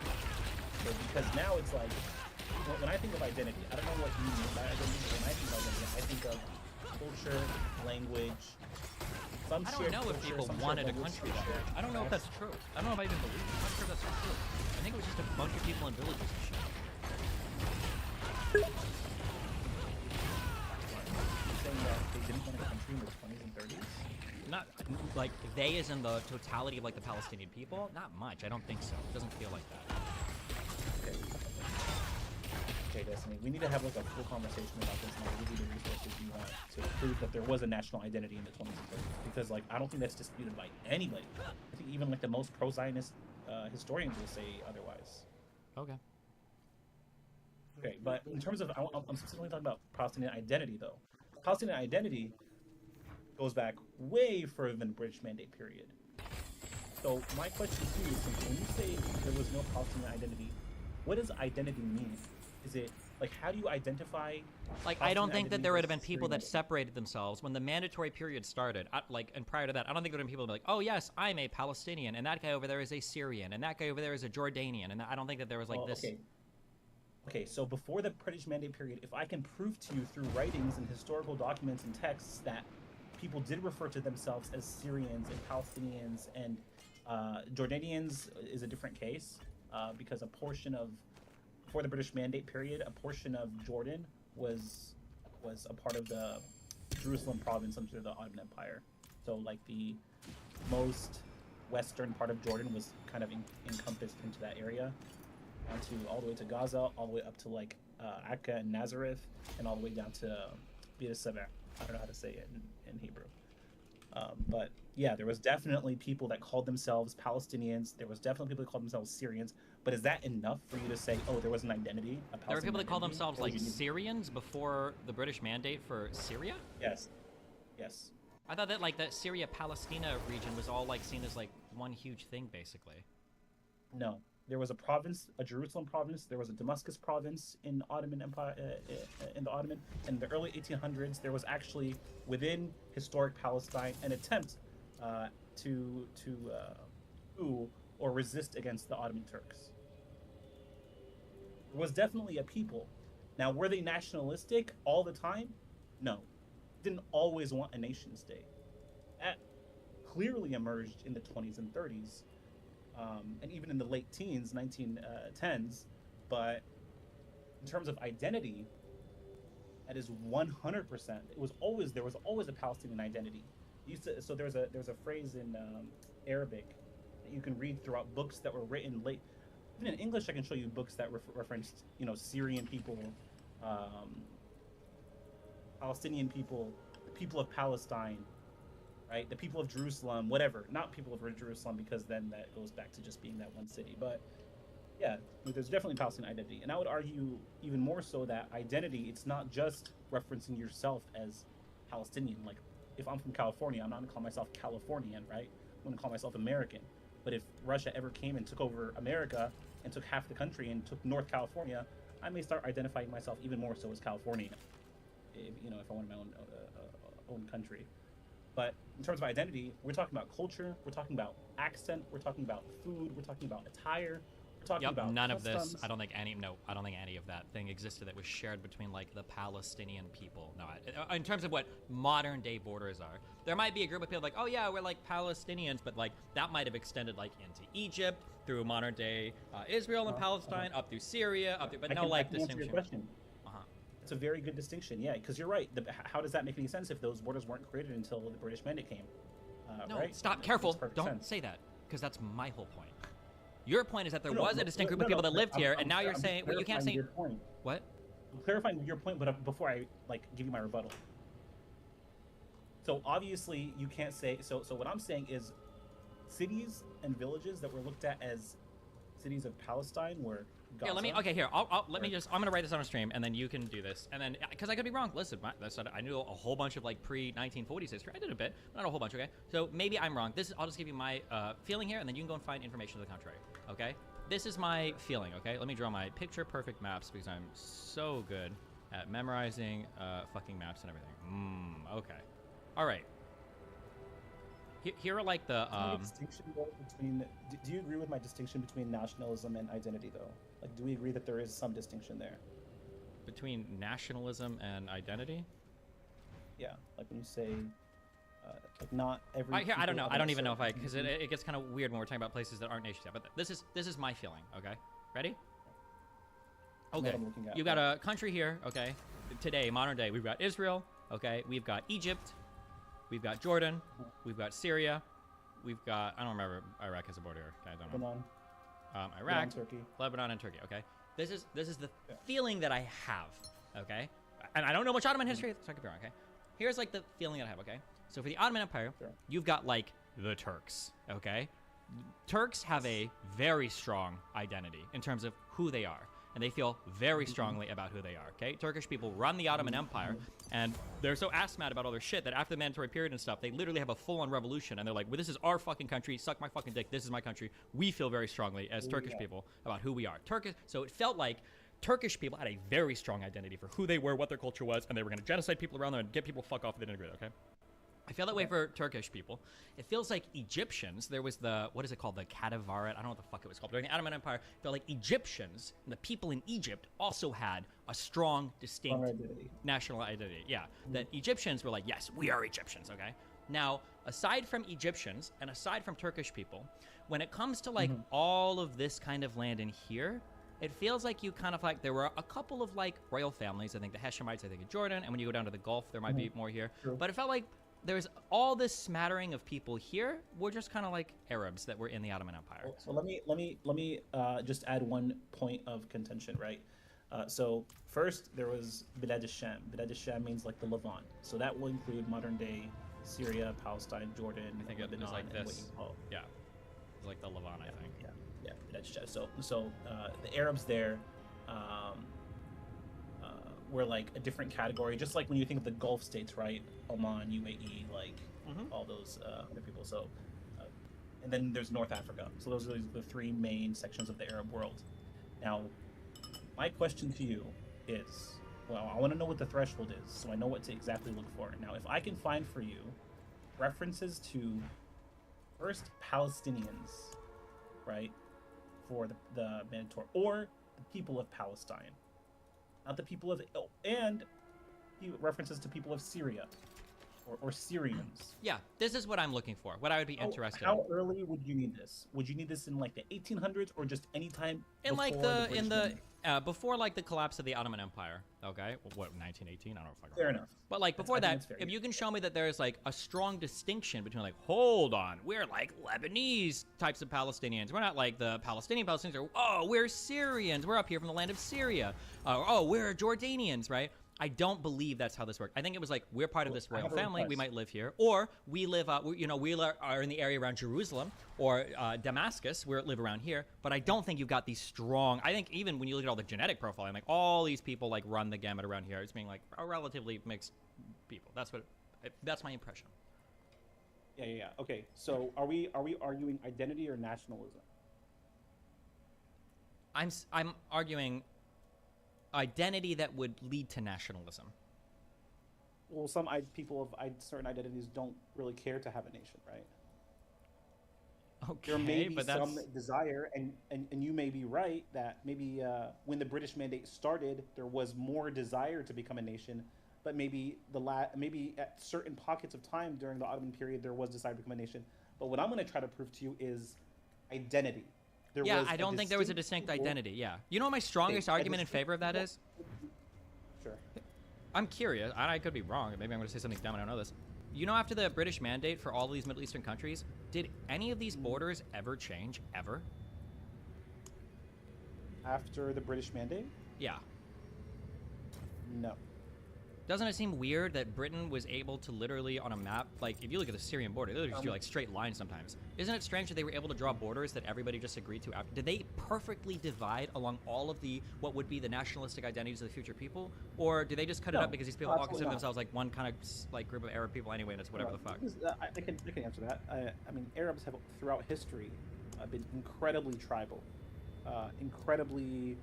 So, because now it's like, when I think of identity, I don't know what you mean by identity. When I think of identity, I think of culture, language. I don't know if people wanted a country there. I don't know if that's true. I don't know if I even believe it. I'm not sure that's true. I think it was just a bunch of people in villages and shit. You're saying that they didn't want a country in the 20s and 30s? Not like they as in the totality of like the Palestinian people? Not much. I don't think so. It doesn't feel like that. Okay, Destiny, we need to have like a full conversation about this and I'll give you the resources you want to prove that there was a national identity in the 20s and 30s. Because like I don't think that's disputed by anybody. I think even like the most pro-Zionist historians will say otherwise. Okay. Okay, but in terms of, I'm specifically talking about Palestinian identity though. Palestinian identity goes back way further than the British Mandate period. So my question to you is, when you say there was no Palestinian identity, what does identity mean? Is it like, how do you identify? Like, I don't think that there would have been people that separated themselves when the mandatory period started. And prior to that, I don't think there would have been people that were like, oh yes, I'm a Palestinian, and that guy over there is a Syrian, and that guy over there is a Jordanian, and I don't think that there was like this. Okay, so before the British Mandate period, if I can prove to you through writings and historical documents and texts that people did refer to themselves as Syrians and Palestinians and Jordanians is a different case because before the British Mandate period, a portion of Jordan was a part of the Jerusalem province under the Ottoman Empire. So like the most western part of Jordan was kind of encompassed into that area. down to all the way to Gaza, all the way up to like Akka and Nazareth, and all the way down to Beer Sever. I don't know how to say it in Hebrew. But yeah, there was definitely people that called themselves Palestinians. There was definitely people that called themselves Syrians. But is that enough for you to say, oh, there was an identity? There were people that called themselves like Syrians before the British mandate for Syria? Yes. Yes. I thought that like that Syria-Palestina region was all like seen as like one huge thing, basically. No. There was a province, a Jerusalem province. There was a Damascus province in Ottoman Empire, in the Ottoman. In the early 1800s, there was actually within historic Palestine an attempt to coup or resist against the Ottoman Turks. There was definitely a people. Now, were they nationalistic all the time? No. Didn't always want a nation state. That clearly emerged in the 20s and 30s. And even in the late teens, 1910s, but in terms of identity, that is 100%. There was always a Palestinian identity. So there's a phrase in Arabic that you can read throughout books that were written late. Even in English, I can show you books that referenced, Syrian people, Palestinian people, the people of Palestine. Right? The people of Jerusalem, whatever. Not people of Jerusalem, because then that goes back to just being that one city. But yeah, there's definitely Palestinian identity. And I would argue even more so that identity, it's not just referencing yourself as Palestinian. Like, if I'm from California, I'm not going to call myself Californian, right? I'm going to call myself American. But if Russia ever came and took over America and took half the country and took North California, I may start identifying myself even more so as Californian. If I want my own country. But in terms of identity, we're talking about culture, we're talking about accent, we're talking about food, we're talking about attire, we're talking about none customs. of this. I don't think any of that thing existed that was shared between like the Palestinian people. No, in terms of what modern day borders are, there might be a group of people like, oh yeah, we're like Palestinians, but like that might have extended like into Egypt, through modern day Israel and Palestine, up through Syria, up through, but no like distinction. It's a very good distinction, yeah, because you're right. How does that make any sense if those borders weren't created until the British Mandate came? No, right? stop, careful. Don't say that, because that's my whole point. Your point is that there was a distinct group of people that lived here, and now you're saying, well, you can't say... What? I'm clarifying your point, but before I give you my rebuttal. So obviously you can't say... So what I'm saying is cities and villages that were looked at as cities of Palestine were... Gaza. Yeah, let me. Okay, here. I'm gonna write this on a stream, and then you can do this, and then because I could be wrong. Listen, I knew a whole bunch of like pre-1940s history. I did a bit, not a whole bunch. Okay, so maybe I'm wrong. I'll just give you my feeling here, and then you can go and find information to the contrary. Okay, this is my feeling. Okay, let me draw my picture-perfect maps because I'm so good at memorizing fucking maps and everything. Okay, all right. Here are like the distinction between. Do you agree with my distinction between nationalism and identity, though? Like, do we agree that there is some distinction there? Between nationalism and identity? Yeah, like when you say, like not every. I don't know. I don't even know if because it gets kind of weird when we're talking about places that aren't nations yet. But this is my feeling. Okay, ready? Okay, you got a country here. Okay, today, modern day, we've got Israel. Okay, we've got Egypt. We've got Jordan. We've got Syria. We've got I don't remember Iraq has a border. I don't know. Iraq, Lebanon, and Turkey. Okay, this is the feeling that I have. Okay, and I don't know much Ottoman history, so I could be wrong. Okay, here's like the feeling that I have. Okay, so for the Ottoman Empire, you've got like the Turks. Okay, Turks have a very strong identity in terms of who they are, and they feel very strongly about who they are. Okay, Turkish people run the Ottoman Empire, and they're so ass mad about all their shit that after the mandatory period and stuff, they literally have a full-on revolution, and they're like, well, this is our fucking country, suck my fucking dick, this is my country. We feel very strongly as Turkish people about who we are. So it felt like Turkish people had a very strong identity for who they were, what their culture was, and they were going to genocide people around them and get people fuck off if they didn't agree, okay? I feel that way for Turkish people. It feels like Egyptians, there was the, what is it called, the Kadavarat, I don't know what the fuck it was called. During the Ottoman Empire, it felt like Egyptians, and the people in Egypt also had a strong, distinct national identity. Yeah, that Egyptians were like, yes, we are Egyptians, okay? Now, aside from Egyptians, and aside from Turkish people, when it comes to like all of this kind of land in here, it feels like you kind of like, there were a couple of like royal families, I think the Hashemites, I think in Jordan, and when you go down to the Gulf, there might be more here. But it felt like there's all this smattering of people here. We're just kind of like Arabs that were in the Ottoman Empire. So let me just add one point of contention, right? So first there was Bilad al-Sham. Bilad al-Sham means like the Levant. So that will include modern day Syria, Palestine, Jordan, I think it Lebanon, was like and what this. you call. Yeah, it's like the Levant, I think. Yeah, Bilad al-Sham. So the Arabs there were like a different category, just like when you think of the Gulf states, right? Oman, UAE, like all those other people. So, and then there's North Africa. So those are the three main sections of the Arab world. Now, my question to you is, well, I want to know what the threshold is, so I know what to exactly look for. Now, if I can find for you references to first Palestinians, right, for the Minotaur, or the people of Palestine, not the people of, and references to people of Syria, or Syrians. Yeah, this is what I'm looking for. What I would be interested in. How early would you need this? Would you need this in like the 1800s, or just any time In like before the British in the Mandate? before like the collapse of the Ottoman Empire. Okay, what 1918? I don't know if I Fair enough. But like before I think that, it's fair. if you can show me that there's like a strong distinction between like, hold on, we're like Lebanese types of Palestinians. We're not like the Palestinian Palestinians. Or, oh, we're Syrians. We're up here from the land of Syria. Oh, we're Jordanians, right? I don't believe that's how this worked. I think it was like, we're part of this royal family. We might live here, or we live, we are in the area around Jerusalem or Damascus. We live around here. But I don't think you've got these strong. I think even when you look at all the genetic profiling, like all these people like run the gamut around here. It's being like a relatively mixed people. That's my impression. Yeah. Okay, so are we arguing identity or nationalism? I'm arguing identity that would lead to nationalism. Well, some people of certain identities don't really care to have a nation, right? Okay, there may be but some that's desire, and you may be right that maybe when the British Mandate started, there was more desire to become a nation, but maybe maybe at certain pockets of time during the Ottoman period, there was desire to become a nation. But what I'm going to try to prove to you is identity. I don't think there was a distinct identity. Yeah. You know what my strongest argument in favor of that is? Sure. I'm curious. I could be wrong. Maybe I'm going to say something dumb. I don't know this. You know, after the British Mandate for all these Middle Eastern countries, did any of these borders ever change? Ever? After the British Mandate? Yeah. No. Doesn't it seem weird that Britain was able to literally on a map, like if you look at the Syrian border, they literally just do like straight lines sometimes. Isn't it strange that they were able to draw borders that everybody just agreed to after? Did they perfectly divide along all of the, what would be the nationalistic identities of the future people? Or did they just cut it up because these people all consider themselves like one kind of like group of Arab people anyway, and it's whatever the fuck? I can answer that. I mean, Arabs have throughout history been incredibly tribal, incredibly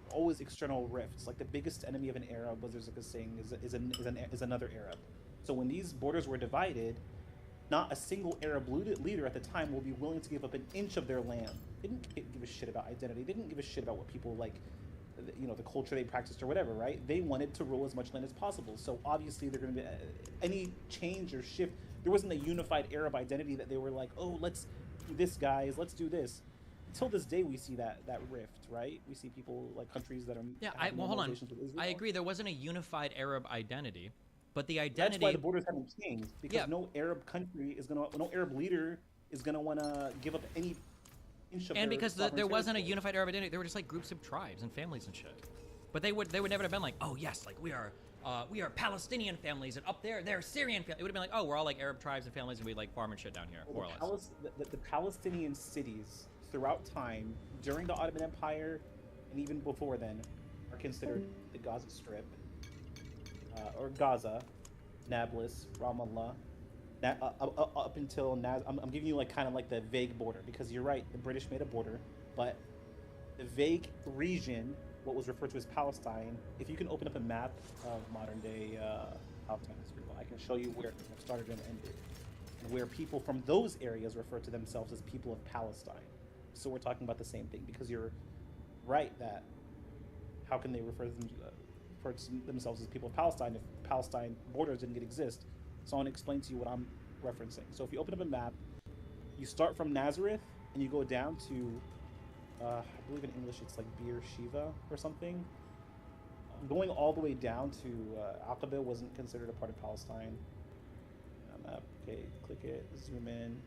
always external rifts. Like the biggest enemy of an Arab, was there's like a saying, is another Arab. So when these borders were divided, not a single Arab leader at the time will be willing to give up an inch of their land. They didn't give a shit about identity. They didn't give a shit about what people like, the culture they practiced or whatever, right? They wanted to rule as much land as possible. So obviously they're going to be any change or shift. There wasn't a unified Arab identity that they were like, oh, let's do this, guys. Let's do this. Until this day, we see that rift, right? We see people like countries that are hold on. I agree. There wasn't a unified Arab identity, but the identity. That's why the borders haven't changed, because no Arab country is no Arab leader is gonna want to give up any inch of. And because there wasn't a territory. unified Arab identity, there were just like groups of tribes and families and shit. But they would never have been like, oh yes, like we are Palestinian families, and up there they're Syrian families. It would have been like, oh, we're all like Arab tribes and families, and we like farm and shit down here, more or less. The Palestinian cities throughout time, during the Ottoman Empire, and even before then, are considered the Gaza Strip, or Gaza, Nablus, Ramallah, up until I'm giving you like kind of like the vague border, because you're right, the British made a border, but the vague region, what was referred to as Palestine, if you can open up a map of modern day Palestine, I can show you where it started and ended, and where people from those areas refer to themselves as people of Palestine. So we're talking about the same thing, because you're right that how can they refer to themselves as people of Palestine if Palestine borders didn't exist? So I want to explain to you what I'm referencing. So if you open up a map, you start from Nazareth and you go down to, I believe in English it's like Beersheba or something. going all the way down to Aqaba wasn't considered a part of Palestine. Map. Okay, click it, zoom in.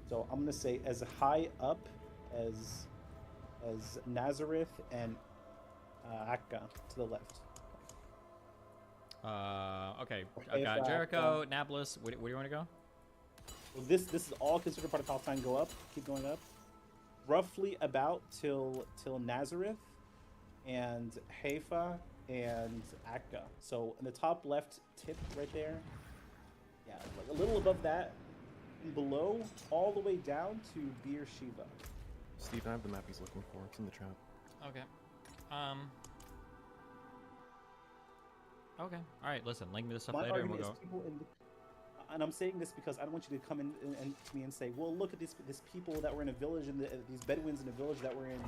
So I'm gonna say as high up as Nazareth and Akka to the left. Okay. I've got Jericho, Nablus. Where do you want to go? So this is all considered part of Palestine. Go up, keep going up, roughly about till Nazareth and Haifa and Akka. So in the top left tip right there, yeah, like a little above that, and below all the way down to Beersheba. Steve, I have the map he's looking for. It's in the chat. Okay. Okay. All right. Listen, link me this stuff My later, and we'll argument go. is people and I'm saying this because I don't want you to come in and to me and say, well, look at these people that were in a village and these Bedouins in a village that were in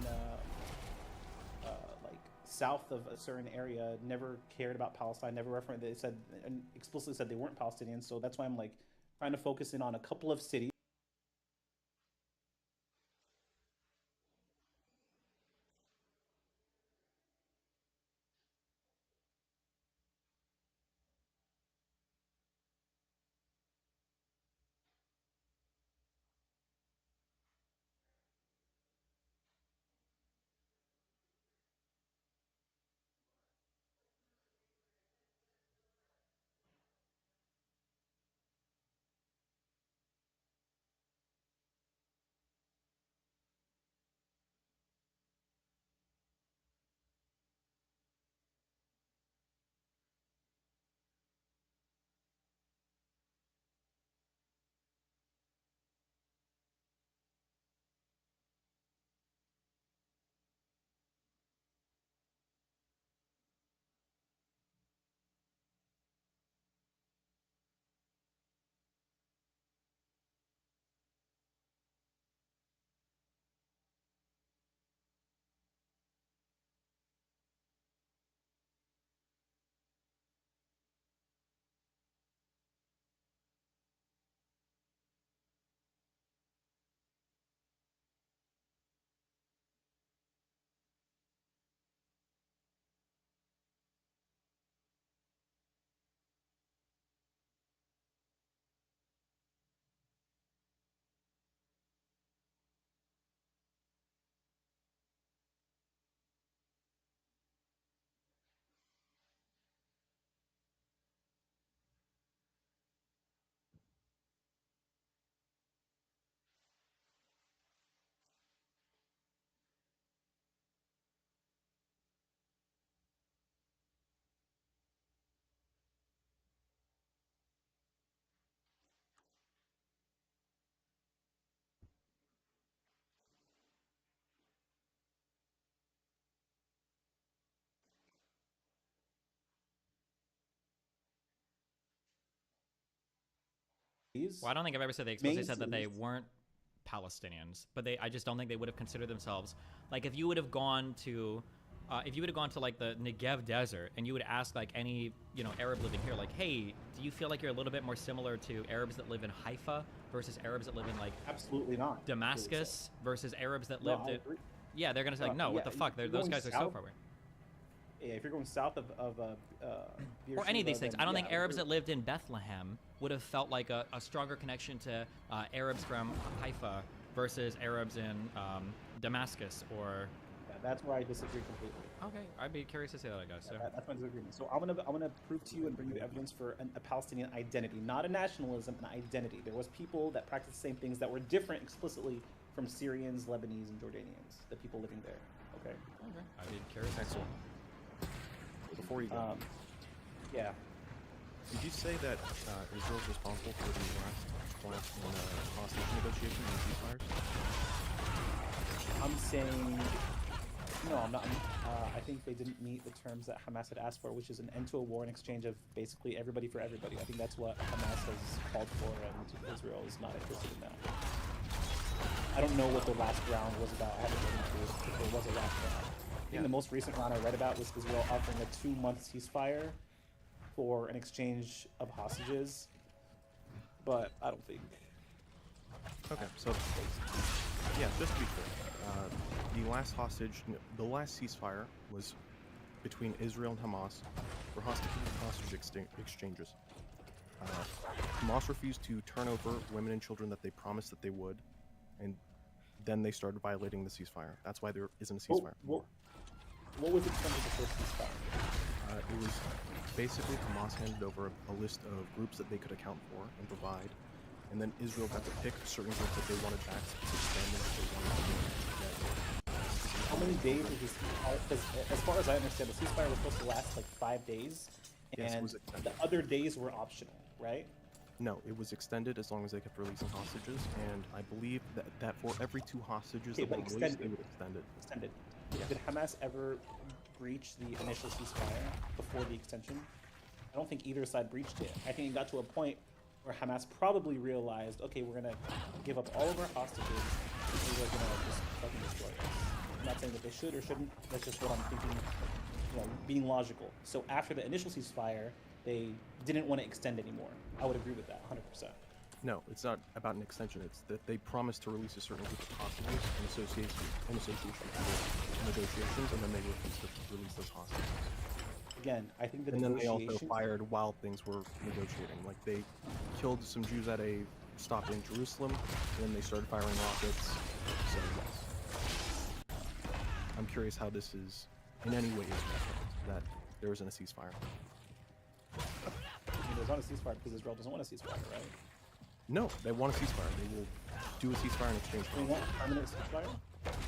like south of a certain area never cared about Palestine, never referenced. They said and explicitly said they weren't Palestinians. So that's why I'm like trying to focus in on a couple of cities. Well, I don't think I've ever said they explicitly said that they weren't Palestinians, but I just don't think they would have considered themselves. Like, if you would have gone to like the Negev desert and you would ask like any, Arab living here, like, hey, do you feel like you're a little bit more similar to Arabs that live in Haifa versus Arabs that live in like absolutely not Damascus versus Arabs that lived in, agree. yeah, they're gonna say like, no, what the fuck? Those guys are so far away. Yeah, if you're going south of or any of these things, I don't think Arabs that that lived in Bethlehem would have felt like a stronger connection to Arabs from Haifa versus Arabs in Damascus or. Yeah, that's where I disagree completely. Okay, I'd be curious to see that, I guess. Yeah, that's my disagreement. So I'm gonna prove to you and bring you evidence for a Palestinian identity, not a nationalism, an identity. There was people that practiced the same things that were different explicitly from Syrians, Lebanese, and Jordanians, the people living there. Okay. Okay. I'd be curious. Excellent. Before you go, yeah. Did you say that Israel's responsible for the last collapse in hostage negotiations and ceasefires? I'm saying no. I'm not. I think they didn't meet the terms that Hamas had asked for, which is an end to a war in exchange of basically everybody for everybody. I think that's what Hamas has called for, and Israel is not interested in that. I don't know what the last round was about. I haven't read into it, if there was a last round. I think the most recent round I read about was Israel offering a 2-month ceasefire for an exchange of hostages, but I don't think. Okay, so yeah, just to be clear, the last ceasefire was between Israel and Hamas for hostage exchanges. Hamas refused to turn over women and children that they promised that they would, and then they started violating the ceasefire. That's why there isn't a ceasefire. What was extended the first ceasefire? It was basically Hamas handed over a list of groups that they could account for and provide, and then Israel got to pick certain groups that they wanted back, specific families that they wanted to get. How many days was this? Because as far as I understand, the ceasefire was supposed to last like 5 days, Yes, it and was extended. the other days were optional, right? No, it was extended as long as they kept releasing hostages, and I believe that for every 2 hostages Okay, that were but released, they extended. would extend it. Extended. Yeah. Did Hamas ever breach the initial ceasefire before the extension? I don't think either side breached it. I think it got to a point where Hamas probably realized, okay, we're gonna give up all of our hostages, and we're gonna just fucking destroy us. I'm not saying that they should or shouldn't. That's just what I'm thinking. Being logical. So after the initial ceasefire, they didn't want to extend anymore. I would agree with that 100%. No, it's not about an extension. It's that they promised to release a certain group of hostages in association with negotiations, and then they refused to release those hostages. Again, I think the And then they also negotiations. fired while things were negotiating. Like they killed some Jews at a stop in Jerusalem, and then they started firing rockets. So yes, I'm curious how this is in any way that there isn't a ceasefire. I mean, there's not a ceasefire because Israel doesn't want a ceasefire, right? No, they want a ceasefire. They will do a ceasefire in exchange for They it. want a permanent ceasefire?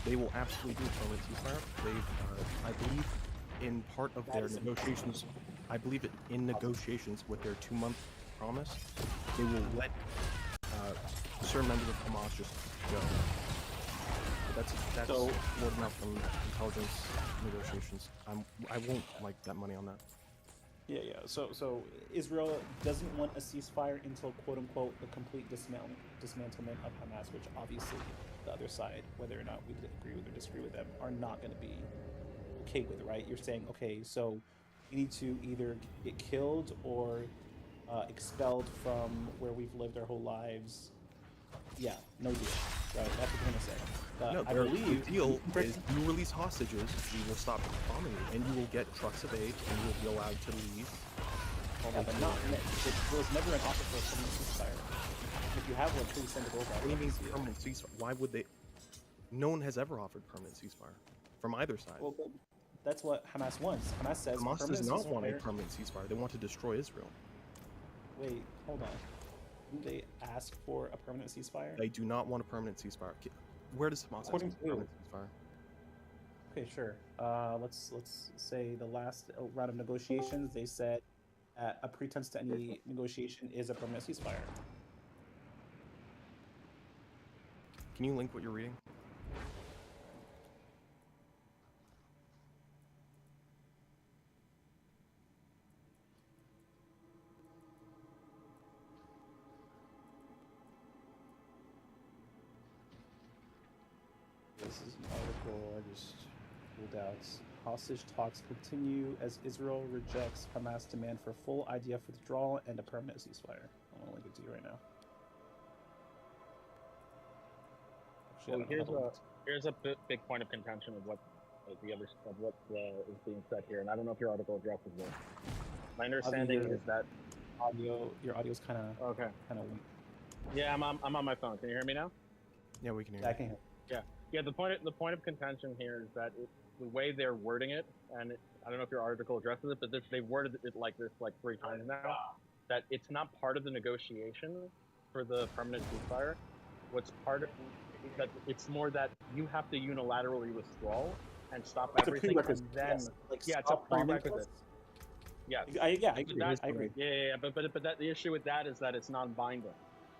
They will absolutely do a permanent ceasefire. They've, I believe, in part of their negotiations, I believe in negotiations with their 2-month promise, they will let certain members of Hamas just go. But that's So- word enough from intelligence negotiations. I won't like that money on that. Yeah. So Israel doesn't want a ceasefire until quote unquote the complete dismantlement of Hamas, which obviously the other side, whether or not we agree with or disagree with them, are not going to be okay with, right? You're saying, okay, so we need to either get killed or expelled from where we've lived our whole lives. Yeah, no deal, right? That's what you're going to say. But No, I the believe deal is you release hostages, we will stop bombing you, and you will get trucks of aid, and you will be allowed to leave. Yeah, but not, there was never an offer for a permanent ceasefire. If you have one, please send it over. What do you mean permanent ceasefire? Why would they? No one has ever offered permanent ceasefire from either side. Well, that's what Hamas wants. Hamas says Hamas permanent does not want a ceasefire. permanent ceasefire. They want to destroy Israel. Wait, hold on. Didn't they ask for a permanent ceasefire? They do not want a permanent ceasefire. Where does Hamas ask for According a to permanent ceasefire? Okay, sure. Let's say the last round of negotiations, they said a pretense to any negotiation is a permanent ceasefire. Can you link what you're reading? This is an article I just pulled out. Hostage talks continue as Israel rejects Hamas demand for full IDF withdrawal and a permanent ceasefire. I'll link it to you right now. Actually, I Well, don't know how to link here's a big point of contention of what is being said here, and I don't know if your article addresses this. My understanding is that your audio's kind of weak. Yeah, I'm on my phone. Can you hear me now? Yeah, we can hear Yeah, you. I can hear. Yeah. The point of contention here is that the way they're wording it, and I don't know if your article addresses it, but they've worded it like this like 3 times now, that it's not part of the negotiation for the permanent ceasefire. What's part of that? It's more that you have to unilaterally withdraw and stop It's a everything, and prerequisite, then yes. Like, it's a stop bombing prerequisite. us? Yes. I agree. That- I agree. Yeah. But that the issue with that is that it's non-binding.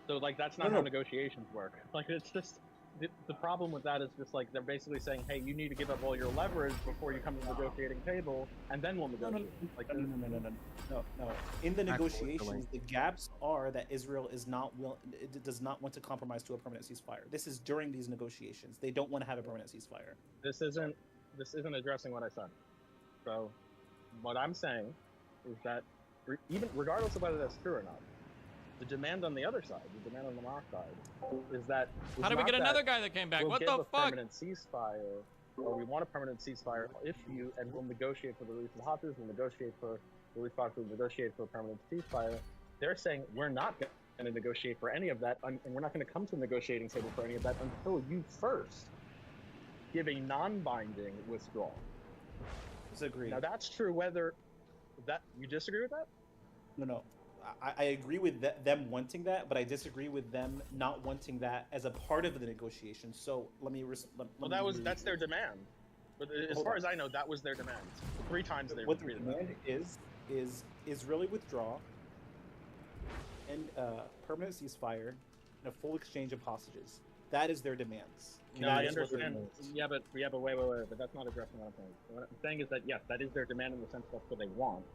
So like that's not No, how no. negotiations work. Like it's just the problem with that is just like they're basically saying, hey, you need to give up all your leverage before you come to the negotiating table, and then we'll negotiate. No. In the negotiations, the gaps are that Israel is not it does not want to compromise to a permanent ceasefire. This is during these negotiations. They don't want to have a permanent ceasefire. This isn't addressing what I said. So what I'm saying is that even regardless of whether that's true or not, the demand on the other side, the demand on the Hamas side, is that How did we get another guy that came back? We'll What give the a fuck? permanent ceasefire or we want a permanent ceasefire if you, and we'll negotiate for the release of the hostages, we'll negotiate for release boxes, we'll negotiate for a permanent ceasefire. They're saying we're not going to negotiate for any of that, and we're not going to come to the negotiating table for any of that until you first give a non-binding withdrawal. Disagree. Now that's true whether that, you disagree with that? No. I agree with them wanting that, but I disagree with them not wanting that as a part of the negotiation. So let me. That's their demand. But as far as I know, that was their demand. 3 times they what their demand is Israeli withdrawal and permanent ceasefire and a full exchange of hostages. That is their demands. No, I understand. Yeah, but wait. But that's not addressing what I'm saying. What I'm saying is that yes, that is their demand in the sense that's what they want.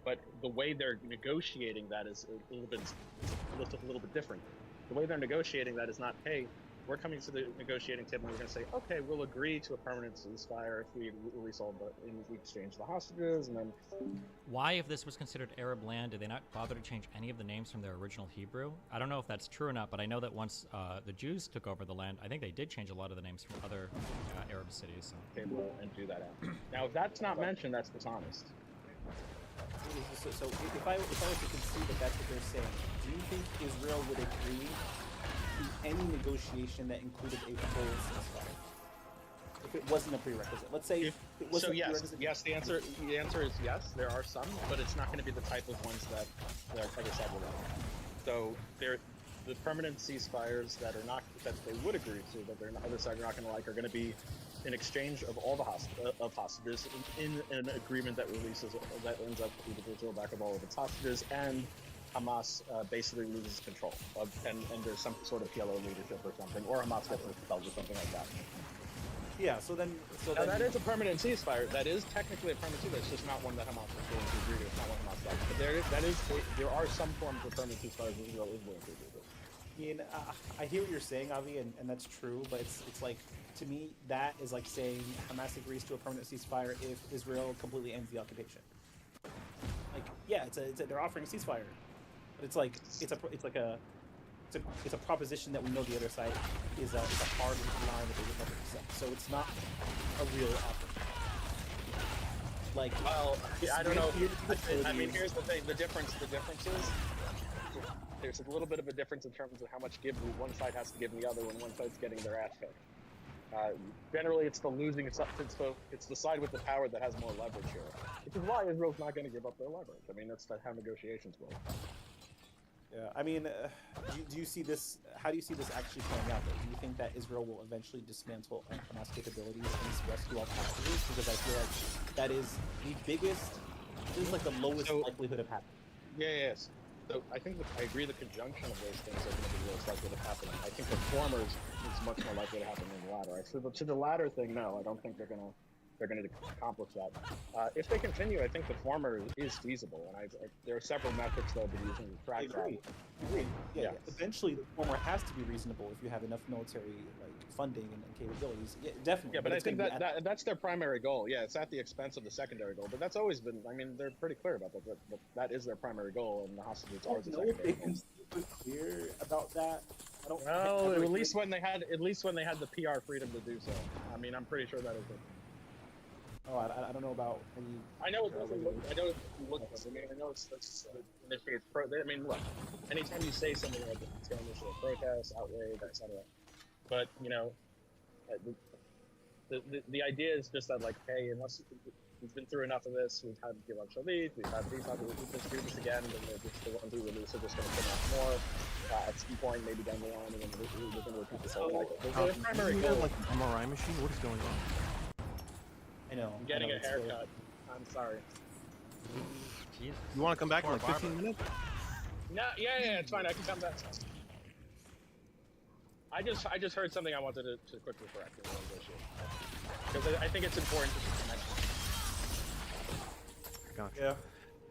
But the way they're negotiating that is a little bit different. The way they're negotiating that is not, hey, we're coming to the negotiating table and we're going to say, okay, we'll agree to a permanent ceasefire if we release all we exchange the hostages, and then. Why, if this was considered Arab land, did they not bother to change any of the names from their original Hebrew? I don't know if that's true or not, but I know that once the Jews took over the land, I think they did change a lot of the names from other Arab cities. So. And do that out. Now, if that's not mentioned, that's dishonest. So if I were to concede that that's what they're saying, do you think Israel would agree to any negotiation that included a full ceasefire? If it wasn't a prerequisite, let's say. Yes. The answer is yes. There are some, but it's not going to be the type of ones that the other side will like. So the permanent ceasefires that they would agree to, that the other side are not going to like, are going to be in exchange of all the hostages in an agreement that ends up with the back of all of its hostages, and Hamas basically loses control and there's some sort of PLO leadership or something, or Hamas gets expelled or something like that. Yeah. So then that is a permanent ceasefire. That is technically a permanent ceasefire. It's just not one that Hamas is willing to agree to. It's not what Hamas likes. But there are some forms of permanent ceasefires Israel is willing to agree to. I mean, I hear what you're saying, Avi, and that's true, but it's like, to me, that is like saying Hamas agrees to a permanent ceasefire if Israel completely ends the occupation. Like, yeah, they're offering a ceasefire, but it's a proposition that we know the other side is a hard line that they would never accept. So it's not a real offer. Like, well, I don't know. I mean, here's the thing. The difference is there's a little bit of a difference in terms of how much give one side has to give the other when one side's getting their ass kicked. Generally, it's the losing. It's the side with the power that has more leverage here, which is why Israel's not going to give up their leverage. I mean, that's how negotiations work. Yeah, I mean, do you see this? How do you see this actually playing out? Though? Do you think that Israel will eventually dismantle Hamas capabilities and rescue all hostages? Because I feel like that is the biggest. This is like the lowest likelihood of happening. Yes. So I think I agree the conjunction of those things are going to be the most likely to happen. I think the former is much more likely to happen than the latter. So to the latter thing, no, I don't think they're going to accomplish that. If they continue, I think the former is feasible, and there are several methods they'll be using to track that. Agreed. Yeah. Eventually, the former has to be reasonable if you have enough military funding and capabilities. Yeah, definitely. Yeah, but I think that's their primary goal. Yeah, it's at the expense of the secondary goal, but that's always been. I mean, they're pretty clear about that. That is their primary goal, and the hostages are the secondary goal. Super clear about that. At least when they had the PR freedom to do so. I mean, I'm pretty sure that is it. Oh, I don't know about any. I know it doesn't look. I know it looks. I mean, I know it's initiates pro. I mean, look. Anytime you say something like this, it's going to initiate protest, outrage, etc. But you know, the idea is just that, like, hey, unless we've been through enough of this, we've had Gilad Shalit, we've had these hostages, we just do this again, and then the ones we release are just going to come out more. At some point, maybe down the line, and then we're going to repeat this whole cycle. The primary goal, like an MRI machine. What is going on? I know. I'm getting a haircut. I'm sorry. Jesus. You want to come back in like 15 minutes? No, yeah, it's fine. I can come back. I just heard something I wanted to quickly correct because I think it's important to mention. Gotcha.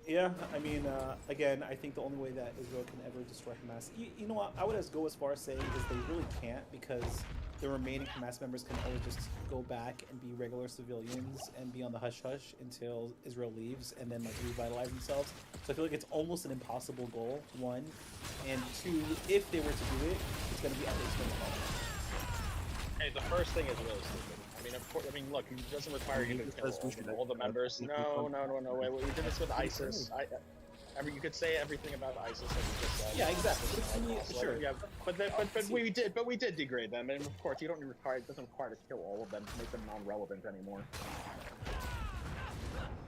Yeah. I mean, again, I think the only way that Israel can ever destroy Hamas, you know what? I would go as far as saying is they really can't, because the remaining Hamas members can always just go back and be regular civilians and be on the hush-hush until Israel leaves and then revitalize themselves. So I feel like it's almost an impossible goal, one. And two, if they were to do it, it's going to be at the expense of all. Hey, the first thing is really stupid. I I mean, of course. I mean, look, it doesn't require you to kill all the members. No. Wait, we did this with ISIS. You could say everything about ISIS that you just said. Yeah, exactly. Sure. Yeah, but we did degrade them, and of course, it doesn't require to kill all of them to make them non-relevant anymore.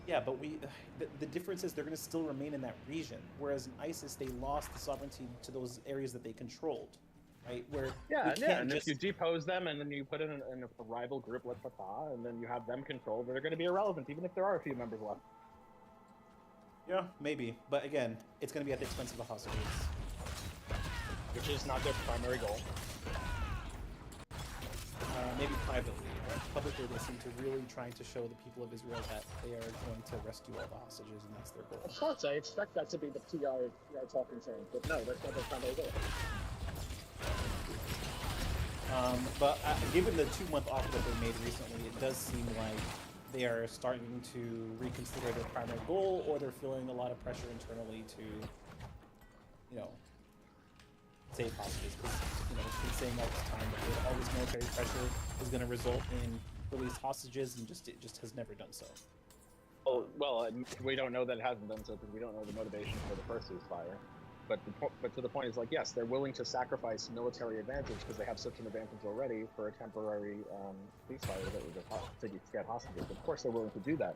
Yeah, but the difference is they're going to still remain in that region, whereas in ISIS they lost the sovereignty to those areas that they controlled, right? Where and if you depose them and then you put in a rival group like Fatah, and then you have them controlled, they're going to be irrelevant, even if there are a few members left. Yeah, maybe, but again, it's going to be at the expense of the hostages, which is not their primary goal. Maybe privately, but publicly they seem to really trying to show the people of Israel that they are going to rescue all the hostages, and that's their goal. Of course, I expect that to be the PR talking point, but no, that's not their primary goal. But given the 2-month offer that they made recently, it does seem like they are starting to reconsider their primary goal, or they're feeling a lot of pressure internally to, save hostages. Because, it's been saying all this time that all this military pressure is going to result in released hostages, and it just has never done so. Oh, well, we don't know that it hasn't done so because we don't know the motivation for the first ceasefire. But to the point is, like, yes, they're willing to sacrifice military advantage because they have such an advantage already for a temporary ceasefire to get hostages. Of course, they're willing to do that,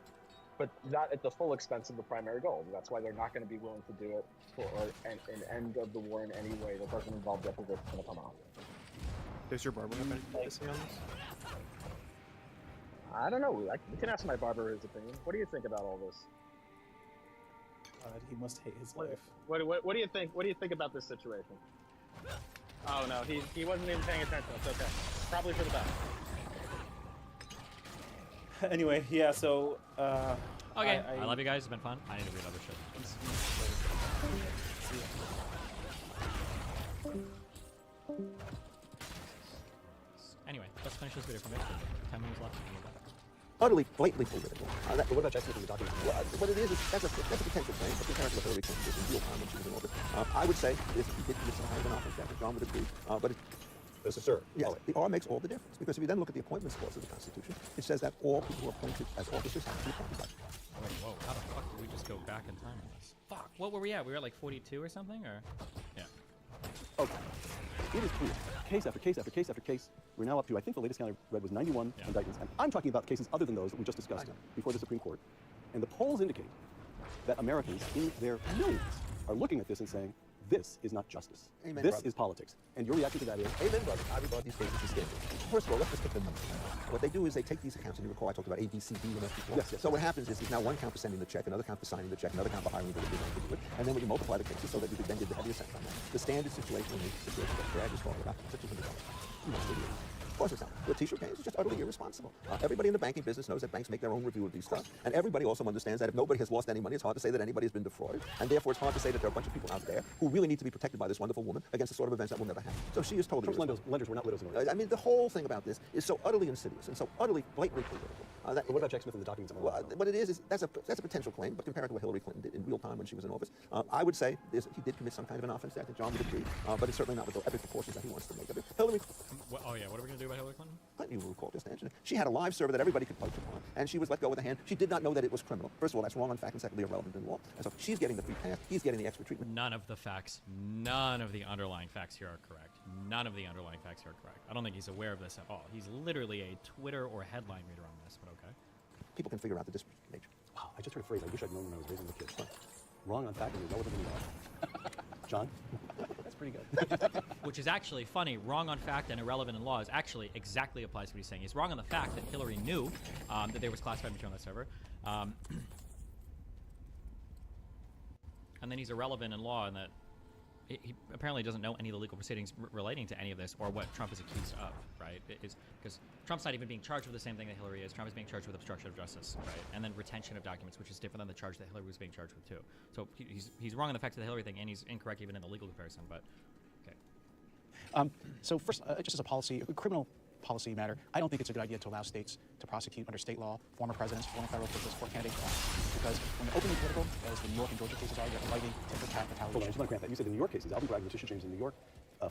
but not at the full expense of the primary goal. That's why they're not going to be willing to do it for an end of the war in any way that doesn't involve the opposition to come out. Does your barber have anything to say on this? I don't know. We can ask my barber his opinion. What do you think about all this? He must hate his life. What do you think? What do you think about this situation? Oh no, he wasn't even paying attention. It's okay. Probably for the best. Anyway, yeah. So. Okay. I love you guys. It's been fun. I need to read other shit. Anyway, let's finish this video for next week. 10 minutes left. Utterly, blatantly political. What about Jackson from the document? What it is that's a potential claim, but compared to what Hillary Clinton did in real time when she was in office, I would say this, he did commit some kind of an offense act, John would agree, but sir, yes, the R makes all the difference, because if you then look at the appointments clause of the Constitution, it says that all people who are appointed as officers have to be appointed by. Wait, whoa, how the fuck did we just go back in time on this? Fuck, what were we at? We were at like 42 or something, or? Yeah. Okay. It is clear, case after case after case after case, we're now up to, I think the latest count I read was 91 indictments. And I'm talking about cases other than those that we just discussed before the Supreme Court. And the polls indicate that Americans in their millions are looking at this and saying, this is not justice. Amen, this brother. is politics. And your reaction to that is? Amen, brother. I regard these cases as scandalous. First of all, let's just get the numbers. What they do is they take these accounts, and you recall I talked about A, B, C, D, and F before. Yes. So what happens is there's now one count for sending the check, another count for signing the check, another count for hiring the delivery to do it. And then when you multiply the cases so that you could then give the heavier sentence on that. The standard situation in the situation that Brad was talking about, such as $100. Of course it's not. The t-shirt case is just utterly irresponsible. Everybody in the banking business knows that banks make their own review of these stuff. And everybody also understands that if nobody has lost any money, it's hard to say that anybody has been defrauded. And therefore, it's hard to say that there are a bunch of people out there who really need to be protected by this wonderful woman against the sort of events that will never happen. So she is totally irresponsible. Lenders were not widows and orphans. I mean, the whole thing about this is so utterly insidious and so utterly blatantly political. What about Jack Smith and the documents? What it is that's a potential claim, but compared to what Hillary Clinton did in real time when she was in office, I would say he did commit some kind of an offense act, and John would agree, but it's certainly not with the epic proportions that he wants to make of it. Hillary. Oh yeah, what are we gonna do about Hillary Clinton? You will recall just answer. She had a live server that everybody could poach upon, and she was let go with a hand. She did not know that it was criminal. First of all, that's wrong on fact, and secondly, irrelevant in law. And so she's getting the free pass. He's getting the extra treatment. None of the facts, none of the underlying facts here are correct. None of the underlying facts here are correct. I don't think he's aware of this at all. He's literally a Twitter or headline reader on this, but okay. People can figure out the disparate nature. Wow, I just heard a phrase I wish I'd known when I was raising the kids. Huh. Wrong on fact and irrelevant in law. John? That's pretty good. Which is actually funny. Wrong on fact and irrelevant in law is actually exactly applies to what he's saying. He's wrong on the fact that Hillary knew that there was classified material on that server. And then he's irrelevant in law in that he apparently doesn't know any of the legal proceedings relating to any of this or what Trump is accused of, right? Because Trump's not even being charged with the same thing that Hillary is. Trump is being charged with obstruction of justice, right? And then retention of documents, which is different than the charge that Hillary was being charged with too. So he's wrong on the facts of the Hillary thing, and he's incorrect even in the legal comparison, but okay. So first, just as a criminal policy matter, I don't think it's a good idea to allow states to prosecute under state law former presidents, former federal officials, or candidates. Because when you're openly political, as the New York and Georgia cases are, you're inviting tit-for-tat retaliation. Hold on, I just want to grant that. You said the New York cases, Alvin Bragg and Letitia James in New York,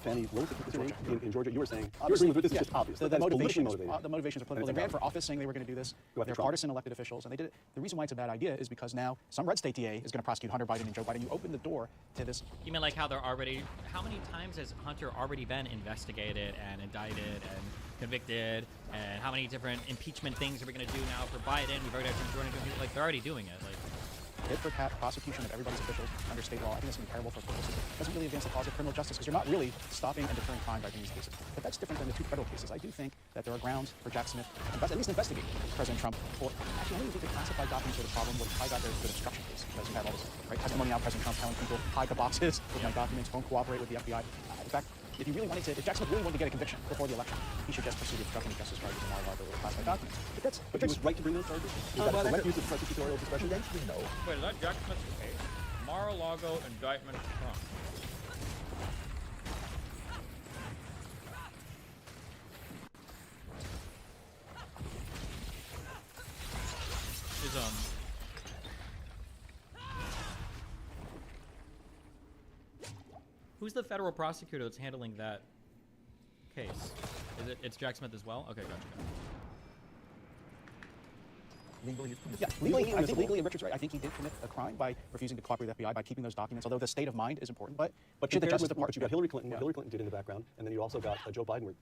Fannie, what was the name? In Georgia, you were saying, you're agreeing with this is just obvious. The That's politically motivations, motivated. the motivations are political. They ran for office saying they were going to do this. They're partisan elected officials, and they did it. The reason why it's a bad idea is because now some red state DA is going to prosecute Hunter Biden and Joe Biden. You open the door to this. You mean like how they're already? How many times has Hunter already been investigated and indicted and convicted? And how many different impeachment things are we going to do now for Biden? We've already done like they're already doing it. Like. Tit-for-tat prosecution of everybody's officials under state law. I think that's going to be terrible for the political system. It doesn't really advance the cause of criminal justice because you're not really stopping and deterring crime by doing these cases. But that's different than the two federal cases. I do think that there are grounds for Jack Smith at least investigate President Trump for actually I don't even think the classified documents are the problem. What I got there is a good obstruction case because you have all this testimony out President Trump telling people hide the boxes with my documents, don't cooperate with the FBI. In fact, if you really wanted to, if Jack Smith really wanted to get a conviction before the election, he should just pursue the obstruction of justice charges and not liability with classified documents. But he was right to bring those charges. He's got direct use of prosecutorial discretion. Eventually, no. Wait, is that Jack Smith's case? Mar-a-Lago indictment Trump. Who's the federal prosecutor that's handling that case? Is it? It's Jack Smith as well? Okay, gotcha. Legally, yeah, legally, I think legally, Richard's right. I think he did commit a crime by refusing to cooperate with the FBI by keeping those documents. Although the state of mind is important, but should the Justice Department? You got Hillary Clinton, what Hillary Clinton did in the background, and then you also got Joe Biden, where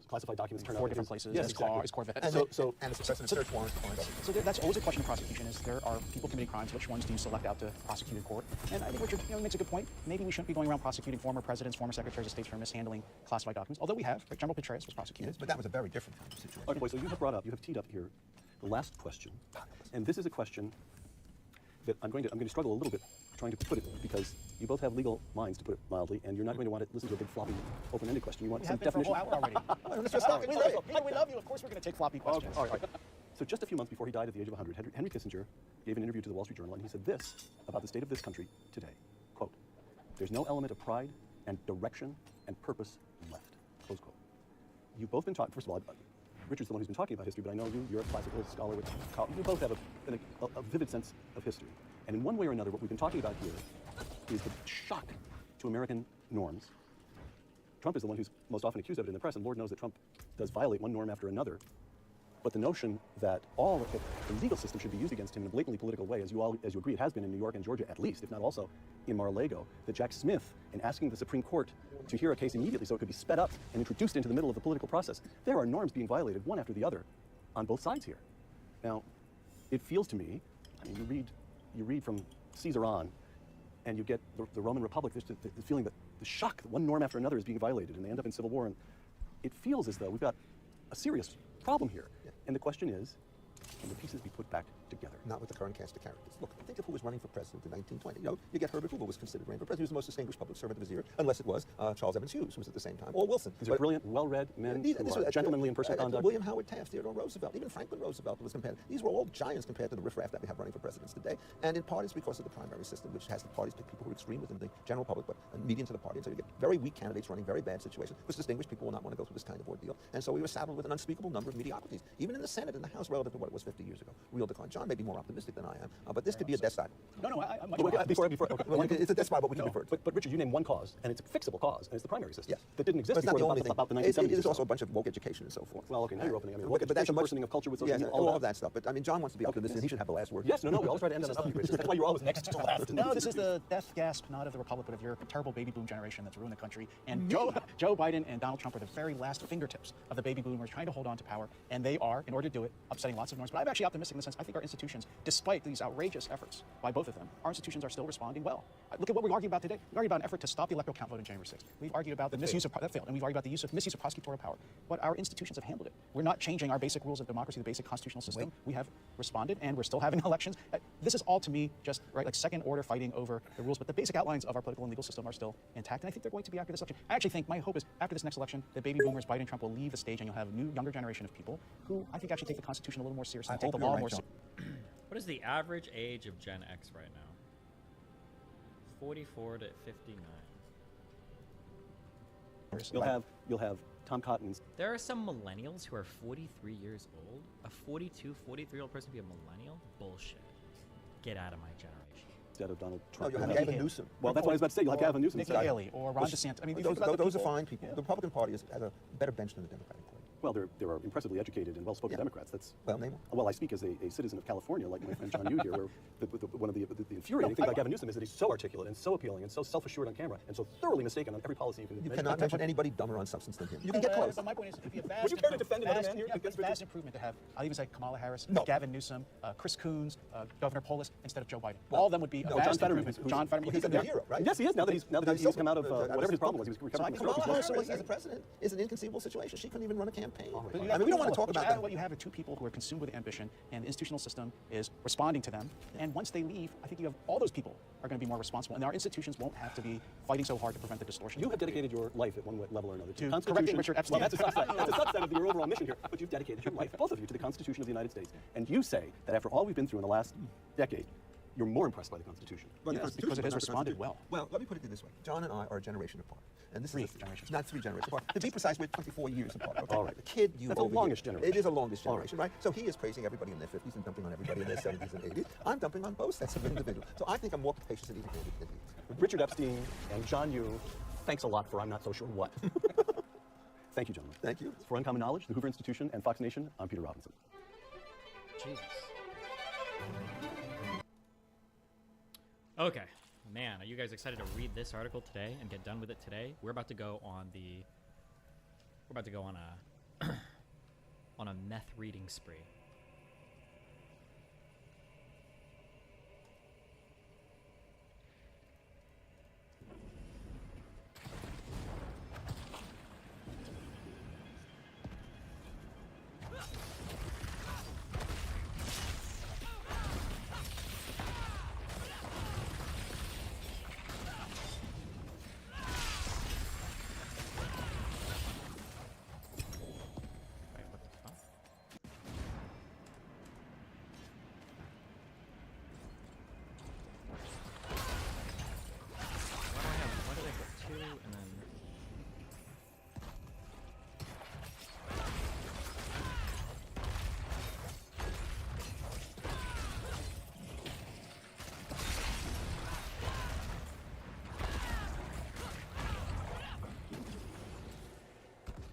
classified documents turn out 4 different places. Yes, his exactly. car, his Corvette. And it's a precedent search warrant. So that's always a question of prosecution. Is there are people committing crimes? Which ones do you select out to prosecute in court? And I think Richard makes a good point. Maybe we shouldn't be going around prosecuting former presidents, former secretaries of state for mishandling classified documents. Although we have, General Petraeus was prosecuted. Yes, but that was a very different kind of situation. Okay, so you have teed up here the last question, and this is a question that I'm going to struggle a little bit trying to put it because you both have legal minds, to put it mildly, and you're not going to want to listen to a big floppy open-ended question. You want some definition. We have been for a whole hour already. We love you. Of course, we're going to take floppy questions. All right. So just a few months before he died at the age of 100, Henry Kissinger gave an interview to the Wall Street Journal, and he said this about the state of this country today. Quote, "There's no element of pride and direction and purpose left." Close quote. You've both been talking. First of all, Richard's the one who's been talking about history, but I know you're a classical scholar with college. You both have a vivid sense of history. And in one way or another, what we've been talking about here is the shock to American norms. Trump is the one who's most often accused of it in the press, and Lord knows that Trump does violate one norm after another. But the notion that the legal system should be used against him in a blatantly political way, as you agree it has been in New York and Georgia at least, if not also in Mar-a-Lago, that Jack Smith, in asking the Supreme Court to hear a case immediately so it could be sped up and introduced into the middle of the political process, there are norms being violated one after the other on both sides here. Now, it feels to me, I mean, you read from Caesar on, and you get the Roman Republic, there's the feeling that the shock that one norm after another is being violated, and they end up in civil war, and it feels as though we've got a serious problem here. And the question is, can the pieces be put back together? Not with the current cast of characters. Look, think of who was running for president in 1920. You get Herbert Hoover was considered running for president. He was the most distinguished public servant of his era, unless it was Charles Evans Hughes, who was at the same time, or Wilson. These are brilliant, well-read men who are gentlemanly in personal conduct. William Howard Taft, Theodore Roosevelt, even Franklin Roosevelt was compared. These were all giants compared to the riffraff that we have running for presidents today. And in part it's because of the primary system, which has the parties pick people who are extreme within the general public, but median to the party. And so you get very weak candidates running very bad situations, because distinguished people will not want to go through this kind of ordeal. And so we were saddled with an unspeakable number of mediocrities, even in the Senate and the House, relative to what it was 50 years ago. Real decline. John may be more optimistic than I am, but this could be a death spiral. It's a death spiral, but we can refer to it. But Richard, you named one cause, and it's a fixable cause, and it's the primary system. Yes. That didn't exist But it's not before the only thing. about the 1970s. It is also a bunch of woke education and so forth. Well, okay, now you're opening. I mean, but that's a worsening of culture with social media, all of that stuff. But I mean, John wants to be optimistic, and he should have the last word. Yes, no, we always try to end on an upbeat, Richard. That's why you're always next to last. No, this is the death gasp, not of the Republic, but of your terrible baby boom generation that's ruined the country. And Joe Biden and Donald Trump are the very last fingertips of the baby boomers trying to hold on to power. And they are, in order to do it, upsetting lots of norms. But I'm actually optimistic in the sense I think our institutions, despite these outrageous efforts by both of them, our institutions are still responding well. Look at what we're arguing about today. We argued about an effort to stop the electoral count vote on January 6th. We've argued about the misuse of that failed, and we've argued about the misuse of prosecutorial power. But our institutions have handled it. We're not changing our basic rules of democracy, the basic constitutional system. We have responded, and we're still having elections. This is all to me just like second-order fighting over the rules. But the basic outlines of our political and legal system are still intact, and I think they're going to be after this election. I actually think my hope is after this next election, the baby boomers, Biden and Trump, will leave the stage, and you'll have a new, younger generation of people who I think actually take the Constitution a little more seriously, and take the law more seriously. What is the average age of Gen X right now? 44 to 59. You'll have Tom Cotton's. There are some millennials who are 43 years old. A 42, 43-year-old person to be a millennial? Bullshit. Get out of my generation. Instead of Donald Trump. No, you'll have Gavin Newsom. Well, that's what I was about to say. You'll have Gavin Newsom. Nikki Haley or Ron DeSantis. I mean, those are fine people. The Republican Party has a better bench than the Democratic Party. Well, there are impressively educated and well-spoken Democrats. That's well, name them. Well, I speak as a citizen of California, like my friend John Yoo here, where one of the infuriating things about Gavin Newsom is that he's so articulate and so appealing and so self-assured on camera and so thoroughly mistaken on every policy you can. You cannot mention anybody dumber on substance than him. You can get close. But my point is, it'd be a Would you care to defend another man here? It's a vast improvement to have. I'll even say Kamala Harris, No. Gavin Newsom, Chris Coons, Governor Polis instead of Joe Biden. All of them would be a No, vast John improvement. John Fetterman, he's a hero, right? Yes, he is. Now that he's come out of whatever his problem was, he was recovering from Kamala stroke. Harris as a president is an inconceivable situation. She couldn't even run a campaign. But I mean, we don't want to talk but about you have that. what you have are two people who are consumed with ambition, and the institutional system is responding to them. And once they leave, I think you have all those people are going to be more responsible, and our institutions won't have to be fighting so hard to prevent the distortion. You have dedicated your life at one level or another to the correcting Constitution. Richard Epstein. Well, that's a subset. That's a subset of your overall mission here. But you've dedicated your life, both of you, to the Constitution of the United States. And you say that after all we've been through in the last decade, you're more impressed by the Constitution. Well, Yes, because it has responded well. Well, let me put it this way. John and I are a generation apart. And this is not 3 generations apart. To be precise, we're 24 years apart. Okay? All right. The kid you That's the over longest here, generation. It is a longest generation, right? So he is praising everybody in their 50s and dumping on everybody in their 70s and 80s. I'm dumping on both sets of individuals. So I think I'm more capacious and even-handed than he is. Richard Epstein and John Yoo, thanks a lot for I'm not so sure what. Thank you, gentlemen. Thank you. For Uncommon Knowledge, the Hoover Institution, and Fox Nation, I'm Peter Robinson. Jesus. Okay, man, are you guys excited to read this article today and get done with it today? We're about to go on a on a meth reading spree.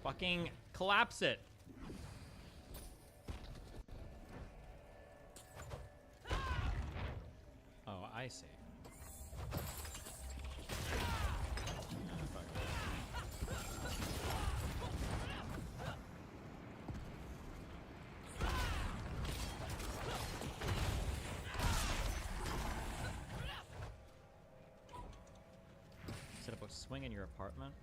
Fucking collapse it. Oh, I see. Set up a swing in your apartment.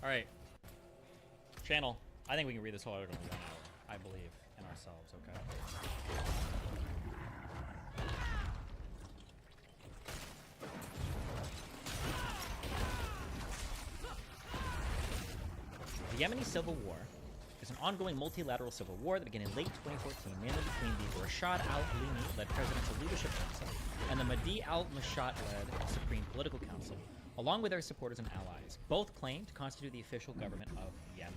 All right, channel. I think we can read this whole article in 1 hour. I believe in ourselves. Okay. The Yemeni Civil War is an ongoing multilateral civil war that began in late 2014, mainly between the Rashad al-Halimi-led Presidential Leadership Council and the Mahdi al-Mashat-led Supreme Political Council, along with their supporters and allies. Both claim to constitute the official government of Yemen.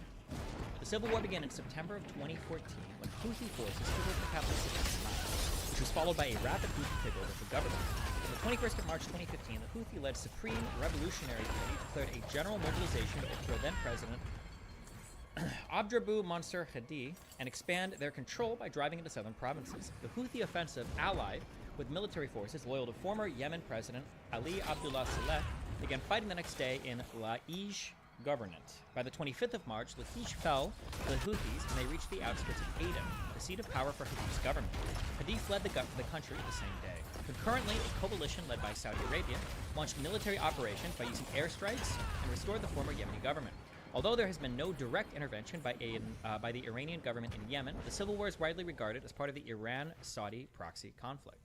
The civil war began in September of 2014 when Houthi forces took over the capital city of Sanaa, which was followed by a rapid Houthi takeover of the government. On the 21st of March 2015, the Houthi-led Supreme Revolutionary Party declared a general mobilization to overthrow then-President Abdrabbu Mansur Hadi and expand their control by driving into southern provinces. The Houthi offensive, allied with military forces loyal to former Yemen President Ali Abdullah Saleh, began fighting the next day in La'ij Governorate. By the 25th of March, La'ij fell to the Houthis and they reached the outskirts of Aden, the seat of power for Hadi's government. Hadi fled the country the same day. Concurrently, a coalition led by Saudi Arabia launched military operations by using airstrikes and restored the former Yemeni government. Although there has been no direct intervention by the Iranian government in Yemen, the civil war is widely regarded as part of the Iran-Saudi proxy conflict.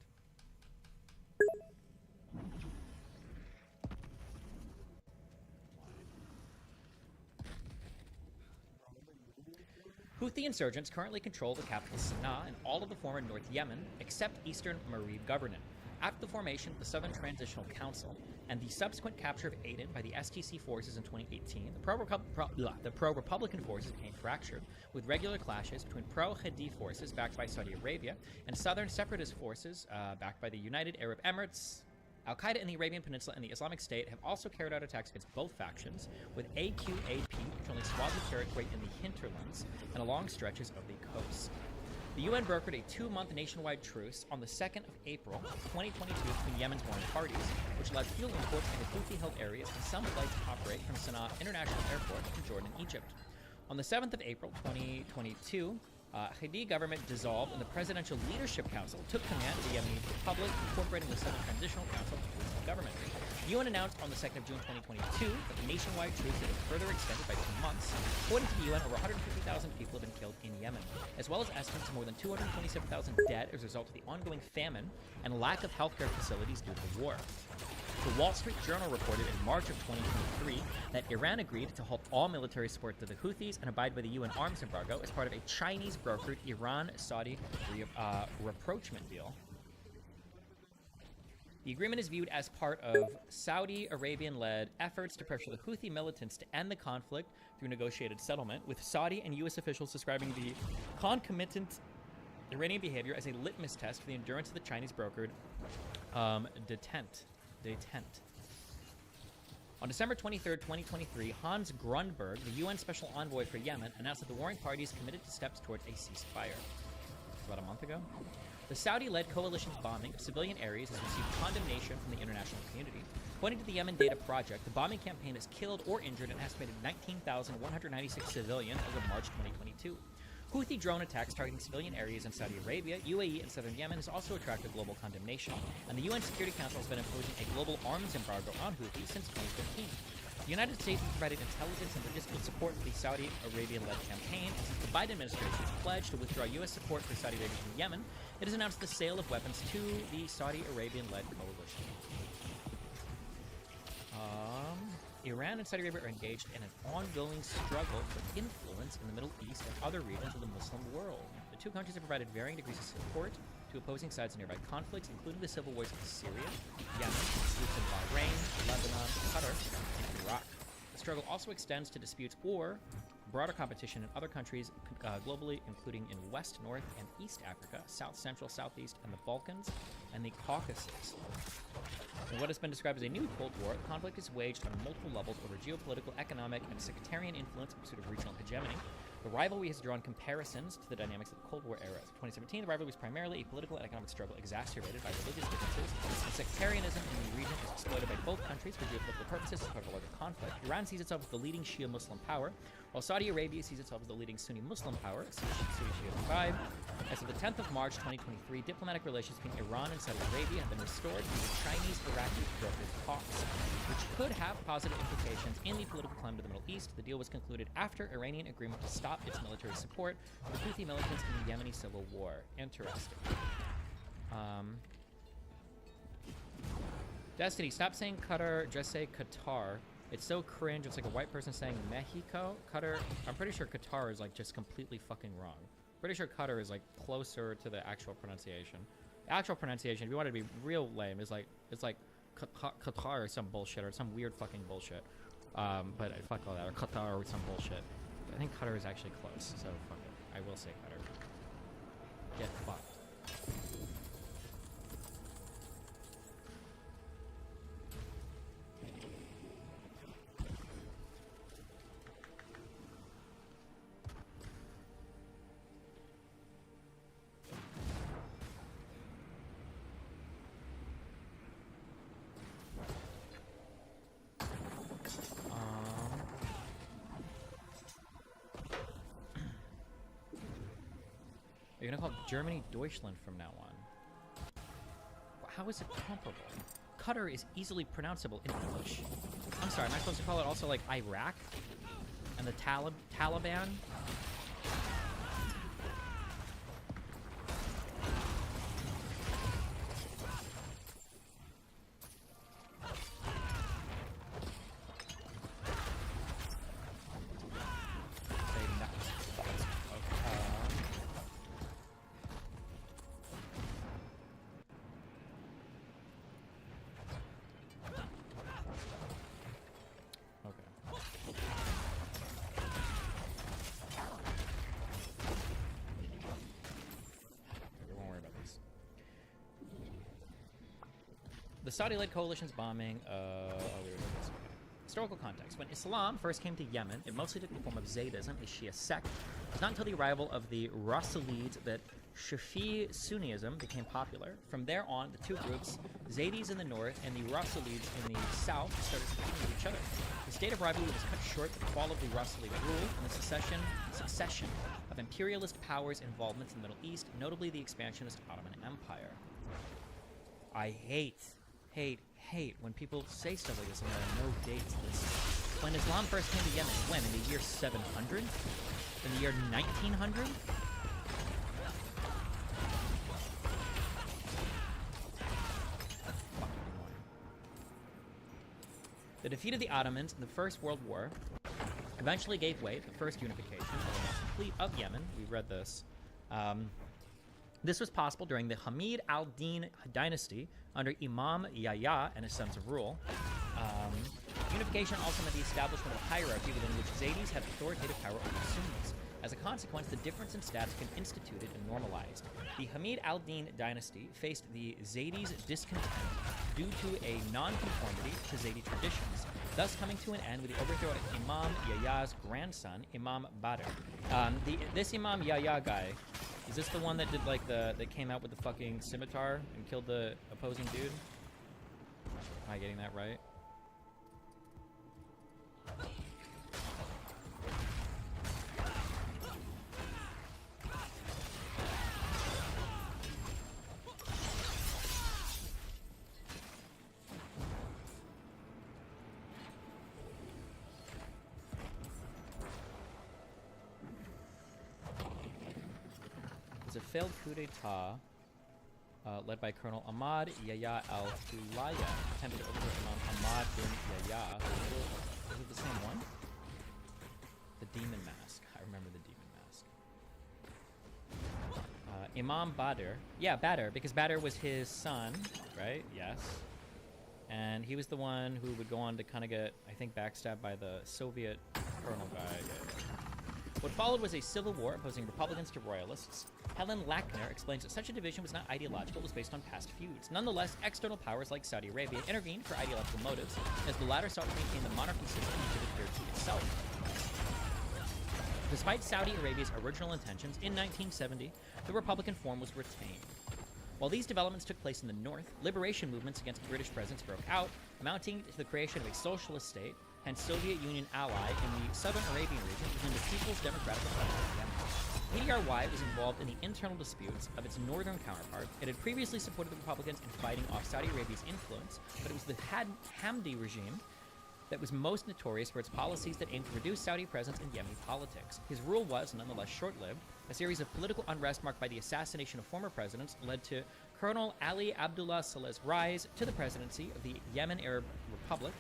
Houthi insurgents currently control the capital Sana'a and all of the former North Yemen, except eastern Marib Governorate. After the formation of the Southern Transitional Council and the subsequent capture of Aden by the STC forces in 2018, the pro-Republican forces became fractured, with regular clashes between pro-Hadi forces backed by Saudi Arabia and southern separatist forces backed by the United Arab Emirates. Al-Qaeda in the Arabian Peninsula and the Islamic State have also carried out attacks against both factions, with AQAP controlling swaths of territory in the hinterlands and along stretches of the coast. The UN brokered a 2-month nationwide truce on the 2nd of April 2022 between Yemen's warring parties, which allowed fuel imports into Houthi-held areas and some flights to operate from Sana'a International Airport in Jordan and Egypt. On the 7th of April 2022, Hadi government dissolved and the Presidential Leadership Council took command of the Yemeni Republic, incorporating the Southern Transitional Council into its government. The UN announced on the 2nd of June 2022 that the nationwide truce had been further extended by 2 months. According to the UN, over 150,000 people have been killed in Yemen, as well as estimates of more than 227,000 dead as a result of the ongoing famine and lack of healthcare facilities due to the war. The Wall Street Journal reported in March of 2023 that Iran agreed to halt all military support to the Houthis and abide by the UN arms embargo as part of a Chinese-brokered Iran-Saudi rapprochement deal. The agreement is viewed as part of Saudi Arabian-led efforts to pressure the Houthi militants to end the conflict through negotiated settlement, with Saudi and U.S. officials describing the concomitant Iranian behavior as a litmus test for the endurance of the Chinese-brokered detente. On December 23, 2023, Hans Grunberg, the UN Special Envoy for Yemen, announced that the warring parties committed to steps towards a ceasefire. About a month ago. The Saudi-led coalition's bombing of civilian areas has received condemnation from the international community. According to the Yemen Data Project, the bombing campaign has killed or injured an estimated 19,196 civilians as of March 2022. Houthi drone attacks targeting civilian areas in Saudi Arabia, UAE, and southern Yemen has also attracted global condemnation, and the UN Security Council has been imposing a global arms embargo on Houthis since 2015. The United States has provided intelligence and logistical support for the Saudi Arabian-led campaign, and since the Biden administration has pledged to withdraw U.S. support for Saudi Arabia from Yemen, it has announced the sale of weapons to the Saudi Arabian-led coalition. Iran and Saudi Arabia are engaged in an ongoing struggle for influence in the Middle East and other regions of the Muslim world. The two countries have provided varying degrees of support to opposing sides in nearby conflicts, including the civil wars in Syria, Yemen, groups in Bahrain, Lebanon, Qatar, and Iraq. The struggle also extends to disputes or broader competition in other countries globally, including in West, North, and East Africa, South, Central, Southeast, and the Balkans, and the Caucasus. In what has been described as a new Cold War, the conflict is waged on multiple levels over geopolitical, economic, and sectarian influence in pursuit of regional hegemony. The rivalry has drawn comparisons to the dynamics of the Cold War era. In 2017, the rivalry was primarily a political and economic struggle exacerbated by religious differences, and sectarianism in the region is exploited by both countries for geopolitical purposes as part of a larger conflict. Iran sees itself as the leading Shia Muslim power, while Saudi Arabia sees itself as the leading Sunni Muslim power, Sunni-Shia divide. As of the 10th of March 2023, diplomatic relations between Iran and Saudi Arabia have been restored through the Chinese-Iraqi brokered talks, which could have positive implications in the political climate of the Middle East. The deal was concluded after Iranian agreement to stop its military support for the Houthi militants in the Yemeni civil war. Interesting. Destiny, stop saying Qatar, just say Qatar. It's so cringe. It's like a white person saying Mexico. Qatar. I'm pretty sure Qatar is like just completely fucking wrong. Pretty sure Qatar is like closer to the actual pronunciation. The actual pronunciation, if you want it to be real lame, is like it's like Qatar or some bullshit or some weird fucking bullshit. But fuck all that, or Qatar or some bullshit. I think Qatar is actually close, so fuck it. I will say Qatar. Get fucked. You're gonna call Germany Deutschland from now on. How is it comparable? Qatar is easily pronounceable in English. I'm sorry, am I supposed to call it also like Iraq? And the Taliban? The Saudi-led coalition's bombing. Oh, there it is. Historical context. When Islam first came to Yemen, it mostly took the form of Zaydism, a Shia sect. It was not until the arrival of the Rasulids that Shafi'i Sunnism became popular. From there on, the two groups, Zaydis in the north and the Rasulids in the south, started competing with each other. The state of rivalry was cut short by the fall of the Rasulid rule and the succession of imperialist powers' involvements in the Middle East, notably the expansionist Ottoman Empire. I hate when people say stuff like this and there are no dates listed. When Islam first came to Yemen, when? In the year 700? In the year 1900? The defeat of the Ottomans in the First World War eventually gave way to the first unification of Yemen. We read this. This was possible during the Hamid al-Din dynasty under Imam Yahya and his sons of rule. Unification also meant the establishment of a hierarchy within which Zaydis had authoritative power over the Sunnis. As a consequence, the difference in status became instituted and normalized. The Hamid al-Din dynasty faced the Zaydis' discontent due to a non-conformity to Zaydi traditions, thus coming to an end with the overthrow of Imam Yahya's grandson, Imam Badr. This Imam Yahya guy, is this the one that did like that came out with the fucking scimitar and killed the opposing dude? Am I getting that right? A failed coup d'etat led by Colonel Ahmad Yahya al-Hulaya attempted to overthrow Imam Ahmad bin Yahya. Is it the same one? The Demon Mask. I remember the Demon Mask. Imam Badr. Yeah, Badr, because Badr was his son, right? Yes. And he was the one who would go on to kind of get, I think, backstabbed by the Soviet colonel guy. Yeah. What followed was a civil war opposing Republicans to Royalists. Helen Lackner explains that such a division was not ideological, it was based on past feuds. Nonetheless, external powers like Saudi Arabia intervened for ideological motives, as the latter sought to maintain the monarchy system which it adhered to itself. Despite Saudi Arabia's original intentions, in 1970, the Republican form was retained. While these developments took place in the north, liberation movements against British presence broke out, amounting to the creation of a socialist state and Soviet Union ally in the southern Arabian region within the People's Democratic Republic of Yemen. PDRY was involved in the internal disputes of its northern counterpart. It had previously supported the Republicans in fighting off Saudi Arabia's influence, but it was the Hamdi regime that was most notorious for its policies that aimed to reduce Saudi presence in Yemeni politics. His rule was, nonetheless, short-lived. A series of political unrest marked by the assassination of former presidents led to Colonel Ali Abdullah Saleh's rise to the presidency of the Yemen Arab Republic.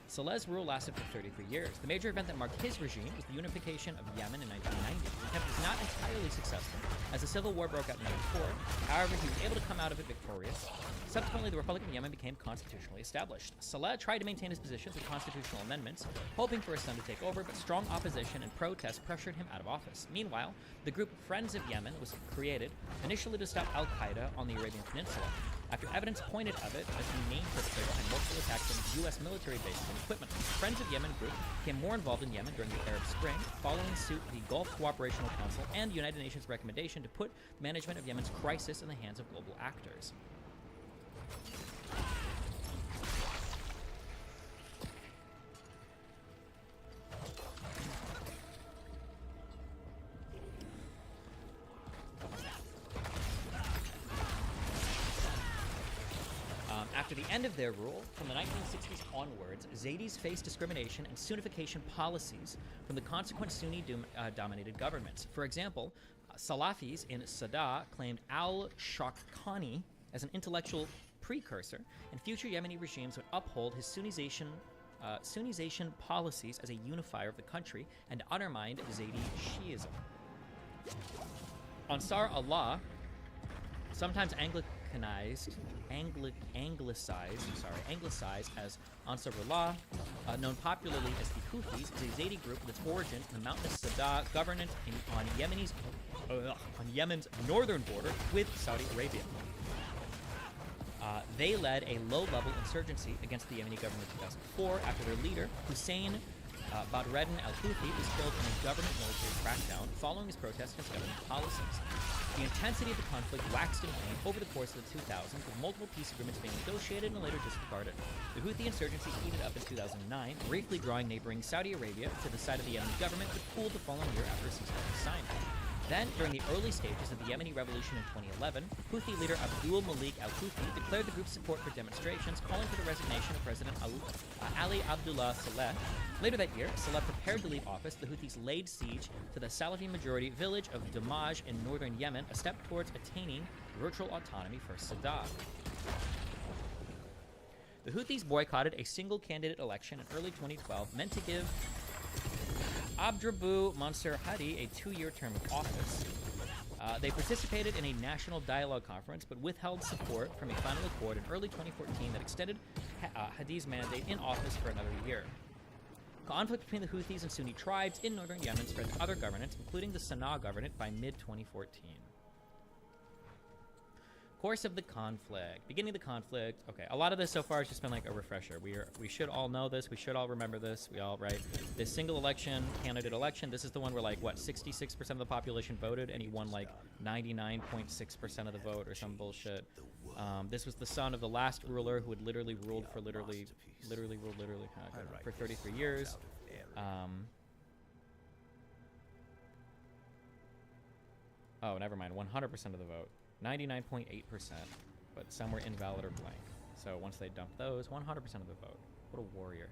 Saleh's rule lasted for 33 years. The major event that marked his regime was the unification of Yemen in 1990. The attempt was not entirely successful, as the civil war broke out in 1994. However, he was able to come out of it victorious. Subsequently, the Republic of Yemen became constitutionally established. Saleh tried to maintain his positions with constitutional amendments, hoping for his son to take over, but strong opposition and protest pressured him out of office. Meanwhile, the group Friends of Yemen was created, initially to stop Al-Qaeda on the Arabian Peninsula. After evidence pointed of it as the main perpetrator and multiple attacks on U.S. military bases and equipment, the Friends of Yemen group became more involved in Yemen during the Arab Spring, following suit the Gulf Cooperational Council and the United Nations recommendation to put management of Yemen's crisis in the hands of global actors. After the end of their rule, from the 1960s onwards, Zaydis faced discrimination and Sunnification policies from the consequent Sunni-dominated governments. For example, Salafis in Sadr claimed al-Shawkani as an intellectual precursor, and future Yemeni regimes would uphold his Sunnization policies as a unifier of the country and undermined Zaydi Shiism. Ansar Allah, sometimes anglicized as Ansarullah, known popularly as the Houthis, is a Zaydi group with its origins in the mountainous Sadr governorate on Yemen's northern border with Saudi Arabia. They led a low-level insurgency against the Yemeni government in 2004 after their leader, Hussein Badreddin al-Houthi, was killed in a government military crackdown following his protest against government policies. The intensity of the conflict waxed and waned over the course of the 2000s, with multiple peace agreements being negotiated and later disregarded. The Houthi insurgency heated up in 2009, briefly drawing neighboring Saudi Arabia to the side of the Yemeni government, but cooled the following year after a ceasefire was signed. Then, during the early stages of the Yemeni revolution in 2011, Houthi leader Abdul Malik al-Houthi declared the group's support for demonstrations, calling for the resignation of President Ali Abdullah Saleh. Later that year, Saleh prepared to leave office. The Houthis laid siege to the Salafi-majority village of Damaj in northern Yemen, a step towards attaining virtual autonomy for Sadat. The Houthis boycotted a single-candidate election in early 2012, meant to give Abdrabbu Mansur Hadi a 2-year term of office. They participated in a national dialogue conference, but withheld support from a final accord in early 2014 that extended Hadi's mandate in office for another year. Conflict between the Houthis and Sunni tribes in northern Yemen spread to other governments, including the Sana'a government, by mid-2014. Course of the conflict. Beginning of the conflict. Okay, a lot of this so far has just been like a refresher. We should all know this. We should all remember this. We all, right? This single election, candidate election, this is the one where like, what, 66% of the population voted and he won like 99.6% of the vote or some bullshit. This was the son of the last ruler who had literally ruled for literally for 33 years. Oh, never mind. 100% of the vote. 99.8%, but some were invalid or blank. So once they dumped those, 100% of the vote. What a warrior.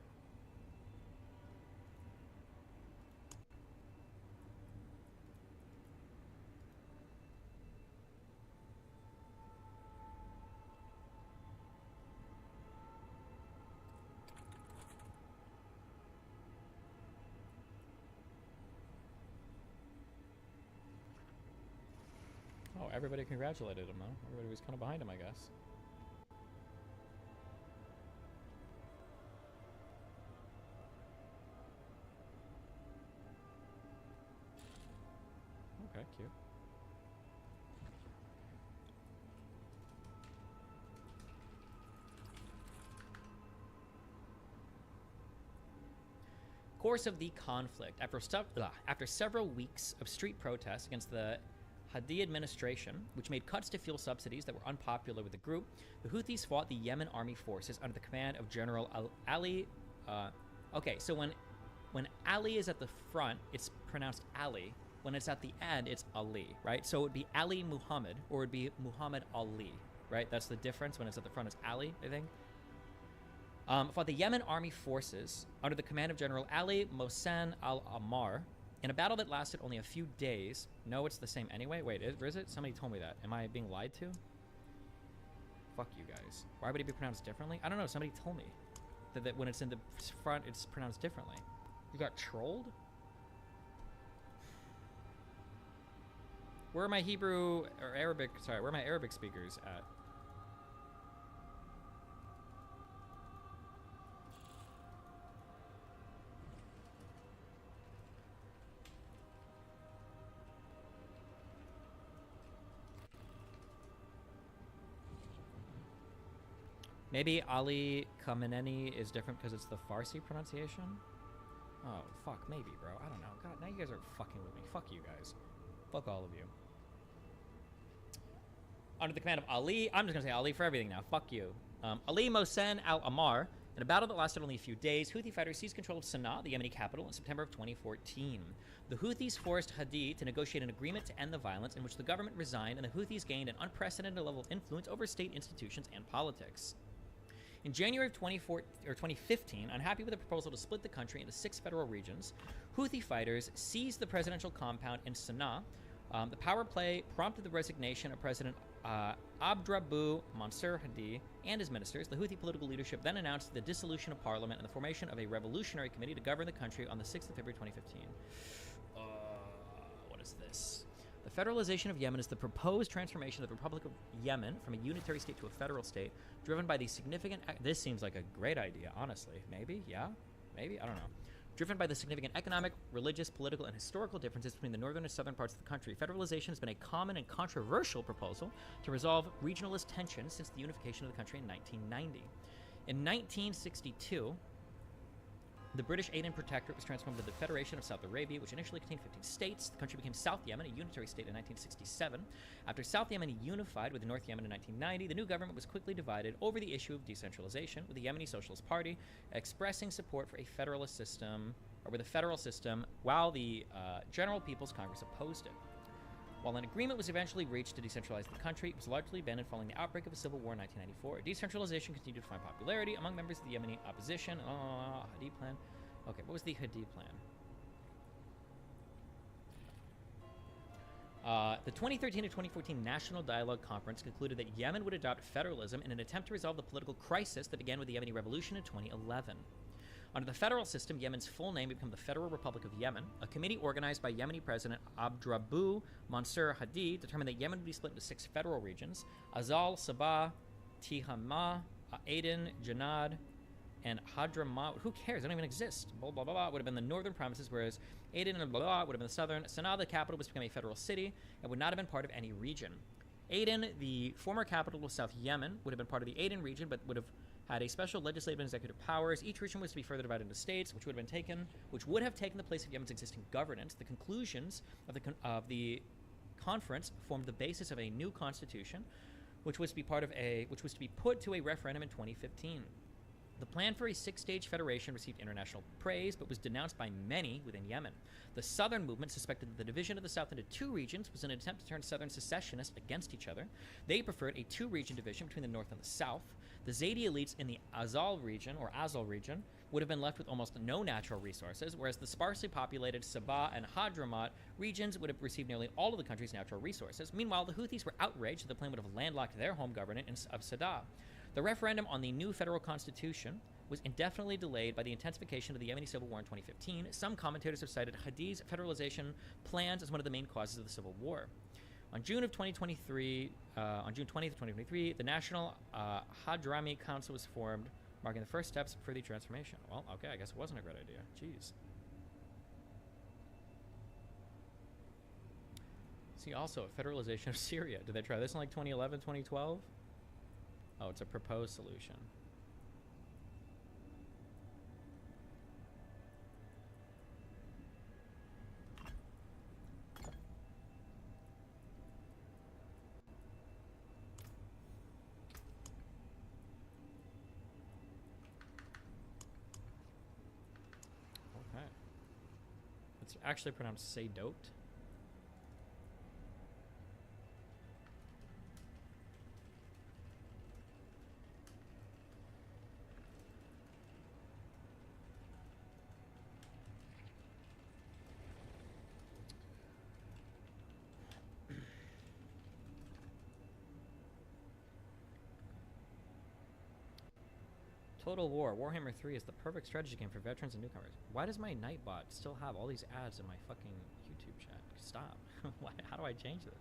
Oh, everybody congratulated him, though. Everybody was kind of behind him, I guess. Okay, cute. Course of the conflict. After several weeks of street protests against the Hadi administration, which made cuts to fuel subsidies that were unpopular with the group, the Houthis fought the Yemen army forces under the command of General Ali. Okay, so when Ali is at the front, it's pronounced Ali. When it's at the end, it's Ali, right? So it would be Ali Muhammad, or it would be Muhammad Ali, right? That's the difference. When it's at the front, it's Ali, I think. Fought the Yemen army forces under the command of General Ali Mohsen al-Ammar, in a battle that lasted only a few days. No, it's the same anyway. Wait, is it? Somebody told me that. Am I being lied to? Fuck you guys. Why would it be pronounced differently? I don't know. Somebody told me that when it's in the front, it's pronounced differently. You got trolled? Where are my Hebrew or Arabic? Sorry, where are my Arabic speakers at? Maybe Ali Khamenei is different because it's the Farsi pronunciation? Oh, fuck, maybe, bro. I don't know. God, now you guys are fucking with me. Fuck you guys. Fuck all of you. Under the command of Ali, I'm just gonna say Ali for everything now. Fuck you. Ali Mohsen al-Ammar, in a battle that lasted only a few days, Houthi fighters seized control of Sana'a, the Yemeni capital, in September of 2014. The Houthis forced Hadi to negotiate an agreement to end the violence, in which the government resigned and the Houthis gained an unprecedented level of influence over state institutions and politics. In January of 2015, unhappy with the proposal to split the country into 6 federal regions, Houthi fighters seized the presidential compound in Sana'a. The power play prompted the resignation of President Abdrabbu Mansur Hadi and his ministers. The Houthi political leadership then announced the dissolution of parliament and the formation of a revolutionary committee to govern the country on the 6th of February 2015. What is this? The federalization of Yemen is the proposed transformation of the Republic of Yemen from a unitary state to a federal state, driven by the significant... This seems like a great idea, honestly. Maybe? Yeah? Maybe? I don't know. Driven by the significant economic, religious, political, and historical differences between the northern and southern parts of the country, federalization has been a common and controversial proposal to resolve regionalist tensions since the unification of the country in 1990. In 1962, the British Aden Protectorate was transformed into the Federation of South Arabia, which initially contained 15 states. The country became South Yemen, a unitary state, in 1967. After South Yemen unified with North Yemen in 1990, the new government was quickly divided over the issue of decentralization, with the Yemeni Socialist Party expressing support for a federalist system, or with a federal system, while the General People's Congress opposed it. While an agreement was eventually reached to decentralize the country, it was largely abandoned following the outbreak of a civil war in 1994. Decentralization continued to find popularity among members of the Yemeni opposition. Hadi plan. Okay, what was the Hadi plan? The 2013 to 2014 National Dialogue Conference concluded that Yemen would adopt federalism in an attempt to resolve the political crisis that began with the Yemeni Revolution in 2011. Under the federal system, Yemen's full name would become the Federal Republic of Yemen. A committee organized by Yemeni President Abdrabbu Mansur Hadi determined that Yemen would be split into 6 federal regions: Azal, Sabah, Tihama, Aden, Janad, and Hadramaut. Who cares? They don't even exist. Blah, blah, blah, blah. Would have been the northern provinces, whereas Aden and blah, blah, blah would have been the southern. Sana'a, the capital, was to become a federal city and would not have been part of any region. Aden, the former capital of South Yemen, would have been part of the Aden region, but would have had a special legislative and executive powers. Each region was to be further divided into states, which would have taken the place of Yemen's existing governance. The conclusions of the conference formed the basis of a new constitution, which was to be put to a referendum in 2015. The plan for a 6-stage federation received international praise, but was denounced by many within Yemen. The Southern movement suspected that the division of the South into 2 regions was an attempt to turn Southern secessionists against each other. They preferred a 2-region division between the North and the South. The Zaidi elites in the Azal region would have been left with almost no natural resources, whereas the sparsely populated Sabah and Hadramaut regions would have received nearly all of the country's natural resources. Meanwhile, the Houthis were outraged that the plan would have landlocked their home government of Sadr. The referendum on the new federal constitution was indefinitely delayed by the intensification of the Yemeni civil war in 2015. Some commentators have cited Hadi's federalization plans as one of the main causes of the civil war. On June 20th, 2023, the National Hadrami Council was formed, marking the first steps for the transformation. Well, okay, I guess it wasn't a great idea. Jeez. See, also, federalization of Syria. Did they try this in like 2011, 2012? Oh, it's a proposed solution. Okay. It's actually pronounced Saydot. Total War. Warhammer 3 is the perfect strategy game for veterans and newcomers. Why does my Nightbot still have all these ads in my fucking YouTube chat? Stop. How do I change this?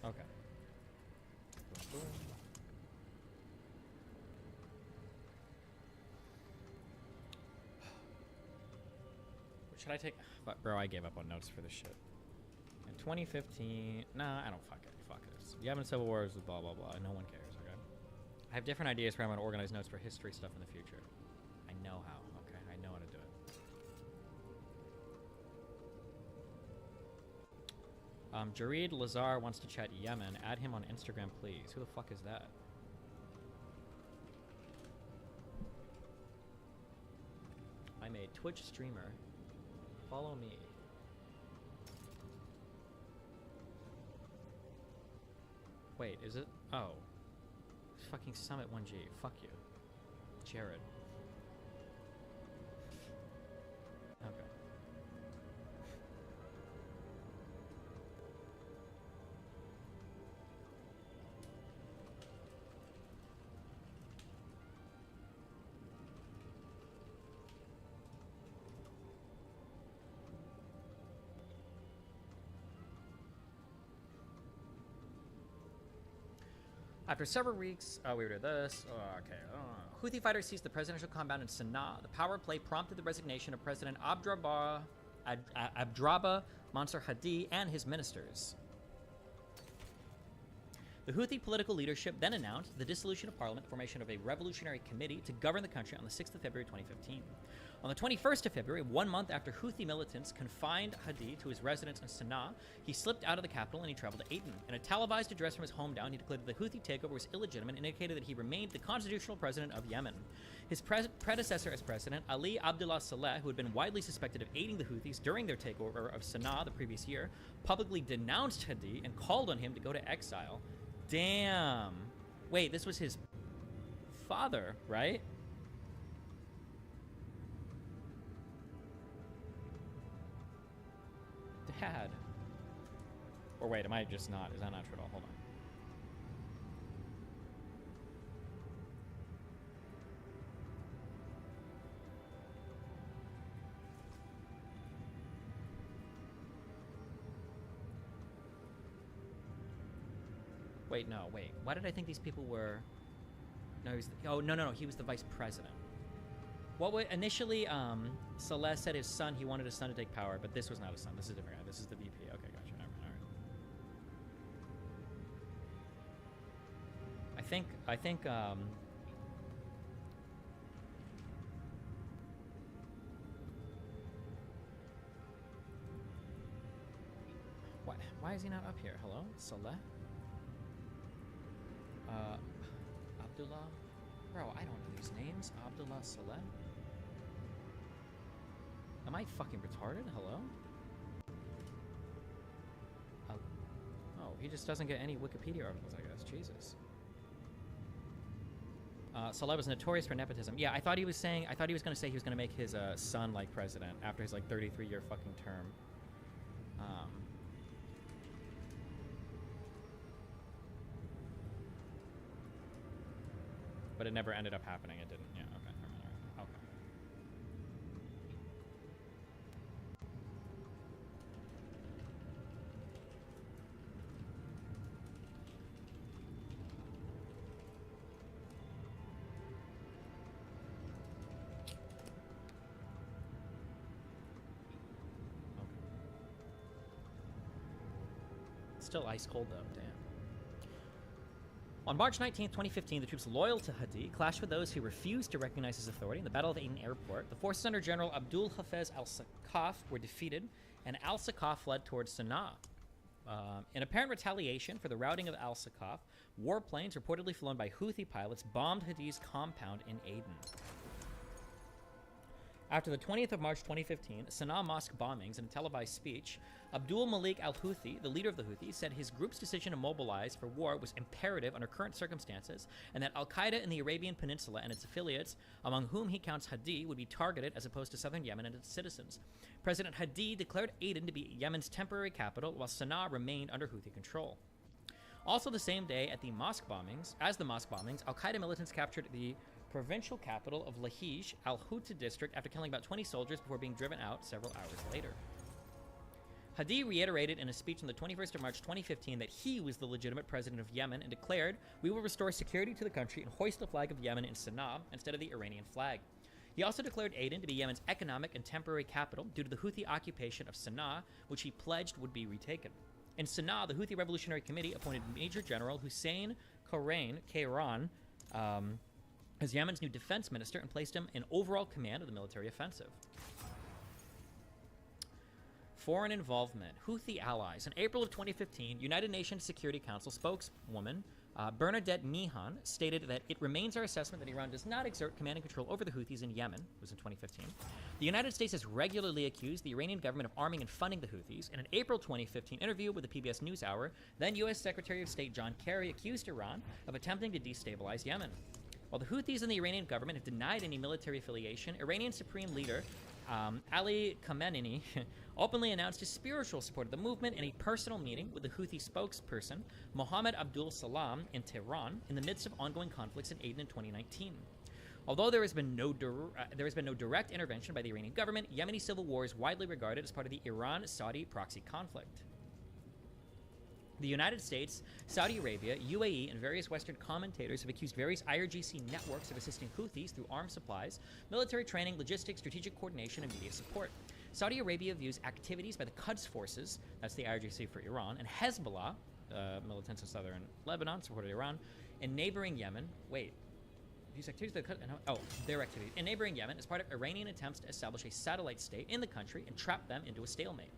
Okay. Should I take... But bro, I gave up on notes for this shit. In 2015... Nah, I don't fuck it. Fuck this. You having civil wars with blah, blah, blah. No one cares, okay? I have different ideas for how I'm going to organize notes for history stuff in the future. I know how, okay? I know how to do it. Jareed Lazar wants to chat Yemen. Add him on Instagram, please. Who the fuck is that? I'm a Twitch streamer. Follow me. Wait, is it? Oh. Fucking Summit 1G. Fuck you. Jared. Okay. After several weeks, we did this. Okay. Houthi fighters seized the presidential compound in Sana'a. The power play prompted the resignation of President Abdrabba Mansur Hadi and his ministers. The Houthi political leadership then announced the dissolution of parliament, formation of a revolutionary committee to govern the country on the 6th of February 2015. On the 21st of February, 1 month after Houthi militants confined Hadi to his residence in Sana'a, he slipped out of the capital and he traveled to Aden. In a televised address from his hometown, he declared that the Houthi takeover was illegitimate and indicated that he remained the constitutional president of Yemen. His predecessor as president, Ali Abdullah Saleh, who had been widely suspected of aiding the Houthis during their takeover of Sana'a the previous year, publicly denounced Hadi and called on him to go to exile. Damn. Wait, this was his father, right? Dad. Or wait, am I just not? Is that not true at all? Hold on. Wait, no, wait. Why did I think these people were... No, he was... Oh, no, he was the vice president. What would... Initially, Saleh said his son, he wanted his son to take power, but this was not his son. This is a different guy. This is the VP. Okay, gotcha. Never mind. All right. I think, why is he not up here? Hello? Saleh? Abdullah? Bro, I don't know these names. Abdullah Saleh? Am I fucking retarded? Hello? Oh, he just doesn't get any Wikipedia articles, I guess. Jesus. Saleh was notorious for nepotism. Yeah, I thought he was going to say he was going to make his son, like, president after his, like, 33-year fucking term. But it never ended up happening. It didn't. Yeah, okay. Okay. Still ice cold though, damn. On March 19, 2015, the troops loyal to Hadi clashed with those who refused to recognize his authority in the Battle of Aden Airport. The forces under General Abdul Hafez al-Sakaf were defeated, and al-Sakaf fled towards Sana'a. In apparent retaliation for the routing of al-Sakaf, warplanes reportedly flown by Houthi pilots bombed Hadi's compound in Aden. After the 20th of March 2015, Sana'a mosque bombings and a televised speech, Abdul Malik al-Houthi, the leader of the Houthis, said his group's decision to mobilize for war was imperative under current circumstances, and that al-Qaeda in the Arabian Peninsula and its affiliates, among whom he counts Hadi, would be targeted as opposed to southern Yemen and its citizens. President Hadi declared Aden to be Yemen's temporary capital, while Sana'a remained under Houthi control. Also the same day, as the mosque bombings, al-Qaeda militants captured the provincial capital of Lahij, al-Houthi district, after killing about 20 soldiers before being driven out several hours later. Hadi reiterated in a speech on the 21st of March 2015 that he was the legitimate president of Yemen and declared, "We will restore security to the country and hoist the flag of Yemen in Sana'a instead of the Iranian flag." He also declared Aden to be Yemen's economic and temporary capital due to the Houthi occupation of Sana'a, which he pledged would be retaken. In Sana'a, the Houthi Revolutionary Committee appointed Major General Hussein Kairan as Yemen's new defense minister and placed him in overall command of the military offensive. Foreign involvement. Houthi allies. In April of 2015, United Nations Security Council spokeswoman Bernadette Mihan stated that it remains our assessment that Iran does not exert command and control over the Houthis in Yemen. It was in 2015. The United States has regularly accused the Iranian government of arming and funding the Houthis. In an April 2015 interview with the PBS NewsHour, then U.S. Secretary of State John Kerry accused Iran of attempting to destabilize Yemen. While the Houthis and the Iranian government have denied any military affiliation, Iranian Supreme Leader Ali Khamenei openly announced his spiritual support of the movement in a personal meeting with the Houthi spokesperson Mohammed Abdul Salam in Tehran in the midst of ongoing conflicts in Aden in 2019. Although there has been no direct intervention by the Iranian government, Yemeni civil war is widely regarded as part of the Iran-Saudi proxy conflict. The United States, Saudi Arabia, UAE, and various Western commentators have accused various IRGC networks of assisting Houthis through arms supplies, military training, logistics, strategic coordination, and media support. Saudi Arabia views activities by the Quds forces, that's the IRGC for Iran, and Hezbollah, militants in southern Lebanon, supported Iran, in neighboring Yemen. Wait, these activities, their activities in neighboring Yemen as part of Iranian attempts to establish a satellite state in the country and trap them into a stalemate.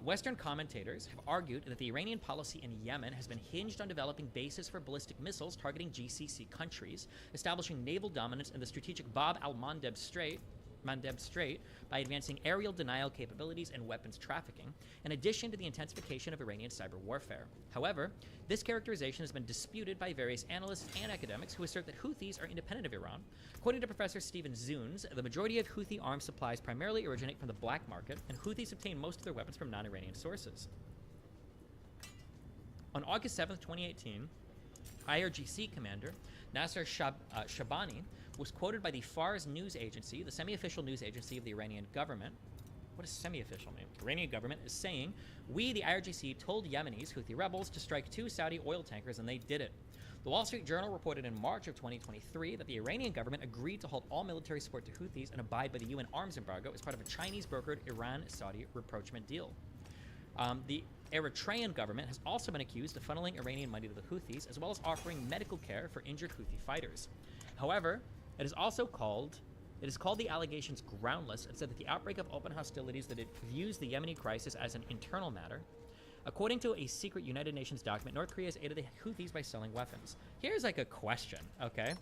Western commentators have argued that the Iranian policy in Yemen has been hinged on developing bases for ballistic missiles targeting GCC countries, establishing naval dominance in the strategic Bab al-Mandeb Strait by advancing aerial denial capabilities and weapons trafficking, in addition to the intensification of Iranian cyber warfare. However, this characterization has been disputed by various analysts and academics who assert that Houthis are independent of Iran. According to Professor Stephen Zunes, the majority of Houthi arms supplies primarily originate from the black market, and Houthis obtain most of their weapons from non-Iranian sources. On August 7th, 2018, IRGC commander Nasser Shabani was quoted by the Fars news agency, the semi-official news agency of the Iranian government. What does semi-official mean? The Iranian government is saying, we, the IRGC, told Yemenis, Houthi rebels, to strike 2 Saudi oil tankers, and they did it. The Wall Street Journal reported in March of 2023 that the Iranian government agreed to halt all military support to Houthis and abide by the UN arms embargo as part of a Chinese-brokered Iran-Saudi rapprochement deal. The Eritrean government has also been accused of funneling Iranian money to the Houthis, as well as offering medical care for injured Houthi fighters. However, it is called the allegations groundless and said that the outbreak of open hostilities that it views the Yemeni crisis as an internal matter. According to a secret United Nations document, North Korea has aided the Houthis by selling weapons. Here's like a question, okay?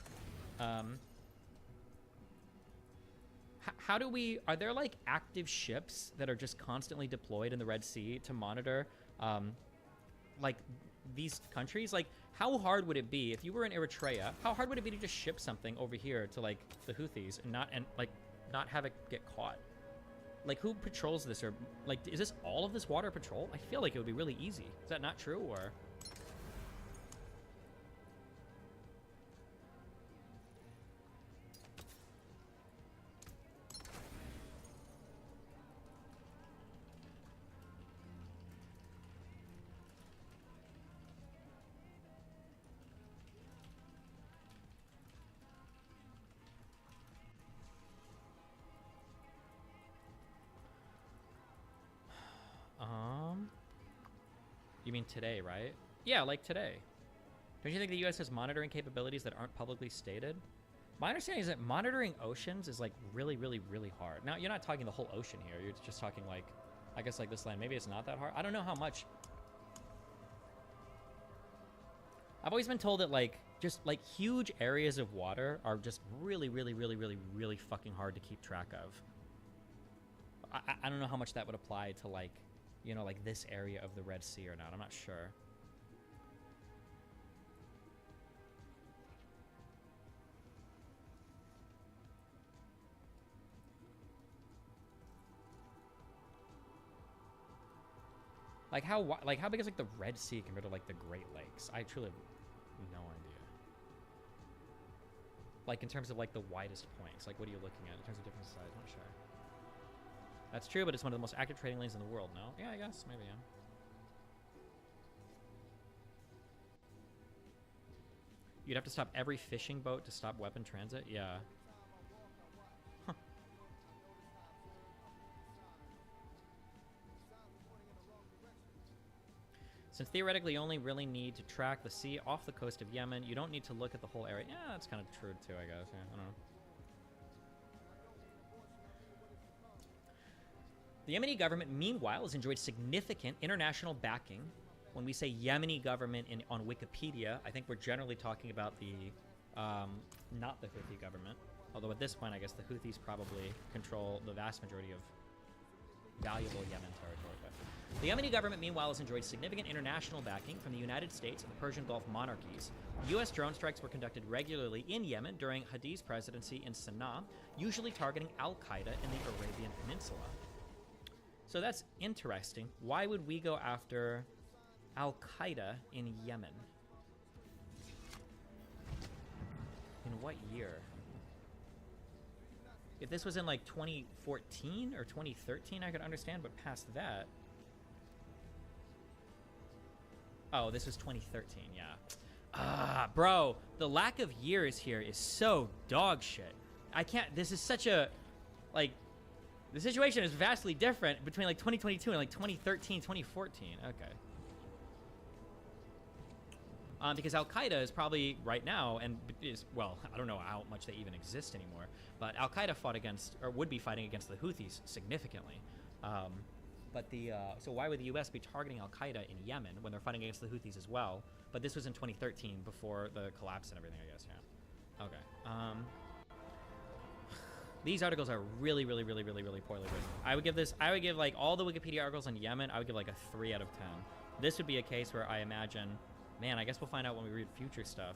How do we, are there like active ships that are just constantly deployed in the Red Sea to monitor like these countries? Like, how hard would it be if you were in Eritrea? How hard would it be to just ship something over here to like the Houthis and not have it get caught? Like, who patrols this? Or like, is this all of this water patrol? I feel like it would be really easy. Is that not true? Or you mean today, right? Yeah, like today. Don't you think the U.S. has monitoring capabilities that aren't publicly stated? My understanding is that monitoring oceans is like really, really, really hard. Now, you're not talking the whole ocean here. You're just talking like, I guess like this land. Maybe it's not that hard. I don't know how much. I've always been told that like, just like huge areas of water are just really, really, really, really, really fucking hard to keep track of. I don't know how much that would apply to like, you know, like this area of the Red Sea or not. I'm not sure. Like how big is like the Red Sea compared to like the Great Lakes? I truly have no idea. Like in terms of like the widest points, like what are you looking at in terms of different size? I'm not sure. That's true, but it's one of the most active trading lanes in the world, no? Yeah, I guess. Maybe, yeah. You'd have to stop every fishing boat to stop weapon transit? Yeah. Huh. Since theoretically you only really need to track the sea off the coast of Yemen, you don't need to look at the whole area. Yeah, that's kind of true too, I guess. Yeah, I don't know. The Yemeni government, meanwhile, has enjoyed significant international backing. When we say Yemeni government on Wikipedia, I think we're generally talking about the, not the Houthi government. Although at this point, I guess the Houthis probably control the vast majority of valuable Yemen territory. But the Yemeni government, meanwhile, has enjoyed significant international backing from the United States and the Persian Gulf monarchies. U.S. drone strikes were conducted regularly in Yemen during Hadi's presidency in Sana'a, usually targeting al-Qaeda in the Arabian Peninsula. So that's interesting. Why would we go after al-Qaeda in Yemen? In what year? If this was in like 2014 or 2013, I could understand, but past that... Oh, this was 2013, yeah. Ah, bro, the lack of years here is so dog shit. I can't, this is such a, like, the situation is vastly different between like 2022 and like 2013, 2014. Okay. Because Al-Qaeda is probably right now, and is, well, I don't know how much they even exist anymore, but Al-Qaeda fought against, or would be fighting against the Houthis significantly. But the, so why would the US be targeting Al-Qaeda in Yemen when they're fighting against the Houthis as well? But this was in 2013 before the collapse and everything, I guess, yeah. Okay. These articles are really, really, really, really, really poorly written. I would give like all the Wikipedia articles on Yemen, I would give like a 3 out of 10. This would be a case where I imagine, man, I guess we'll find out when we read future stuff.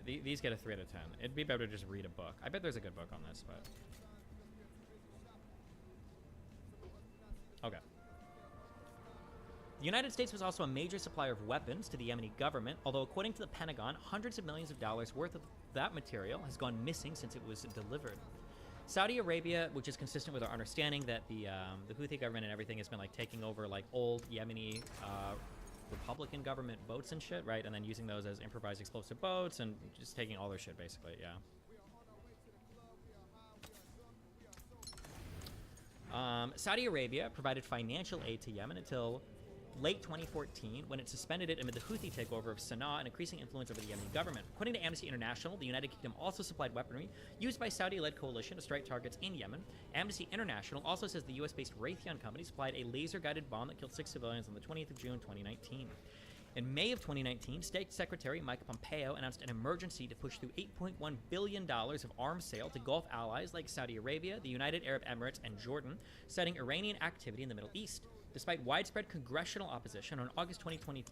These get a 3 out of 10. It'd be better to just read a book. I bet there's a good book on this, but... Okay. The United States was also a major supplier of weapons to the Yemeni government, although according to the Pentagon, hundreds of millions of dollars worth of that material has gone missing since it was delivered. Saudi Arabia, which is consistent with our understanding that the Houthi government and everything has been like taking over like old Yemeni Republican government boats and shit, right? And then using those as improvised explosive boats and just taking all their shit basically, yeah. Saudi Arabia provided financial aid to Yemen until late 2014, when it suspended it amid the Houthi takeover of Sana'a and increasing influence over the Yemeni government. According to Amnesty International, the United Kingdom also supplied weaponry used by Saudi-led coalition to strike targets in Yemen. Amnesty International also says the US-based Raytheon company supplied a laser-guided bomb that killed 6 civilians on the 20th of June, 2019. In May of 2019, State Secretary Mike Pompeo announced an emergency to push through $8.1 billion of arms sale to Gulf allies like Saudi Arabia, the United Arab Emirates, and Jordan, citing Iranian activity in the Middle East. Despite widespread congressional opposition, an August 2020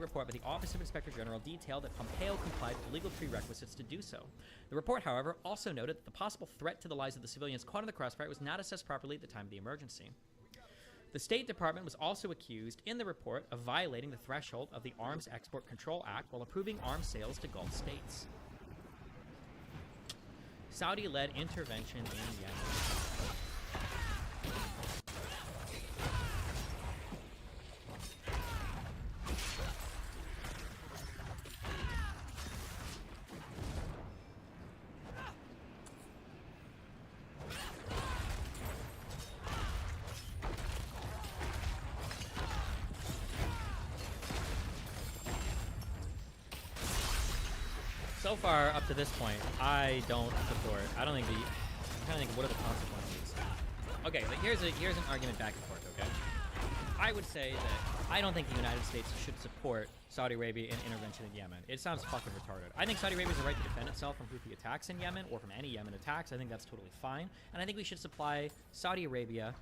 report by the Office of Inspector General detailed that Pompeo complied with legal prerequisites to do so. The report, however, also noted that the possible threat to the lives of the civilians caught in the crossfire was not assessed properly at the time of the emergency. The State Department was also accused in the report of violating the threshold of the Arms Export Control Act while approving arms sales to Gulf states. Saudi-led intervention in Yemen. So far, up to this point, I don't support. I don't think I'm trying to think, what are the consequences? Okay, but here's an argument back and forth. Okay, I would say that I don't think the United States should support Saudi Arabia in intervention in Yemen. It sounds fucking retarded. I think Saudi Arabia has a right to defend itself from Houthi attacks in Yemen or from any Yemen attacks. I think that's totally fine, and I think we should supply Saudi Arabia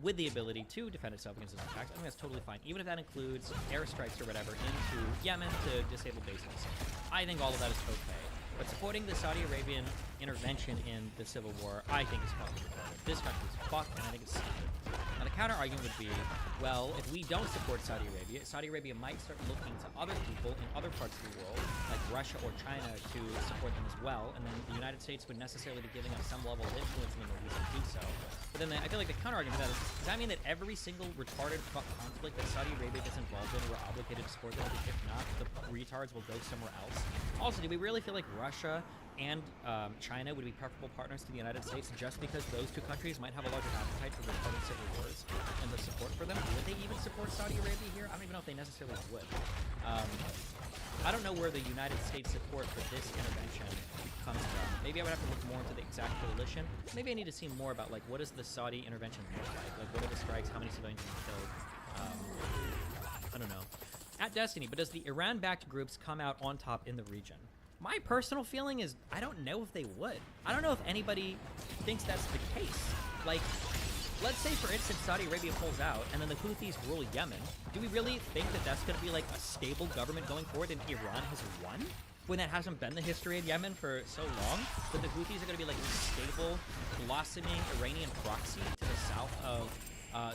with the ability to defend itself against those attacks. I think that's totally fine, even if that includes airstrikes or whatever into Yemen to disable bases. I think all of that is okay. But supporting the Saudi Arabian intervention in the civil war, I think is fucking retarded. This country is fucked, and I think it's stupid. Now, the counter argument would be, well, if we don't support Saudi Arabia might start looking to other people in other parts of the world, like Russia or China, to support them as well, and then the United States would necessarily be giving us some level of influence in the Middle East to do so. But then I feel like the counter argument to that is, does that mean that every single retarded fuck conflict that Saudi Arabia gets involved in, we're obligated to support them, because if not, the retards will go somewhere else? Also, do we really feel like Russia and China would be preferable partners to the United States just because those two countries might have a larger appetite for retarded civil wars and the support for them? Would they even support Saudi Arabia here? I don't even know if they necessarily would. I don't know where the United States support for this intervention comes from. Maybe I would have to look more into the exact coalition. Maybe I need to see more about, like, what does the Saudi intervention look like? Like, what are the strikes? How many civilians have been killed? I don't know. At Destiny, but does the Iran-backed groups come out on top in the region? My personal feeling is I don't know if they would. I don't know if anybody thinks that's the case. Like, let's say, for instance, Saudi Arabia pulls out and then the Houthis rule Yemen. Do we really think that that's going to be like a stable government going forward and Iran has won? When that hasn't been the history in Yemen for so long? That the Houthis are going to be like a stable, blossoming Iranian proxy to the south of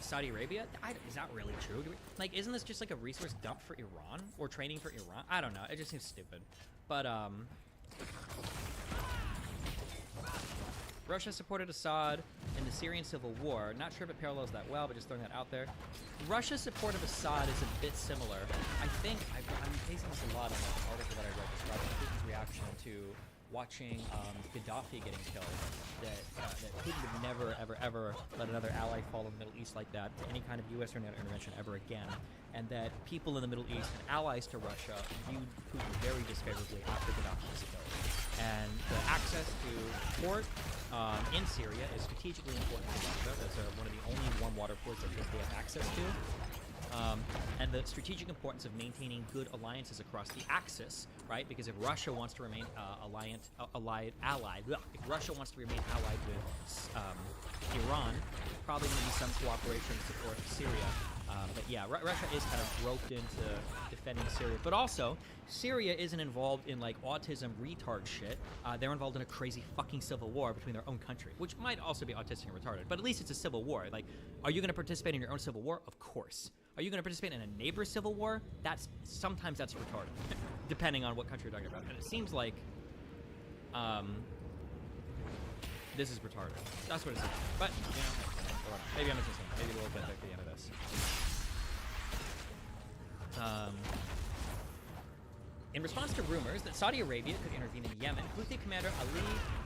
Saudi Arabia? Is that really true? Like, isn't this just like a resource dump for Iran? Or training for Iran? I don't know. It just seems stupid. But, Russia supported Assad in the Syrian civil war. Not sure if it parallels that well, but just throwing that out there. Russia's support of Assad is a bit similar. I think I'm basing this a lot on like an article that I read describing Putin's reaction to watching Gaddafi getting killed. That Putin would never, ever, ever let another ally fall in the Middle East like that to any kind of U.S. or NATO intervention ever again. And that people in the Middle East and allies to Russia viewed Putin very disfavorably after Gaddafi was killed. And the access to port in Syria is strategically important to Russia. That's one of the only warm water ports that they have access to. And the strategic importance of maintaining good alliances across the axis, right? Because if Russia wants to remain allied with Iran, probably going to be some cooperation to support Syria. But yeah, Russia is kind of roped into defending Syria. But also, Syria isn't involved in like autism retard shit. They're involved in a crazy fucking civil war between their own country, which might also be autistic and retarded. But at least it's a civil war. Like, are you going to participate in your own civil war? Of course. Are you going to participate in a neighbor's civil war? Sometimes that's retarded, depending on what country you're talking about. And it seems like this is retarded. That's what it seems. But you know, maybe I'm missing something. Maybe we'll get back to the end of this. In response to rumors that Saudi Arabia could intervene in Yemen, Houthi commander Ali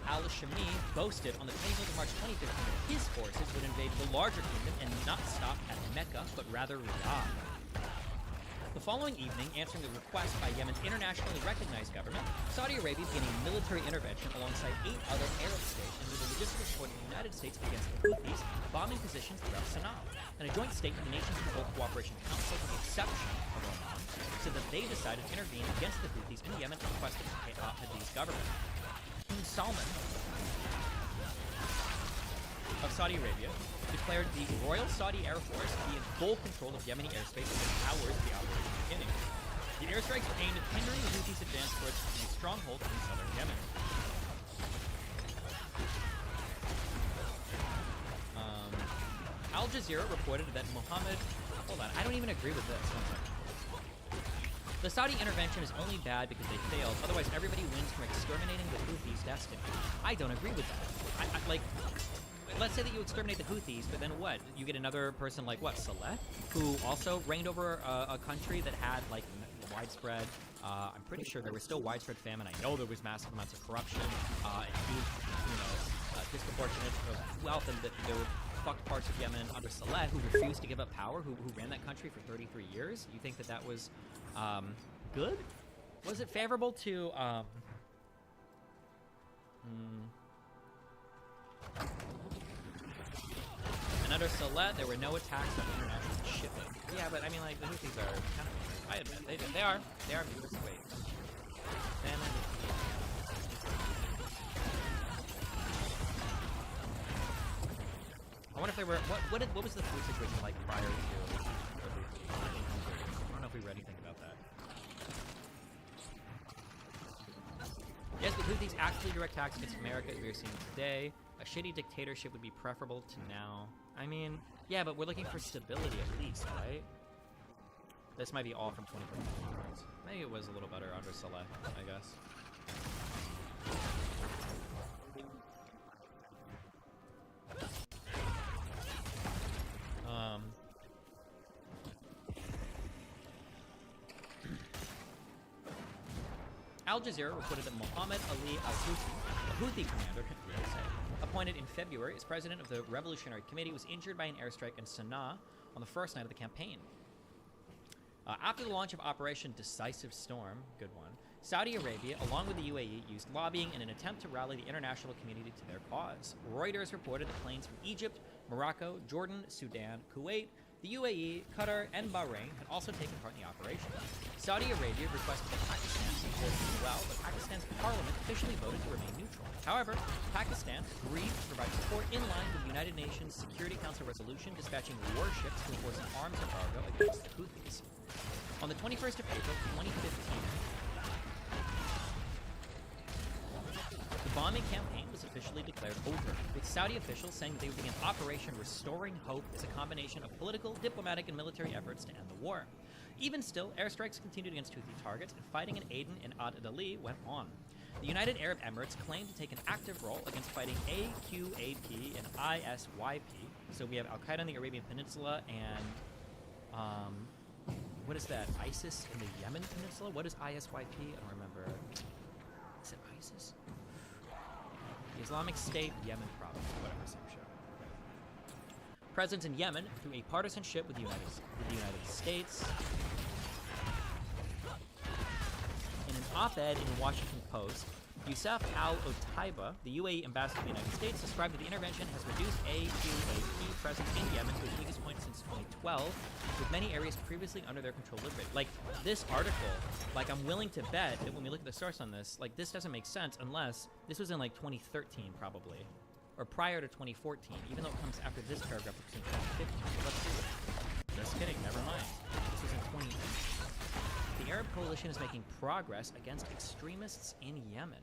al-Shami boasted on the 24th of March 2015 that his forces would invade the larger kingdom and not stop at Mecca, but rather Riyadh. The following evening, answering the request by Yemen's internationally recognized government, Saudi Arabia began a military intervention alongside 8 other Arab states and with the logistical support of the United States against the Houthis, bombing positions throughout Sana'a. In a joint statement, the Nations Control Cooperation Council, with the exception of Oman, said that they decided to intervene against the Houthis in Yemen and requested Hadith's government. King Salman of Saudi Arabia declared the Royal Saudi Air Force to be in full control of Yemeni airspace within hours of the operation beginning. The airstrikes were aimed at hindering the Houthis' advance towards a stronghold in southern Yemen. Al Jazeera reported that Mohammed... Hold on, I don't even agree with this. One second. The Saudi intervention is only bad because they failed. Otherwise, everybody wins from exterminating the Houthis' destiny. I don't agree with that. Like, let's say that you exterminate the Houthis, but then what? You get another person like, what, Saleh? Who also reigned over a country that had, like, widespread... I'm pretty sure there was still widespread famine. I know there was massive amounts of corruption, and huge, disproportionate wealth, and that there were fucked parts of Yemen under Saleh who refused to give up power, who ran that country for 33 years. You think that that was good? Was it favorable to and under Saleh there were no attacks on international shipping. Yeah, but I mean, like, the Houthis are kind of, I admit, they are beautiful. Wait, famine. I wonder if there were, what was the food situation like prior to the Houthis? I don't know if we read anything about that. Yes, but Houthis actually direct attacks against America, as we are seeing today. A shitty dictatorship would be preferable to now. I mean, yeah, but we're looking for stability at least, right? This might be all from 2014. Maybe it was a little better under Saleh, I guess. Al Jazeera reported that Mohammed Ali al-Houthi, a Houthi commander, appointed in February as president of the Revolutionary Committee, was injured by an airstrike in Sana'a on the first night of the campaign. After the launch of Operation Decisive Storm, good one, Saudi Arabia, along with the UAE, used lobbying in an attempt to rally the international community to their cause. Reuters reported that planes from Egypt, Morocco, Jordan, Sudan, Kuwait, the UAE, Qatar, and Bahrain had also taken part in the operation. Saudi Arabia requested that Pakistan support as well, but Pakistan's parliament officially voted to remain neutral. However, Pakistan agreed to provide support in line with the United Nations Security Council resolution dispatching warships to enforce an arms embargo against the Houthis. On the 21st of April, 2015, the bombing campaign was officially declared over, with Saudi officials saying they would begin Operation Restoring Hope as a combination of political, diplomatic, and military efforts to end the war. Even still, airstrikes continued against Houthi targets, and fighting in Aden and Ad-Adali went on. The United Arab Emirates claimed to take an active role against fighting AQAP and ISYP. So we have Al-Qaeda in the Arabian Peninsula and, what is that? ISIS in the Yemen Peninsula? What is ISYP? I don't remember. Is it ISIS? The Islamic State, Yemen province, whatever, same show. Presence in Yemen through a partisanship with the United States. In an op-ed in the Washington Post, Yusuf al-Otaiba, the UAE ambassador to the United States, described that the intervention has reduced AQAP presence in Yemen to its weakest point since 2012, with many areas previously under their control liberated. Like, this article, like, I'm willing to bet that when we look at the source on this, like, this doesn't make sense unless this was in, like, 2013, probably. Or prior to 2014, even though it comes after this paragraph, which is in 2015. Let's see it. Just kidding, never mind. This was in 2018. The Arab coalition is making progress against extremists in Yemen.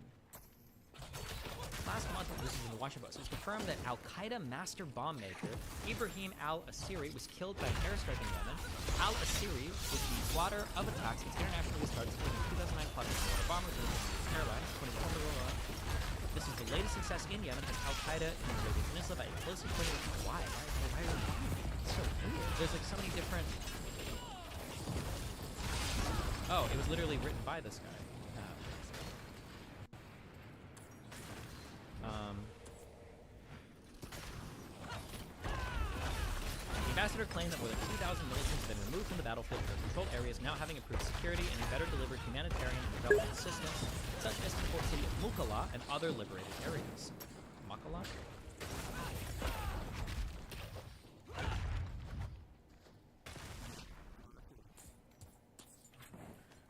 Last month, this is in the Washington Post, it was confirmed that Al-Qaeda master bomb maker Ibrahim al-Asiri was killed by an airstrike in Yemen. Al-Asiri was the plotter of attacks against international stars including 2009 plotting water bombers and airlines. This is the latest success in Yemen as Al-Qaeda in the Arabian Peninsula by a closely coordinated. Why are they bombing? It's so weird. There's like so many different. Oh, it was literally written by this guy. The ambassador claimed that more than 2,000 militants have been removed from the battlefield for controlled areas, now having improved security and better delivered humanitarian and development assistance, such as the port city of Mukalla and other liberated areas. Mukalla?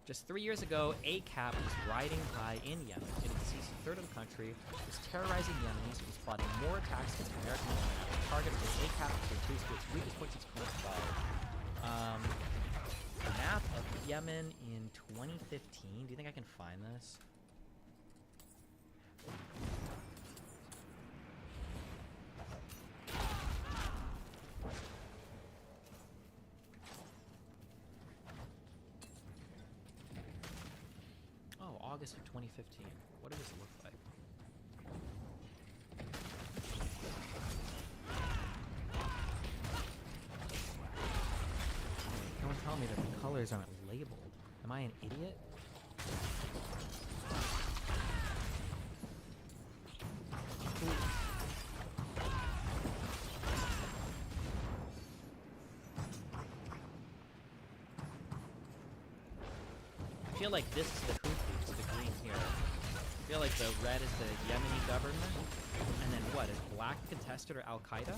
Just 3 years ago, ACAP was riding by in Yemen. It had seized a third of the country, was terrorizing Yemenis, was plotting more attacks against American targets with ACAP to reduce to its weakest point since 2012. Map of Yemen in 2015. Do you think I can find this? August of 2015. What does this look like? Don't tell me that the colors aren't labeled. Am I an idiot? I feel like this is the Houthis, the green here. I feel like the red is the Yemeni government, and then what, is black contested or Al-Qaeda?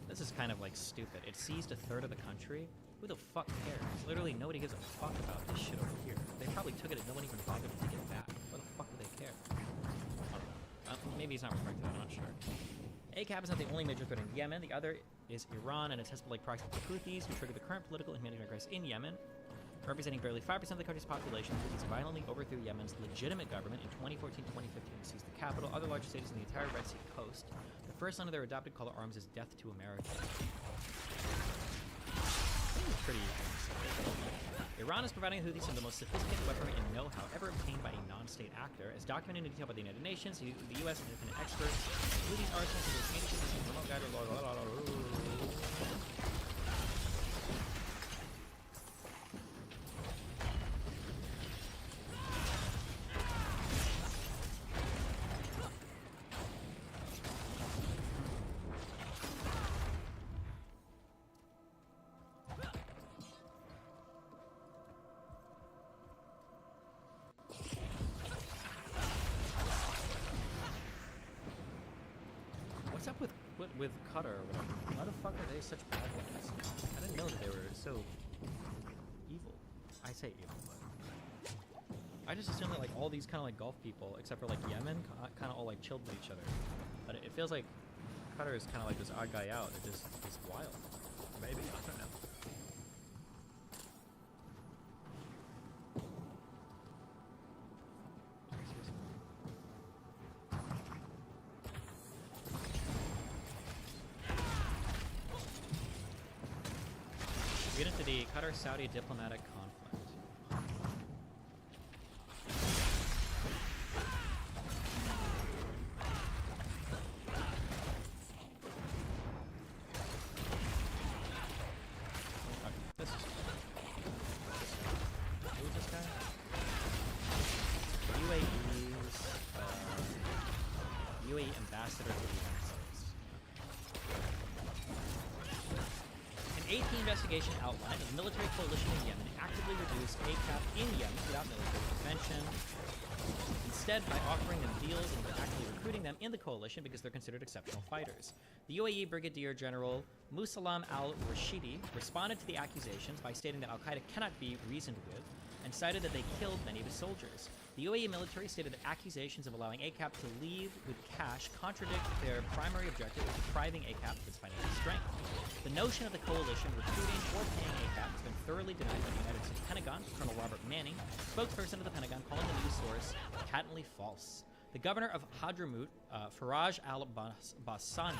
This is kind of like stupid. It seized a third of the country. Who the fuck cares? Literally nobody gives a fuck about this shit over here. They probably took it and no one even bothered to take it back. Why the fuck would they care? I don't know. Maybe he's not referring to that, I'm not sure. ACAP is not the only major threat in Yemen. The other is Iran and its Hezbollah proxy the Houthis, who triggered the current political and humanitarian crisis in Yemen. Representing barely 5% of the country's population, the Houthis violently overthrew Yemen's legitimate government in 2014-2015 to seize the capital, other large cities in the entire Red Sea coast. The first line of their adopted call to arms is Death to America. Pretty Iran is providing the Houthis some of the most sophisticated weaponry and know-how ever obtained by a non-state actor. As documented in detail by the United Nations, the U.S. and independent experts, Houthis arsenals of their communications and remote guided What's up with Qatar or whatever? Why the fuck are they such bad guys? I didn't know that they were so evil. I say evil, but I just assume that like all these kind of like Gulf people, except for like Yemen, kind of all like chilled with each other. But it feels like Qatar is kind of like this odd guy out. It just is wild. Maybe, I don't know. We get into the Qatar-Saudi diplomatic conflict. Okay, this is who is this guy? UAE ambassador to the United States. An AP investigation outlined that the military coalition in Yemen actively reduced ACAP in Yemen without military intervention. Instead, by offering them deals and actively recruiting them in the coalition because they're considered exceptional fighters. The UAE Brigadier General Musalam al-Rashidi responded to the accusations by stating that al-Qaeda cannot be reasoned with and cited that they killed many of his soldiers. The UAE military stated that accusations of allowing ACAP to leave with cash contradict their primary objective of depriving ACAP of its financial strength. The notion of the coalition recruiting or paying ACAP has been thoroughly denied by the United States Pentagon, Colonel Robert Manning, spokesperson of the Pentagon, calling the news source patently false. The governor of Hadramaut, Faraj al-Bassani,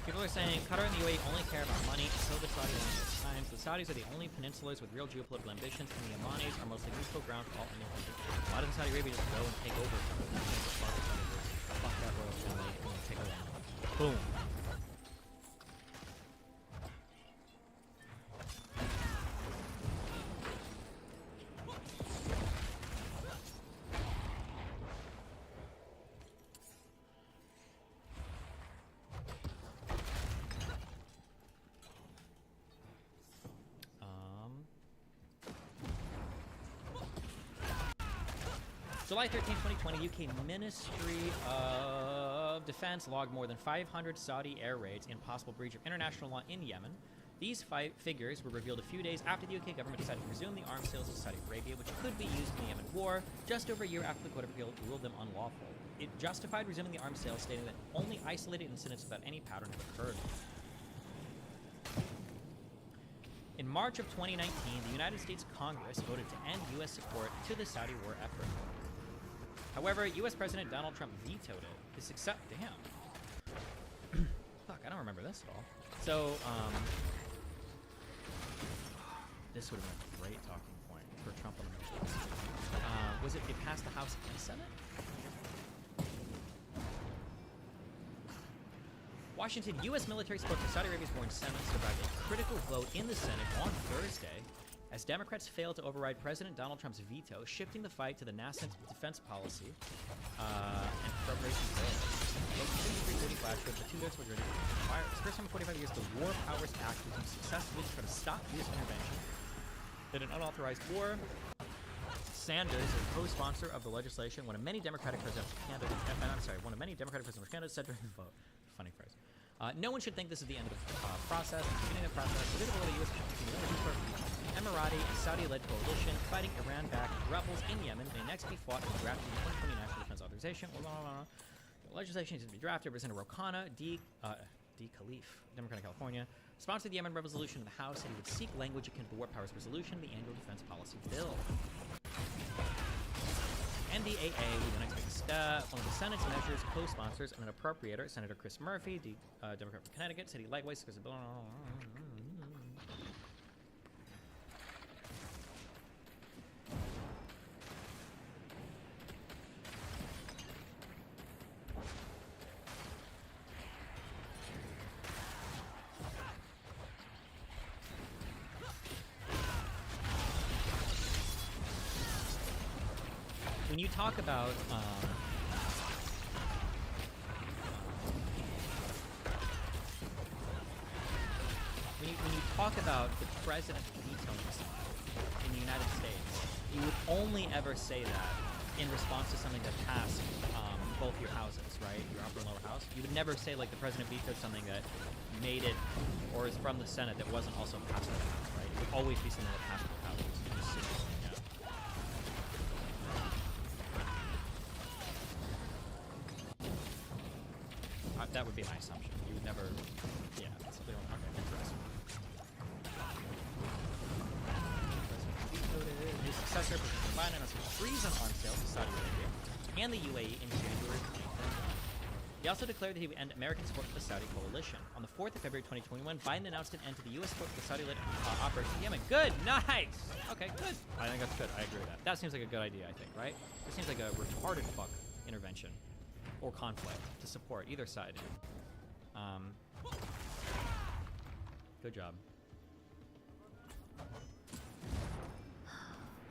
people are saying Qatar and the UAE only care about money, and so the Saudi ones at times. The Saudis are the only peninsulars with real geopolitical ambitions, and the Omanis are mostly neutral ground for all independent. Why doesn't Saudi Arabia just go and take over? Fuck that royal family and take over. Boom. July 13, 2020, UK Ministry of Defense logged more than 500 Saudi air raids in possible breach of international law in Yemen. These figures were revealed a few days after the UK government decided to resume the arms sales to Saudi Arabia, which could be used in the Yemen war, just over a year after the Court of Appeal ruled them unlawful. It justified resuming the arms sales, stating that only isolated incidents without any pattern have occurred. In March of 2019, the United States Congress voted to end U.S. support to the Saudi war effort. However, U.S. President Donald Trump vetoed it. His success... Damn. Fuck, I don't remember this at all. So, this would have been a great talking point for Trump on the Middle East. Was it passed the House and Senate? Washington, U.S. military support for Saudi Arabia's war in Yemen survived a critical vote in the Senate on Thursday, as Democrats failed to override President Donald Trump's veto, shifting the fight to the nascent defense policy and appropriations bill. Voting showed the 2 votes were ready to fire. It's the first time in 45 years the War Powers Act was used successfully to try to stop U.S. intervention in an unauthorized war. Sanders, a co-sponsor of the legislation, one of many Democratic presidential candidates, said during the vote. Funny phrase. No one should think this is the end of the process. At the beginning of the process, the visible of the U.S. Emirati and Saudi-led coalition fighting Iran-backed rebels in Yemen may next be fought in the draft of the 2020 National Defense Authorization. The legislation is to be drafted. Representative Rokana D. Khalif, Democrat of California, sponsored the Yemen resolution in the House, and he would seek language akin to the War Powers Resolution, the Annual Defense Policy Bill. NDAA was the next big step. One of the Senate's measures co-sponsors and an appropriator, Senator Chris Murphy, Democrat from Connecticut, said he likewise supports the bill. When you talk about when you talk about the president vetoing something in the United States, you would only ever say that in response to something that passed both your houses, right? Your upper and lower house. You would never say like the president vetoed something that made it or is from the Senate that wasn't also passed by the House, right? It would always be something that passed both houses. That would be my assumption. You would never, yeah, something like, okay, interesting. His successor, President Biden, announced a freeze on arms sales to Saudi Arabia and the UAE in January 2020. He also declared that he would end American support for the Saudi coalition. On the 4th of February 2021, Biden announced an end to the U.S. support for the Saudi-led operation in Yemen. Good, nice. Okay, good. I think that's good. I agree with that. That seems like a good idea. I think, right? It seems like a retarded fuck intervention or conflict to support either side. Good job.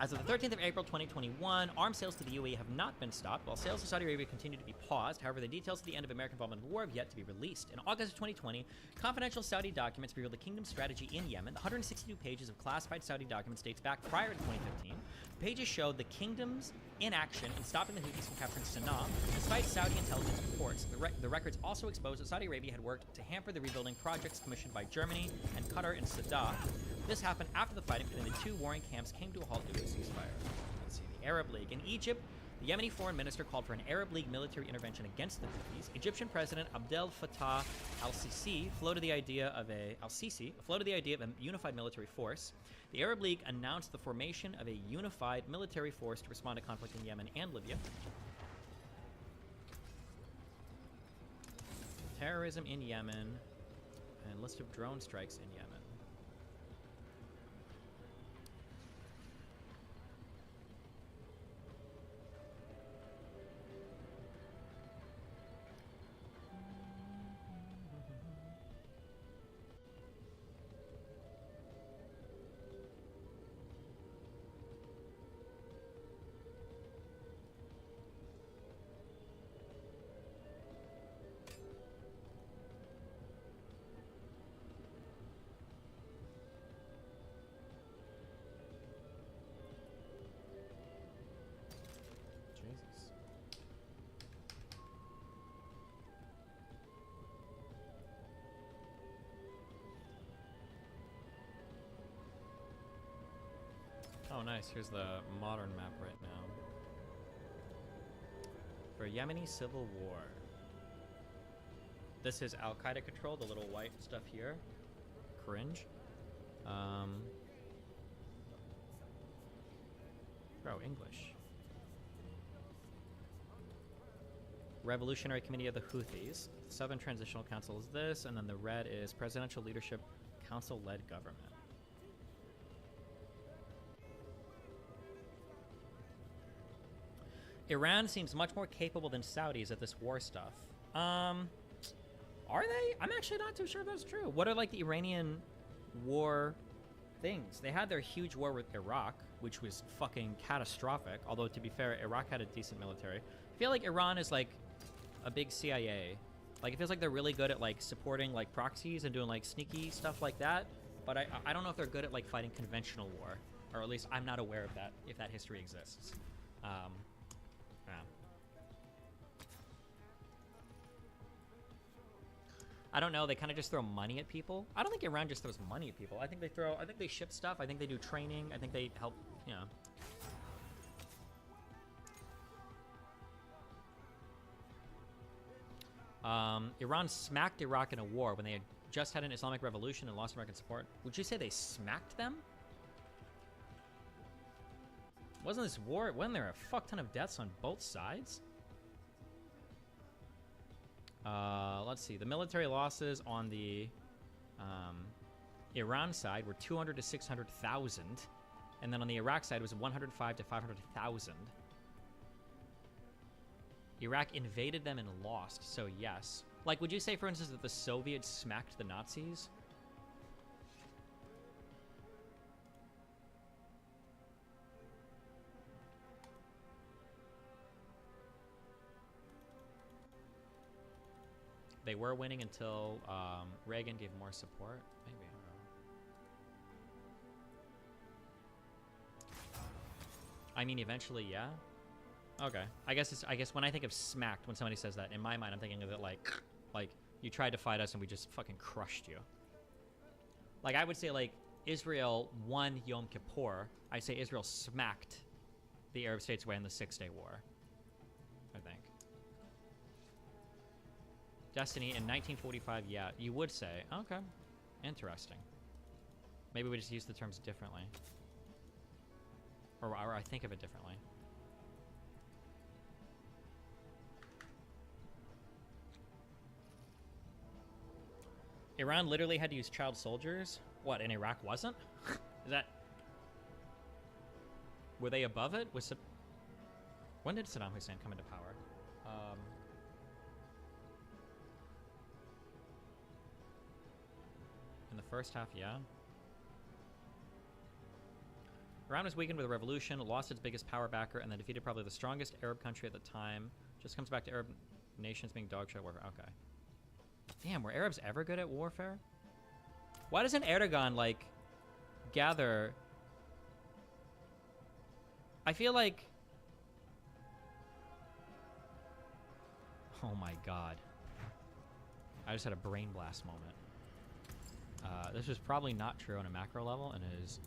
As of the 13th of April 2021, arms sales to the UAE have not been stopped, while sales to Saudi Arabia continue to be paused. However, the details of the end of American involvement in the war have yet to be released. In August of 2020, confidential Saudi documents revealed the kingdom's strategy in Yemen. The 162 pages of classified Saudi documents dates back prior to 2015. The pages showed the kingdom's inaction in stopping the Houthis from capturing Sana'a, despite Saudi intelligence reports. The records also exposed that Saudi Arabia had worked to hamper the rebuilding projects commissioned by Germany and Qatar and Sadat. This happened after the fighting between the two warring camps came to a halt due to a ceasefire. Let's see, the Arab League. In Egypt, the Yemeni foreign minister called for an Arab League military intervention against the Houthis. Egyptian President Abdel Fattah al-Sisi floated the idea of a unified military force. The Arab League announced the formation of a unified military force to respond to conflict in Yemen and Libya. Terrorism in Yemen and list of drone strikes in Yemen. Oh, nice. Here's the modern map right now. For Yemeni civil war. This is Al-Qaeda control, the little white stuff here. Cringe. Bro, English. Revolutionary Committee of the Houthis. The Southern Transitional Council is this, and then the red is Presidential Leadership Council-led government. Iran seems much more capable than Saudis at this war stuff. Are they? I'm actually not too sure that's true. What are like the Iranian war things? They had their huge war with Iraq, which was fucking catastrophic. Although to be fair, Iraq had a decent military. I feel like Iran is like a big CIA. Like it feels like they're really good at like supporting like proxies and doing like sneaky stuff like that. But I don't know if they're good at like fighting conventional war, or at least I'm not aware of that if that history exists. I don't know. They kind of just throw money at people. I don't think Iran just throws money at people. I think they ship stuff. I think they do training. I think they help, you know. Iran smacked Iraq in a war when they had just had an Islamic revolution and lost American support. Would you say they smacked them? Wasn't this war, wasn't there a fuck ton of deaths on both sides? Let's see. The military losses on the Iran side were 200 to 600,000, and then on the Iraq side it was 105 to 500,000. Iraq invaded them and lost, so yes. Like, would you say, for instance, that the Soviets smacked the Nazis? They were winning until Reagan gave more support. Maybe, I don't know. I mean, eventually, yeah. Okay. I guess when I think of smacked, when somebody says that, in my mind I'm thinking of it like you tried to fight us and we just fucking crushed you. Like I would say like Israel won Yom Kippur. I say Israel smacked the Arab states away in the 6-Day War. I think. Destiny in 1945, yeah, you would say. Okay. Interesting. Maybe we just use the terms differently. Or I think of it differently. Iran literally had to use child soldiers? What, in Iraq wasn't? Is that... Were they above it? When did Saddam Hussein come into power? In the first half, yeah. Iran was weakened with a revolution, lost its biggest power backer, and then defeated probably the strongest Arab country at the time. Just comes back to Arab nations being dogshit warfare. Okay. Damn, were Arabs ever good at warfare? Why doesn't Erdogan, like, gather... I feel like... Oh my god. I just had a brain blast moment. This is probably not true on a macro level, and it is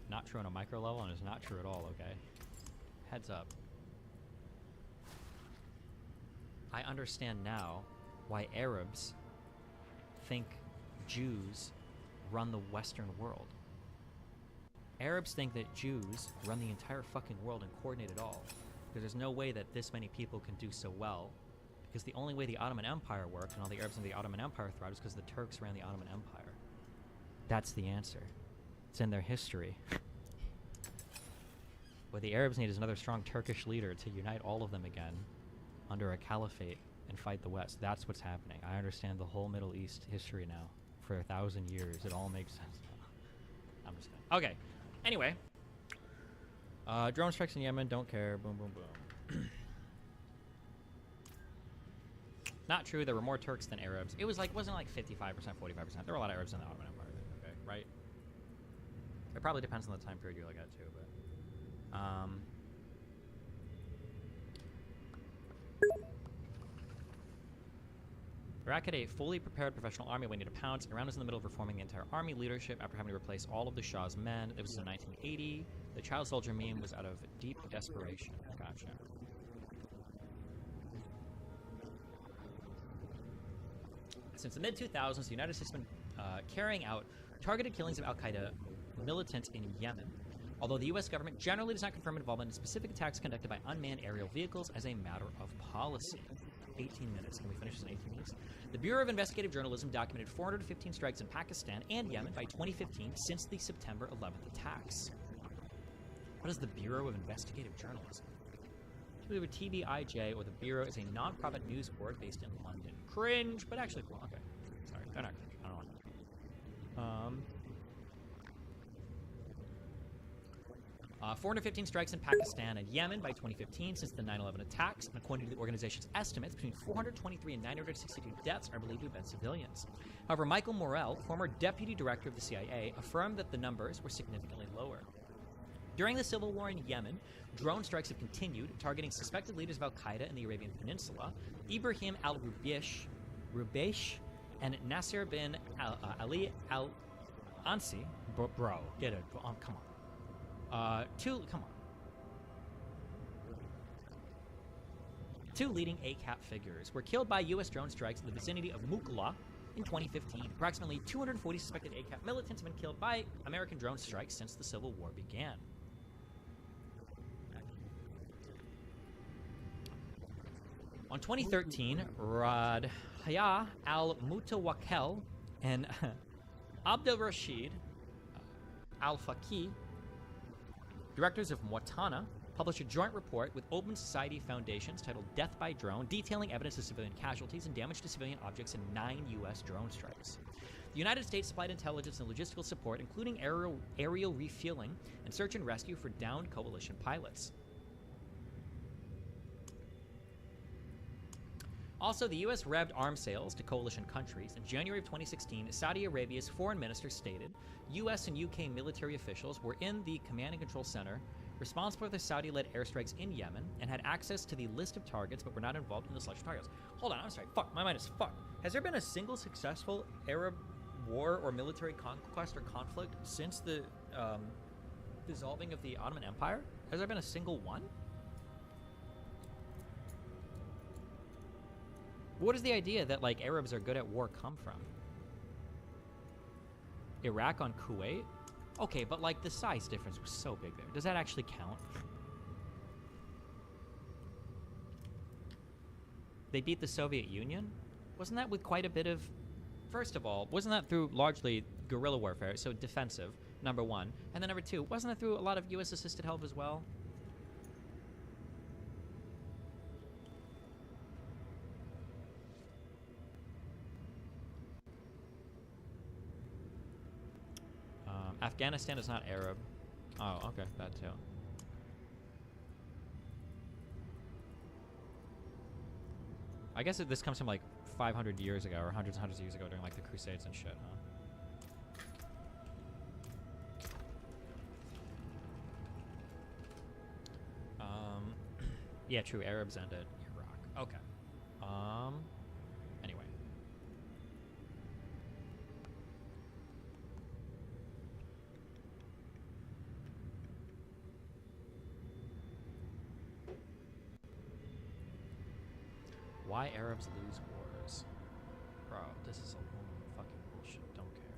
not true on a micro level, and is not true at all, okay? Heads up. I understand now why Arabs think Jews run the Western world. Arabs think that Jews run the entire fucking world and coordinate it all. Because there's no way that this many people can do so well. Because the only way the Ottoman Empire worked and all the Arabs in the Ottoman Empire thrived is because the Turks ran the Ottoman Empire. That's the answer. It's in their history. What the Arabs need is another strong Turkish leader to unite all of them again under a caliphate and fight the West. That's what's happening. I understand the whole Middle East history now. For 1,000 years. It all makes sense now. I'm just kidding. Okay. Anyway. Drone strikes in Yemen. Don't care. Boom, boom, boom. Not true. There were more Turks than Arabs. It was like, wasn't like 55%, 45%. There were a lot of Arabs in the Ottoman Empire. Okay, right? It probably depends on the time period you look at too, but... Iraq had a fully prepared professional army waiting to pounce. Iran was in the middle of reforming the entire army leadership after having to replace all of the Shah's men. It was in 1980. The child soldier meme was out of deep desperation. Gotcha. Since the mid-2000s, the United States has been carrying out targeted killings of al-Qaeda militants in Yemen. Although the U.S. government generally does not confirm involvement in specific attacks conducted by unmanned aerial vehicles as a matter of policy. 18 minutes. Can we finish this in 18 minutes? The Bureau of Investigative Journalism documented 415 strikes in Pakistan and Yemen by 2015 since the September 11th attacks. What is the Bureau of Investigative Journalism? Either TBIJ or the Bureau is a non-profit news board based in London. Cringe, but actually cool. Okay. Sorry, they're not cringe. I don't know. 415 strikes in Pakistan and Yemen by 2015 since the 9/11 attacks, and according to the organization's estimates, between 423 and 962 deaths are believed to have been civilians. However, Michael Morrell, former deputy director of the CIA, affirmed that the numbers were significantly lower. During the civil war in Yemen, drone strikes have continued, targeting suspected leaders of al-Qaeda in the Arabian Peninsula, Ibrahim al-Rubaysh, and Nasser bin Ali al-Ansi. Bro, get it. Come on. Two leading ACAP figures were killed by U.S. drone strikes in the vicinity of Mukalla in 2015. Approximately 240 suspected ACAP militants have been killed by American drone strikes since the Civil War began. On 2013, Radhaya al-Mutawakkel and Abdel Rashid al-Faqih, directors of Muatana, published a joint report with Open Society Foundations titled Death by Drone, detailing evidence of civilian casualties and damage to civilian objects in 9 U.S. drone strikes. The United States supplied intelligence and logistical support, including aerial refueling and search and rescue for downed coalition pilots. Also, the U.S. revved arms sales to coalition countries. In January of 2016, Saudi Arabia's foreign minister stated U.S. and U.K. military officials were in the command and control center responsible for the Saudi-led airstrikes in Yemen, and had access to the list of targets but were not involved in the selection of targets. Hold on, I'm sorry. Fuck, my mind is fucked. Has there been a single successful Arab war or military conquest or conflict since the dissolving of the Ottoman Empire? Has there been a single one? What does the idea that, like, Arabs are good at war come from? Iraq on Kuwait? Okay, but, like, the size difference was so big there. Does that actually count? They beat the Soviet Union? Wasn't that with quite a bit of... First of all, wasn't that through largely guerrilla warfare, so defensive, number one. And then number two, wasn't that through a lot of U.S.-assisted help as well? Afghanistan is not Arab. Oh, okay, that too. I guess this comes from like 500 years ago, or hundreds and hundreds of years ago during like the Crusades and shit, huh? Yeah, true, Arabs ended Iraq. Okay. Anyway. Why Arabs lose wars? Bro, this is a fucking bullshit. Don't care.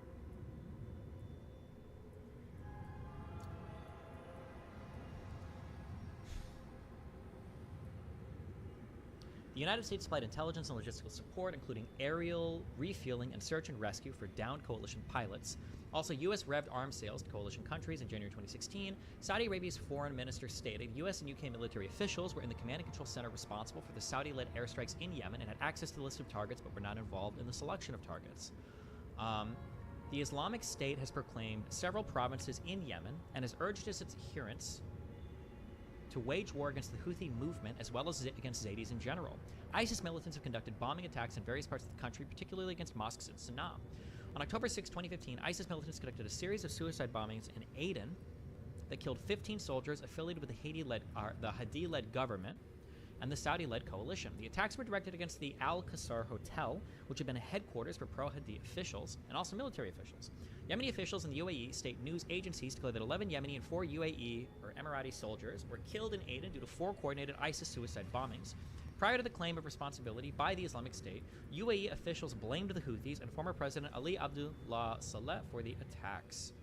The United States supplied intelligence and logistical support, including aerial refueling and search and rescue for downed coalition pilots. Also, U.S. revved arms sales to coalition countries in January 2016. Saudi Arabia's foreign minister stated U.S. and U.K. military officials were in the command and control center responsible for the Saudi-led airstrikes in Yemen and had access to the list of targets but were not involved in the selection of targets. The Islamic State has proclaimed several provinces in Yemen and has urged its adherents to wage war against the Houthi movement as well as against Zaydis in general. ISIS militants have conducted bombing attacks in various parts of the country, particularly against mosques in Sana'a. On October 6, 2015, ISIS militants conducted a series of suicide bombings in Aden that killed 15 soldiers affiliated with the Hadi-led government and the Saudi-led coalition. The attacks were directed against the Al-Qasar Hotel, which had been a headquarters for pro-Hadi officials and also military officials. Yemeni officials in the UAE state news agencies declared that 11 Yemeni and 4 UAE or Emirati soldiers were killed in Aden due to 4 coordinated ISIS suicide bombings. Prior to the claim of responsibility by the Islamic State, UAE officials blamed the Houthis and former President Ali Abdullah Saleh for the attacks.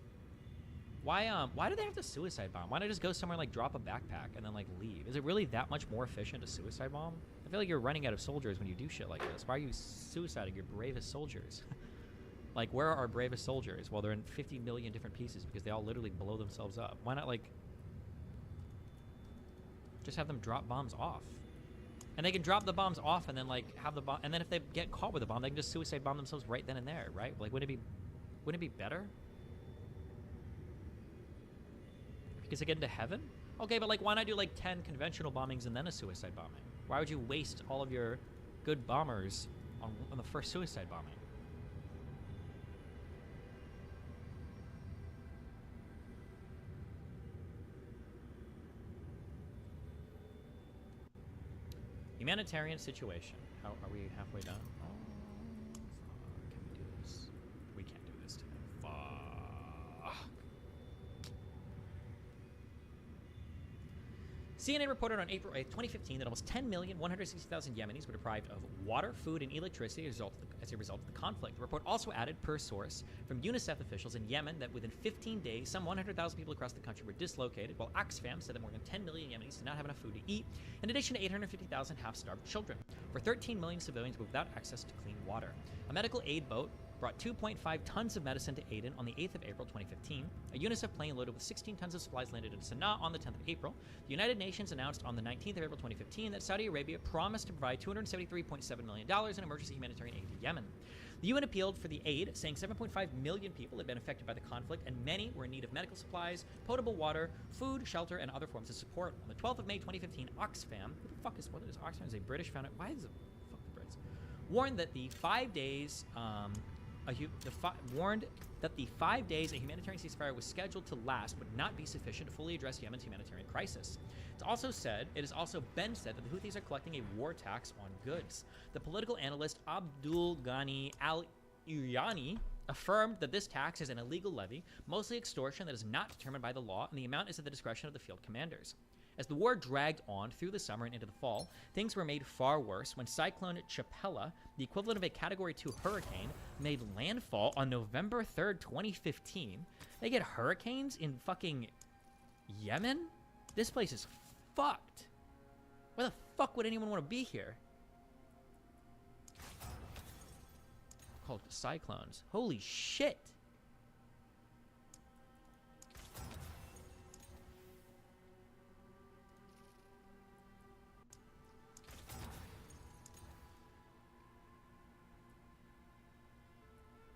Why do they have to suicide bomb? Why not just go somewhere like drop a backpack and then like leave? Is it really that much more efficient to suicide bomb? I feel like you're running out of soldiers when you do shit like this. Why are you suiciding your bravest soldiers? Like, where are our bravest soldiers? Well, they're in 50 million different pieces because they all literally blow themselves up. Why not like just have them drop bombs off? And they can drop the bombs off and then like have the bomb, and then if they get caught with a bomb, they can just suicide bomb themselves right then and there, right? Like, wouldn't it be better? Because they get into heaven? Okay, but like, why not do like 10 conventional bombings and then a suicide bombing? Why would you waste all of your good bombers on the first suicide bombing? Humanitarian situation. How are we halfway done? Oh, fuck. Can we do this? We can't do this today. Fuck. CNN reported on April 8, 2015 that almost 10,160,000 Yemenis were deprived of water, food, and electricity as a result of the conflict. The report also added, per source, from UNICEF officials in Yemen that within 15 days, some 100,000 people across the country were dislocated, while Oxfam said that more than 10 million Yemenis did not have enough food to eat, in addition to 850,000 half-starved children. For 13 million civilians were without access to clean water. A medical aid boat brought 2.5 tons of medicine to Aden on the 8th of April 2015. A UNICEF plane loaded with 16 tons of supplies landed in Sana'a on the 10th of April. The United Nations announced on the 19th of April 2015 that Saudi Arabia promised to provide $273.7 million in emergency humanitarian aid to Yemen. The UN appealed for the aid, saying 7.5 million people had been affected by the conflict, and many were in need of medical supplies, potable water, food, shelter, and other forms of support. On the 12th of May 2015, Oxfam, who the fuck is, what is Oxfam? Is a British foundation. Why is it, fuck the Brits, warned that the 5 days warned that the 5 days a humanitarian ceasefire was scheduled to last would not be sufficient to fully address Yemen's humanitarian crisis. It has also been said that the Houthis are collecting a war tax on goods. The political analyst Abdul Ghani al-Uyani affirmed that this tax is an illegal levy, mostly extortion that is not determined by the law, and the amount is at the discretion of the field commanders. As the war dragged on through the summer and into the fall, things were made far worse when Cyclone Chapela, the equivalent of a Category 2 hurricane, made landfall on November 3rd, 2015. They get hurricanes in fucking Yemen? This place is fucked. Why the fuck would anyone want to be here? Called cyclones. Holy shit.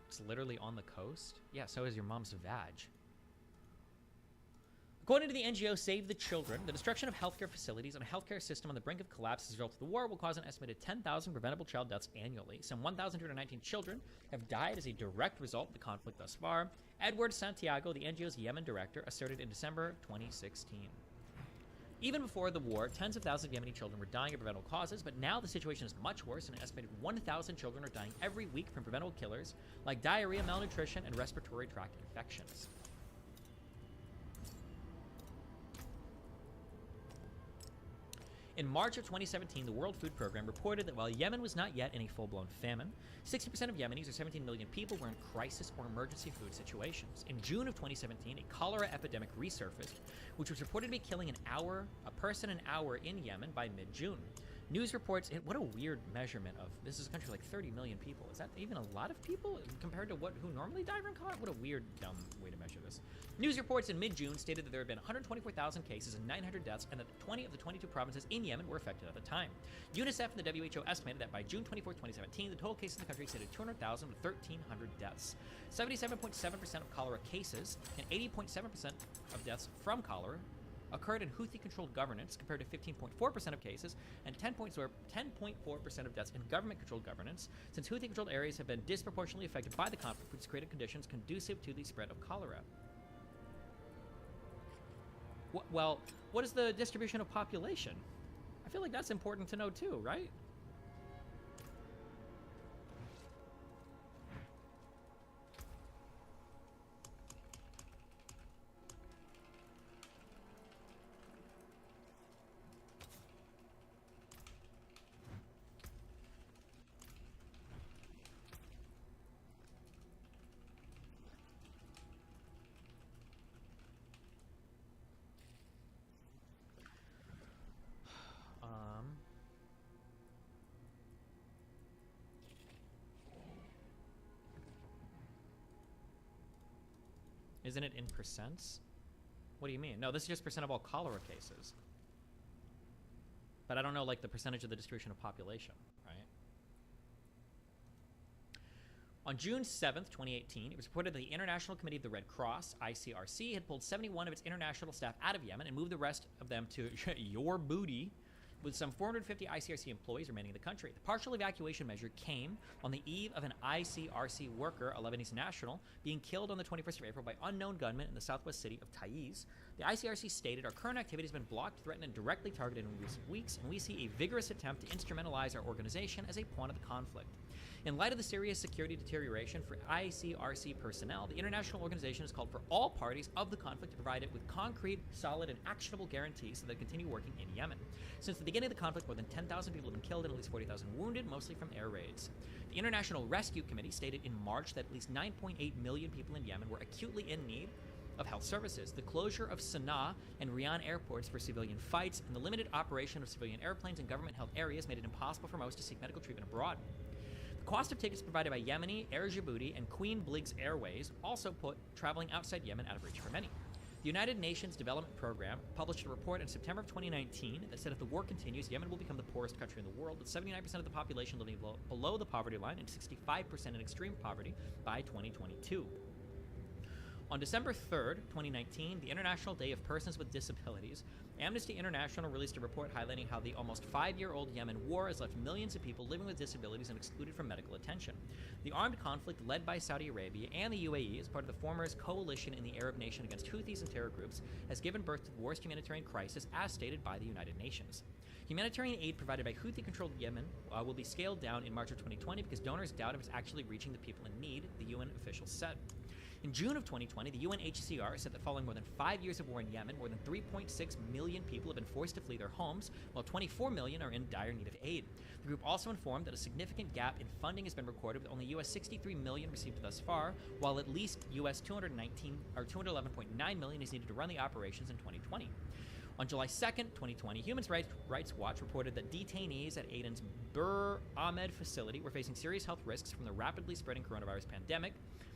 It's literally on the coast? Yeah, so is your mom's vag. According to the NGO Save the Children, the destruction of healthcare facilities and a healthcare system on the brink of collapse as a result of the war will cause an estimated 10,000 preventable child deaths annually. Some 1,219 children have died as a direct result of the conflict thus far. Edward Santiago, the NGO's Yemen director, asserted in December 2016. Even before the war, tens of thousands of Yemeni children were dying of preventable causes, but now the situation is much worse, and an estimated 1,000 children are dying every week from preventable killers like diarrhea, malnutrition, and respiratory tract infections. In March of 2017, the World Food Program reported that while Yemen was not yet in a full-blown famine, 60% of Yemenis, or 17 million people, were in crisis or emergency food situations. In June of 2017, a cholera epidemic resurfaced, which was reported to be killing a person an hour in Yemen by mid-June. News reports, what a weird measurement of, this is a country like 30 million people. Is that even a lot of people compared to who normally die from cholera? What a weird, dumb way to measure this. News reports in mid-June stated that there had been 124,000 cases and 900 deaths, and that 20 of the 22 provinces in Yemen were affected at the time. UNICEF and the WHO estimated that by June 24, 2017, the total cases in the country exceeded 200,000 with 1,300 deaths. 77.7% of cholera cases and 80.7% of deaths from cholera occurred in Houthi-controlled governance, compared to 15.4% of cases and 10.4% of deaths in government-controlled governance, since Houthi-controlled areas have been disproportionately affected by the conflict, which has created conditions conducive to the spread of cholera. Well, what is the distribution of population? I feel like that's important to know too, right? Isn't it in percents? What do you mean? No, this is just percent of all cholera cases. But I don't know, like, the percentage of the distribution of population, right? On June 7th, 2018, it was reported that the International Committee of the Red Cross, ICRC, had pulled 71 of its international staff out of Yemen and moved the rest of them to your booty, with some 450 ICRC employees remaining in the country. The partial evacuation measure came on the eve of an ICRC worker, a Lebanese national, being killed on the 21st of April by unknown gunmen in the southwest city of Taiz. The ICRC stated, "Our current activity has been blocked, threatened, and directly targeted in recent weeks, and we see a vigorous attempt to instrumentalize our organization as a pawn of the conflict." In light of the serious security deterioration for ICRC personnel, the international organization has called for all parties of the conflict to provide it with concrete, solid, and actionable guarantees so that they continue working in Yemen. Since the beginning of the conflict, more than 10,000 people have been killed and at least 40,000 wounded, mostly from air raids. The International Rescue Committee stated in March that at least 9.8 million people in Yemen were acutely in need of health services. The closure of Sana'a and Riyadh airports for civilian flights and the limited operation of civilian airplanes in government-held areas made it impossible for most to seek medical treatment abroad. The cost of tickets provided by Yemeni, Air Djibouti, and Queen Bliggs Airways also put traveling outside Yemen out of reach for many. The United Nations Development Program published a report in September of 2019 that said if the war continues, Yemen will become the poorest country in the world, with 79% of the population living below the poverty line and 65% in extreme poverty by 2022. On December 3rd, 2019, the International Day of Persons with Disabilities, Amnesty International released a report highlighting how the almost 5-year-old Yemen war has left millions of people living with disabilities and excluded from medical attention. The armed conflict led by Saudi Arabia and the UAE as part of the former coalition in the Arab nation against Houthis and terror groups has given birth to the worst humanitarian crisis as stated by the United Nations. Humanitarian aid provided by Houthi-controlled Yemen will be scaled down in March of 2020 because donors doubt if it's actually reaching the people in need, the UN officials said. In June of 2020, the UNHCR said that following more than 5 years of war in Yemen, more than 3.6 million people have been forced to flee their homes, while 24 million are in dire need of aid. The group also informed that a significant gap in funding has been recorded, with only US 63 million received thus far, while at least US 211.9 million is needed to run the operations in 2020. On July 2nd, 2020, Human Rights Watch reported that detainees at Aden's Bur Ahmed facility were facing serious health risks from the rapidly spreading coronavirus pandemic.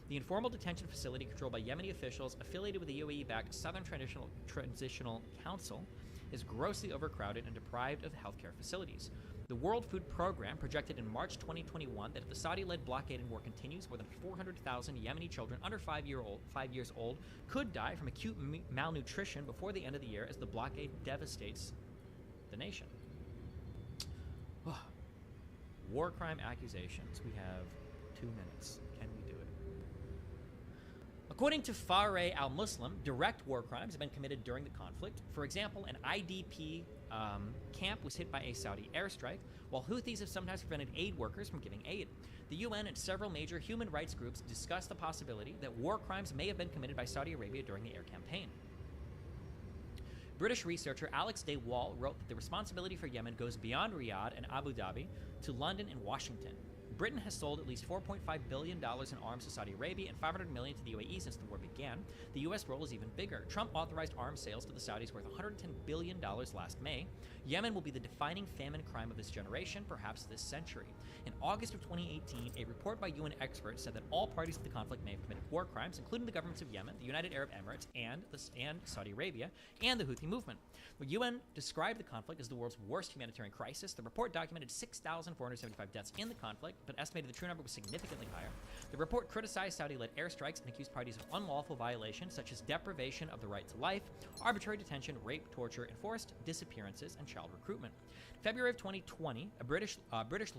The informal detention facility controlled by Yemeni officials affiliated with the UAE-backed Southern Transitional Council is grossly overcrowded and deprived of healthcare facilities. The World Food Program projected in March 2021 that if the Saudi-led blockade and war continues, more than 400,000 Yemeni children under 5 years old could die from acute malnutrition before the end of the year as the blockade devastates the nation. War crime accusations. We have 2 minutes. Can we do it? According to Fareh al-Muslim, direct war crimes have been committed during the conflict. For example, an IDP camp was hit by a Saudi airstrike, while Houthis have sometimes prevented aid workers from giving aid. The UN and several major human rights groups discussed the possibility that war crimes may have been committed by Saudi Arabia during the air campaign. British researcher Alex de Waal wrote that the responsibility for Yemen goes beyond Riyadh and Abu Dhabi to London and Washington. Britain has sold at least $4.5 billion in arms to Saudi Arabia and $500 million to the UAE since the war began. The U.S. role is even bigger. Trump authorized arms sales to the Saudis worth $110 billion last May. Yemen will be the defining famine crime of this generation, perhaps this century. In August of 2018, a report by UN experts said that all parties to the conflict may have committed war crimes, including the governments of Yemen, the United Arab Emirates, and Saudi Arabia, and the Houthi movement. The UN described the conflict as the world's worst humanitarian crisis. The report documented 6,475 deaths in the conflict, but estimated the true number was significantly higher. The report criticized Saudi-led airstrikes and accused parties of unlawful violations such as deprivation of the right to life, arbitrary detention, rape, torture, enforced disappearances, and child recruitment. In February of 2020, a British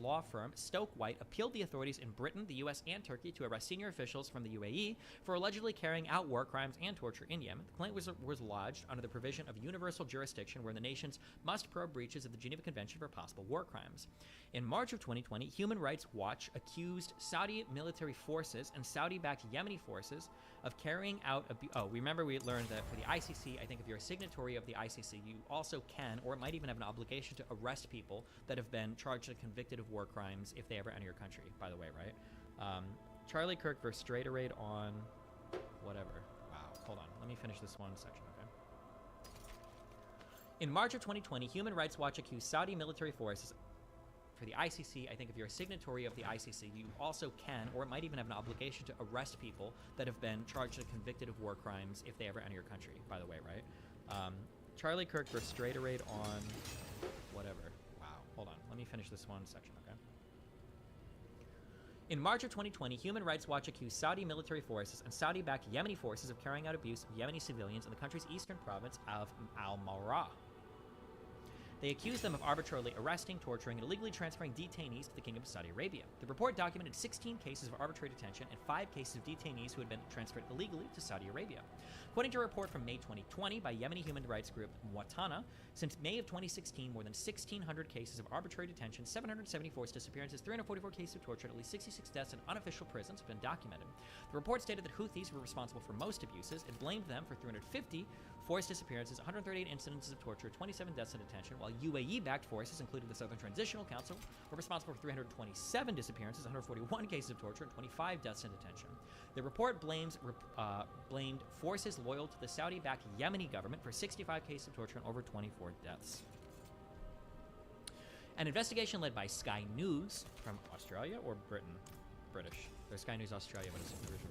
law firm, Stoke White, appealed the authorities in Britain, the US, and Turkey to arrest senior officials from the UAE for allegedly carrying out war crimes and torture in Yemen. The complaint was lodged under the provision of universal jurisdiction where the nations must probe breaches of the Geneva Convention for possible war crimes. In March of 2020, Human Rights Watch accused Saudi military forces and Saudi-backed Yemeni forces of carrying out remember we learned that for the ICC, I think if you're a signatory of the ICC, you also can, or might even have an obligation to arrest people that have been charged and convicted of war crimes if they ever enter your country, by the way, right? Charlie Kirk versus Straighteraid on whatever. Wow, hold on. Let me finish this one section, okay? In March of 2020, Human Rights Watch accused Saudi military forces for the ICC, I think if you're a signatory of the ICC, you also can, or might even have an obligation to arrest people that have been charged and convicted of war crimes if they ever enter your country, by the way, right? Charlie Kirk versus Straighteraid on whatever. Wow, hold on. Let me finish this one section, okay? In March of 2020, Human Rights Watch accused Saudi military forces and Saudi-backed Yemeni forces of carrying out abuse of Yemeni civilians in the country's eastern province of Al-Mawra. They accused them of arbitrarily arresting, torturing, and illegally transferring detainees to the Kingdom of Saudi Arabia. The report documented 16 cases of arbitrary detention and 5 cases of detainees who had been transferred illegally to Saudi Arabia. According to a report from May 2020 by Yemeni human rights group Mwatana, since May of 2016, more than 1,600 cases of arbitrary detention, 770 forced disappearances, 344 cases of torture, and at least 66 deaths in unofficial prisons have been documented. The report stated that Houthis were responsible for most abuses. It blamed them for 350 forced disappearances, 138 incidences of torture, 27 deaths in detention, while UAE-backed forces, including the Southern Transitional Council, were responsible for 327 disappearances, 141 cases of torture, and 25 deaths in detention. The report blamed forces loyal to the Saudi-backed Yemeni government for 65 cases of torture and over 24 deaths. An investigation led by Sky News from Australia or Britain? British. There's Sky News Australia, but it's British.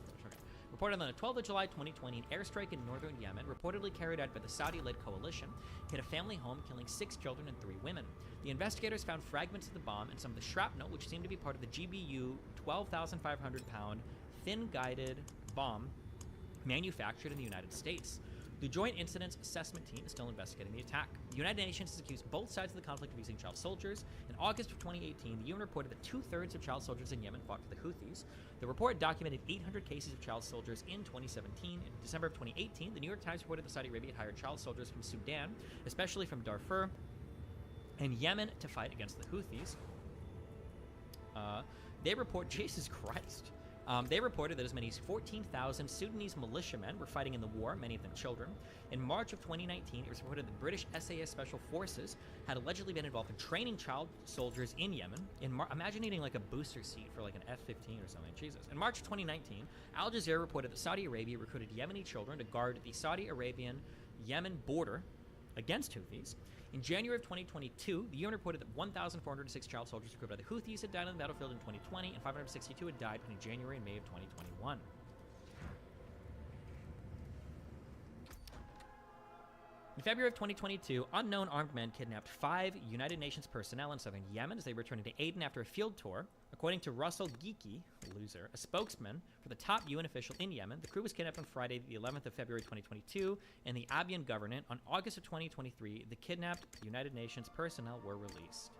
Reported on the 12th of July 2020, an airstrike in northern Yemen, reportedly carried out by the Saudi-led coalition, hit a family home, killing 6 children and 3 women. The investigators found fragments of the bomb and some of the shrapnel, which seemed to be part of the GBU 12,500-pound thin-guided bomb manufactured in the United States. The Joint Incidents Assessment Team is still investigating the attack. The United Nations has accused both sides of the conflict of using child soldiers. In August of 2018, the UN reported that 2/3 of child soldiers in Yemen fought for the Houthis. The report documented 800 cases of child soldiers in 2017. In December of 2018, the New York Times reported that Saudi Arabia had hired child soldiers from Sudan, especially from Darfur and Yemen, to fight against the Houthis. They report, Jesus Christ. They reported that as many as 14,000 Sudanese militiamen were fighting in the war, many of them children. In March of 2019, it was reported that British SAS Special Forces had allegedly been involved in training child soldiers in Yemen. Imagine needing like a booster seat for like an F-15 or something, Jesus. In March of 2019, Al Jazeera reported that Saudi Arabia recruited Yemeni children to guard the Saudi Arabian-Yemen border against Houthis. In January of 2022, the UN reported that 1,406 child soldiers recruited by the Houthis had died on the battlefield in 2020, and 562 had died between January and May of 2021. In February of 2022, unknown armed men kidnapped 5 United Nations personnel in southern Yemen as they returned to Aden after a field tour. According to Russell Geeky, loser, a spokesman for the top UN official in Yemen, the crew was kidnapped on Friday, the 11th of February 2022, in the Abian Governorate. On August of 2023, the kidnapped United Nations personnel were released.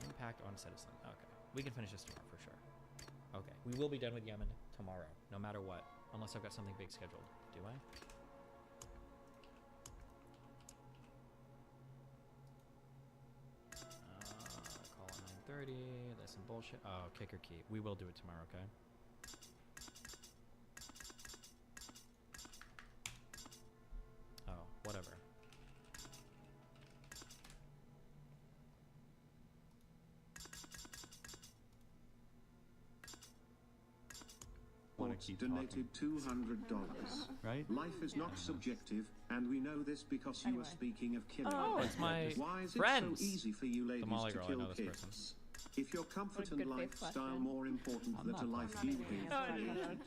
Impact on citizens. Okay, we can finish this tomorrow for sure. Okay, we will be done with Yemen tomorrow, no matter what, unless I've got something big scheduled. Do I? Call at 9:30. That's some bullshit. Oh, kick or keep. We will do it tomorrow, okay? Oh, whatever. Donated $200. Right? Life is not subjective, and we know this because you were speaking of killing. Oh, it's my Why is friends. it so easy for you ladies Molly to girl, I kill know this kids? person. If your comfort and lifestyle more important than a life you have created.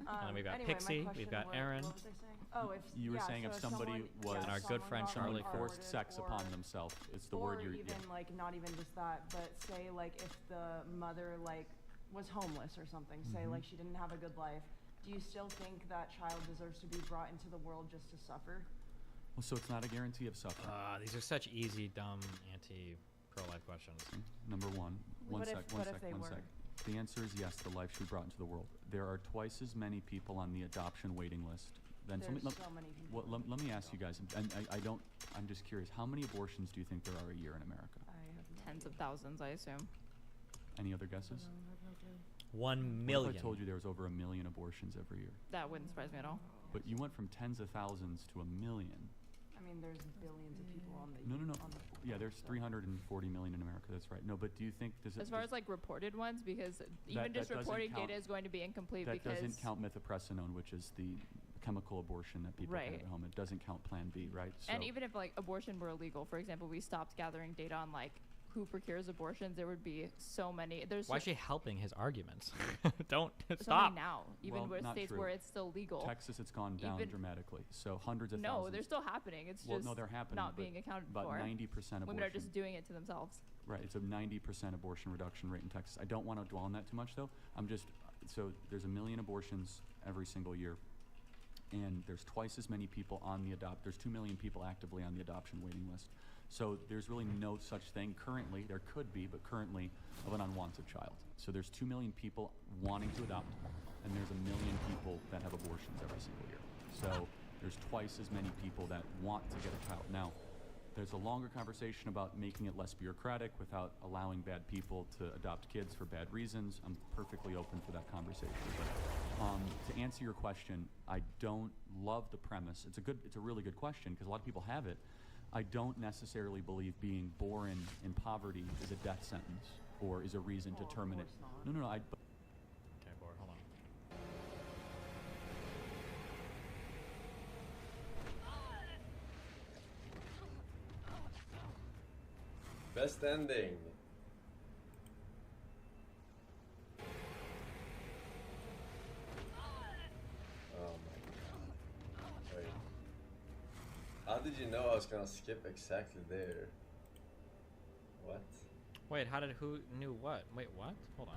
And we've got Pixie, we've got Aaron. Oh, if You were yeah, saying so if somebody was And our good friend Charlie Charlie forced sex upon themselves, it's the word you're. even like not even just that, but say like if the mother like was homeless or something, say Mhm. like she didn't have a good life, do you still think that child deserves to be brought into the world just to suffer? Well, so it's not a guarantee of suffering. These are such easy, dumb, anti-pro-life questions. Number one. What if they One were? sec. The answer is yes, the life should be brought into the world. There are twice as many people on the adoption waiting list. Then There's so many people. Well, let me ask you guys, and I'm just curious, how many abortions do you think there are a year in America? Tens of thousands, I assume. Any other guesses? 1 What million. if I told you there was over 1 million abortions every year? That wouldn't surprise me at all. But you went from tens of thousands to 1 million. I mean, there's billions of people on the. No. On the Yeah, there's 340 million in America. That's right. No, but do you think As far as like reported ones, because even just that doesn't reported count- data is going to be incomplete that because doesn't count mifepressone, which is the chemical abortion that people Right. get at home. It doesn't count Plan B, right? So and even if like abortion were illegal, for example, we stopped gathering data on like who procures abortions, there would be so many. There's Why is she helping his arguments? Don't so stop. many now, even Well, with not states true. where it's still legal. Texas, it's gone down Even- dramatically. So hundreds of No, thousands. they're still happening. It's Well, just no, they're happening, not but being accounted about for. 90% Women are abortion. just doing it to themselves. Right, it's a 90% abortion reduction rate in Texas. I don't want to dwell on that too much, though. So there's 1 million abortions every single year, and there's twice as many people on the there's 2 million people actively on the adoption waiting list. So there's really no such thing currently, there could be, but currently, of an unwanted child. So there's 2 million people wanting to adopt, and there's 1 million people that have abortions every single year. So there's twice as many people that want to get a child. Now, there's a longer conversation about making it less bureaucratic without allowing bad people to adopt kids for bad reasons. I'm perfectly open for that conversation. But to answer your question, I don't love the premise. It's a really good question because a lot of people have it. I don't necessarily believe being born in poverty is a death sentence or is a reason to terminate. No. Okay, Bor, hold on. Best ending. Oh my god. Wait. How did you know I was gonna skip exactly there? What? Wait, who knew what? Wait, what? Hold on.